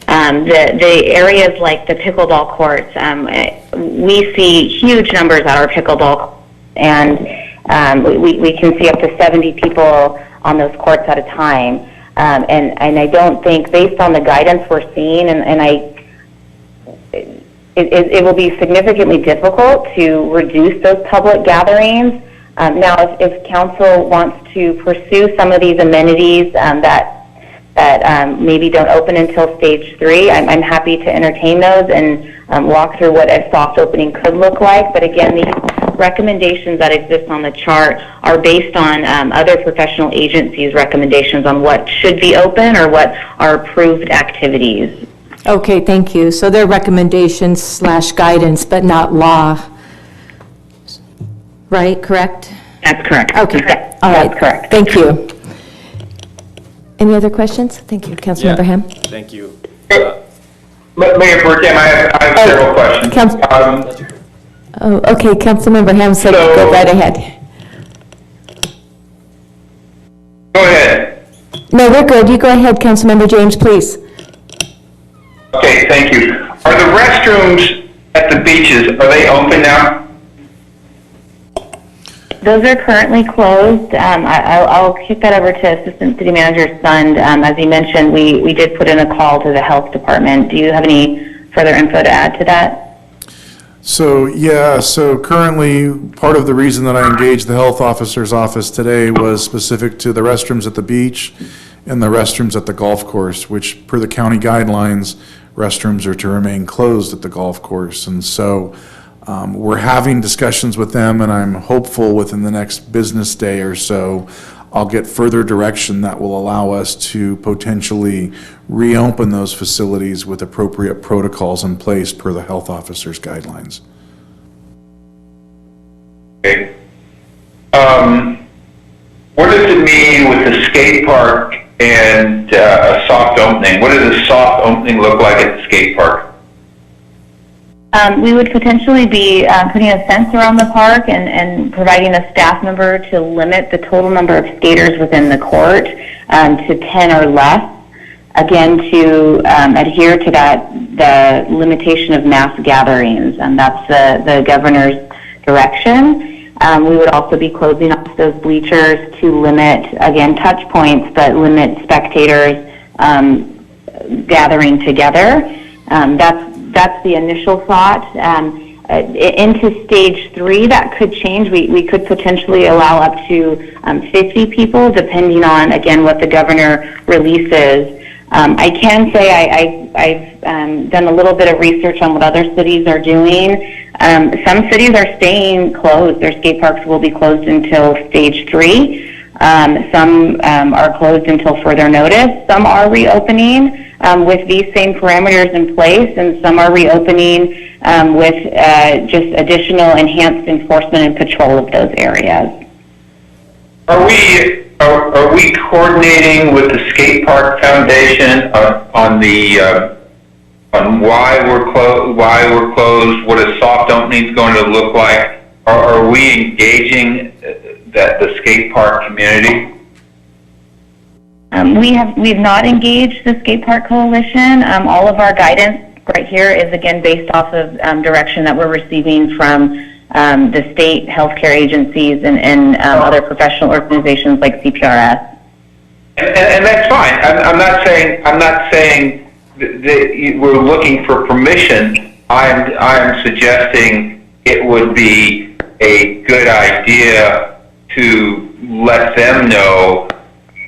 The areas like the pickleball courts, we see huge numbers at our pickleball, and we can see up to 70 people on those courts at a time. And I don't think, based on the guidance we're seeing, it will be significantly difficult to reduce those public gatherings. Now, if council wants to pursue some of these amenities that maybe don't open until stage 3, I'm happy to entertain those and walk through what a soft opening could look like. But again, these recommendations that exist on the chart are based on other professional agencies' recommendations on what should be open or what are approved activities. Okay, thank you. So they're recommendations / guidance, but not law, right? Correct? That's correct. Okay, all right. That's correct. Thank you. Any other questions? Thank you, Councilmember Ham. Thank you. Mayor Pro Tem, I have several questions. Okay, Councilmember Ham said go right ahead. Go ahead. No, we're good. You go ahead, Councilmember James, please. Okay, thank you. Are the restrooms at the beaches, are they open now? Those are currently closed. I'll kick that over to Assistant City Manager Sund. As he mentioned, we did put in a call to the Health Department. Do you have any further info to add to that? So, yeah, so currently, part of the reason that I engaged the health officer's office today was specific to the restrooms at the beach and the restrooms at the golf course, which per the county guidelines, restrooms are to remain closed at the golf course. And so we're having discussions with them, and I'm hopeful within the next business day or so, I'll get further direction that will allow us to potentially reopen those facilities with appropriate protocols in place per the health officer's guidelines. Okay. What does it mean with the skate park and a soft opening? What does a soft opening look like at the skate park? We would potentially be putting a fence around the park and providing a staff member to limit the total number of skaters within the court to 10 or less. Again, to adhere to the limitation of mass gatherings, and that's the governor's direction. We would also be closing off those bleachers to limit, again, touch points, but limit spectators gathering together. That's the initial thought. Into stage 3, that could change. We could potentially allow up to 50 people, depending on, again, what the governor releases. I can say I've done a little bit of research on what other cities are doing. Some cities are staying closed. Their skate parks will be closed until stage 3. Some are closed until further notice. Some are reopening with these same parameters in place, and some are reopening with just additional enhanced enforcement and patrol of those areas. Are we coordinating with the Skate Park Foundation on why we're closed, what a soft opening is going to look like? Are we engaging the skate park community? We've not engaged the Skate Park Coalition. All of our guidance right here is again based off of direction that we're receiving from the state healthcare agencies and other professional organizations like CPRS. And that's fine. I'm not saying that we're looking for permission. I'm suggesting it would be a good idea to let them know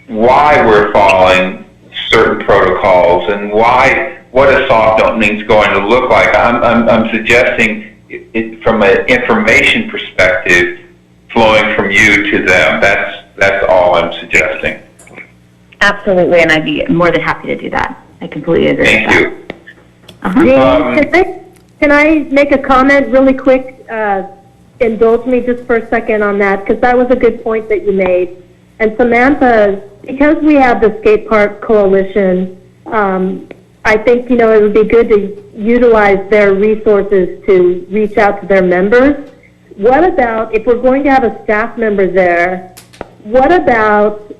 why we're following certain protocols and what a soft opening is going to look like. I'm suggesting it from an information perspective, flowing from you to them. That's all I'm suggesting. Absolutely, and I'd be more than happy to do that. I completely agree. Thank with you. That. Can I make a comment really quick? Indulge me just for a second on that, because that was a good point that you made. And Samantha, because we have the Skate Park Coalition, I think, it would be good to utilize their resources to reach out to their members. What about, if we're going to have a staff member there, what about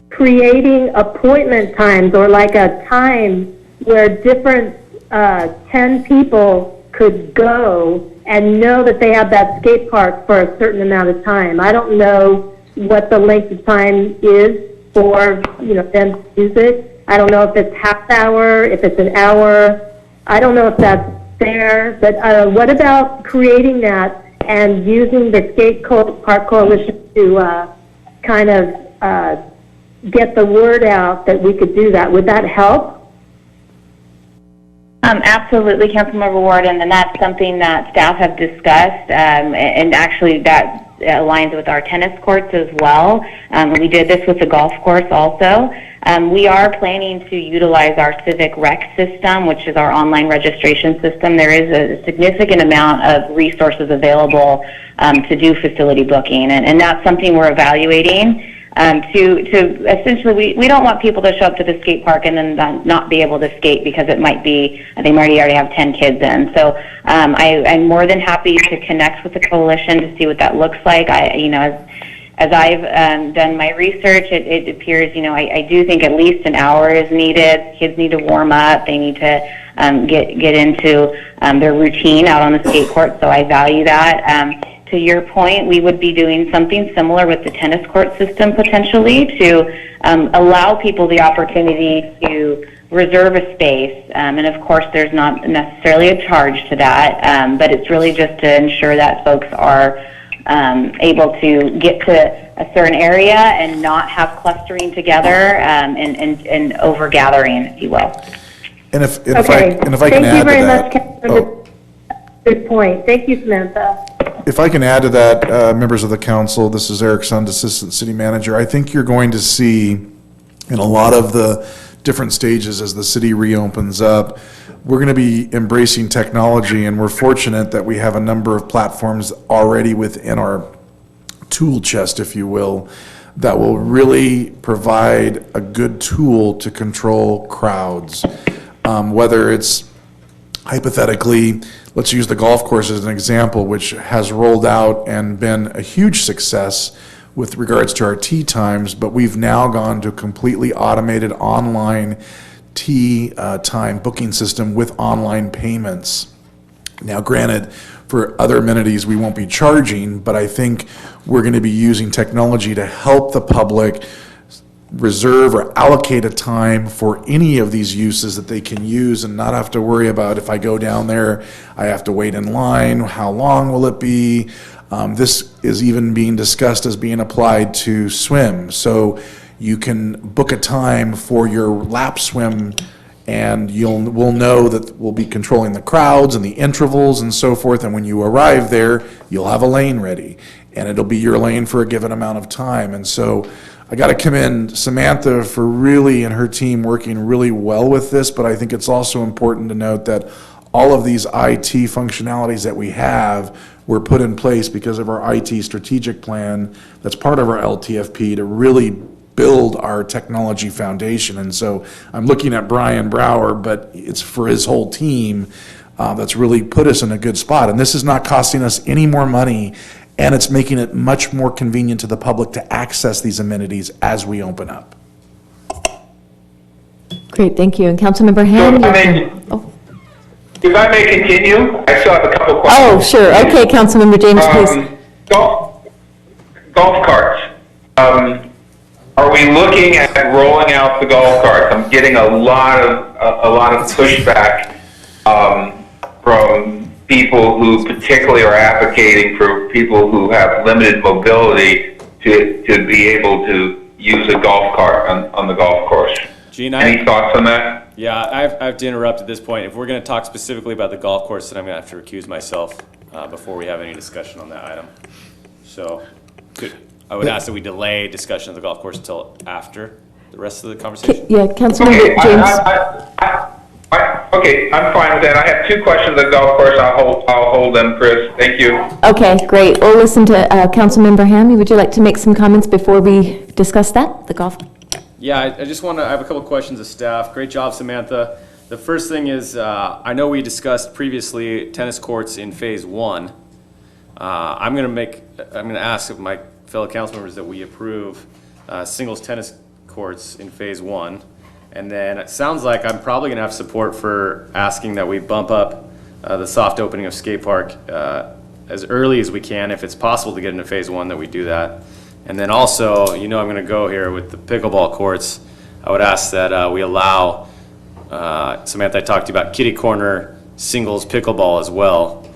creating appointment times, or like a time where different 10 people could go and know that they have that skate park for a certain amount of time? I don't know what the length of time is for them to use it. I don't know if it's half hour, if it's an hour. I don't know if that's fair, but what about creating that and using the Skate Park Coalition to kind of get the word out that we could do that? Would that help? Absolutely, Councilmember Warden, and that's something that staff have discussed, and actually that aligns with our tennis courts as well. We did this with the golf course also. We are planning to utilize our Civic Rec system, which is our online registration system. There is a significant amount of resources available to do facility booking, and that's something we're evaluating. To essentially, we don't want people to show up to the skate park and then not be able to skate because it might be, they might already have 10 kids in. So I'm more than happy to connect with the coalition to see what that looks like. As I've done my research, it appears, I do think at least an hour is needed. Kids need to warm up. They need to get into their routine out on the skate court, so I value that. To your point, we would be doing something similar with the tennis court system potentially to allow people the opportunity to reserve a space. And of course, there's not necessarily a charge to that, but it's really just to ensure that folks are able to get to a certain area and not have clustering together and over gathering, if you will. And if I can add to that. Good point. Thank you, Samantha. If I can add to that, members of the council, this is Eric Sund, Assistant City Manager. I think you're going to see in a lot of the different stages as the city reopens up, we're going to be embracing technology, and we're fortunate that we have a number of platforms already within our tool chest, if you will, that will really provide a good tool to control crowds. Whether it's hypothetically, let's use the golf course as an example, which has rolled out and been a huge success with regards to our tee times, but we've now gone to a completely automated online tee time booking system with online payments. Now, granted, for other amenities, we won't be charging, but I think we're going to be using technology to help the public reserve or allocate a time for any of these uses that they can use and not have to worry about, if I go down there, I have to wait in line, how long will it be? This is even being discussed as being applied to swim. So you can book a time for your lap swim, and we'll know that we'll be controlling the crowds and the intervals and so forth. And when you arrive there, you'll have a lane ready, and it'll be your lane for a given amount of time. And so I got to commend Samantha for really, and her team, working really well with this, but I think it's also important to note that all of these IT functionalities that we have were put in place because of our IT strategic plan that's part of our LTFP to really build our technology foundation. And so I'm looking at Brian Brower, but it's for his whole team that's really put us in a good spot. And this is not costing us any more money, and it's making it much more convenient to the public to access these amenities as we open up. Great, thank you. And Councilmember Ham? If I may continue, I still have a couple questions. Oh, sure. Okay, Councilmember James, please. Golf carts. Are we looking at rolling out the golf carts? I'm getting a lot of pushback from people who particularly are advocating for people who have limited mobility to be able to use a golf cart on the golf course. Gene, any thoughts on that? Yeah, I have to interrupt at this point. If we're going to talk specifically about the golf course, then I'm going to have to recuse myself before we have any discussion on that item. So I would ask that we delay discussion of the golf course until after the rest of the conversation. Yeah, Councilmember James. Okay, I'm fine with that. I have two questions on the golf course. I'll hold them, Chris. Thank you. Okay, great. We'll listen to Councilmember Ham. Would you like to make some comments before we discuss that, the golf? Yeah, I have a couple questions of staff. Great job, Samantha. The first thing is, I know we discussed previously tennis courts in phase 1. I'm going to ask of my fellow council members that we approve singles tennis courts in phase 1. And then it sounds like I'm probably going to have support for asking that we bump up the soft opening of skate park as early as we can, if it's possible to get into phase 1, that we do that. And then also, I'm going to go here with the pickleball courts. I would ask that we allow, Samantha, I talked to you about kitty corner singles pickleball as well.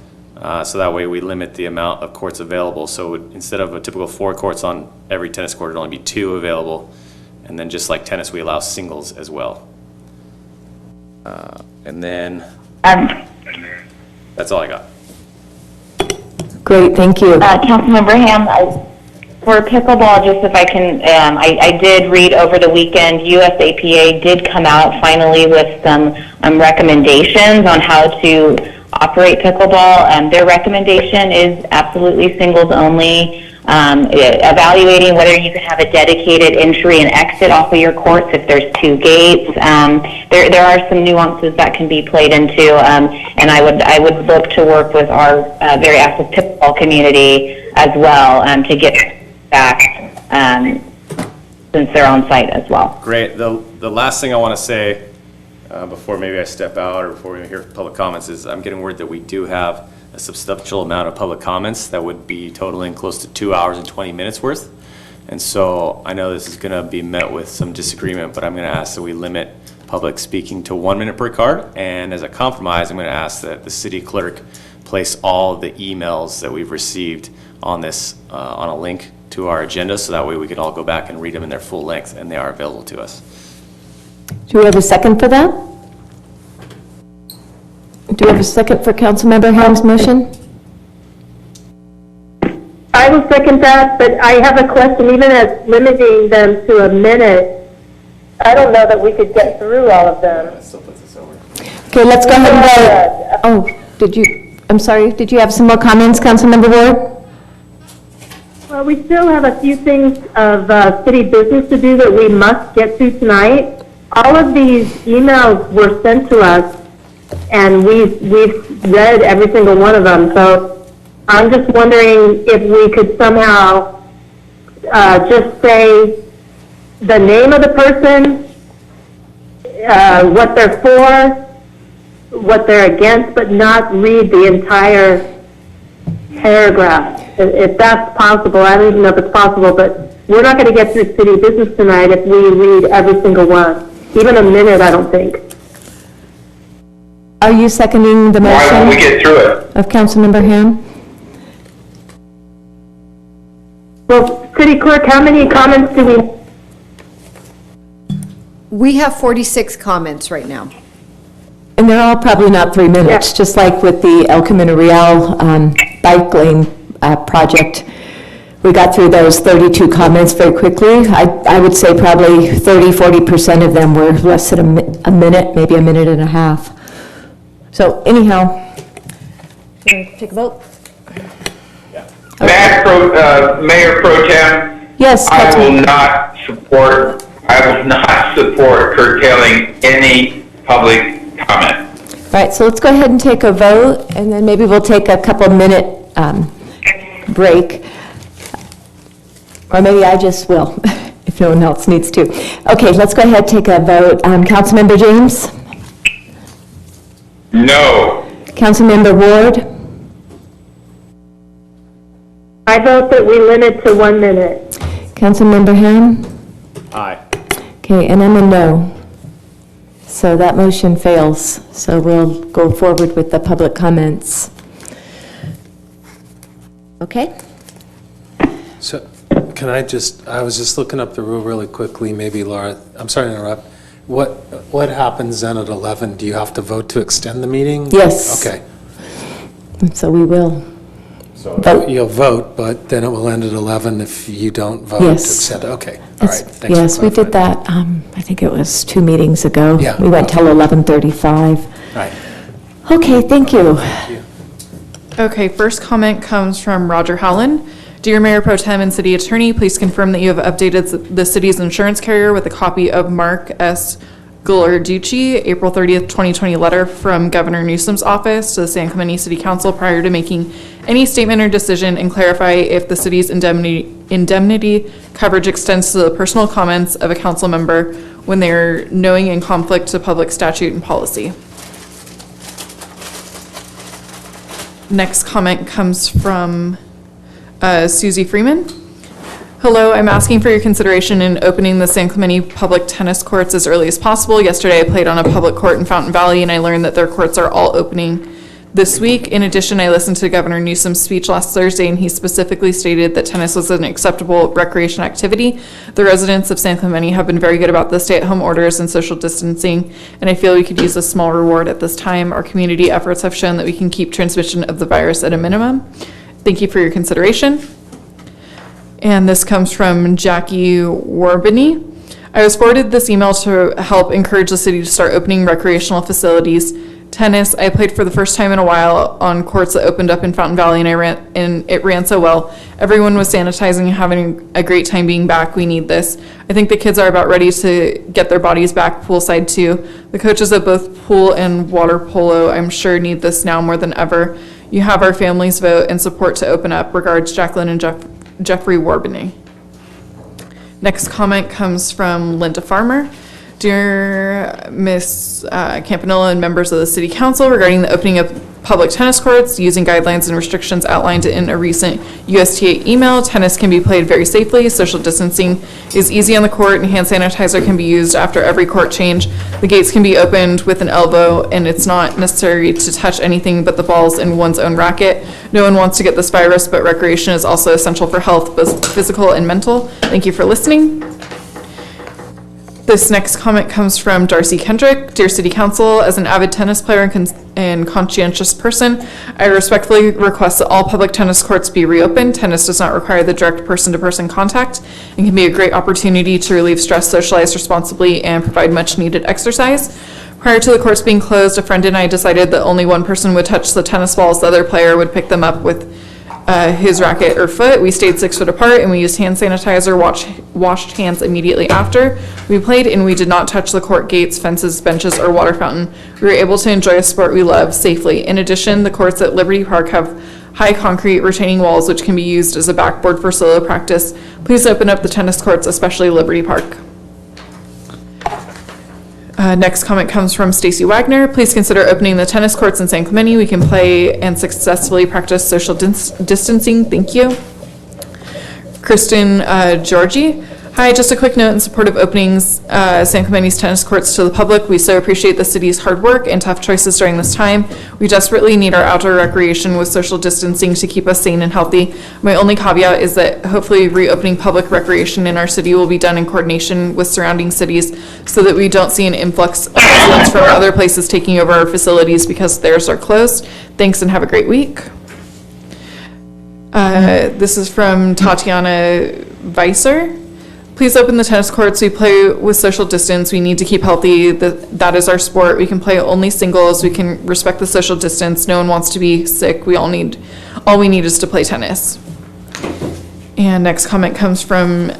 So that way we limit the amount of courts available. So instead of a typical 4 courts on every tennis court, it'll only be 2 available. And then just like tennis, we allow singles as well. And then that's all I got. Great, thank you. Councilmember Ham, for pickleball, just if I can, I did read over the weekend, USAPA did come out finally with some recommendations on how to operate pickleball. Their recommendation is absolutely singles only, evaluating whether you can have a dedicated entry and exit off of your courts if there's 2 gates. There are some nuances that can be played into, and I would look to work with our very active pickleball community as well to get back since they're on site as well. Great. The last thing I want to say before maybe I step out or before we hear public comments is I'm getting word that we do have a substantial amount of public comments that would be totaling close to 2 hours and 20 minutes worth. And so I know this is going to be met with some disagreement, but I'm going to ask that we limit public speaking to 1 minute per card. And as a compromise, I'm going to ask that the city clerk place all the emails that we've received on this on a link to our agenda, so that way we can all go back and read them in their full length, and they are available to us. Do we have a second for that? Do we have a second for Councilmember Ham's motion? I will second that, but I have a question, even as limiting them to a minute, I don't know that we could get through all of them. Okay, let's go ahead and vote. Oh, I'm sorry, did you have some more comments, Councilmember Ward? Well, we still have a few things of city business to do that we must get to tonight. All of these emails were sent to us, and we've read every single one of them. So I'm just wondering if we could somehow just say the name of the person, what they're for, what they're against, but not read the entire paragraph. If that's possible, I don't even know if it's possible, but we're not going to get through city business tonight if we read every single one. Even a minute, I don't think. Are you seconding the motion? Why won't we get through it? Of Councilmember Ham? Well, City Clerk, how many comments do we? We have 46 comments right now. And they're all probably not 3 minutes, just like with the El Camino Real bike lane project. We got through those 32 comments very quickly. I would say probably 30–40% of them were less than a minute, maybe a minute and a half. So anyhow, take a vote. Mayor Pro Tem? Yes, I will not support curtailing any public comment. All right, so let's go ahead and take a vote, and then maybe we'll take a couple-minute break. Or maybe I just will, if no one else needs to. Okay, let's go ahead and take a vote. Councilmember James? No. Councilmember Ward? I vote that we limit to 1 minute. Councilmember Ham? Aye. Okay, and I'm a no. So that motion fails. So we'll go forward with the public comments. Okay? So, can I was just looking up the rule really quickly, maybe Laura, I'm sorry to interrupt. What happens then at 11? Do you have to vote to extend the meeting? Yes. Okay. So we will. So you'll vote, but then it will end at 11 if you don't vote to extend it. Okay, all right. Thanks Yes, for we did clarifying. that, I think it was 2 meetings ago. Yeah. We went till 11:35. All right. Okay, thank you. Okay, first comment comes from Roger Howland. Dear Mayor Pro Tem and City Attorney, please confirm that you have updated the city's insurance carrier with a copy of Mark S. Ghilarducci, April 30th, 2020 letter from Governor Newsom's office to the San Clemente City Council prior to making any statement or decision, and clarify if the city's indemnity coverage extends to the personal comments of a council member when they are knowing in conflict to public statute and policy. Next comment comes from Susie Freeman. Hello, I'm asking for your consideration in opening the San Clemente public tennis courts as early as possible. Yesterday I played on a public court in Fountain Valley and I learned that their courts are all opening this week. In addition, I listened to Governor Newsom's speech last Thursday and he specifically stated that tennis was an acceptable recreation activity. The residents of San Clemente have been very good about the stay-at-home orders and social distancing, and I feel we could use a small reward at this time. Our community efforts have shown that we can keep transmission of the virus at a minimum. Thank you for your consideration. And this comes from Jackie Warbany. I was forwarded this email to help encourage the city to start opening recreational facilities. Tennis, I played for the first time in a while on courts that opened up in Fountain Valley, and it ran so well. Everyone was sanitizing and having a great time being back. We need this. I think the kids are about ready to get their bodies back poolside too. The coaches of both pool and water polo, I'm sure, need this now more than ever. You have our family's vote and support to open up. Regards, Jacqueline and Jeffrey Warbany. Next comment comes from Linda Farmer. Dear Ms. Campanella and members of the City Council, regarding the opening of public tennis courts, using guidelines and restrictions outlined in a recent USTA email, tennis can be played very safely. Social distancing is easy on the court and hand sanitizer can be used after every court change. The gates can be opened with an elbow and it's not necessary to touch anything but the balls in one's own racket. No one wants to get this virus, but recreation is also essential for health, both physical and mental. Thank you for listening. This next comment comes from Darcy Kendrick. Dear City Council, as an avid tennis player and conscientious person, I respectfully request that all public tennis courts be reopened. Tennis does not require the direct person-to-person contact and can be a great opportunity to relieve stress, socialize responsibly, and provide much-needed exercise. Prior to the courts being closed, a friend and I decided that only one person would touch the tennis balls, the other player would pick them up with his racket or foot. We stayed 6 foot apart and we used hand sanitizer, washed hands immediately after we played, and we did not touch the court gates, fences, benches, or water fountain. We were able to enjoy a sport we love safely. In addition, the courts at Liberty Park have high concrete retaining walls which can be used as a backboard for solo practice. Please open up the tennis courts, especially Liberty Park. Next comment comes from Stacy Wagner. Please consider opening the tennis courts in San Clemente. We can play and successfully practice social distancing. Thank you. Kristen Georgie. Hi, just a quick note in support of openings San Clemente's tennis courts to the public. We so appreciate the city's hard work and tough choices during this time. We desperately need our outdoor recreation with social distancing to keep us sane and healthy. My only caveat is that hopefully reopening public recreation in our city will be done in coordination with surrounding cities so that we don't see an influx of residents from other places taking over our facilities because theirs are closed. Thanks and have a great week. This is from Tatiana Weiser. Please open the tennis courts. We play with social distance. We need to keep healthy. That is our sport. We can play only singles. We can respect the social distance. No one wants to be sick. All we need is to play tennis. And next comment comes from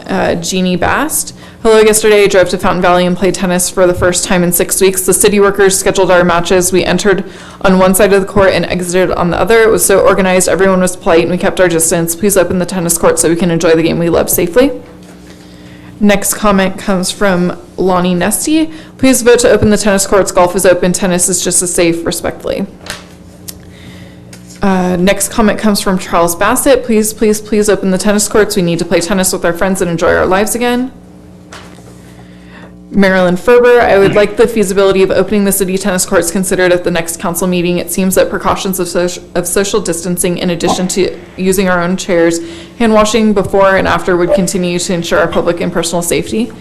Jeannie Bast. Hello, yesterday I drove to Fountain Valley and played tennis for the first time in 6 weeks. The city workers scheduled our matches. We entered on one side of the court and exited on the other. It was so organized. Everyone was polite and we kept our distance. Please open the tennis court so we can enjoy the game we love safely. Next comment comes from Lonnie Nesty. Please vote to open the tennis courts. Golf is open. Tennis is just as safe, respectfully. Next comment comes from Charles Bassett. Please, please, please open the tennis courts. We need to play tennis with our friends and enjoy our lives again. Marilyn Ferber, I would like the feasibility of opening the city tennis courts considered at the next council meeting. It seems that precautions of social distancing, in addition to using our own chairs, hand washing before and after, would continue to ensure our public and personal safety.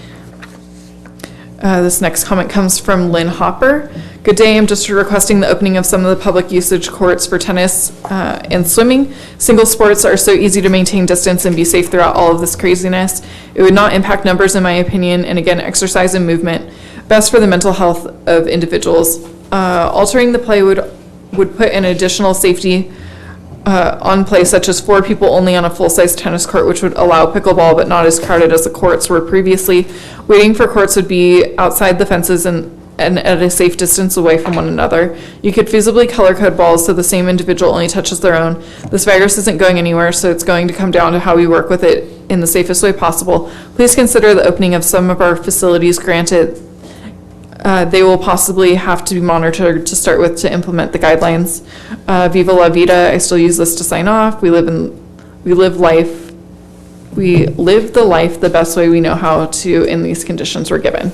This next comment comes from Lynn Hopper. Good day, I'm just requesting the opening of some of the public usage courts for tennis and swimming. Single sports are so easy to maintain distance and be safe throughout all of this craziness. It would not impact numbers in my opinion, and again, exercise and movement, best for the mental health of individuals. Altering the play would put an additional safety on play, such as 4 people only on a full-size tennis court, which would allow pickleball but not as crowded as the courts were previously. Waiting for courts would be outside the fences and at a safe distance away from one another. You could feasibly color code balls so the same individual only touches their own. This virus isn't going anywhere, so it's going to come down to how we work with it in the safest way possible. Please consider the opening of some of our facilities. Granted, they will possibly have to be monitored to start with to implement the guidelines. Viva la vida, I still use this to sign off. We live the life the best way we know how to in these conditions we're given.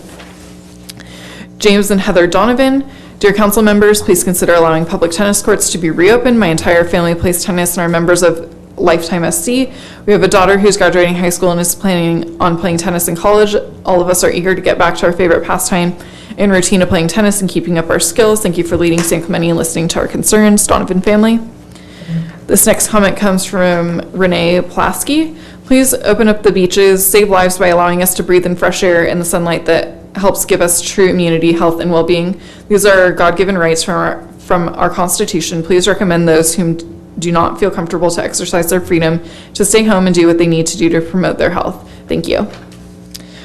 James and Heather Donovan, dear council members, please consider allowing public tennis courts to be reopened. My entire family plays tennis and are members of Lifetime SC. We have a daughter who's graduating high school and is planning on playing tennis in college. All of us are eager to get back to our favorite pastime and routine of playing tennis and keeping up our skills. Thank you for leading San Clemente and listening to our concerns. Donovan family. This next comment comes from Renee Plasky. Please open up the beaches, save lives by allowing us to breathe in fresh air and the sunlight that helps give us true immunity, health, and well-being. These are God-given rights from our Constitution. Please recommend those whom do not feel comfortable to exercise their freedom to stay home and do what they need to do to promote their health. Thank you.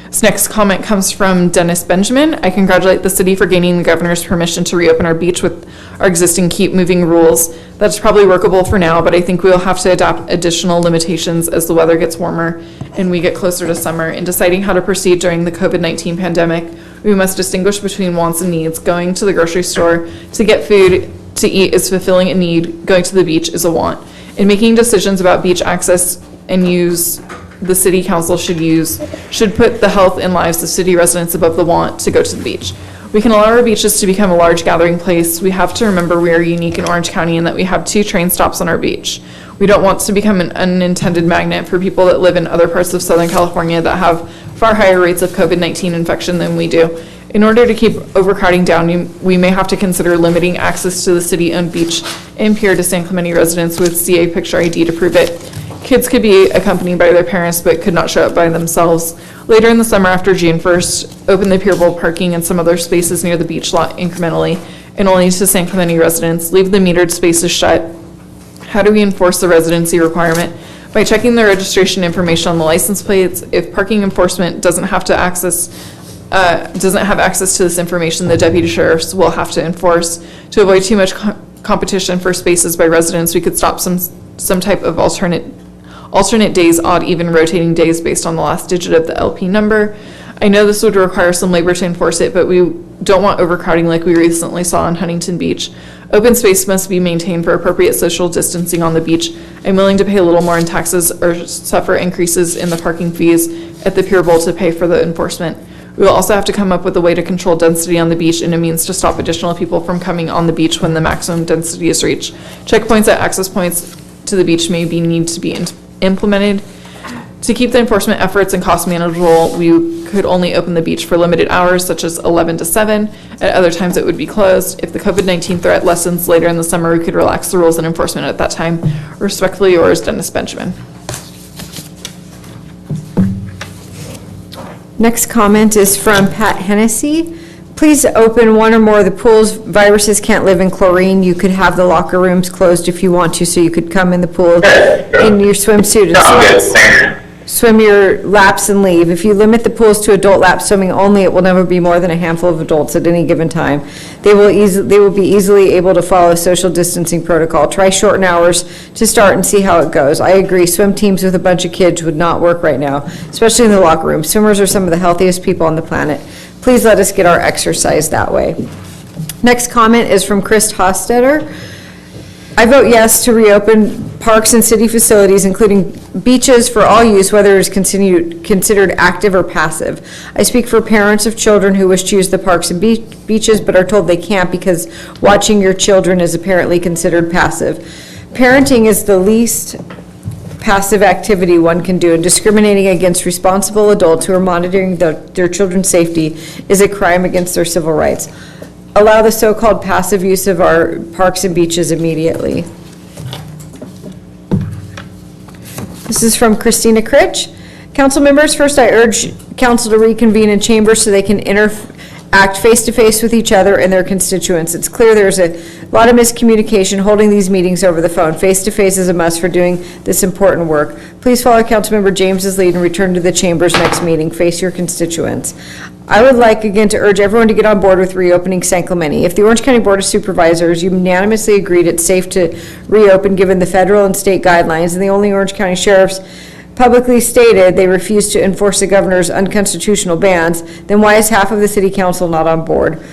This next comment comes from Dennis Benjamin. I congratulate the city for gaining the governor's permission to reopen our beach with our existing keep moving rules. That's probably workable for now, but I think we'll have to adopt additional limitations as the weather gets warmer and we get closer to summer. In deciding how to proceed during the COVID-19 pandemic, we must distinguish between wants and needs. Going to the grocery store to get food to eat is fulfilling a need. Going to the beach is a want. In making decisions about beach access and use, the city council should put the health and lives of city residents above the want to go to the beach. We can allow our beaches to become a large gathering place. We have to remember we are unique in Orange County and that we have 2 train stops on our beach. We don't want to become an unintended magnet for people that live in other parts of Southern California that have far higher rates of COVID-19 infection than we do. In order to keep overcrowding down, we may have to consider limiting access to the city-owned beach and pier to San Clemente residents with CA picture ID to prove it. Kids could be accompanied by their parents but could not show up by themselves. Later in the summer after June 1st, open the pier bowl parking and some other spaces near the beach lot incrementally and only to San Clemente residents. Leave the metered spaces shut. How do we enforce the residency requirement? By checking the registration information on the license plates. If parking enforcement doesn't have access to this information, the deputy sheriffs will have to enforce. To avoid too much competition for spaces by residents, we could stop some type of alternate days, odd, even rotating days based on the last digit of the LP number. I know this would require some labor to enforce it, but we don't want overcrowding like we recently saw on Huntington Beach. Open space must be maintained for appropriate social distancing on the beach. I'm willing to pay a little more in taxes or suffer increases in the parking fees at the pier bowl to pay for the enforcement. We will also have to come up with a way to control density on the beach and a means to stop additional people from coming on the beach when the maximum density is reached. Checkpoints at access points to the beach need to be implemented. To keep the enforcement efforts and cost manageable, we could only open the beach for limited hours, such as 11 to 7. At other times, it would be closed. If the COVID-19 threat lessens later in the summer, we could relax the rules and enforcement at that time. Respectfully yours, Dennis Benjamin. Next comment is from Pat Hennessy. Please open one or more of the pools. Viruses can't live in chlorine. You could have the locker rooms closed if you want to, so you could come in the pool in your swimsuit and swim your laps and leave. If you limit the pools to adult lap swimming only, it will never be more than a handful of adults at any given time. They will be easily able to follow social distancing protocol. Try shorten hours to start and see how it goes. I agree, swim teams with a bunch of kids would not work right now, especially in the locker room. Swimmers are some of the healthiest people on the planet. Please let us get our exercise that way. Next comment is from Chris Hostetter. I vote yes to reopen parks and city facilities, including beaches, for all use, whether it is considered active or passive. I speak for parents of children who wish to use the parks and beaches, but are told they can't because watching your children is apparently considered passive. Parenting is the least passive activity one can do, and discriminating against responsible adults who are monitoring their children's safety is a crime against their civil rights. Allow the so-called passive use of our parks and beaches immediately. This is from Christina Critch. Council members, first I urge council to reconvene in chambers so they can interact face-to-face with each other and their constituents. It's clear there's a lot of miscommunication holding these meetings over the phone. Face-to-face is a must for doing this important work. Please follow Councilmember James's lead and return to the chambers next meeting. Face your constituents. I would like again to urge everyone to get on board with reopening San Clemente. If the Orange County Board of Supervisors unanimously agreed it's safe to reopen given the federal and state guidelines, and the only Orange County sheriffs publicly stated they refuse to enforce the governor's unconstitutional bans, then why is half of the city council not on board?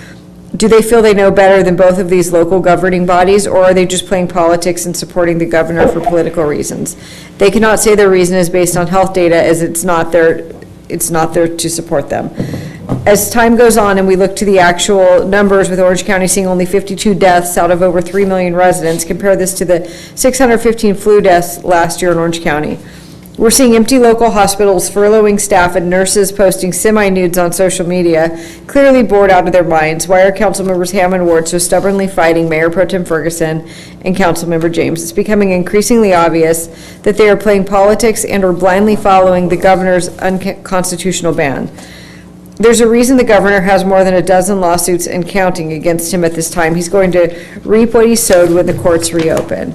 Do they feel they know better than both of these local governing bodies, or are they just playing politics and supporting the governor for political reasons? They cannot say their reason is based on health data, as it's not there to support them. As time goes on and we look to the actual numbers, with Orange County seeing only 52 deaths out of over 3 million residents, compare this to the 615 flu deaths last year in Orange County. We're seeing empty local hospitals, furloughing staff, and nurses posting semi-nudes on social media, clearly bored out of their minds. Why are council members Ham and Ward so stubbornly fighting Mayor Pro Tem Ferguson and Councilmember James? It's becoming increasingly obvious that they are playing politics and or blindly following the governor's unconstitutional ban. There's a reason the governor has more than a dozen lawsuits and counting against him at this time. He's going to reap what he sowed when the courts reopen.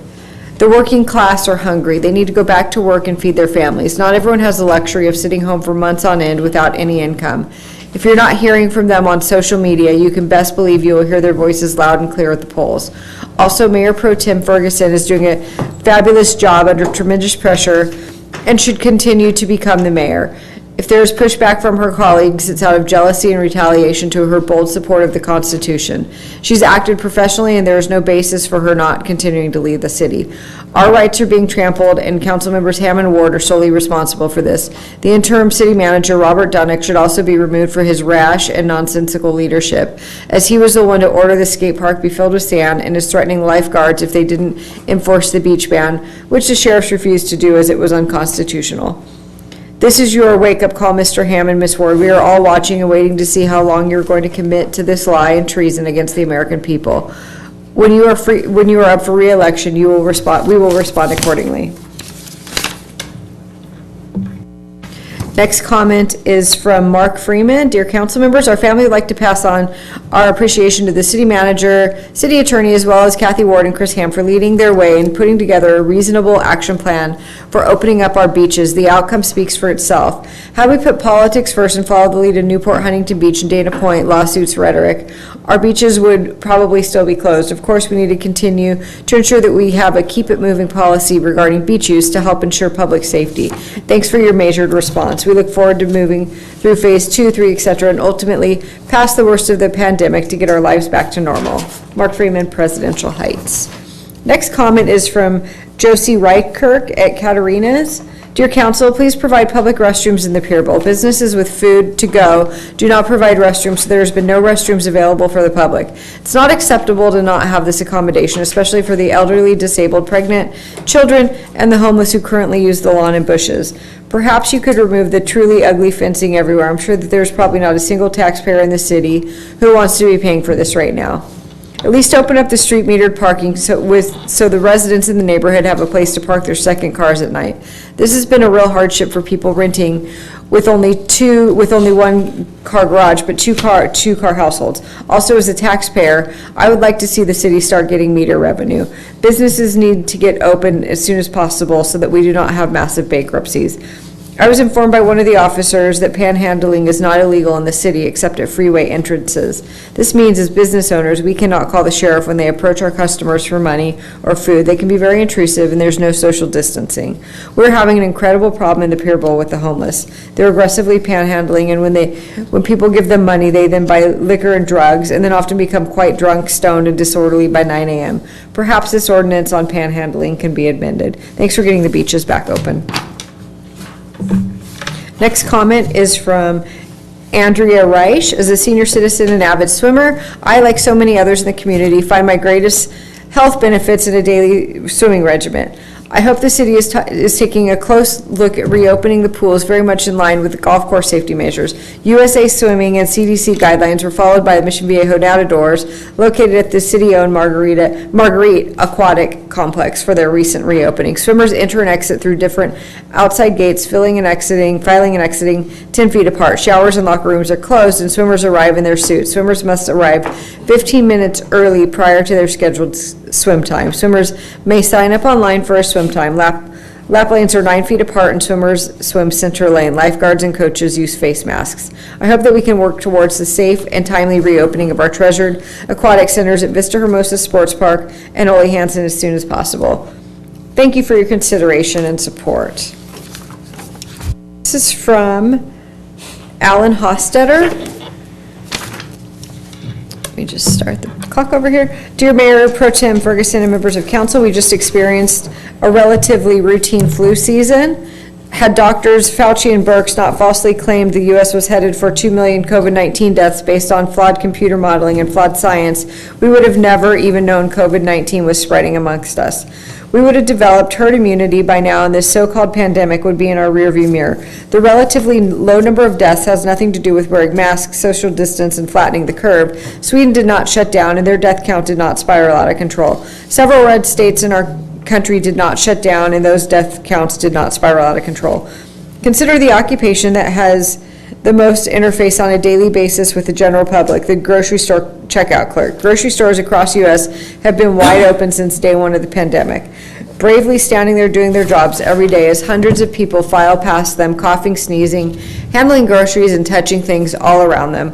The working class are hungry. They need to go back to work and feed their families. Not everyone has the luxury of sitting home for months on end without any income. If you're not hearing from them on social media, you can best believe you will hear their voices loud and clear at the polls. Also, Mayor Pro Tem Ferguson is doing a fabulous job under tremendous pressure and should continue to become the mayor. If there is pushback from her colleagues, it's out of jealousy and retaliation to her bold support of the Constitution. She's acted professionally, and there is no basis for her not continuing to lead the city. Our rights are being trampled, and council members Ham and Ward are solely responsible for this. The interim city manager, Robert Dunick, should also be removed for his rash and nonsensical leadership, as he was the one to order the skate park be filled with sand and is threatening lifeguards if they didn't enforce the beach ban, which the sheriffs refused to do as it was unconstitutional. This is your wake-up call, Mr. Hammond, Ms. Ward. We are all watching and waiting to see how long you're going to commit to this lie and treason against the American people. When you are up for re-election, we will respond accordingly. Next comment is from Mark Freeman. Dear council members, our family would like to pass on our appreciation to the city manager, city attorney, as well as Kathy Ward and Chris Ham for leading their way in putting together a reasonable action plan for opening up our beaches. The outcome speaks for itself. Had we put politics first and followed the lead of Newport, Huntington Beach, and Dana Point lawsuits rhetoric, our beaches would probably still be closed. Of course, we need to continue to ensure that we have a keep it moving policy regarding beach use to help ensure public safety. Thanks for your measured response. We look forward to moving through phase 2, 3, etc., and ultimately past the worst of the pandemic to get our lives back to normal. Mark Freeman, Presidential Heights. Next comment is from Josie Reichkirk at Katarina's. Dear council, please provide public restrooms in the Pier Bowl. Businesses with food to go do not provide restrooms, so there has been no restrooms available for the public. It's not acceptable to not have this accommodation, especially for the elderly, disabled, pregnant, children, and the homeless who currently use the lawn and bushes. Perhaps you could remove the truly ugly fencing everywhere. I'm sure that there's probably not a single taxpayer in the city who wants to be paying for this right now. At least open up the street metered parking so the residents in the neighborhood have a place to park their second cars at night. This has been a real hardship for people renting with only one car garage, but two car households. Also, as a taxpayer, I would like to see the city start getting meter revenue. Businesses need to get open as soon as possible so that we do not have massive bankruptcies. I was informed by one of the officers that panhandling is not illegal in the city except at freeway entrances. This means as business owners, we cannot call the sheriff when they approach our customers for money or food. They can be very intrusive and there's no social distancing. We're having an incredible problem in the Pier Bowl with the homeless. They're aggressively panhandling, and when people give them money, they then buy liquor and drugs and then often become quite drunk, stoned, and disorderly by 9 a.m. Perhaps this ordinance on panhandling can be amended. Thanks for getting the beaches back open. Next comment is from Andrea Reich. As a senior citizen and avid swimmer, I, like so many others in the community, find my greatest health benefits in a daily swimming regimen. I hope the city is taking a close look at reopening the pools, very much in line with the golf course safety measures. USA Swimming and CDC guidelines were followed by the Mission Viejo Nadadores, located at the city-owned Marguerite Aquatic Complex, for their recent reopening. Swimmers enter and exit through different outside gates, filing and exiting 10 feet apart. Showers and locker rooms are closed, and swimmers arrive in their suits. Swimmers must arrive 15 minutes early prior to their scheduled swim time. Swimmers may sign up online for a swim time. Lap lanes are 9 feet apart and swimmers swim center lane. Lifeguards and coaches use face masks. I hope that we can work towards the safe and timely reopening of our treasured aquatic centers at Vista Hermosa Sports Park and Ole Hansen as soon as possible. Thank you for your consideration and support. This is from Alan Hostetter. Let me just start the clock over here. Dear Mayor Pro Tem Ferguson and members of council, we just experienced a relatively routine flu season. Had doctors Fauci and Birx not falsely claimed the U.S. was headed for 2 million COVID-19 deaths based on flawed computer modeling and flawed science, we would have never even known COVID-19 was spreading amongst us. We would have developed herd immunity by now, and this so-called pandemic would be in our rearview mirror. The relatively low number of deaths has nothing to do with wearing masks, social distance, and flattening the curve. Sweden did not shut down, and their death count did not spiral out of control. Several red states in our country did not shut down, and those death counts did not spiral out of control. Consider the occupation that has the most interface on a daily basis with the general public, the grocery store checkout clerk. Grocery stores across the U.S. have been wide open since day one of the pandemic, bravely standing there doing their jobs every day as hundreds of people file past them, coughing, sneezing, handling groceries, and touching things all around them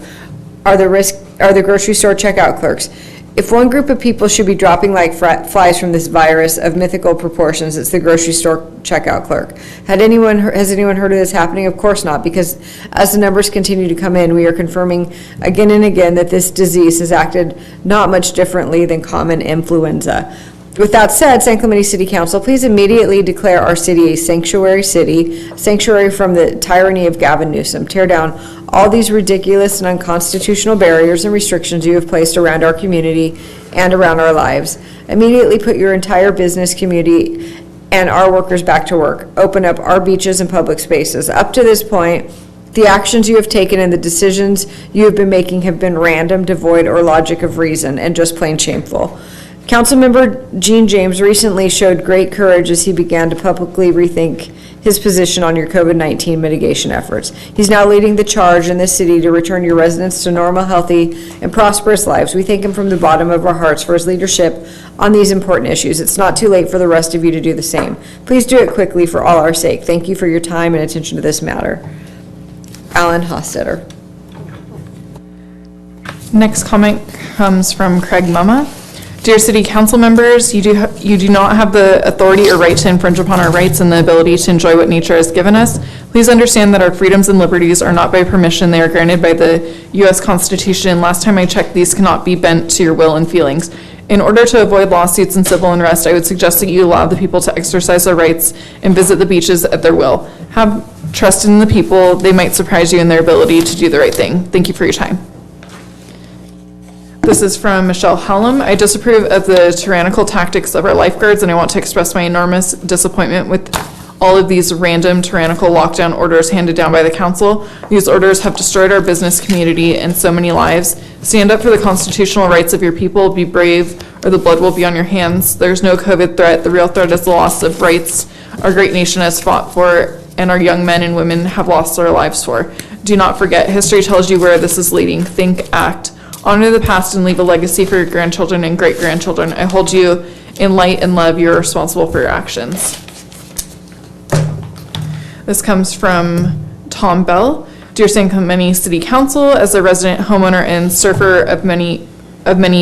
are the grocery store checkout clerks. If one group of people should be dropping like flies from this virus of mythical proportions, it's the grocery store checkout clerk. Has anyone heard of this happening? Of course not, because as the numbers continue to come in, we are confirming again and again that this disease has acted not much differently than common influenza. With that said, San Clemente City Council, please immediately declare our city a sanctuary city, sanctuary from the tyranny of Gavin Newsom. Tear down all these ridiculous and unconstitutional barriers and restrictions you have placed around our community and around our lives. Immediately put your entire business community and our workers back to work, open up our beaches and public spaces. Up to this point, the actions you have taken and the decisions you have been making have been random, devoid, or logic of reason, and just plain shameful. Councilmember Gene James recently showed great courage as he began to publicly rethink his position on your COVID-19 mitigation efforts. He's now leading the charge in this city to return your residents to normal, healthy, and prosperous lives. We thank him from the bottom of our hearts for his leadership on these important issues. It's not too late for the rest of you to do the same. Please do it quickly for all our sake. Thank you for your time and attention to this matter. Alan Hostetter. Next comment comes from Craig Mumma. Dear City Council members, you do not have the authority or right to infringe upon our rights and the ability to enjoy what nature has given us. Please understand that our freedoms and liberties are not by permission. They are granted by the U.S. Constitution. Last time I checked, these cannot be bent to your will and feelings. In order to avoid lawsuits and civil unrest, I would suggest that you allow the people to exercise their rights and visit the beaches at their will. Have trust in the people. They might surprise you in their ability to do the right thing. Thank you for your time. This is from Michelle Hallam. I disapprove of the tyrannical tactics of our lifeguards, and I want to express my enormous disappointment with all of these random tyrannical lockdown orders handed down by the council. These orders have destroyed our business community and so many lives. Stand up for the constitutional rights of your people. Be brave, or the blood will be on your hands. There's no COVID threat. The real threat is the loss of rights our great nation has fought for and our young men and women have lost their lives for. Do not forget, history tells you where this is leading. Think, act. Honor the past and leave a legacy for your grandchildren and great-grandchildren. I hold you in light and love. You're responsible for your actions. This comes from Tom Bell. Dear San Clemente City Council, as a resident homeowner and surfer of many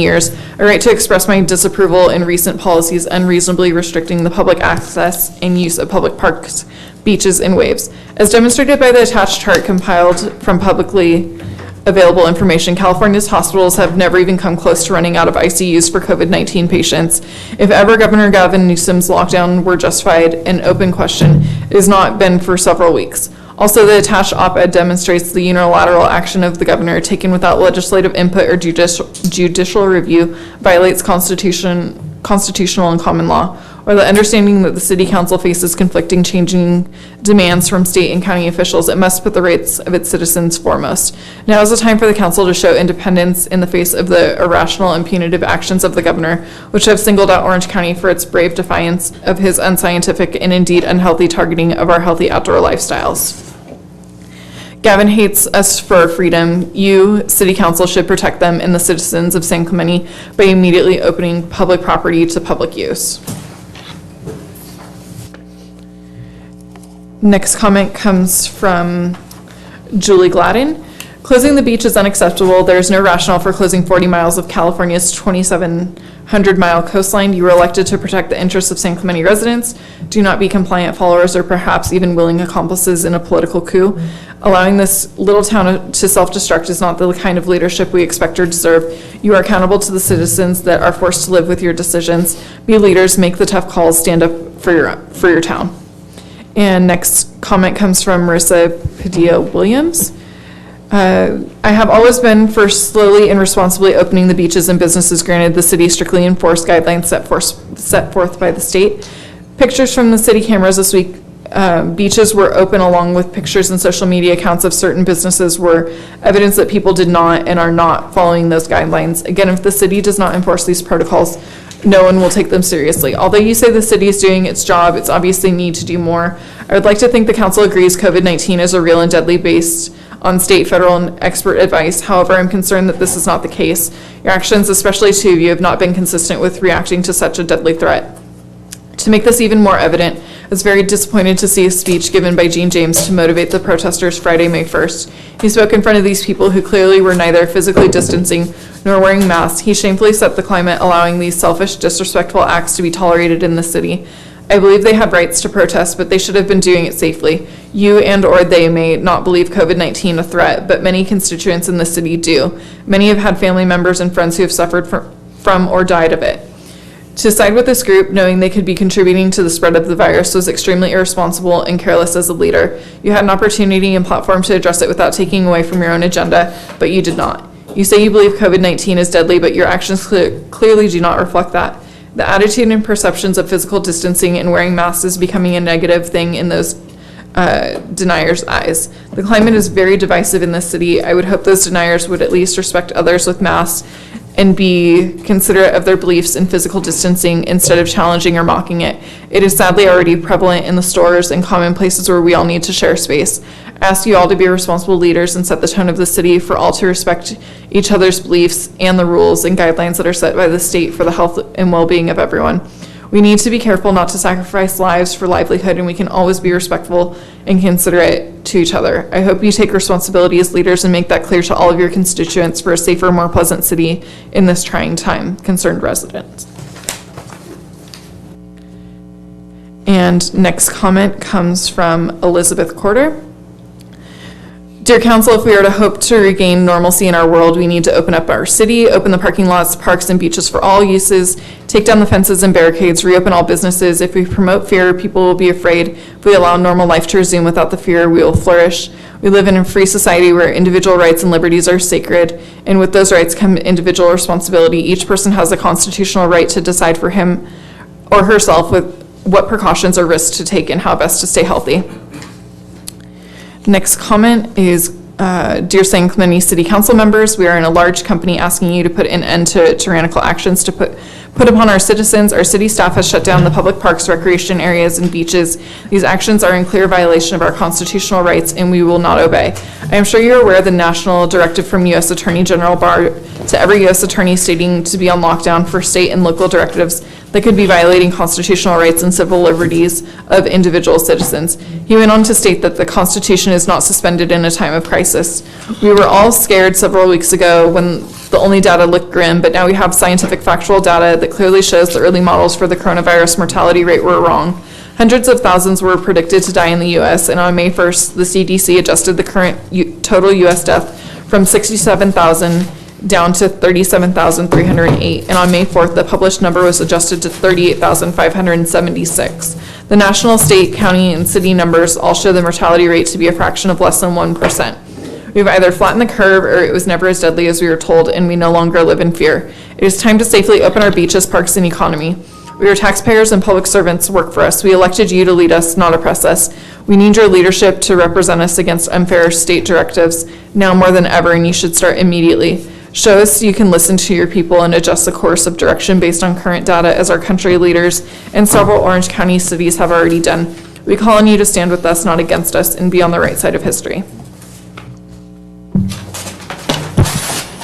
years, I write to express my disapproval in recent policies unreasonably restricting the public access and use of public parks, beaches, and waves. As demonstrated by the attached chart compiled from publicly available information, California's hospitals have never even come close to running out of ICUs for COVID-19 patients. If ever Governor Gavin Newsom's lockdown were justified, an open question, it has not been for several weeks. Also, the attached op-ed demonstrates the unilateral action of the governor taken without legislative input or judicial review violates constitutional and common law, or the understanding that the city council faces conflicting changing demands from state and county officials. It must put the rights of its citizens foremost. Now is the time for the council to show independence in the face of the irrational and punitive actions of the governor, which have singled out Orange County for its brave defiance of his unscientific and indeed unhealthy targeting of our healthy outdoor lifestyles. Gavin hates us for our freedom. You, City Council, should protect them and the citizens of San Clemente by immediately opening public property to public use. Next comment comes from Julie Gladden. Closing the beach is unacceptable. There is no rationale for closing 40 miles of California's 2,700-mile coastline. You were elected to protect the interests of San Clemente residents. Do not be compliant followers or perhaps even willing accomplices in a political coup. Allowing this little town to self-destruct is not the kind of leadership we expect or deserve. You are accountable to the citizens that are forced to live with your decisions. Be leaders, make the tough calls, stand up for your town. And next comment comes from Marissa Padilla-Williams. I have always been for slowly and responsibly opening the beaches and businesses granted the city strictly enforced guidelines set forth by the state. Pictures from the city cameras this week, beaches were open along with pictures and social media accounts of certain businesses were evidence that people did not and are not following those guidelines. Again, if the city does not enforce these protocols, no one will take them seriously. Although you say the city is doing its job, it's obviously need to do more. I would like to think the council agrees COVID-19 is a real and deadly based on state, federal, and expert advice. However, I'm concerned that this is not the case. Your actions, especially two of you, have not been consistent with reacting to such a deadly threat. To make this even more evident, I was very disappointed to see a speech given by Gene James to motivate the protesters Friday, May 1st. He spoke in front of these people who clearly were neither physically distancing nor wearing masks. He shamefully set the climate, allowing these selfish, disrespectful acts to be tolerated in the city. I believe they have rights to protest, but they should have been doing it safely. You and or they may not believe COVID-19 a threat, but many constituents in the city do. Many have had family members and friends who have suffered from or died of it. To side with this group, knowing they could be contributing to the spread of the virus, was extremely irresponsible and careless as a leader. You had an opportunity and platform to address it without taking away from your own agenda, but you did not. You say you believe COVID-19 is deadly, but your actions clearly do not reflect that. The attitude and perceptions of physical distancing and wearing masks is becoming a negative thing in those deniers' eyes. The climate is very divisive in this city. I would hope those deniers would at least respect others with masks and be considerate of their beliefs in physical distancing instead of challenging or mocking it. It is sadly already prevalent in the stores and common places where we all need to share space. I ask you all to be responsible leaders and set the tone of the city for all to respect each other's beliefs and the rules and guidelines that are set by the state for the health and well-being of everyone. We need to be careful not to sacrifice lives for livelihood, and we can always be respectful and considerate to each other. I hope you take responsibility as leaders and make that clear to all of your constituents for a safer, more pleasant city in this trying time. Concerned residents. And next comment comes from Elizabeth Corder. Dear Council, if we are to hope to regain normalcy in our world, we need to open up our city, open the parking lots, parks, and beaches for all uses, take down the fences and barricades, reopen all businesses. If we promote fear, people will be afraid. If we allow normal life to resume without the fear, we will flourish. We live in a free society where individual rights and liberties are sacred, and with those rights come individual responsibility. Each person has a constitutional right to decide for him or herself with what precautions or risks to take and how best to stay healthy. Next comment is, dear San Clemente City Council members, we are in a large company asking you to put an end to tyrannical actions to put upon our citizens. Our city staff has shut down the public parks, recreation areas, and beaches. These actions are in clear violation of our constitutional rights, and we will not obey. I am sure you're aware of the national directive from U.S. Attorney General Barr to every U.S. attorney stating to be on lockdown for state and local directives that could be violating constitutional rights and civil liberties of individual citizens. He went on to state that the Constitution is not suspended in a time of crisis. We were all scared several weeks ago when the only data looked grim, but now we have scientific factual data that clearly shows the early models for the coronavirus mortality rate were wrong. Hundreds of thousands were predicted to die in the U.S., and on May 1st, the CDC adjusted the current total U.S. death from 67,000 down to 37,308, and on May 4th, the published number was adjusted to 38,576. The national, state, county, and city numbers all show the mortality rate to be a fraction of less than 1%. We've either flattened the curve or it was never as deadly as we were told, and we no longer live in fear. It is time to safely open our beaches, parks, and economy. We are taxpayers and public servants who work for us. We elected you to lead us, not oppress us. We need your leadership to represent us against unfair state directives now more than ever, and you should start immediately. Show us you can listen to your people and adjust the course of direction based on current data, as our country leaders and several Orange County cities have already done. We call on you to stand with us, not against us, and be on the right side of history.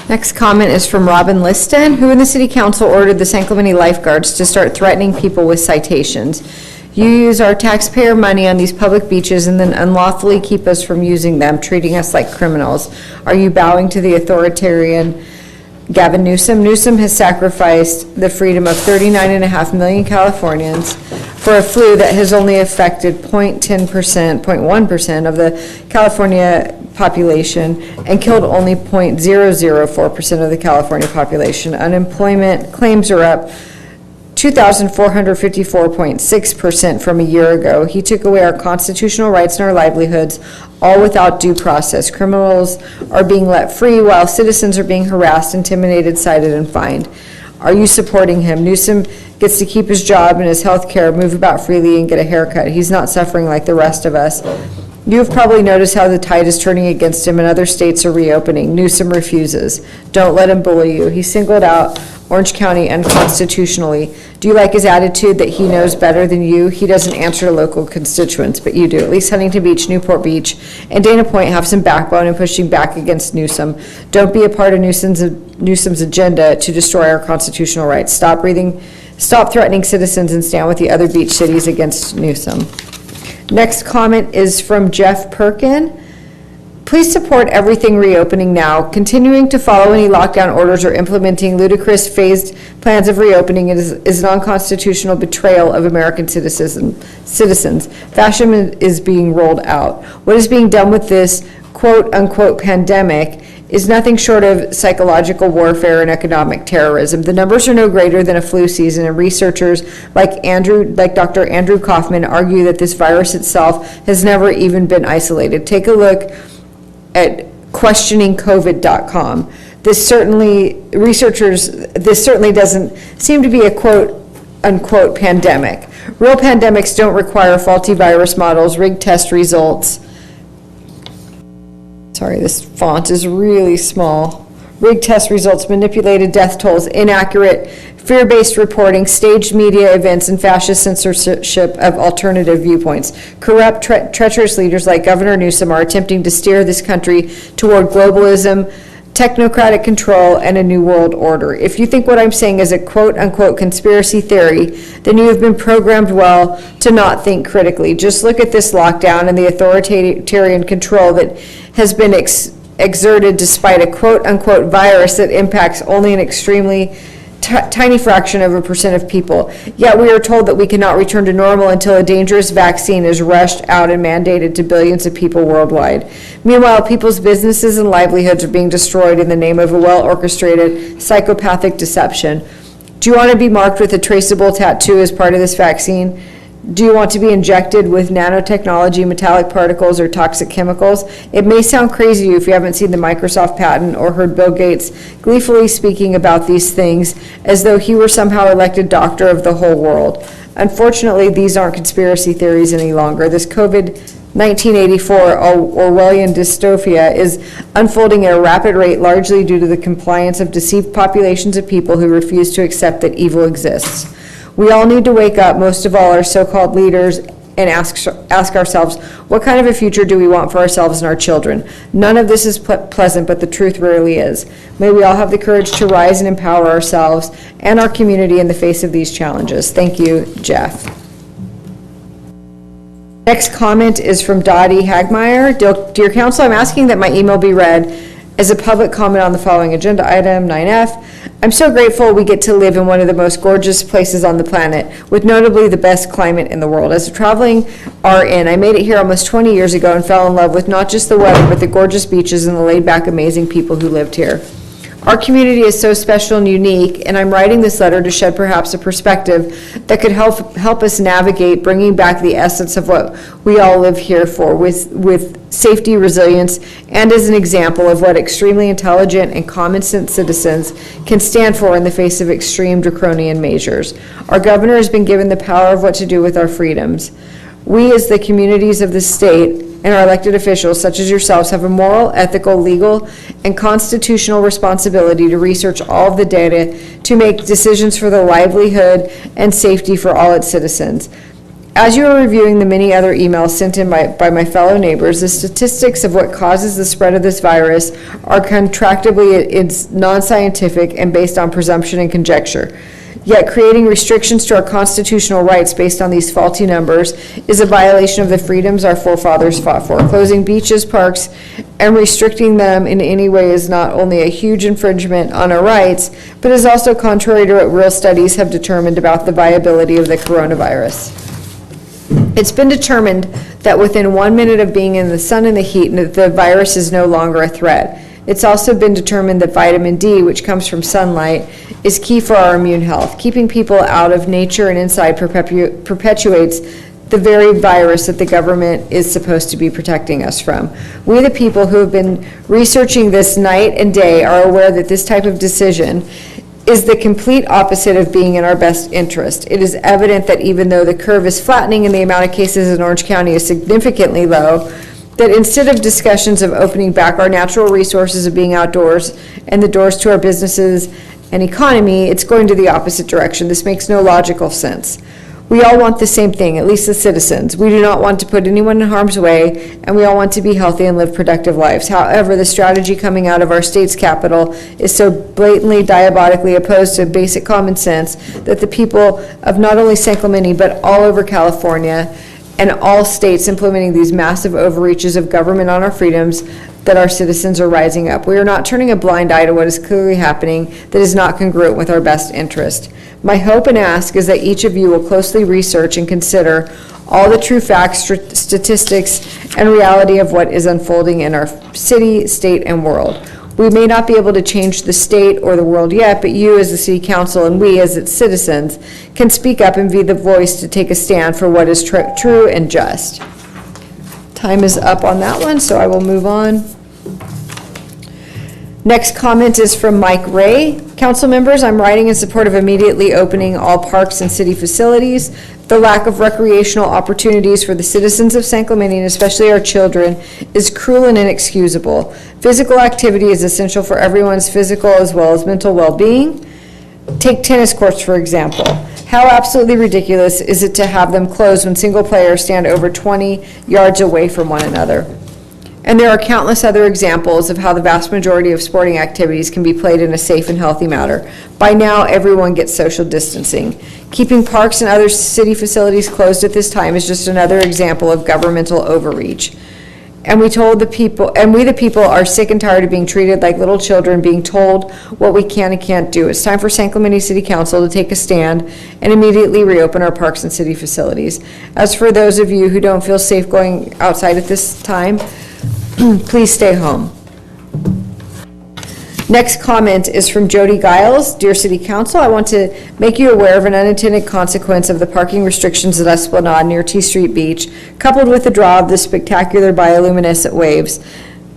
Next comment is from Robin Liston, who in the City Council ordered the San Clemente lifeguards to start threatening people with citations. You use our taxpayer money on these public beaches and then unlawfully keep us from using them, treating us like criminals. Are you bowing to the authoritarian Gavin Newsom? Newsom has sacrificed the freedom of 39.5 million Californians for a flu that has only affected 0.1% of the California population and killed only 0.004% of the California population. Unemployment claims are up 2,454.6% from a year ago. He took away our constitutional rights and our livelihoods, all without due process. Criminals are being let free while citizens are being harassed, intimidated, cited, and fined. Are you supporting him? Newsom gets to keep his job and his health care, move about freely, and get a haircut. He's not suffering like the rest of us. You've probably noticed how the tide is turning against him and other states are reopening. Newsom refuses. Don't let him bully you. He singled out Orange County unconstitutionally. Do you like his attitude that he knows better than you? He doesn't answer to local constituents, but you do. At least Huntington Beach, Newport Beach, and Dana Point have some backbone in pushing back against Newsom. Don't be a part of Newsom's agenda to destroy our constitutional rights. Stop threatening citizens and stand with the other beach cities against Newsom. Next comment is from Jeff Perkin. Please support everything reopening now. Continuing to follow any lockdown orders or implementing ludicrous phased plans of reopening is an unconstitutional betrayal of American citizens. Fascism is being rolled out. What is being done with this quote-unquote pandemic is nothing short of psychological warfare and economic terrorism. The numbers are no greater than a flu season, and researchers like Dr. Andrew Kaufman argue that this virus itself has never even been isolated. Take a look at questioningcovid.com. This certainly doesn't seem to be a quote unquote pandemic. Real pandemics don't require faulty virus models, rigged test results. Sorry, this font is really small. Rigged test results, manipulated death tolls, inaccurate, fear-based reporting, staged media events, and fascist censorship of alternative viewpoints. Corrupt, treacherous leaders like Governor Newsom are attempting to steer this country toward globalism, technocratic control, and a new world order. If you think what I'm saying is a quote-unquote conspiracy theory, then you have been programmed well to not think critically. Just look at this lockdown and the authoritarian control that has been exerted despite a quote-unquote virus that impacts only an extremely tiny fraction of a percent of people. Yet we are told that we cannot return to normal until a dangerous vaccine is rushed out and mandated to billions of people worldwide. Meanwhile, people's businesses and livelihoods are being destroyed in the name of a well-orchestrated psychopathic deception. Do you want to be marked with a traceable tattoo as part of this vaccine? Do you want to be injected with nanotechnology, metallic particles, or toxic chemicals? It may sound crazy to you if you haven't seen the Microsoft patent or heard Bill Gates gleefully speaking about these things as though he were somehow elected doctor of the whole world. Unfortunately, these aren't conspiracy theories any longer. This COVID-1984 Orwellian dystopia is unfolding at a rapid rate, largely due to the compliance of deceived populations of people who refuse to accept that evil exists. We all need to wake up, most of all our so-called leaders, and ask ourselves, what kind of a future do we want for ourselves and our children? None of this is pleasant, but the truth rarely is. May we all have the courage to rise and empower ourselves and our community in the face of these challenges. Thank you, Jeff. Next comment is from Dottie Hagmeyer. Dear Council, I'm asking that my email be read as a public comment on the following agenda item, 9F. I'm so grateful we get to live in one of the most gorgeous places on the planet, with notably the best climate in the world. As a traveling RN, I made it here almost 20 years ago and fell in love with not just the weather, but the gorgeous beaches and the laid-back, amazing people who lived here. Our community is so special and unique, and I'm writing this letter to shed perhaps a perspective that could help us navigate bringing back the essence of what we all live here for, with safety, resilience, and as an example of what extremely intelligent and common sense citizens can stand for in the face of extreme draconian measures. Our governor has been given the power of what to do with our freedoms. We, as the communities of the state, and our elected officials, such as yourselves, have a moral, ethical, legal, and constitutional responsibility to research all of the data to make decisions for the livelihood and safety for all its citizens. As you are reviewing the many other emails sent in by my fellow neighbors, the statistics of what causes the spread of this virus are contractably non-scientific and based on presumption and conjecture. Yet creating restrictions to our constitutional rights based on these faulty numbers is a violation of the freedoms our forefathers fought for. Closing beaches, parks, and restricting them in any way is not only a huge infringement on our rights, but is also contrary to what real studies have determined about the viability of the coronavirus. It's been determined that within 1 minute of being in the sun and the heat, the virus is no longer a threat. It's also been determined that vitamin D, which comes from sunlight, is key for our immune health. Keeping people out of nature and inside perpetuates the very virus that the government is supposed to be protecting us from. We, the people who have been researching this night and day, are aware that this type of decision is the complete opposite of being in our best interest. It is evident that even though the curve is flattening and the amount of cases in Orange County is significantly low, that instead of discussions of opening back our natural resources of being outdoors and the doors to our businesses and economy, it's going to the opposite direction. This makes no logical sense. We all want the same thing, at least the citizens. We do not want to put anyone in harm's way, and we all want to be healthy and live productive lives. However, the strategy coming out of our state's capital is so blatantly, diabolically opposed to basic common sense that the people of not only San Clemente, but all over California, and all states implementing these massive overreaches of government on our freedoms, that our citizens are rising up. We are not turning a blind eye to what is clearly happening that is not congruent with our best interest. My hope and ask is that each of you will closely research and consider all the true facts, statistics, and reality of what is unfolding in our city, state, and world. We may not be able to change the state or the world yet, but you as the city council and we as its citizens can speak up and be the voice to take a stand for what is true and just. Time is up on that one, so I will move on. Next comment is from Mike Ray. Council members, I'm writing in support of immediately opening all parks and city facilities. The lack of recreational opportunities for the citizens of San Clemente, and especially our children, is cruel and inexcusable. Physical activity is essential for everyone's physical as well as mental well-being. Take tennis courts, for example. How absolutely ridiculous is it to have them closed when single players stand over 20 yards away from one another? And there are countless other examples of how the vast majority of sporting activities can be played in a safe and healthy manner. By now, everyone gets social distancing. Keeping parks and other city facilities closed at this time is just another example of governmental overreach. And we the people are sick and tired of being treated like little children, being told what we can and can't do. It's time for San Clemente City Council to take a stand and immediately reopen our parks and city facilities. As for those of you who don't feel safe going outside at this time, please stay home. Next comment is from Jody Giles. Dear City Council, I want to make you aware of an unintended consequence of the parking restrictions at Esplanade near T Street Beach, coupled with the draw of the spectacular bioluminescent waves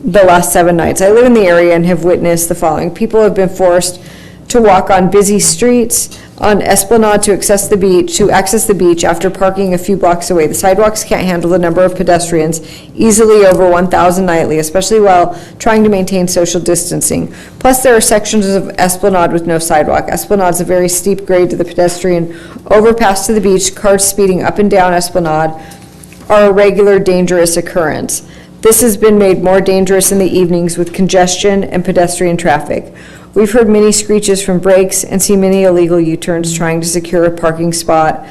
the last 7 nights. I live in the area and have witnessed the following. People have been forced to walk on busy streets on Esplanade to access the beach after parking a few blocks away. The sidewalks can't handle the number of pedestrians, easily over 1,000 nightly, especially while trying to maintain social distancing. Plus, there are sections of Esplanade with no sidewalk. Esplanade is a very steep grade to the pedestrian overpass to the beach. Cars speeding up and down Esplanade are a regular dangerous occurrence. This has been made more dangerous in the evenings with congestion and pedestrian traffic. We've heard many screeches from brakes and see many illegal U-turns trying to secure a parking spot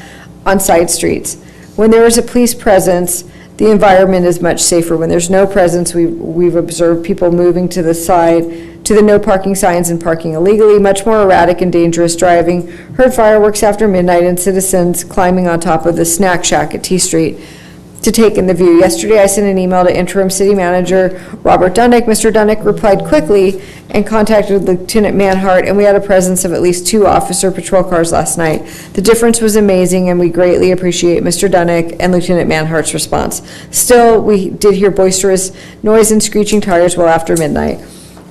on side streets. When there is a police presence, the environment is much safer. When there's no presence, we've observed people moving to the side, to the no parking signs and parking illegally, much more erratic and dangerous driving, heard fireworks after midnight, and citizens climbing on top of the snack shack at T Street to take in the view. Yesterday, I sent an email to Interim City Manager Robert Dunnick. Mr. Dunnick replied quickly and contacted Lieutenant Manhart, and we had a presence of at least 2 officer patrol cars last night. The difference was amazing, and we greatly appreciate Mr. Dunnick and Lieutenant Manhart's response. Still, we did hear boisterous noise and screeching tires well after midnight.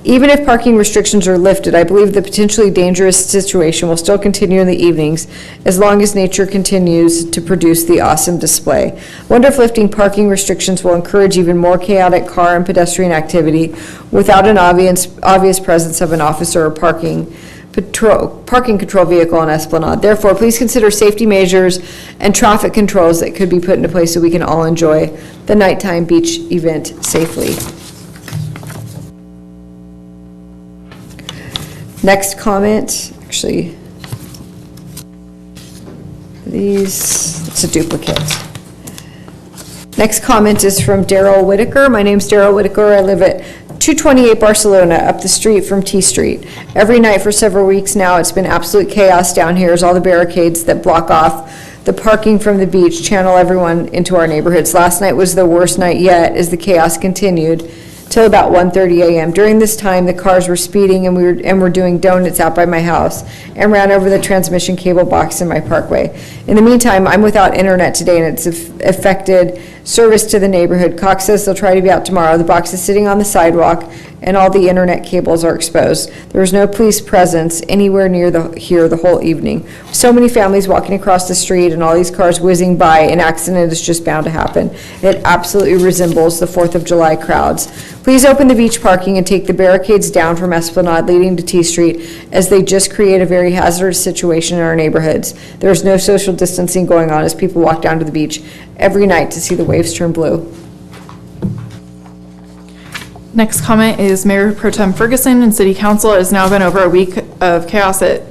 Even if parking restrictions are lifted, I believe the potentially dangerous situation will still continue in the evenings as long as nature continues to produce the awesome display. I wonder if lifting parking restrictions will encourage even more chaotic car and pedestrian activity without an obvious presence of an officer or parking control vehicle on Esplanade. Therefore, please consider safety measures and traffic controls that could be put into place so we can all enjoy the nighttime beach event safely. Next comment, actually, it's a duplicate. Next comment is from Daryl Whitaker. My name's Daryl Whitaker. I live at 228 Barcelona, up the street from T Street. Every night for several weeks now, it's been absolute chaos down here as all the barricades that block off the parking from the beach channel everyone into our neighborhoods. Last night was the worst night yet as the chaos continued till about 1:30 a.m. During this time, the cars were speeding and were doing donuts out by my house and ran over the transmission cable box in my parkway. In the meantime, I'm without internet today and it's affected service to the neighborhood. Cox says they'll try to be out tomorrow. The box is sitting on the sidewalk and all the internet cables are exposed. There was no police presence anywhere near here the whole evening. So many families walking across the street and all these cars whizzing by, an accident is just bound to happen. It absolutely resembles the 4th of July crowds. Please open the beach parking and take the barricades down from Esplanade leading to T Street, as they just create a very hazardous situation in our neighborhoods. There is no social distancing going on as people walk down to the beach every night to see the waves turn blue. Next comment is Mayor Pro Tem Ferguson and City Council. It has now been over a week of chaos at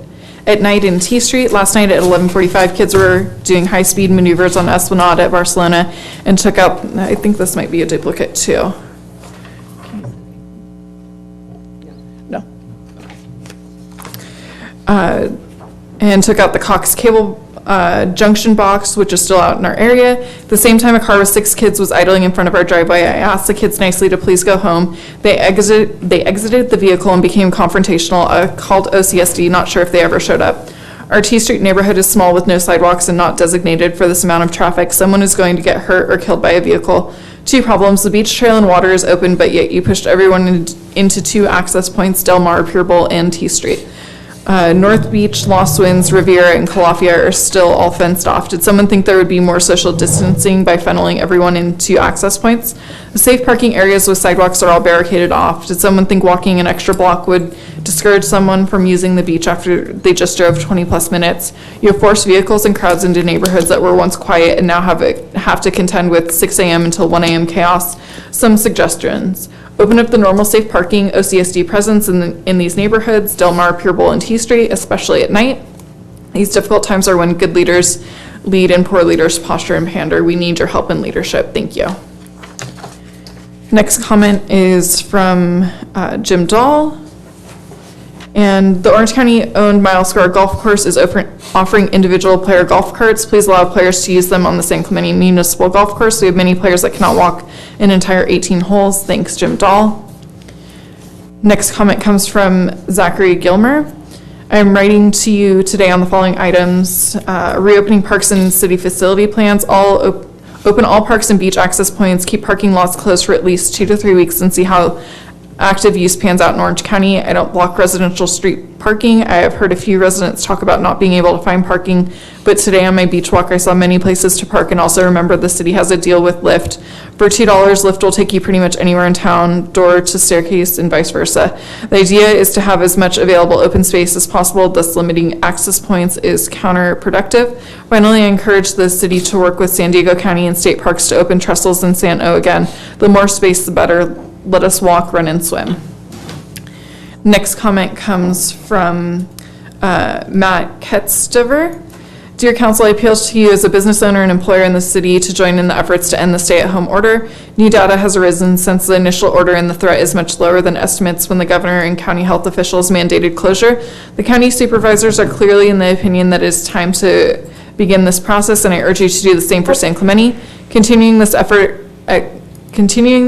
night in T Street. Last night at 11:45, kids were doing high-speed maneuvers on Esplanade at Barcelona and took out, I think this might be a duplicate too. No. And took out the Cox cable junction box, which is still out in our area. At the same time, a car with 6 kids was idling in front of our driveway. I asked the kids nicely to please go home. They exited the vehicle and became confrontational. I called OCSD, not sure if they ever showed up. Our T Street neighborhood is small with no sidewalks and not designated for this amount of traffic. Someone is going to get hurt or killed by a vehicle Two problems, the beach trail and water is open, but yet you pushed everyone into two access points, Del Mar, Pure Bowl, and T Street. North Beach, Lost Winds, Riviera, and Calafia are still all fenced off. Did someone think there would be more social distancing by funneling everyone into access points? The safe parking areas with sidewalks are all barricaded off. Did someone think walking an extra block would discourage someone from using the beach after they just drove 20 plus minutes? You have forced vehicles and crowds into neighborhoods that were once quiet and now have to contend with 6 a.m. until 1 a.m. chaos. Some suggestions. Open up the normal safe parking, OCSD presence in these neighborhoods, Del Mar, Pure Bowl, and T Street, especially at night. These difficult times are when good leaders lead and poor leaders posture and pander. We need your help and leadership. Thank you. Next comment is from Jim Dahl. And the Orange County-owned Mile Square Golf Course is offering individual player golf carts. Please allow players to use them on the San Clemente Municipal Golf Course. We have many players that cannot walk an entire 18 holes. Thanks, Jim Dahl. Next comment comes from Zachary Gilmer. I'm writing to you today on the following items. Reopening parks and city facility plans. Open all parks and beach access points. Keep parking lots closed for at least 2 to 3 weeks and see how active use pans out in Orange County. I don't block residential street parking. I have heard a few residents talk about not being able to find parking, but today on my beach walk I saw many places to park, and also remember the city has a deal with Lyft. For $2, Lyft will take you pretty much anywhere in town, door to staircase and vice versa. The idea is to have as much available open space as possible, thus limiting access points is counterproductive. Finally, I encourage the city to work with San Diego County and state parks to open trestles in San O again. The more space, the better. Let us walk, run, and swim. Next comment comes from Matt Ketstever. Dear Council, I appeal to you as a business owner and employer in the city to join in the efforts to end the stay-at-home order. New data has arisen since the initial order, and the threat is much lower than estimates when the governor and county health officials mandated closure. The county supervisors are clearly in the opinion that it is time to begin this process, and I urge you to do the same for San Clemente. Continuing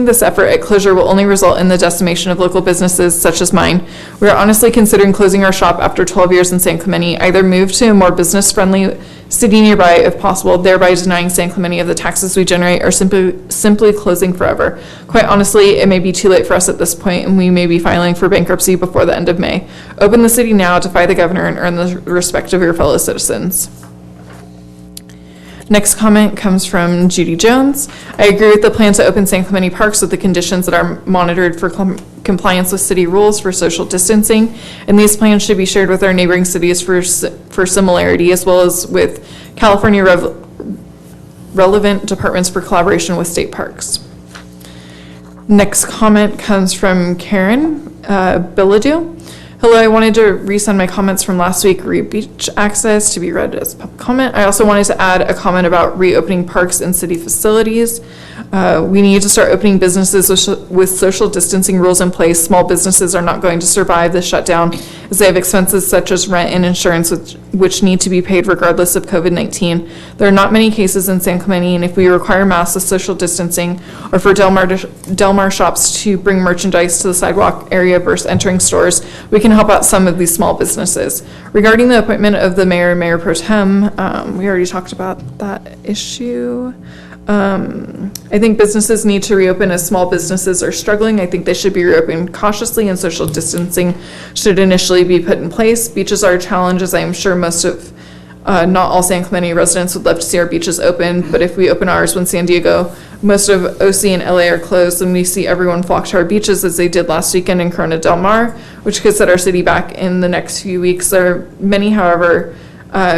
this effort at closure will only result in the decimation of local businesses such as mine. We are honestly considering closing our shop after 12 years in San Clemente, either move to a more business-friendly city nearby if possible, thereby denying San Clemente of the taxes we generate, or simply closing forever. Quite honestly, it may be too late for us at this point, and we may be filing for bankruptcy before the end of May. Open the city now, defy the governor, and earn the respect of your fellow citizens. Next comment comes from Judy Jones. I agree with the plan to open San Clemente parks with the conditions that are monitored for compliance with city rules for social distancing, and these plans should be shared with our neighboring cities for similarity, as well as with California relevant departments for collaboration with state parks. Next comment comes from Karen Billadu. Hello, I wanted to resend my comments from last week, beach access, to be read as public comment. I also wanted to add a comment about reopening parks and city facilities. We need to start opening businesses with social distancing rules in place. Small businesses are not going to survive this shutdown as they have expenses such as rent and insurance which need to be paid regardless of COVID-19. There are not many cases in San Clemente, and if we require massive social distancing or for Del Mar shops to bring merchandise to the sidewalk area versus entering stores, we can help out some of these small businesses. Regarding the appointment of the mayor and mayor pro tem, we already talked about that issue. I think businesses need to reopen as small businesses are struggling. I think they should be reopened cautiously, and social distancing should initially be put in place. Beaches are a challenge, as I am sure most of, not all San Clemente residents would love to see our beaches open, but if we open ours when San Diego, most of OC and LA are closed, and we see everyone flock to our beaches as they did last weekend in Corona Del Mar, which could set our city back in the next few weeks. There are many, however,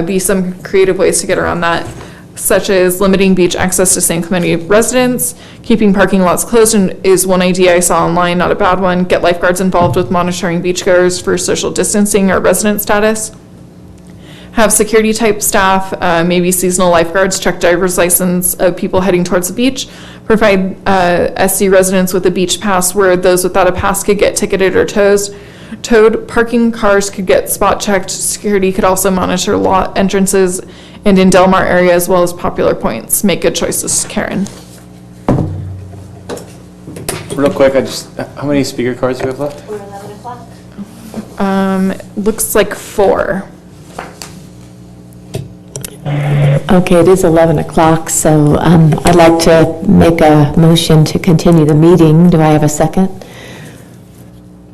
be some creative ways to get around that, such as limiting beach access to San Clemente residents. Keeping parking lots closed is one idea I saw online, not a bad one. Get lifeguards involved with monitoring beachgoers for social distancing or resident status. Have security type staff, maybe seasonal lifeguards, check driver's license of people heading towards the beach. Provide SC residents with a beach pass where those without a pass could get ticketed or towed. Parking cars could get spot checked. Security could also monitor lot entrances and in Del Mar area as well as popular points. Make good choices, Karen. Real quick, how many speaker cards do we have left? We're 11 o'clock. Looks like 4. Okay, it is 11 o'clock, so I'd like to make a motion to continue the meeting. Do I have a second?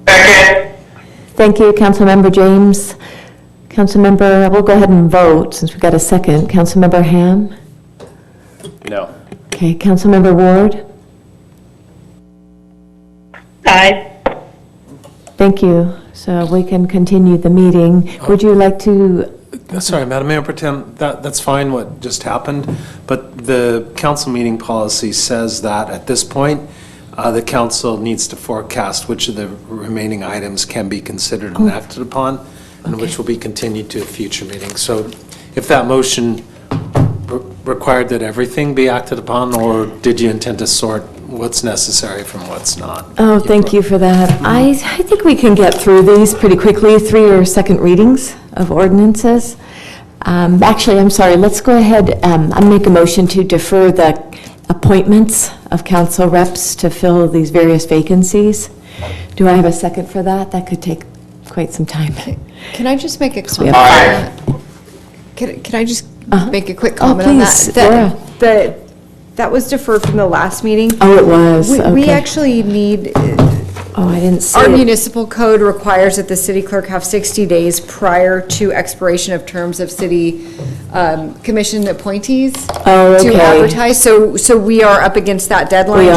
Second. Thank you, Councilmember James. Councilmember, we'll go ahead and vote since we've got a second. Councilmember Ham? No. Okay, Councilmember Ward? Aye. Thank you. So we can continue the meeting. Would you like to, Sorry, Madam Mayor Pro Tem, that's fine what just happened, but the council meeting policy says that at this point, the council needs to forecast which of the remaining items can be considered and acted upon, and which will be continued to a future meeting. So if that motion required that everything be acted upon, or did you intend to sort what's necessary from what's not? oh, thank you for that. I think we can get through these pretty quickly, 3 or second readings of ordinances. Actually, I'm sorry, let's go ahead and make a motion to defer the appointments of council reps to fill these various vacancies. Do I have a second for that? That could take quite some time. Can I just make a we have- comment? Can I just make a quick comment on please, that? That was deferred from the last meeting. Oh, it was, We okay. actually need, Oh, I didn't see our it. municipal code requires that the city clerk have 60 days prior to expiration of terms of city commission appointees Oh, to okay. advertise. So we are up against that deadline. We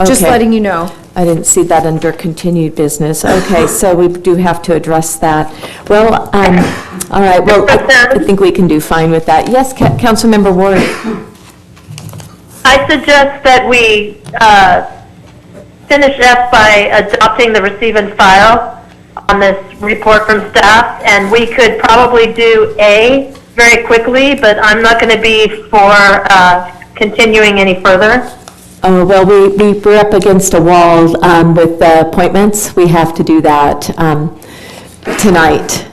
Just okay. letting you know. I didn't see that under continued business. Okay, so we do have to address that. Well, all right, well, I think we can do fine with that. Yes, Councilmember Ward? I suggest that we finish up by adopting the receive and file on this report from staff, and we could probably do A very quickly, but I'm not going to be for continuing any further. Oh, well, we're up against a wall with the appointments. We have to do that tonight.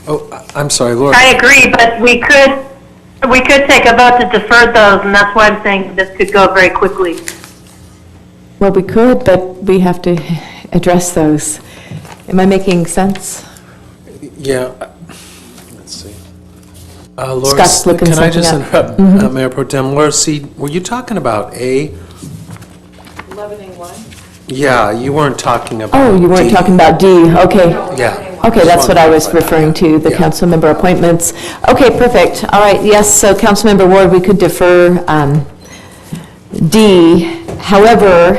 Oh, I'm sorry, Laura. I agree, but we could take a vote to defer those, and that's why I'm saying this could go very quickly. Well, we could, but we have to address those. Am I making sense? Yeah, let's see. Laura, Scott's looking can I something just up. interrupt, Mayor Pro Tem? Laura, see, were you talking about A? 11A1? Yeah, you weren't talking about Oh, you weren't D. talking about D, okay. Yeah. Okay, that's what I was referring to, the council member appointments. Okay, perfect. All right, yes, so Councilmember Ward, we could defer D. However,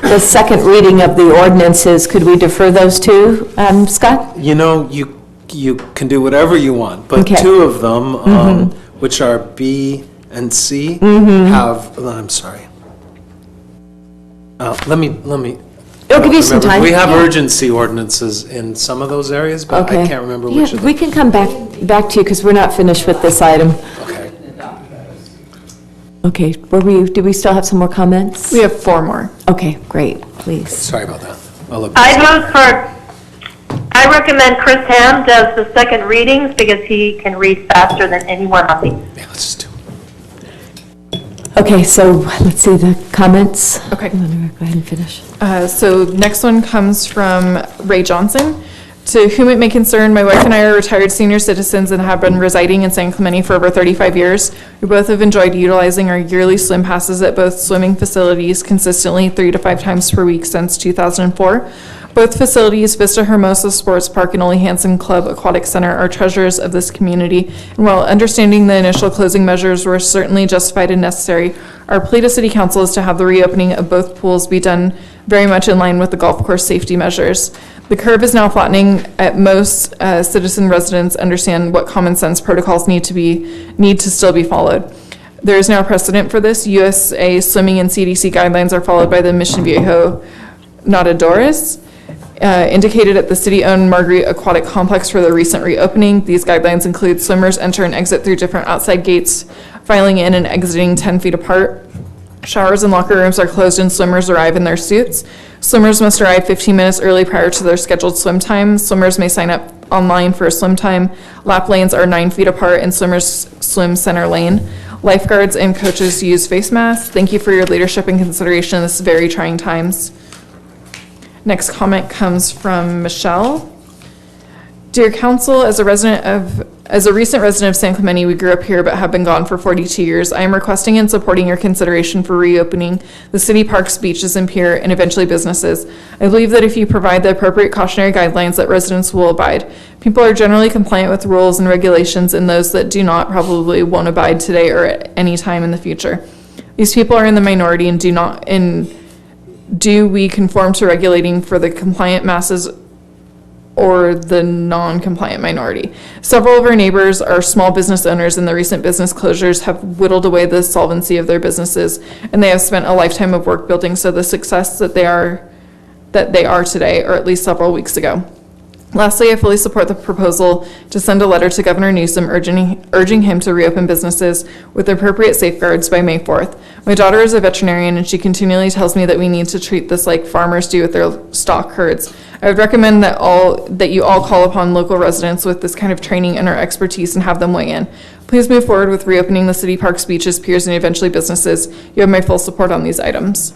the second reading of the ordinances, could we defer those too, Scott? You know, you can do whatever you want, but Okay. two of them, which are B and C, have, I'm sorry. Let me. It'll give you some remember. time. We have Yeah. urgency ordinances in some of those areas, but I Okay. can't remember Yeah, which of them. we can come back to you because we're not finished with this item. Okay. Okay, do we still have some more comments? We have 4 more. Okay, great, please. Sorry about that. I'll look. I recommend Chris Ham does the second readings because he can read faster than anyone on the. Yeah, let's just do it. Okay, so let's see the comments. Okay. Go ahead and finish. So next one comes from Ray Johnson. To whom it may concern, my wife and I are retired senior citizens and have been residing in San Clemente for over 35 years. We both have enjoyed utilizing our yearly swim passes at both swimming facilities consistently 3 to 5 times per week since 2004. Both facilities, Vista Hermosa Sports Park and Ole Hansen Club Aquatic Center, are treasures of this community. And while understanding the initial closing measures were certainly justified and necessary, our plea to City Council is to have the reopening of both pools be done very much in line with the golf course safety measures. The curve is now flattening. At most, citizen residents understand what common sense protocols need to still be followed. There is now precedent for this. USA swimming and CDC guidelines are followed by the Mission Viejo Nadadores, indicated at the city-owned Marguerite Aquatic Complex for the recent reopening. These guidelines include swimmers enter and exit through different outside gates, filing in and exiting 10 feet apart. Showers and locker rooms are closed and swimmers arrive in their suits. Swimmers must arrive 15 minutes early prior to their scheduled swim time. Swimmers may sign up online for a swim time. Lap lanes are 9 feet apart and swimmers swim center lane. Lifeguards and coaches use face masks. Thank you for your leadership and consideration in this very trying times. Next comment comes from Michelle. Dear Council, as a resident of As a recent resident of San Clemente, we grew up here but have been gone for 42 years. I am requesting and supporting your consideration for reopening the city parks, beaches, and pier, and eventually businesses. I believe that if you provide the appropriate cautionary guidelines, that residents will abide. People are generally compliant with rules and regulations, and those that do not probably won't abide today or at any time in the future. These people are in the minority and do we conform to regulating for the compliant masses or the non-compliant minority? Several of our neighbors are small business owners, and the recent business closures have whittled away the solvency of their businesses, and they have spent a lifetime of work building so the success that they are today, or at least several weeks ago. Lastly, I fully support the proposal to send a letter to Governor Newsom urging him to reopen businesses with appropriate safeguards by May 4th. My daughter is a veterinarian, and she continually tells me that we need to treat this like farmers do with their stock herds. I would recommend that you all call upon local residents with this kind of training and our expertise and have them weigh in. Please move forward with reopening the city parks, beaches, piers, and eventually businesses. You have my full support on these items.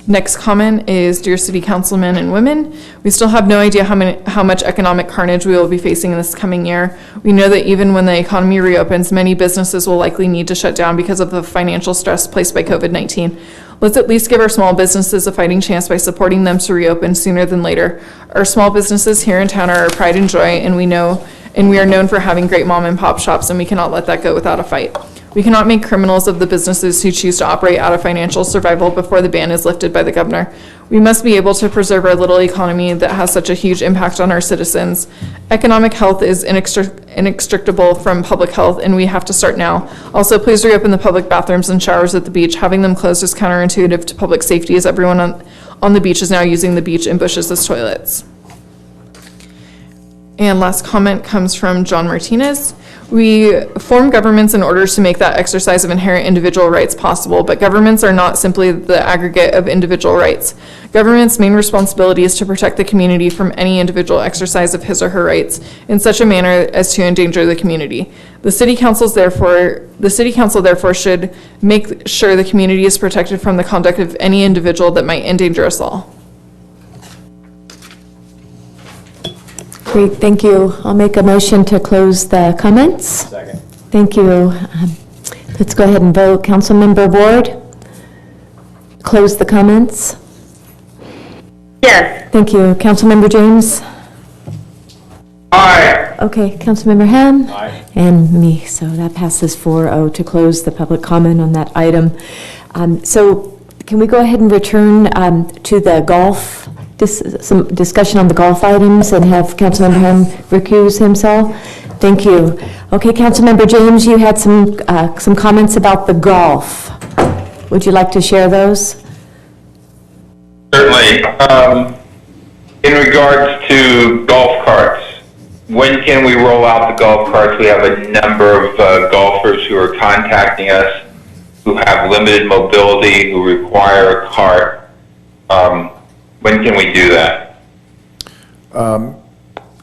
Next comment is, dear city councilmen and women, we still have no idea how much economic carnage we will be facing in this coming year. We know that even when the economy reopens, many businesses will likely need to shut down because of the financial stress placed by COVID-19. Let's at least give our small businesses a fighting chance by supporting them to reopen sooner than later. Our small businesses here in town are our pride and joy, and we are known for having great mom and pop shops, and we cannot let that go without a fight. We cannot make criminals of the businesses who choose to operate out of financial survival before the ban is lifted by the governor. We must be able to preserve our little economy that has such a huge impact on our citizens. Economic health is inextricable from public health, and we have to start now. Also, please reopen the public bathrooms and showers at the beach. Having them closed is counterintuitive to public safety, as everyone on the beach is now using the beach and bushes as toilets. And last comment comes from John Martinez. We form governments in order to make that exercise of inherent individual rights possible, but governments are not simply the aggregate of individual rights. Government's main responsibility is to protect the community from any individual exercise of his or her rights in such a manner as to endanger the community. The city council therefore should make sure the community is protected from the conduct of any individual that might endanger us all. Great, thank you. I'll make a motion to close the comments. Second. Thank you. Let's go ahead and vote. Councilmember Ward? Close the comments. Yes. Thank you. Councilmember James? Aye. Okay, Councilmember Ham? Aye. And me, so that passes 4-0 to close the public comment on that item. So can we go ahead and return to the golf, some discussion on the golf items, and have Councilmember Ham recuse himself? Thank you. Okay, Councilmember James, you had some comments about the golf. Would you like to share those? Certainly. In regards to golf carts, when can we roll out the golf carts? We have a number of golfers who are contacting us who have limited mobility, who require a cart. When can we do that?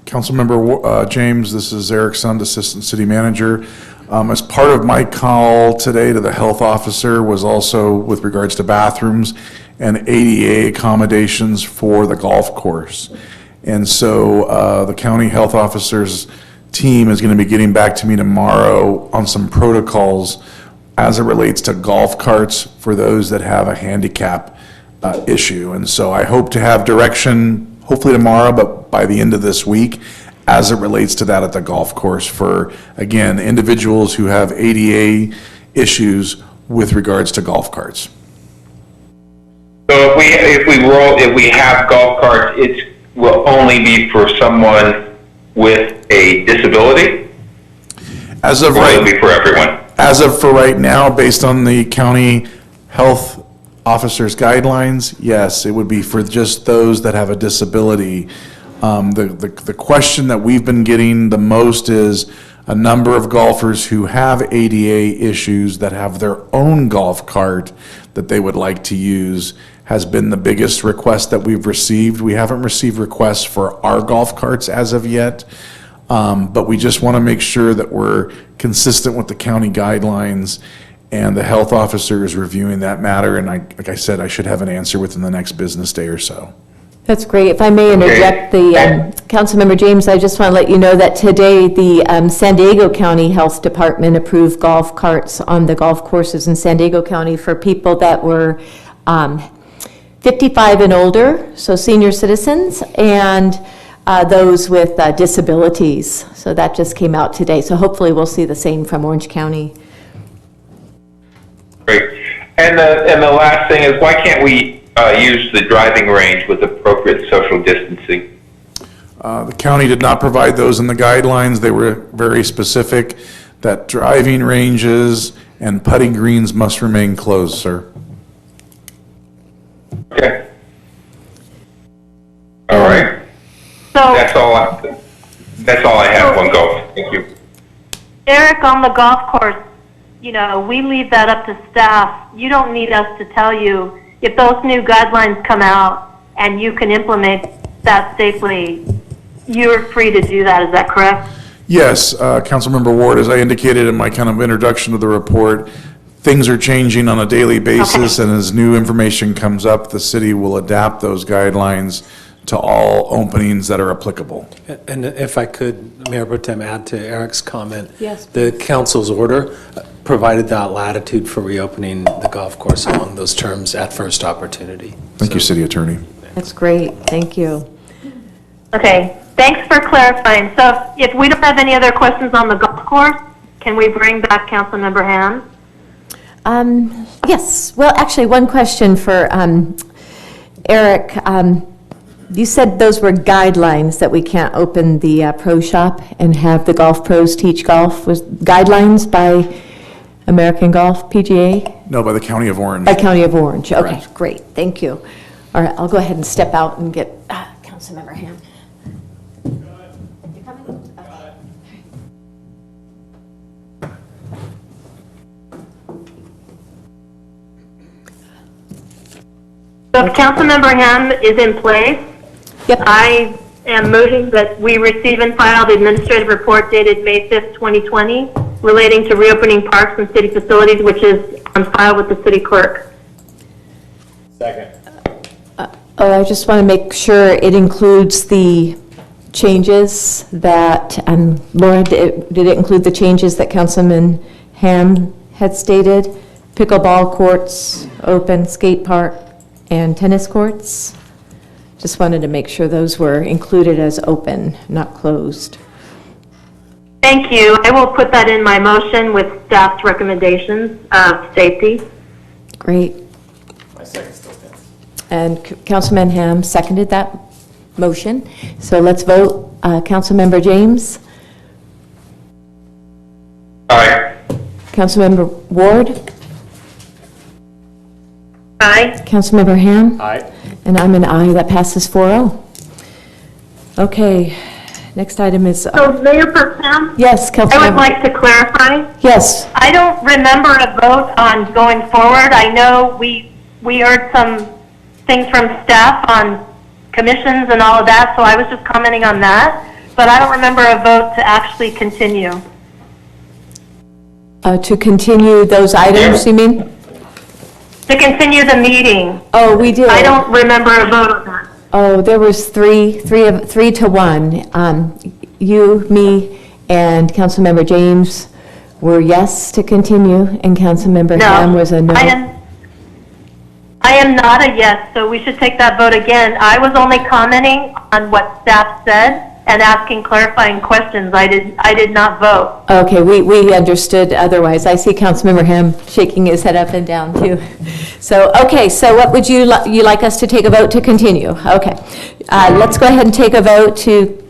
Councilmember James, this is Eric Sund, Assistant City Manager. As part of my call today to the health officer was also with regards to bathrooms and ADA accommodations for the golf course. And so the county health officer's team is going to be getting back to me tomorrow on some protocols as it relates to golf carts for those that have a handicap issue. And so I hope to have direction hopefully tomorrow, but by the end of this week, as it relates to that at the golf course for, again, individuals who have ADA issues with regards to golf carts. So if we have golf carts, it will only be for someone with a disability? As of or right, will it be for everyone? As of for right now, based on the county health officer's guidelines, yes, it would be for just those that have a disability. The question that we've been getting the most is a number of golfers who have ADA issues that have their own golf cart that they would like to use has been the biggest request that we've received. We haven't received requests for our golf carts as of yet, but we just want to make sure that we're consistent with the county guidelines, and the health officer is reviewing that matter, and like I said, I should have an answer within the next business day or so. That's great. If I may interject, Councilmember James, I just want to let you know that today the San Diego County Health Department approved golf carts on the golf courses in San Diego County for people that were 55 and older, so senior citizens, and those with disabilities. So that just came out today. So hopefully we'll see the same from Orange County. Great. And the last thing is, why can't we use the driving range with appropriate social distancing? The county did not provide those in the guidelines. They were very specific that driving ranges and putting greens must remain closed, sir. Okay. All right. So That's all I have on golf. Thank you. Eric, on the golf course, you know, we leave that up to staff. You don't need us to tell you. If those new guidelines come out and you can implement that safely, you're free to do that. Is that correct? Yes, Councilmember Ward, as I indicated in my kind of introduction to the report, things are changing on a daily basis, and as new information comes up, the city will adapt those guidelines to all openings that are applicable. And if I could, Mayor Pro Tem, add to Eric's comment. Yes. The council's order provided that latitude for reopening the golf course along those terms at first opportunity. Thank you, City Attorney. That's great. Thank you. Okay. Thanks for clarifying. So if we don't have any other questions on the golf course, can we bring back Councilmember Ham? Yes. Well, actually, one question for Eric. You said those were guidelines that we can't open the pro shop and have the golf pros teach golf. Was guidelines by American Golf, PGA? No, by the County of Orange. By County of Orange. Okay, Correct. great. Thank you. All right, I'll go ahead and step out and get Councilmember Ham. So if Councilmember Ham is in place, Yep. I am moving that we receive and file the administrative report dated May 5th, 2020, relating to reopening parks and city facilities, which is on file with the city clerk. Second. I just want to make sure it includes the changes that, Laura, did it include the changes that Councilman Ham had stated? Pickleball courts, open skate park, and tennis courts? Just wanted to make sure those were included as open, not closed. Thank you. I will put that in my motion with staff's recommendations of safety. Great. My second still stands. And Councilman Ham seconded that motion. So let's vote. Councilmember James? Aye. Councilmember Ward? Aye. Councilmember Ham? Aye. And I'm an aye. That passes 4-0. Okay, next item is... So Mayor Pro Tem? Yes, Councilmember. I would like to clarify. Yes. I don't remember a vote on going forward. I know we heard some things from staff on commissions and all of that, so I was just commenting on that. But I don't remember a vote to actually continue. To continue those items, you mean? To continue the meeting. Oh, we do. I don't remember a vote on that. Oh, there was three to one. You, me, and Councilmember James were yes to continue, and Councilmember Ham was a no. I am not a yes, so we should take that vote again. I was only commenting on what staff said and asking clarifying questions. I did not vote. Okay, we understood otherwise. I see Councilmember Ham shaking his head up and down too. So, okay, so what would you like us to take a vote to continue? Okay, let's go ahead and take a vote to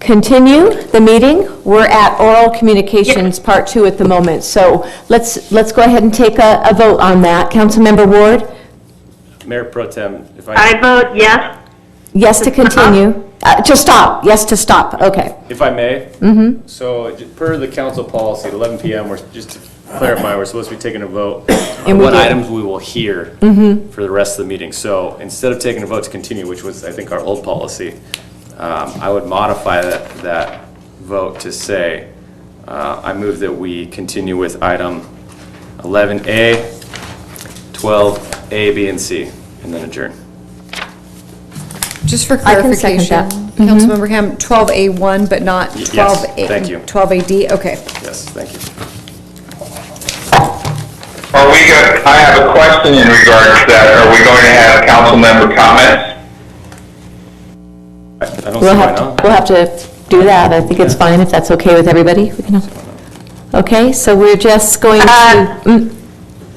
continue the meeting. We're at oral communications part 2 at the moment. So let's go ahead and take a vote on that. Councilmember Ward? Mayor Pro Tem, if I vote yes. Yes to continue. To stop. Yes to stop. Okay. If I may. Mm-hmm. So per the council policy, at 11 p.m., we're just to clarify, we're supposed to be taking a vote And on we what did. items we will hear Mm-hmm. for the rest of the meeting. So instead of taking a vote to continue, which was, I think, our old policy, I would modify that vote to say, I move that we continue with item 11A, 12A, B, and C, and then adjourn. Just for I can second clarification, that. Councilmember Ham, 12A1, but not 12A. Yes, thank you. 12AD, okay. Yes, thank you. I have a question in regards to that. Are we going to have council member comments? I don't see why not. We'll have to do that. I think it's fine if that's okay with everybody. Okay, so we're just going to...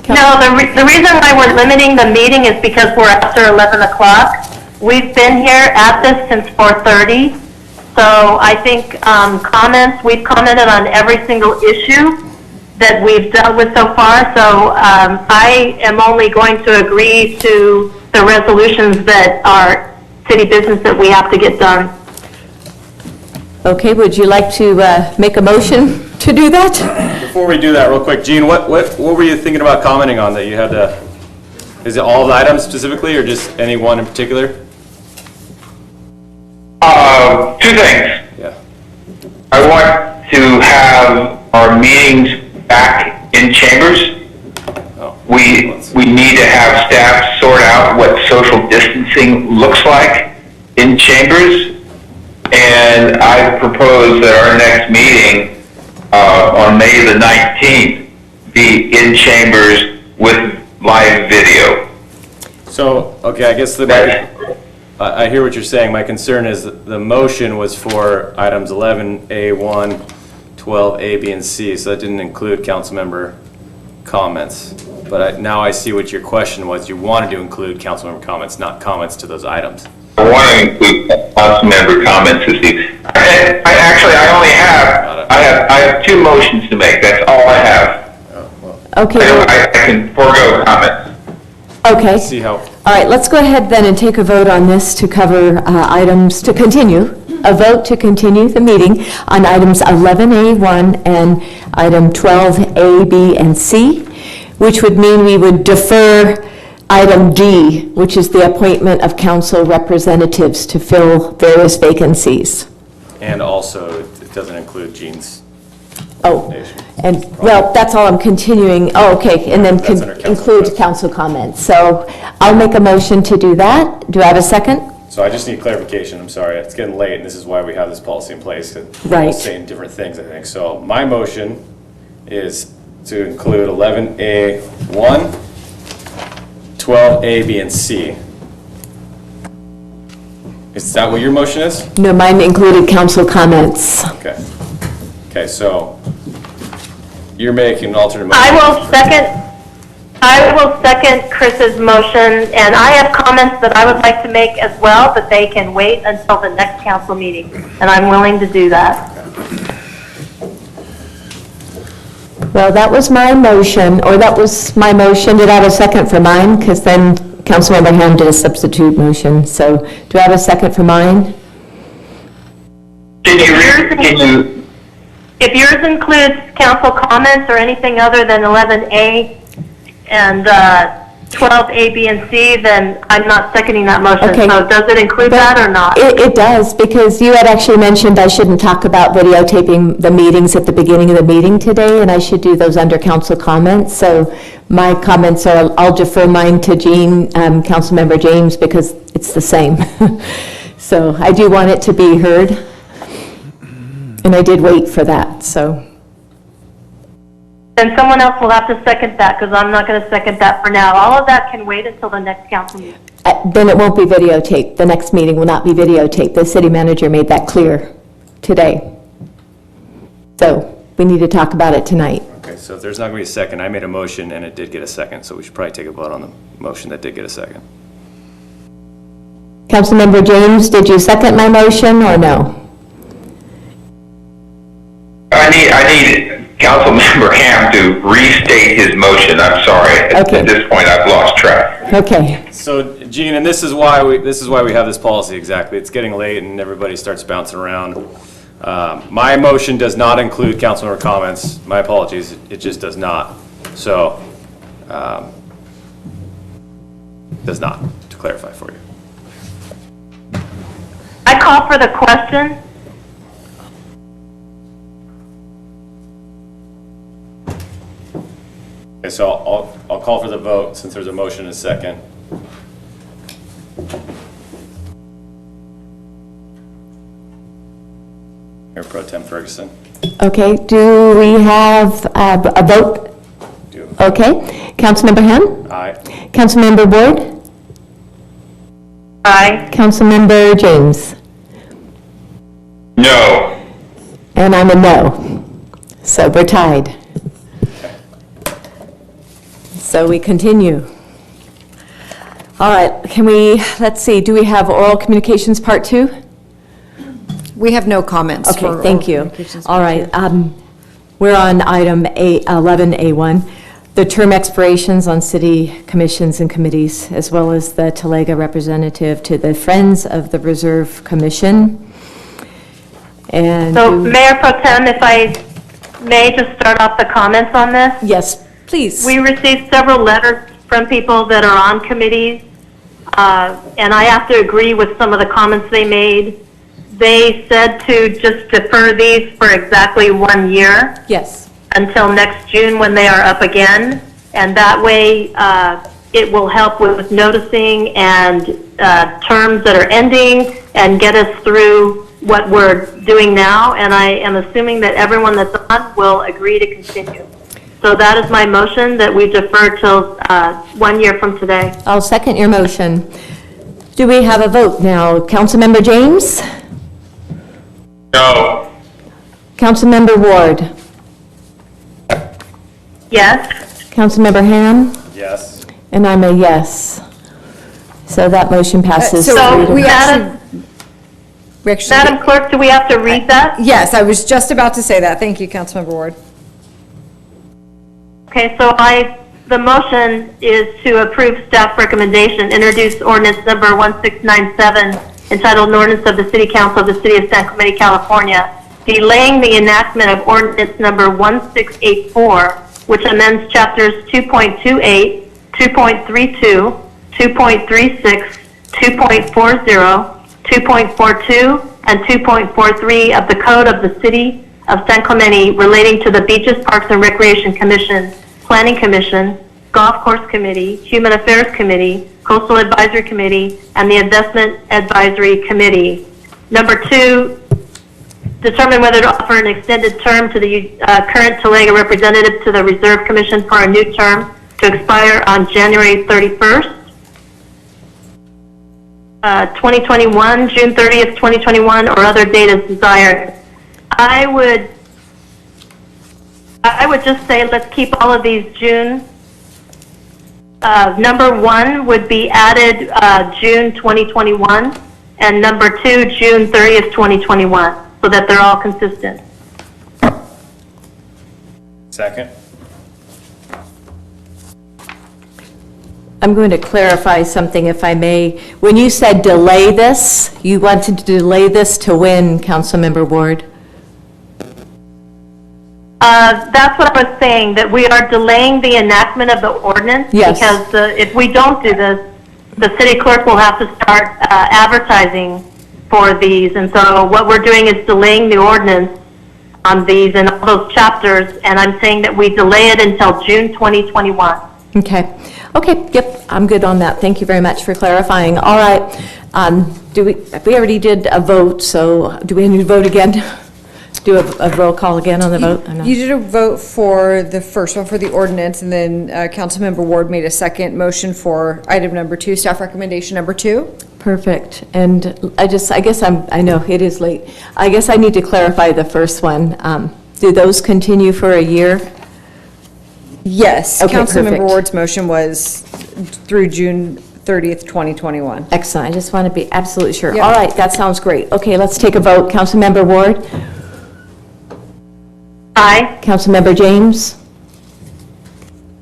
No, the reason why we're limiting the meeting is because we're after 11 o'clock. We've been here at this since 4:30. So I think we've commented on every single issue that we've dealt with so far. So I am only going to agree to the resolutions that are city business that we have to get done. Okay, would you like to make a motion to do that? Before we do that, real quick, Gene, what were you thinking about commenting on that you had to, is it all the items specifically or just any one in particular? Two things. Yeah. I want to have our meetings back in chambers. We need to have staff sort out what social distancing looks like in chambers. And I propose that our next meeting on May the 19th be in chambers with live video. So, okay, I guess I hear what you're saying. My concern is that the motion was for items 11A1, 12A, B, and C, so that didn't include council member comments. But now I see what your question was. You wanted to include council member comments, not comments to those items. I want to include council member comments this evening. I have two motions to make. That's all I have. Okay. I can forego comments. Okay. See how. All right, let's go ahead then and take a vote on this to cover items to continue. A vote to continue the meeting on items 11A1 and item 12A, B, and C, which would mean we would defer item D, which is the appointment of council representatives to fill various vacancies. And also, it doesn't include Gene's. Oh, and, well, that's all I'm continuing. Oh, okay, and then include council comments. So I'll make a motion to do that. Do I have a second? So I just need clarification. I'm sorry, it's getting late, and this is why we have this policy in place. Right. We're saying different things, I think. So my motion is to include 11A1, 12A, B, and C. Is that what your motion is? No, mine included council comments. Okay. Okay, so you're making an alternate motion. I will second Chris's motion, and I have comments that I would like to make as well, but they can wait until the next council meeting, and I'm willing to do that. Well, that was my motion, or that was my motion. Did I have a second for mine? Because then Councilmember Ham did a substitute motion. So do I have a second for mine? If yours includes council comments or anything other than 11A and 12A, B, and C, then I'm not seconding that motion. Okay. So does it include that or not? It does, because you had actually mentioned I shouldn't talk about videotaping the meetings at the beginning of the meeting today, and I should do those under council comments. So my comments are, I'll defer mine to Jean, Councilmember James, because it's the same. So I do want it to be heard. And I did wait for that, so. Then someone else will have to second that, because I'm not going to second that for now. All of that can wait until the next council meeting. Then it won't be videotaped. The next meeting will not be videotaped. The city manager made that clear today. So we need to talk about it tonight. Okay, so if there's not going to be a second, I made a motion and it did get a second, so we should probably take a vote on the motion that did get a second. Councilmember James, did you second my motion or no? I need Councilmember Ham to restate his motion. I'm sorry. Okay. At this point, I've lost track. Okay. So, Gene, and this is why we have this policy exactly. It's getting late and everybody starts bouncing around. My motion does not include councilmember comments. My apologies. It just does not. So, does not, to clarify for you. I call for the question. Okay, so I'll call for the vote since there's a motion and a second. Mayor Pro Tem Ferguson. Okay, do we have a vote? Do. Okay. Councilmember Ham? Aye. Councilmember Ward? Aye. Councilmember James? No. And I'm a no. So we're tied. So we continue. All right, let's see, do we have oral communications part 2? We have no comments. Okay, for thank oral you. communications. All right, we're on item 11A1, the term expirations on city commissions and committees, as well as the Talega representative to the Friends of the Reserve Commission. And So Mayor Pro Tem, if I may just start off the comments on this? Yes, please. We received several letters from people that are on committees, and I have to agree with some of the comments they made. They said to just defer these for exactly 1 year. Yes. Until next June when they are up again. And that way it will help with noticing and terms that are ending and get us through what we're doing now. And I am assuming that everyone that's on will agree to continue. So that is my motion, that we defer till 1 year from today. I'll second your motion. Do we have a vote now? Councilmember James? No. Councilmember Ward? Yes. Councilmember Ham? Yes. And I'm a yes. So that motion passes. So 3 to we 1. actually, Madam Clerk, do we have to read that? Yes, I was just about to say that. Thank you, Councilmember Ward. Okay, so the motion is to approve staff recommendation, introduce ordinance number 1697, entitled an ordinance of the City Council of the City of San Clemente, California, delaying the enactment of ordinance number 1684, which amends chapters 2.28, 2.32, 2.36, 2.40, 2.42, and 2.43 of the Code of the City of San Clemente relating to the Beaches, Parks, and Recreation Commission, Planning Commission, Golf Course Committee, Human Affairs Committee, Coastal Advisory Committee, and the Investment Advisory Committee. Number 2, determine whether to offer an extended term to the current Talega representative to the Reserve Commission for a new term to expire on January 31st, 2021, June 30th, 2021, or other date as desired. I would just say let's keep all of these June. Number 1 would be added June 2021, and number 2, June 30th, 2021, so that they're all consistent. Second. I'm going to clarify something, if I may. When you said delay this, you wanted to delay this to when, Councilmember Ward? That's what I was saying, that we are delaying the enactment of the ordinance. Yes. Because if we don't do this, the city clerk will have to start advertising for these. And so what we're doing is delaying the ordinance on these and all those chapters. And I'm saying that we delay it until June 2021. Okay. Okay, yep, I'm good on that. Thank you very much for clarifying. All right, we already did a vote, so do we need to vote again? Do a roll call again on the vote? I'm not- You did a vote for the first one for the ordinance, and then Councilmember Ward made a second motion for item number 2, staff recommendation number 2. Perfect. And I know it is late. I guess I need to clarify the first one. Do those continue for a year? Yes, Okay, Councilmember perfect. Ward's motion was through June 30th, 2021. Excellent. I just want to be absolutely sure. Yep. All right, that sounds great. Okay, let's take a vote. Councilmember Ward? Aye. Councilmember James?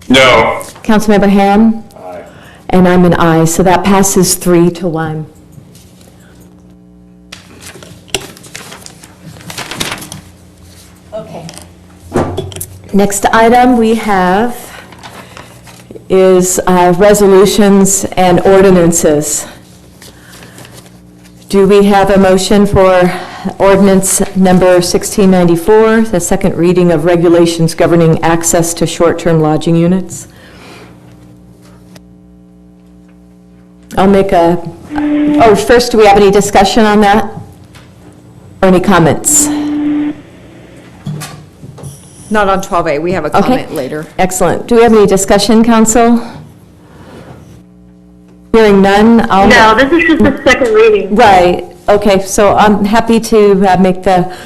No. Councilmember Ham? Aye. And I'm an aye, so that passes 3 to 1. Okay. Next item we have is resolutions and ordinances. Do we have a motion for ordinance number 1694, the second reading of regulations governing access to short-term lodging units? First, do we have any discussion on that? Or any comments? Not on 12A, we have a comment later. Excellent. Do we have any discussion, council? Hearing none, I'll... No, this is just the second reading. Right, okay, so I'm happy to make the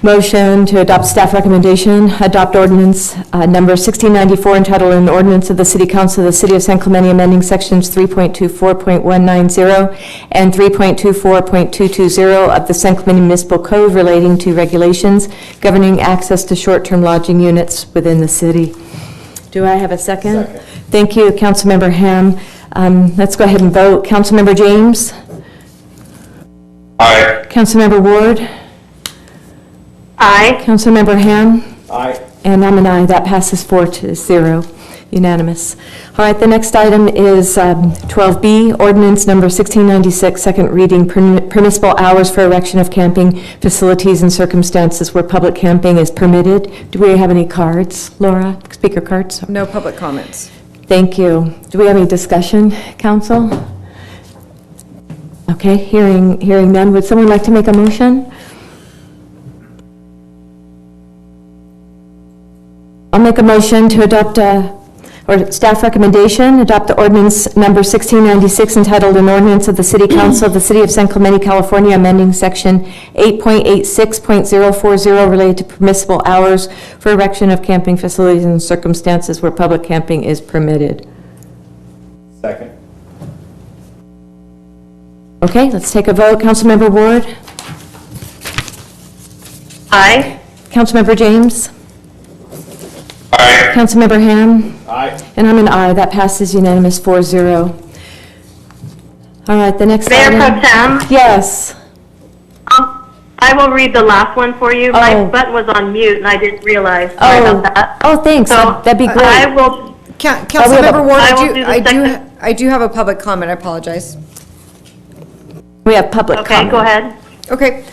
motion to adopt staff recommendation, adopt ordinance number 1694 entitled an ordinance of the City Council of the City of San Clemente amending sections 3.24.190 and 3.24.220 of the San Clemente Municipal Code relating to regulations governing access to short-term lodging units within the city. Do I have a second? Second. Thank you, Councilmember Ham. Let's go ahead and vote. Councilmember James? Aye. Councilmember Ward? Aye. Councilmember Ham? Aye. And I'm an aye. That passes 4-0, unanimous. All right, the next item is 12B, ordinance number 1696, second reading, permissible hours for erection of camping facilities in circumstances where public camping is permitted. Do we have any cards, Laura? Speaker cards? No public comments. Thank you. Do we have any discussion, council? Okay, hearing none. Would someone like to make a motion? I'll make a motion to adopt or staff recommendation, adopt the ordinance number 1696 entitled an ordinance of the City Council of the City of San Clemente, California, amending section 8.86.040 related to permissible hours for erection of camping facilities in circumstances where public camping is permitted. Second. Okay, let's take a vote. Councilmember Ward? Aye. Councilmember James? Aye. Councilmember Ham? Aye. And I'm an aye. That passes unanimous 4-0. All right, the next Mayor item. Pro Tem? Yes. I will read the last one for you. My button was on mute and I didn't realize. Sorry about that. Oh, thanks. So That'd be great. I will. Councilmember Ward, I will do the second. I do have a public comment, I apologize. We have public comment. Okay, go ahead. Okay,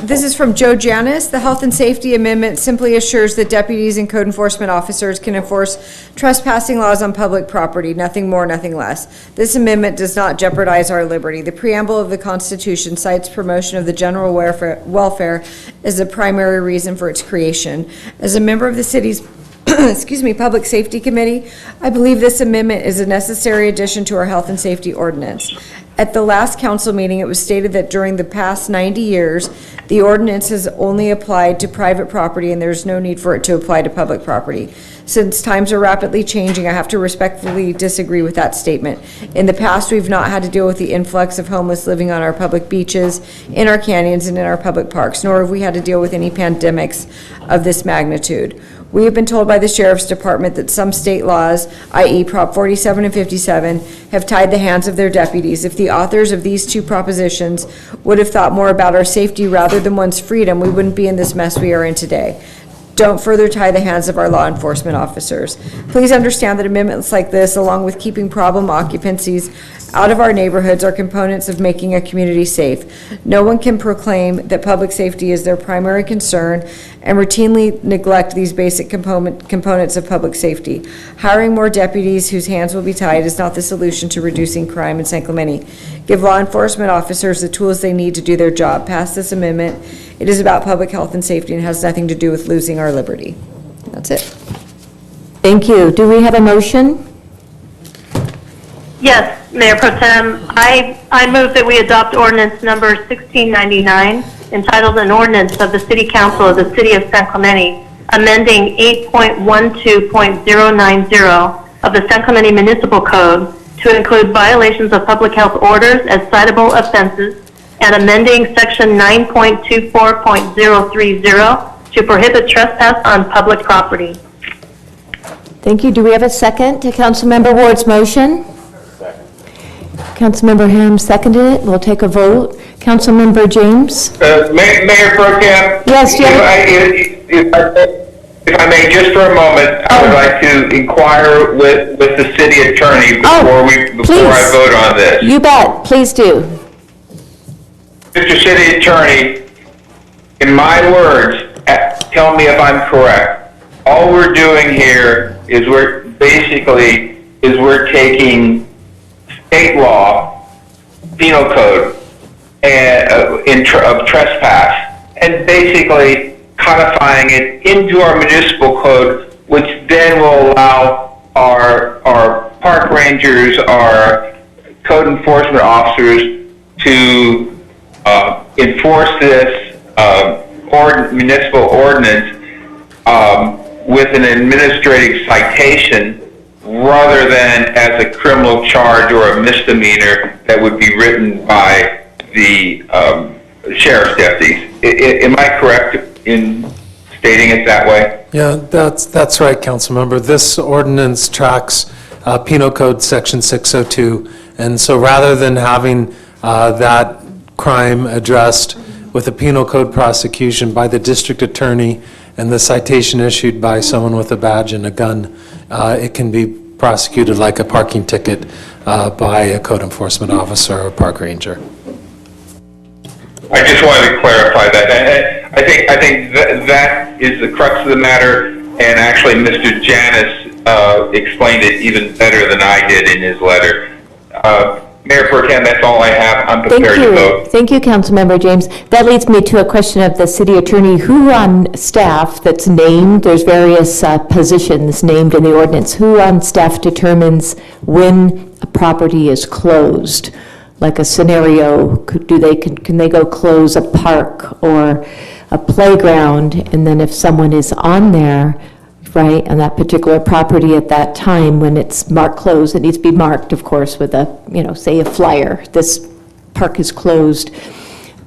this is from Joe Janis. The Health and Safety Amendment simply assures that deputies and code enforcement officers can enforce trespassing laws on public property, nothing more, nothing less. This amendment does not jeopardize our liberty. The preamble of the Constitution cites promotion of the general welfare as the primary reason for its creation. As a member of the city's Public Safety Committee, I believe this amendment is a necessary addition to our health and safety ordinance. At the last council meeting, it was stated that during the past 90 years, the ordinance has only applied to private property and there's no need for it to apply to public property. Since times are rapidly changing, I have to respectfully disagree with that statement. In the past, we've not had to deal with the influx of homeless living on our public beaches, in our canyons, and in our public parks, nor have we had to deal with any pandemics of this magnitude. We have been told by the Sheriff's Department that some state laws, i.e. Prop 47 and 57, have tied the hands of their deputies. If the authors of these two propositions would have thought more about our safety rather than one's freedom, we wouldn't be in this mess we are in today. Don't further tie the hands of our law enforcement officers. Please understand that amendments like this, along with keeping problem occupancies out of our neighborhoods, are components of making a community safe. No one can proclaim that public safety is their primary concern and routinely neglect these basic components of public safety. Hiring more deputies whose hands will be tied is not the solution to reducing crime in San Clemente. Give law enforcement officers the tools they need to do their job. Pass this amendment. It is about public health and safety and has nothing to do with losing our liberty. That's it. Thank you. Do we have a motion? Yes, Mayor Pro Tem. I move that we adopt ordinance number 1699 entitled an ordinance of the City Council of the City of San Clemente amending 8.12.090 of the San Clemente Municipal Code to include violations of public health orders as citable offenses and amending section 9.24.030 to prohibit trespass on public property. Thank you. Do we have a second to Councilmember Ward's motion? Second. Councilmember Ham seconded it. We'll take a vote. Councilmember James? Mayor Pro Tem? Yes, If I may, just for a moment, I would like to inquire with the city attorney before I vote on this. You bet. Please do. Mr. City Attorney, in my words, tell me if I'm correct. All we're doing here is we're taking state law, penal code, of trespass, and basically codifying it into our municipal code, which then will allow our park rangers, our code enforcement officers to enforce this municipal ordinance with an administrative citation rather than as a criminal charge or a misdemeanor that would be written by the sheriff's deputies. Am I correct in stating it that way? Yeah, that's right, Councilmember. This ordinance tracks Penal Code Section 602, and so rather than having that crime addressed with a penal code prosecution by the district attorney and the citation issued by someone with a badge and a gun, it can be prosecuted like a parking ticket by a code enforcement officer or park ranger. I just wanted to clarify that. I think that is the crux of the matter, and actually Mr. Janis explained it even better than I did in his letter. Mayor Pro Tem, that's all I have. I'm prepared to vote. Thank you, Councilmember James. That leads me to a question of the city attorney. Who on staff that's named, there's various positions named in the ordinance, who on staff determines when a property is closed? Like a scenario, can they go close a park or a playground, and then if someone is on there, right, on that particular property at that time when it's marked closed, it needs to be marked, of course, with a, say a flyer, this park is closed.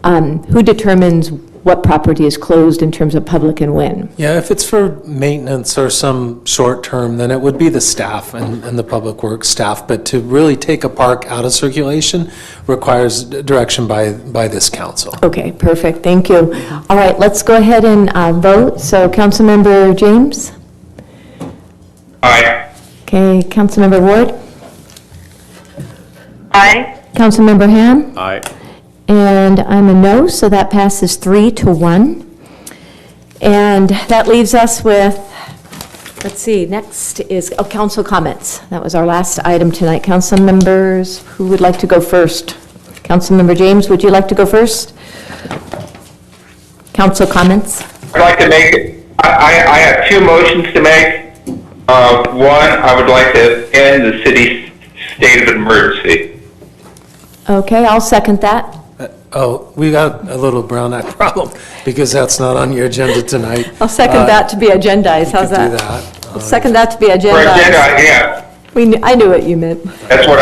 Who determines what property is closed in terms of public and when? Yeah, if it's for maintenance or some short term, then it would be the staff and the public works staff. But to really take a park out of circulation requires direction by this council. Okay, perfect, thank you. All right, let's go ahead and vote. So Councilmember James? Aye. Okay, Councilmember Ward? Aye. Councilmember Ham? Aye. And I'm a no, so that passes 3-1. And that leaves us with, let's see, next is council comments. That was our last item tonight. Council members, who would like to go first? Councilmember James, would you like to go first? Council comments? I'd like to make, I have two motions to make. One, I would like to end the city's state of emergency. Okay, I'll second that. Oh, we got a little Brown Act problem because that's not on your agenda tonight. I'll second that to be agendized. How's that? Do that. I'll second that to be For agendized. agenda, yeah, I knew what you meant. that's what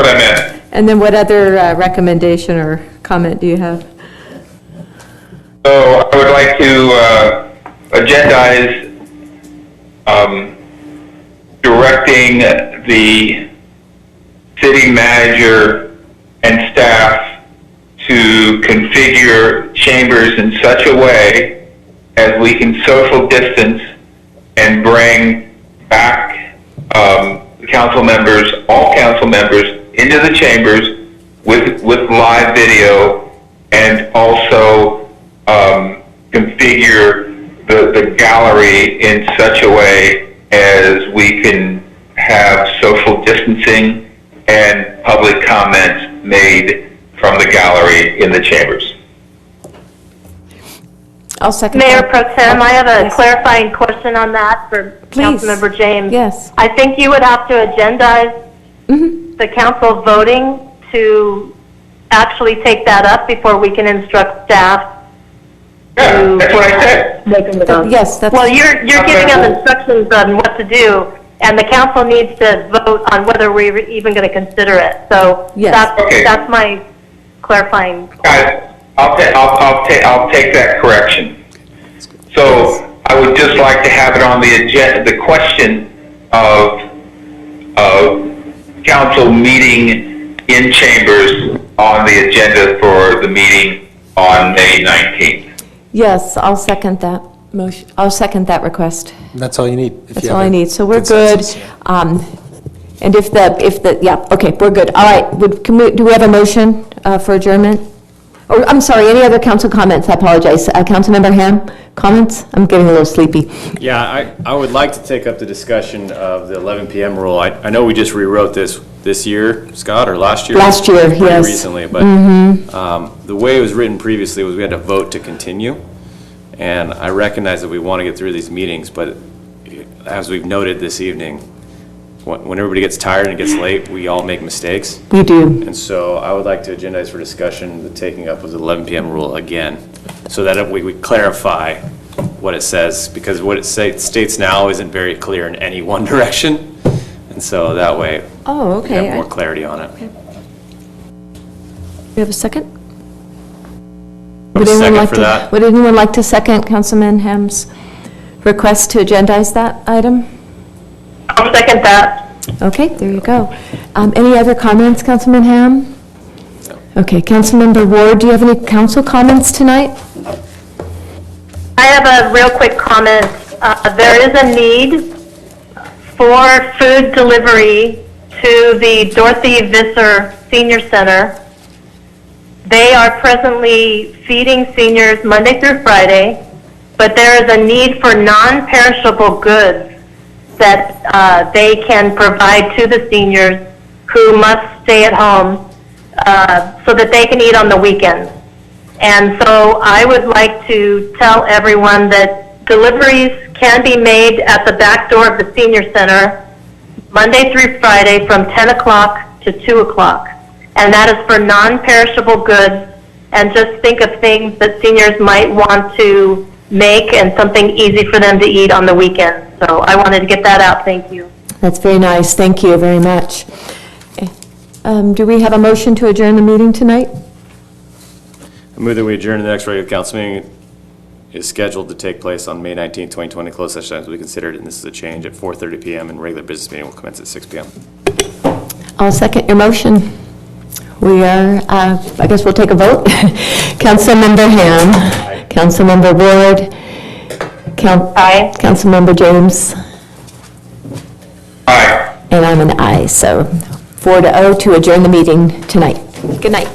I meant. And then what other recommendation or comment do you have? So I would like to agendize directing the city manager and staff to configure chambers in such a way as we can social distance and bring back council members, all council members, into the chambers with live video, and also configure the gallery in such a way as we can have social distancing and public comments made from the gallery in the chambers. I'll second Mayor that. Pro Tem, I have a Yes. clarifying question on that for Please. Councilmember James. Yes. I think you would have to agendize the council voting to actually take that up before we can instruct staff. Yeah, that's what I said. Yes, that's. Well, you're giving them instructions on what to do, and the council needs to vote on whether we're even going to consider it. So Yes. that's my clarifying. Guys, I'll take that correction. So I would just like to have it on the agenda, the question of council meeting in chambers on the agenda for the meeting on May 19th. Yes, I'll second that motion. I'll second that request. That's all you need. That's all I need. So we're good. And if the, yeah, okay, we're good. All right, do we have a motion for adjournment? Or, I'm sorry, any other council comments? I apologize. Councilmember Ham, comments? I'm getting a little sleepy. Yeah, I would like to take up the discussion of the 11 p.m. rule. I know we just rewrote this year, Scott, or last year? Last year, Pretty yes. recently, but the way it was written previously was we had to vote to continue. And I recognize that we want to get through these meetings, but as we've noted this evening, when everybody gets tired and it gets late, we all make mistakes. We do. And so I would like to agendize for discussion the taking up of the 11 p.m. rule again, so that we clarify what it says, because what it states now isn't very clear in any one direction. And so that way, Oh, we okay. have more clarity on it. You have a second? A second for that? Would anyone like to second Councilman Ham's request to agendize that item? I'll second that. Okay, there you go. Any other comments, Councilman Ham? Okay, Councilmember Ward, do you have any council comments tonight? I have a real quick comment. There is a need for food delivery to the Dorothy Visser Senior Center. They are presently feeding seniors Monday through Friday, but there is a need for non-perishable goods that they can provide to the seniors who must stay at home so that they can eat on the weekends. And so I would like to tell everyone that deliveries can be made at the back door of the senior center Monday through Friday from 10 o'clock to 2 o'clock. And that is for non-perishable goods. And just think of things that seniors might want to make and something easy for them to eat on the weekends. So I wanted to get that out. Thank you. That's very nice. Thank you very much. Do we have a motion to adjourn the meeting tonight? I move that we adjourn to the next regular council meeting is scheduled to take place on May 19, 2020. Closed session as we considered, and this is a change at 4:30 p.m. and regular business meeting will commence at 6 p.m. I'll second your motion. We are, I guess we'll take a vote. Councilmember Ham. Aye. Councilmember Ward. Aye. Councilmember James. Aye. And I'm an aye, so 4-0 to adjourn the meeting tonight. Good night.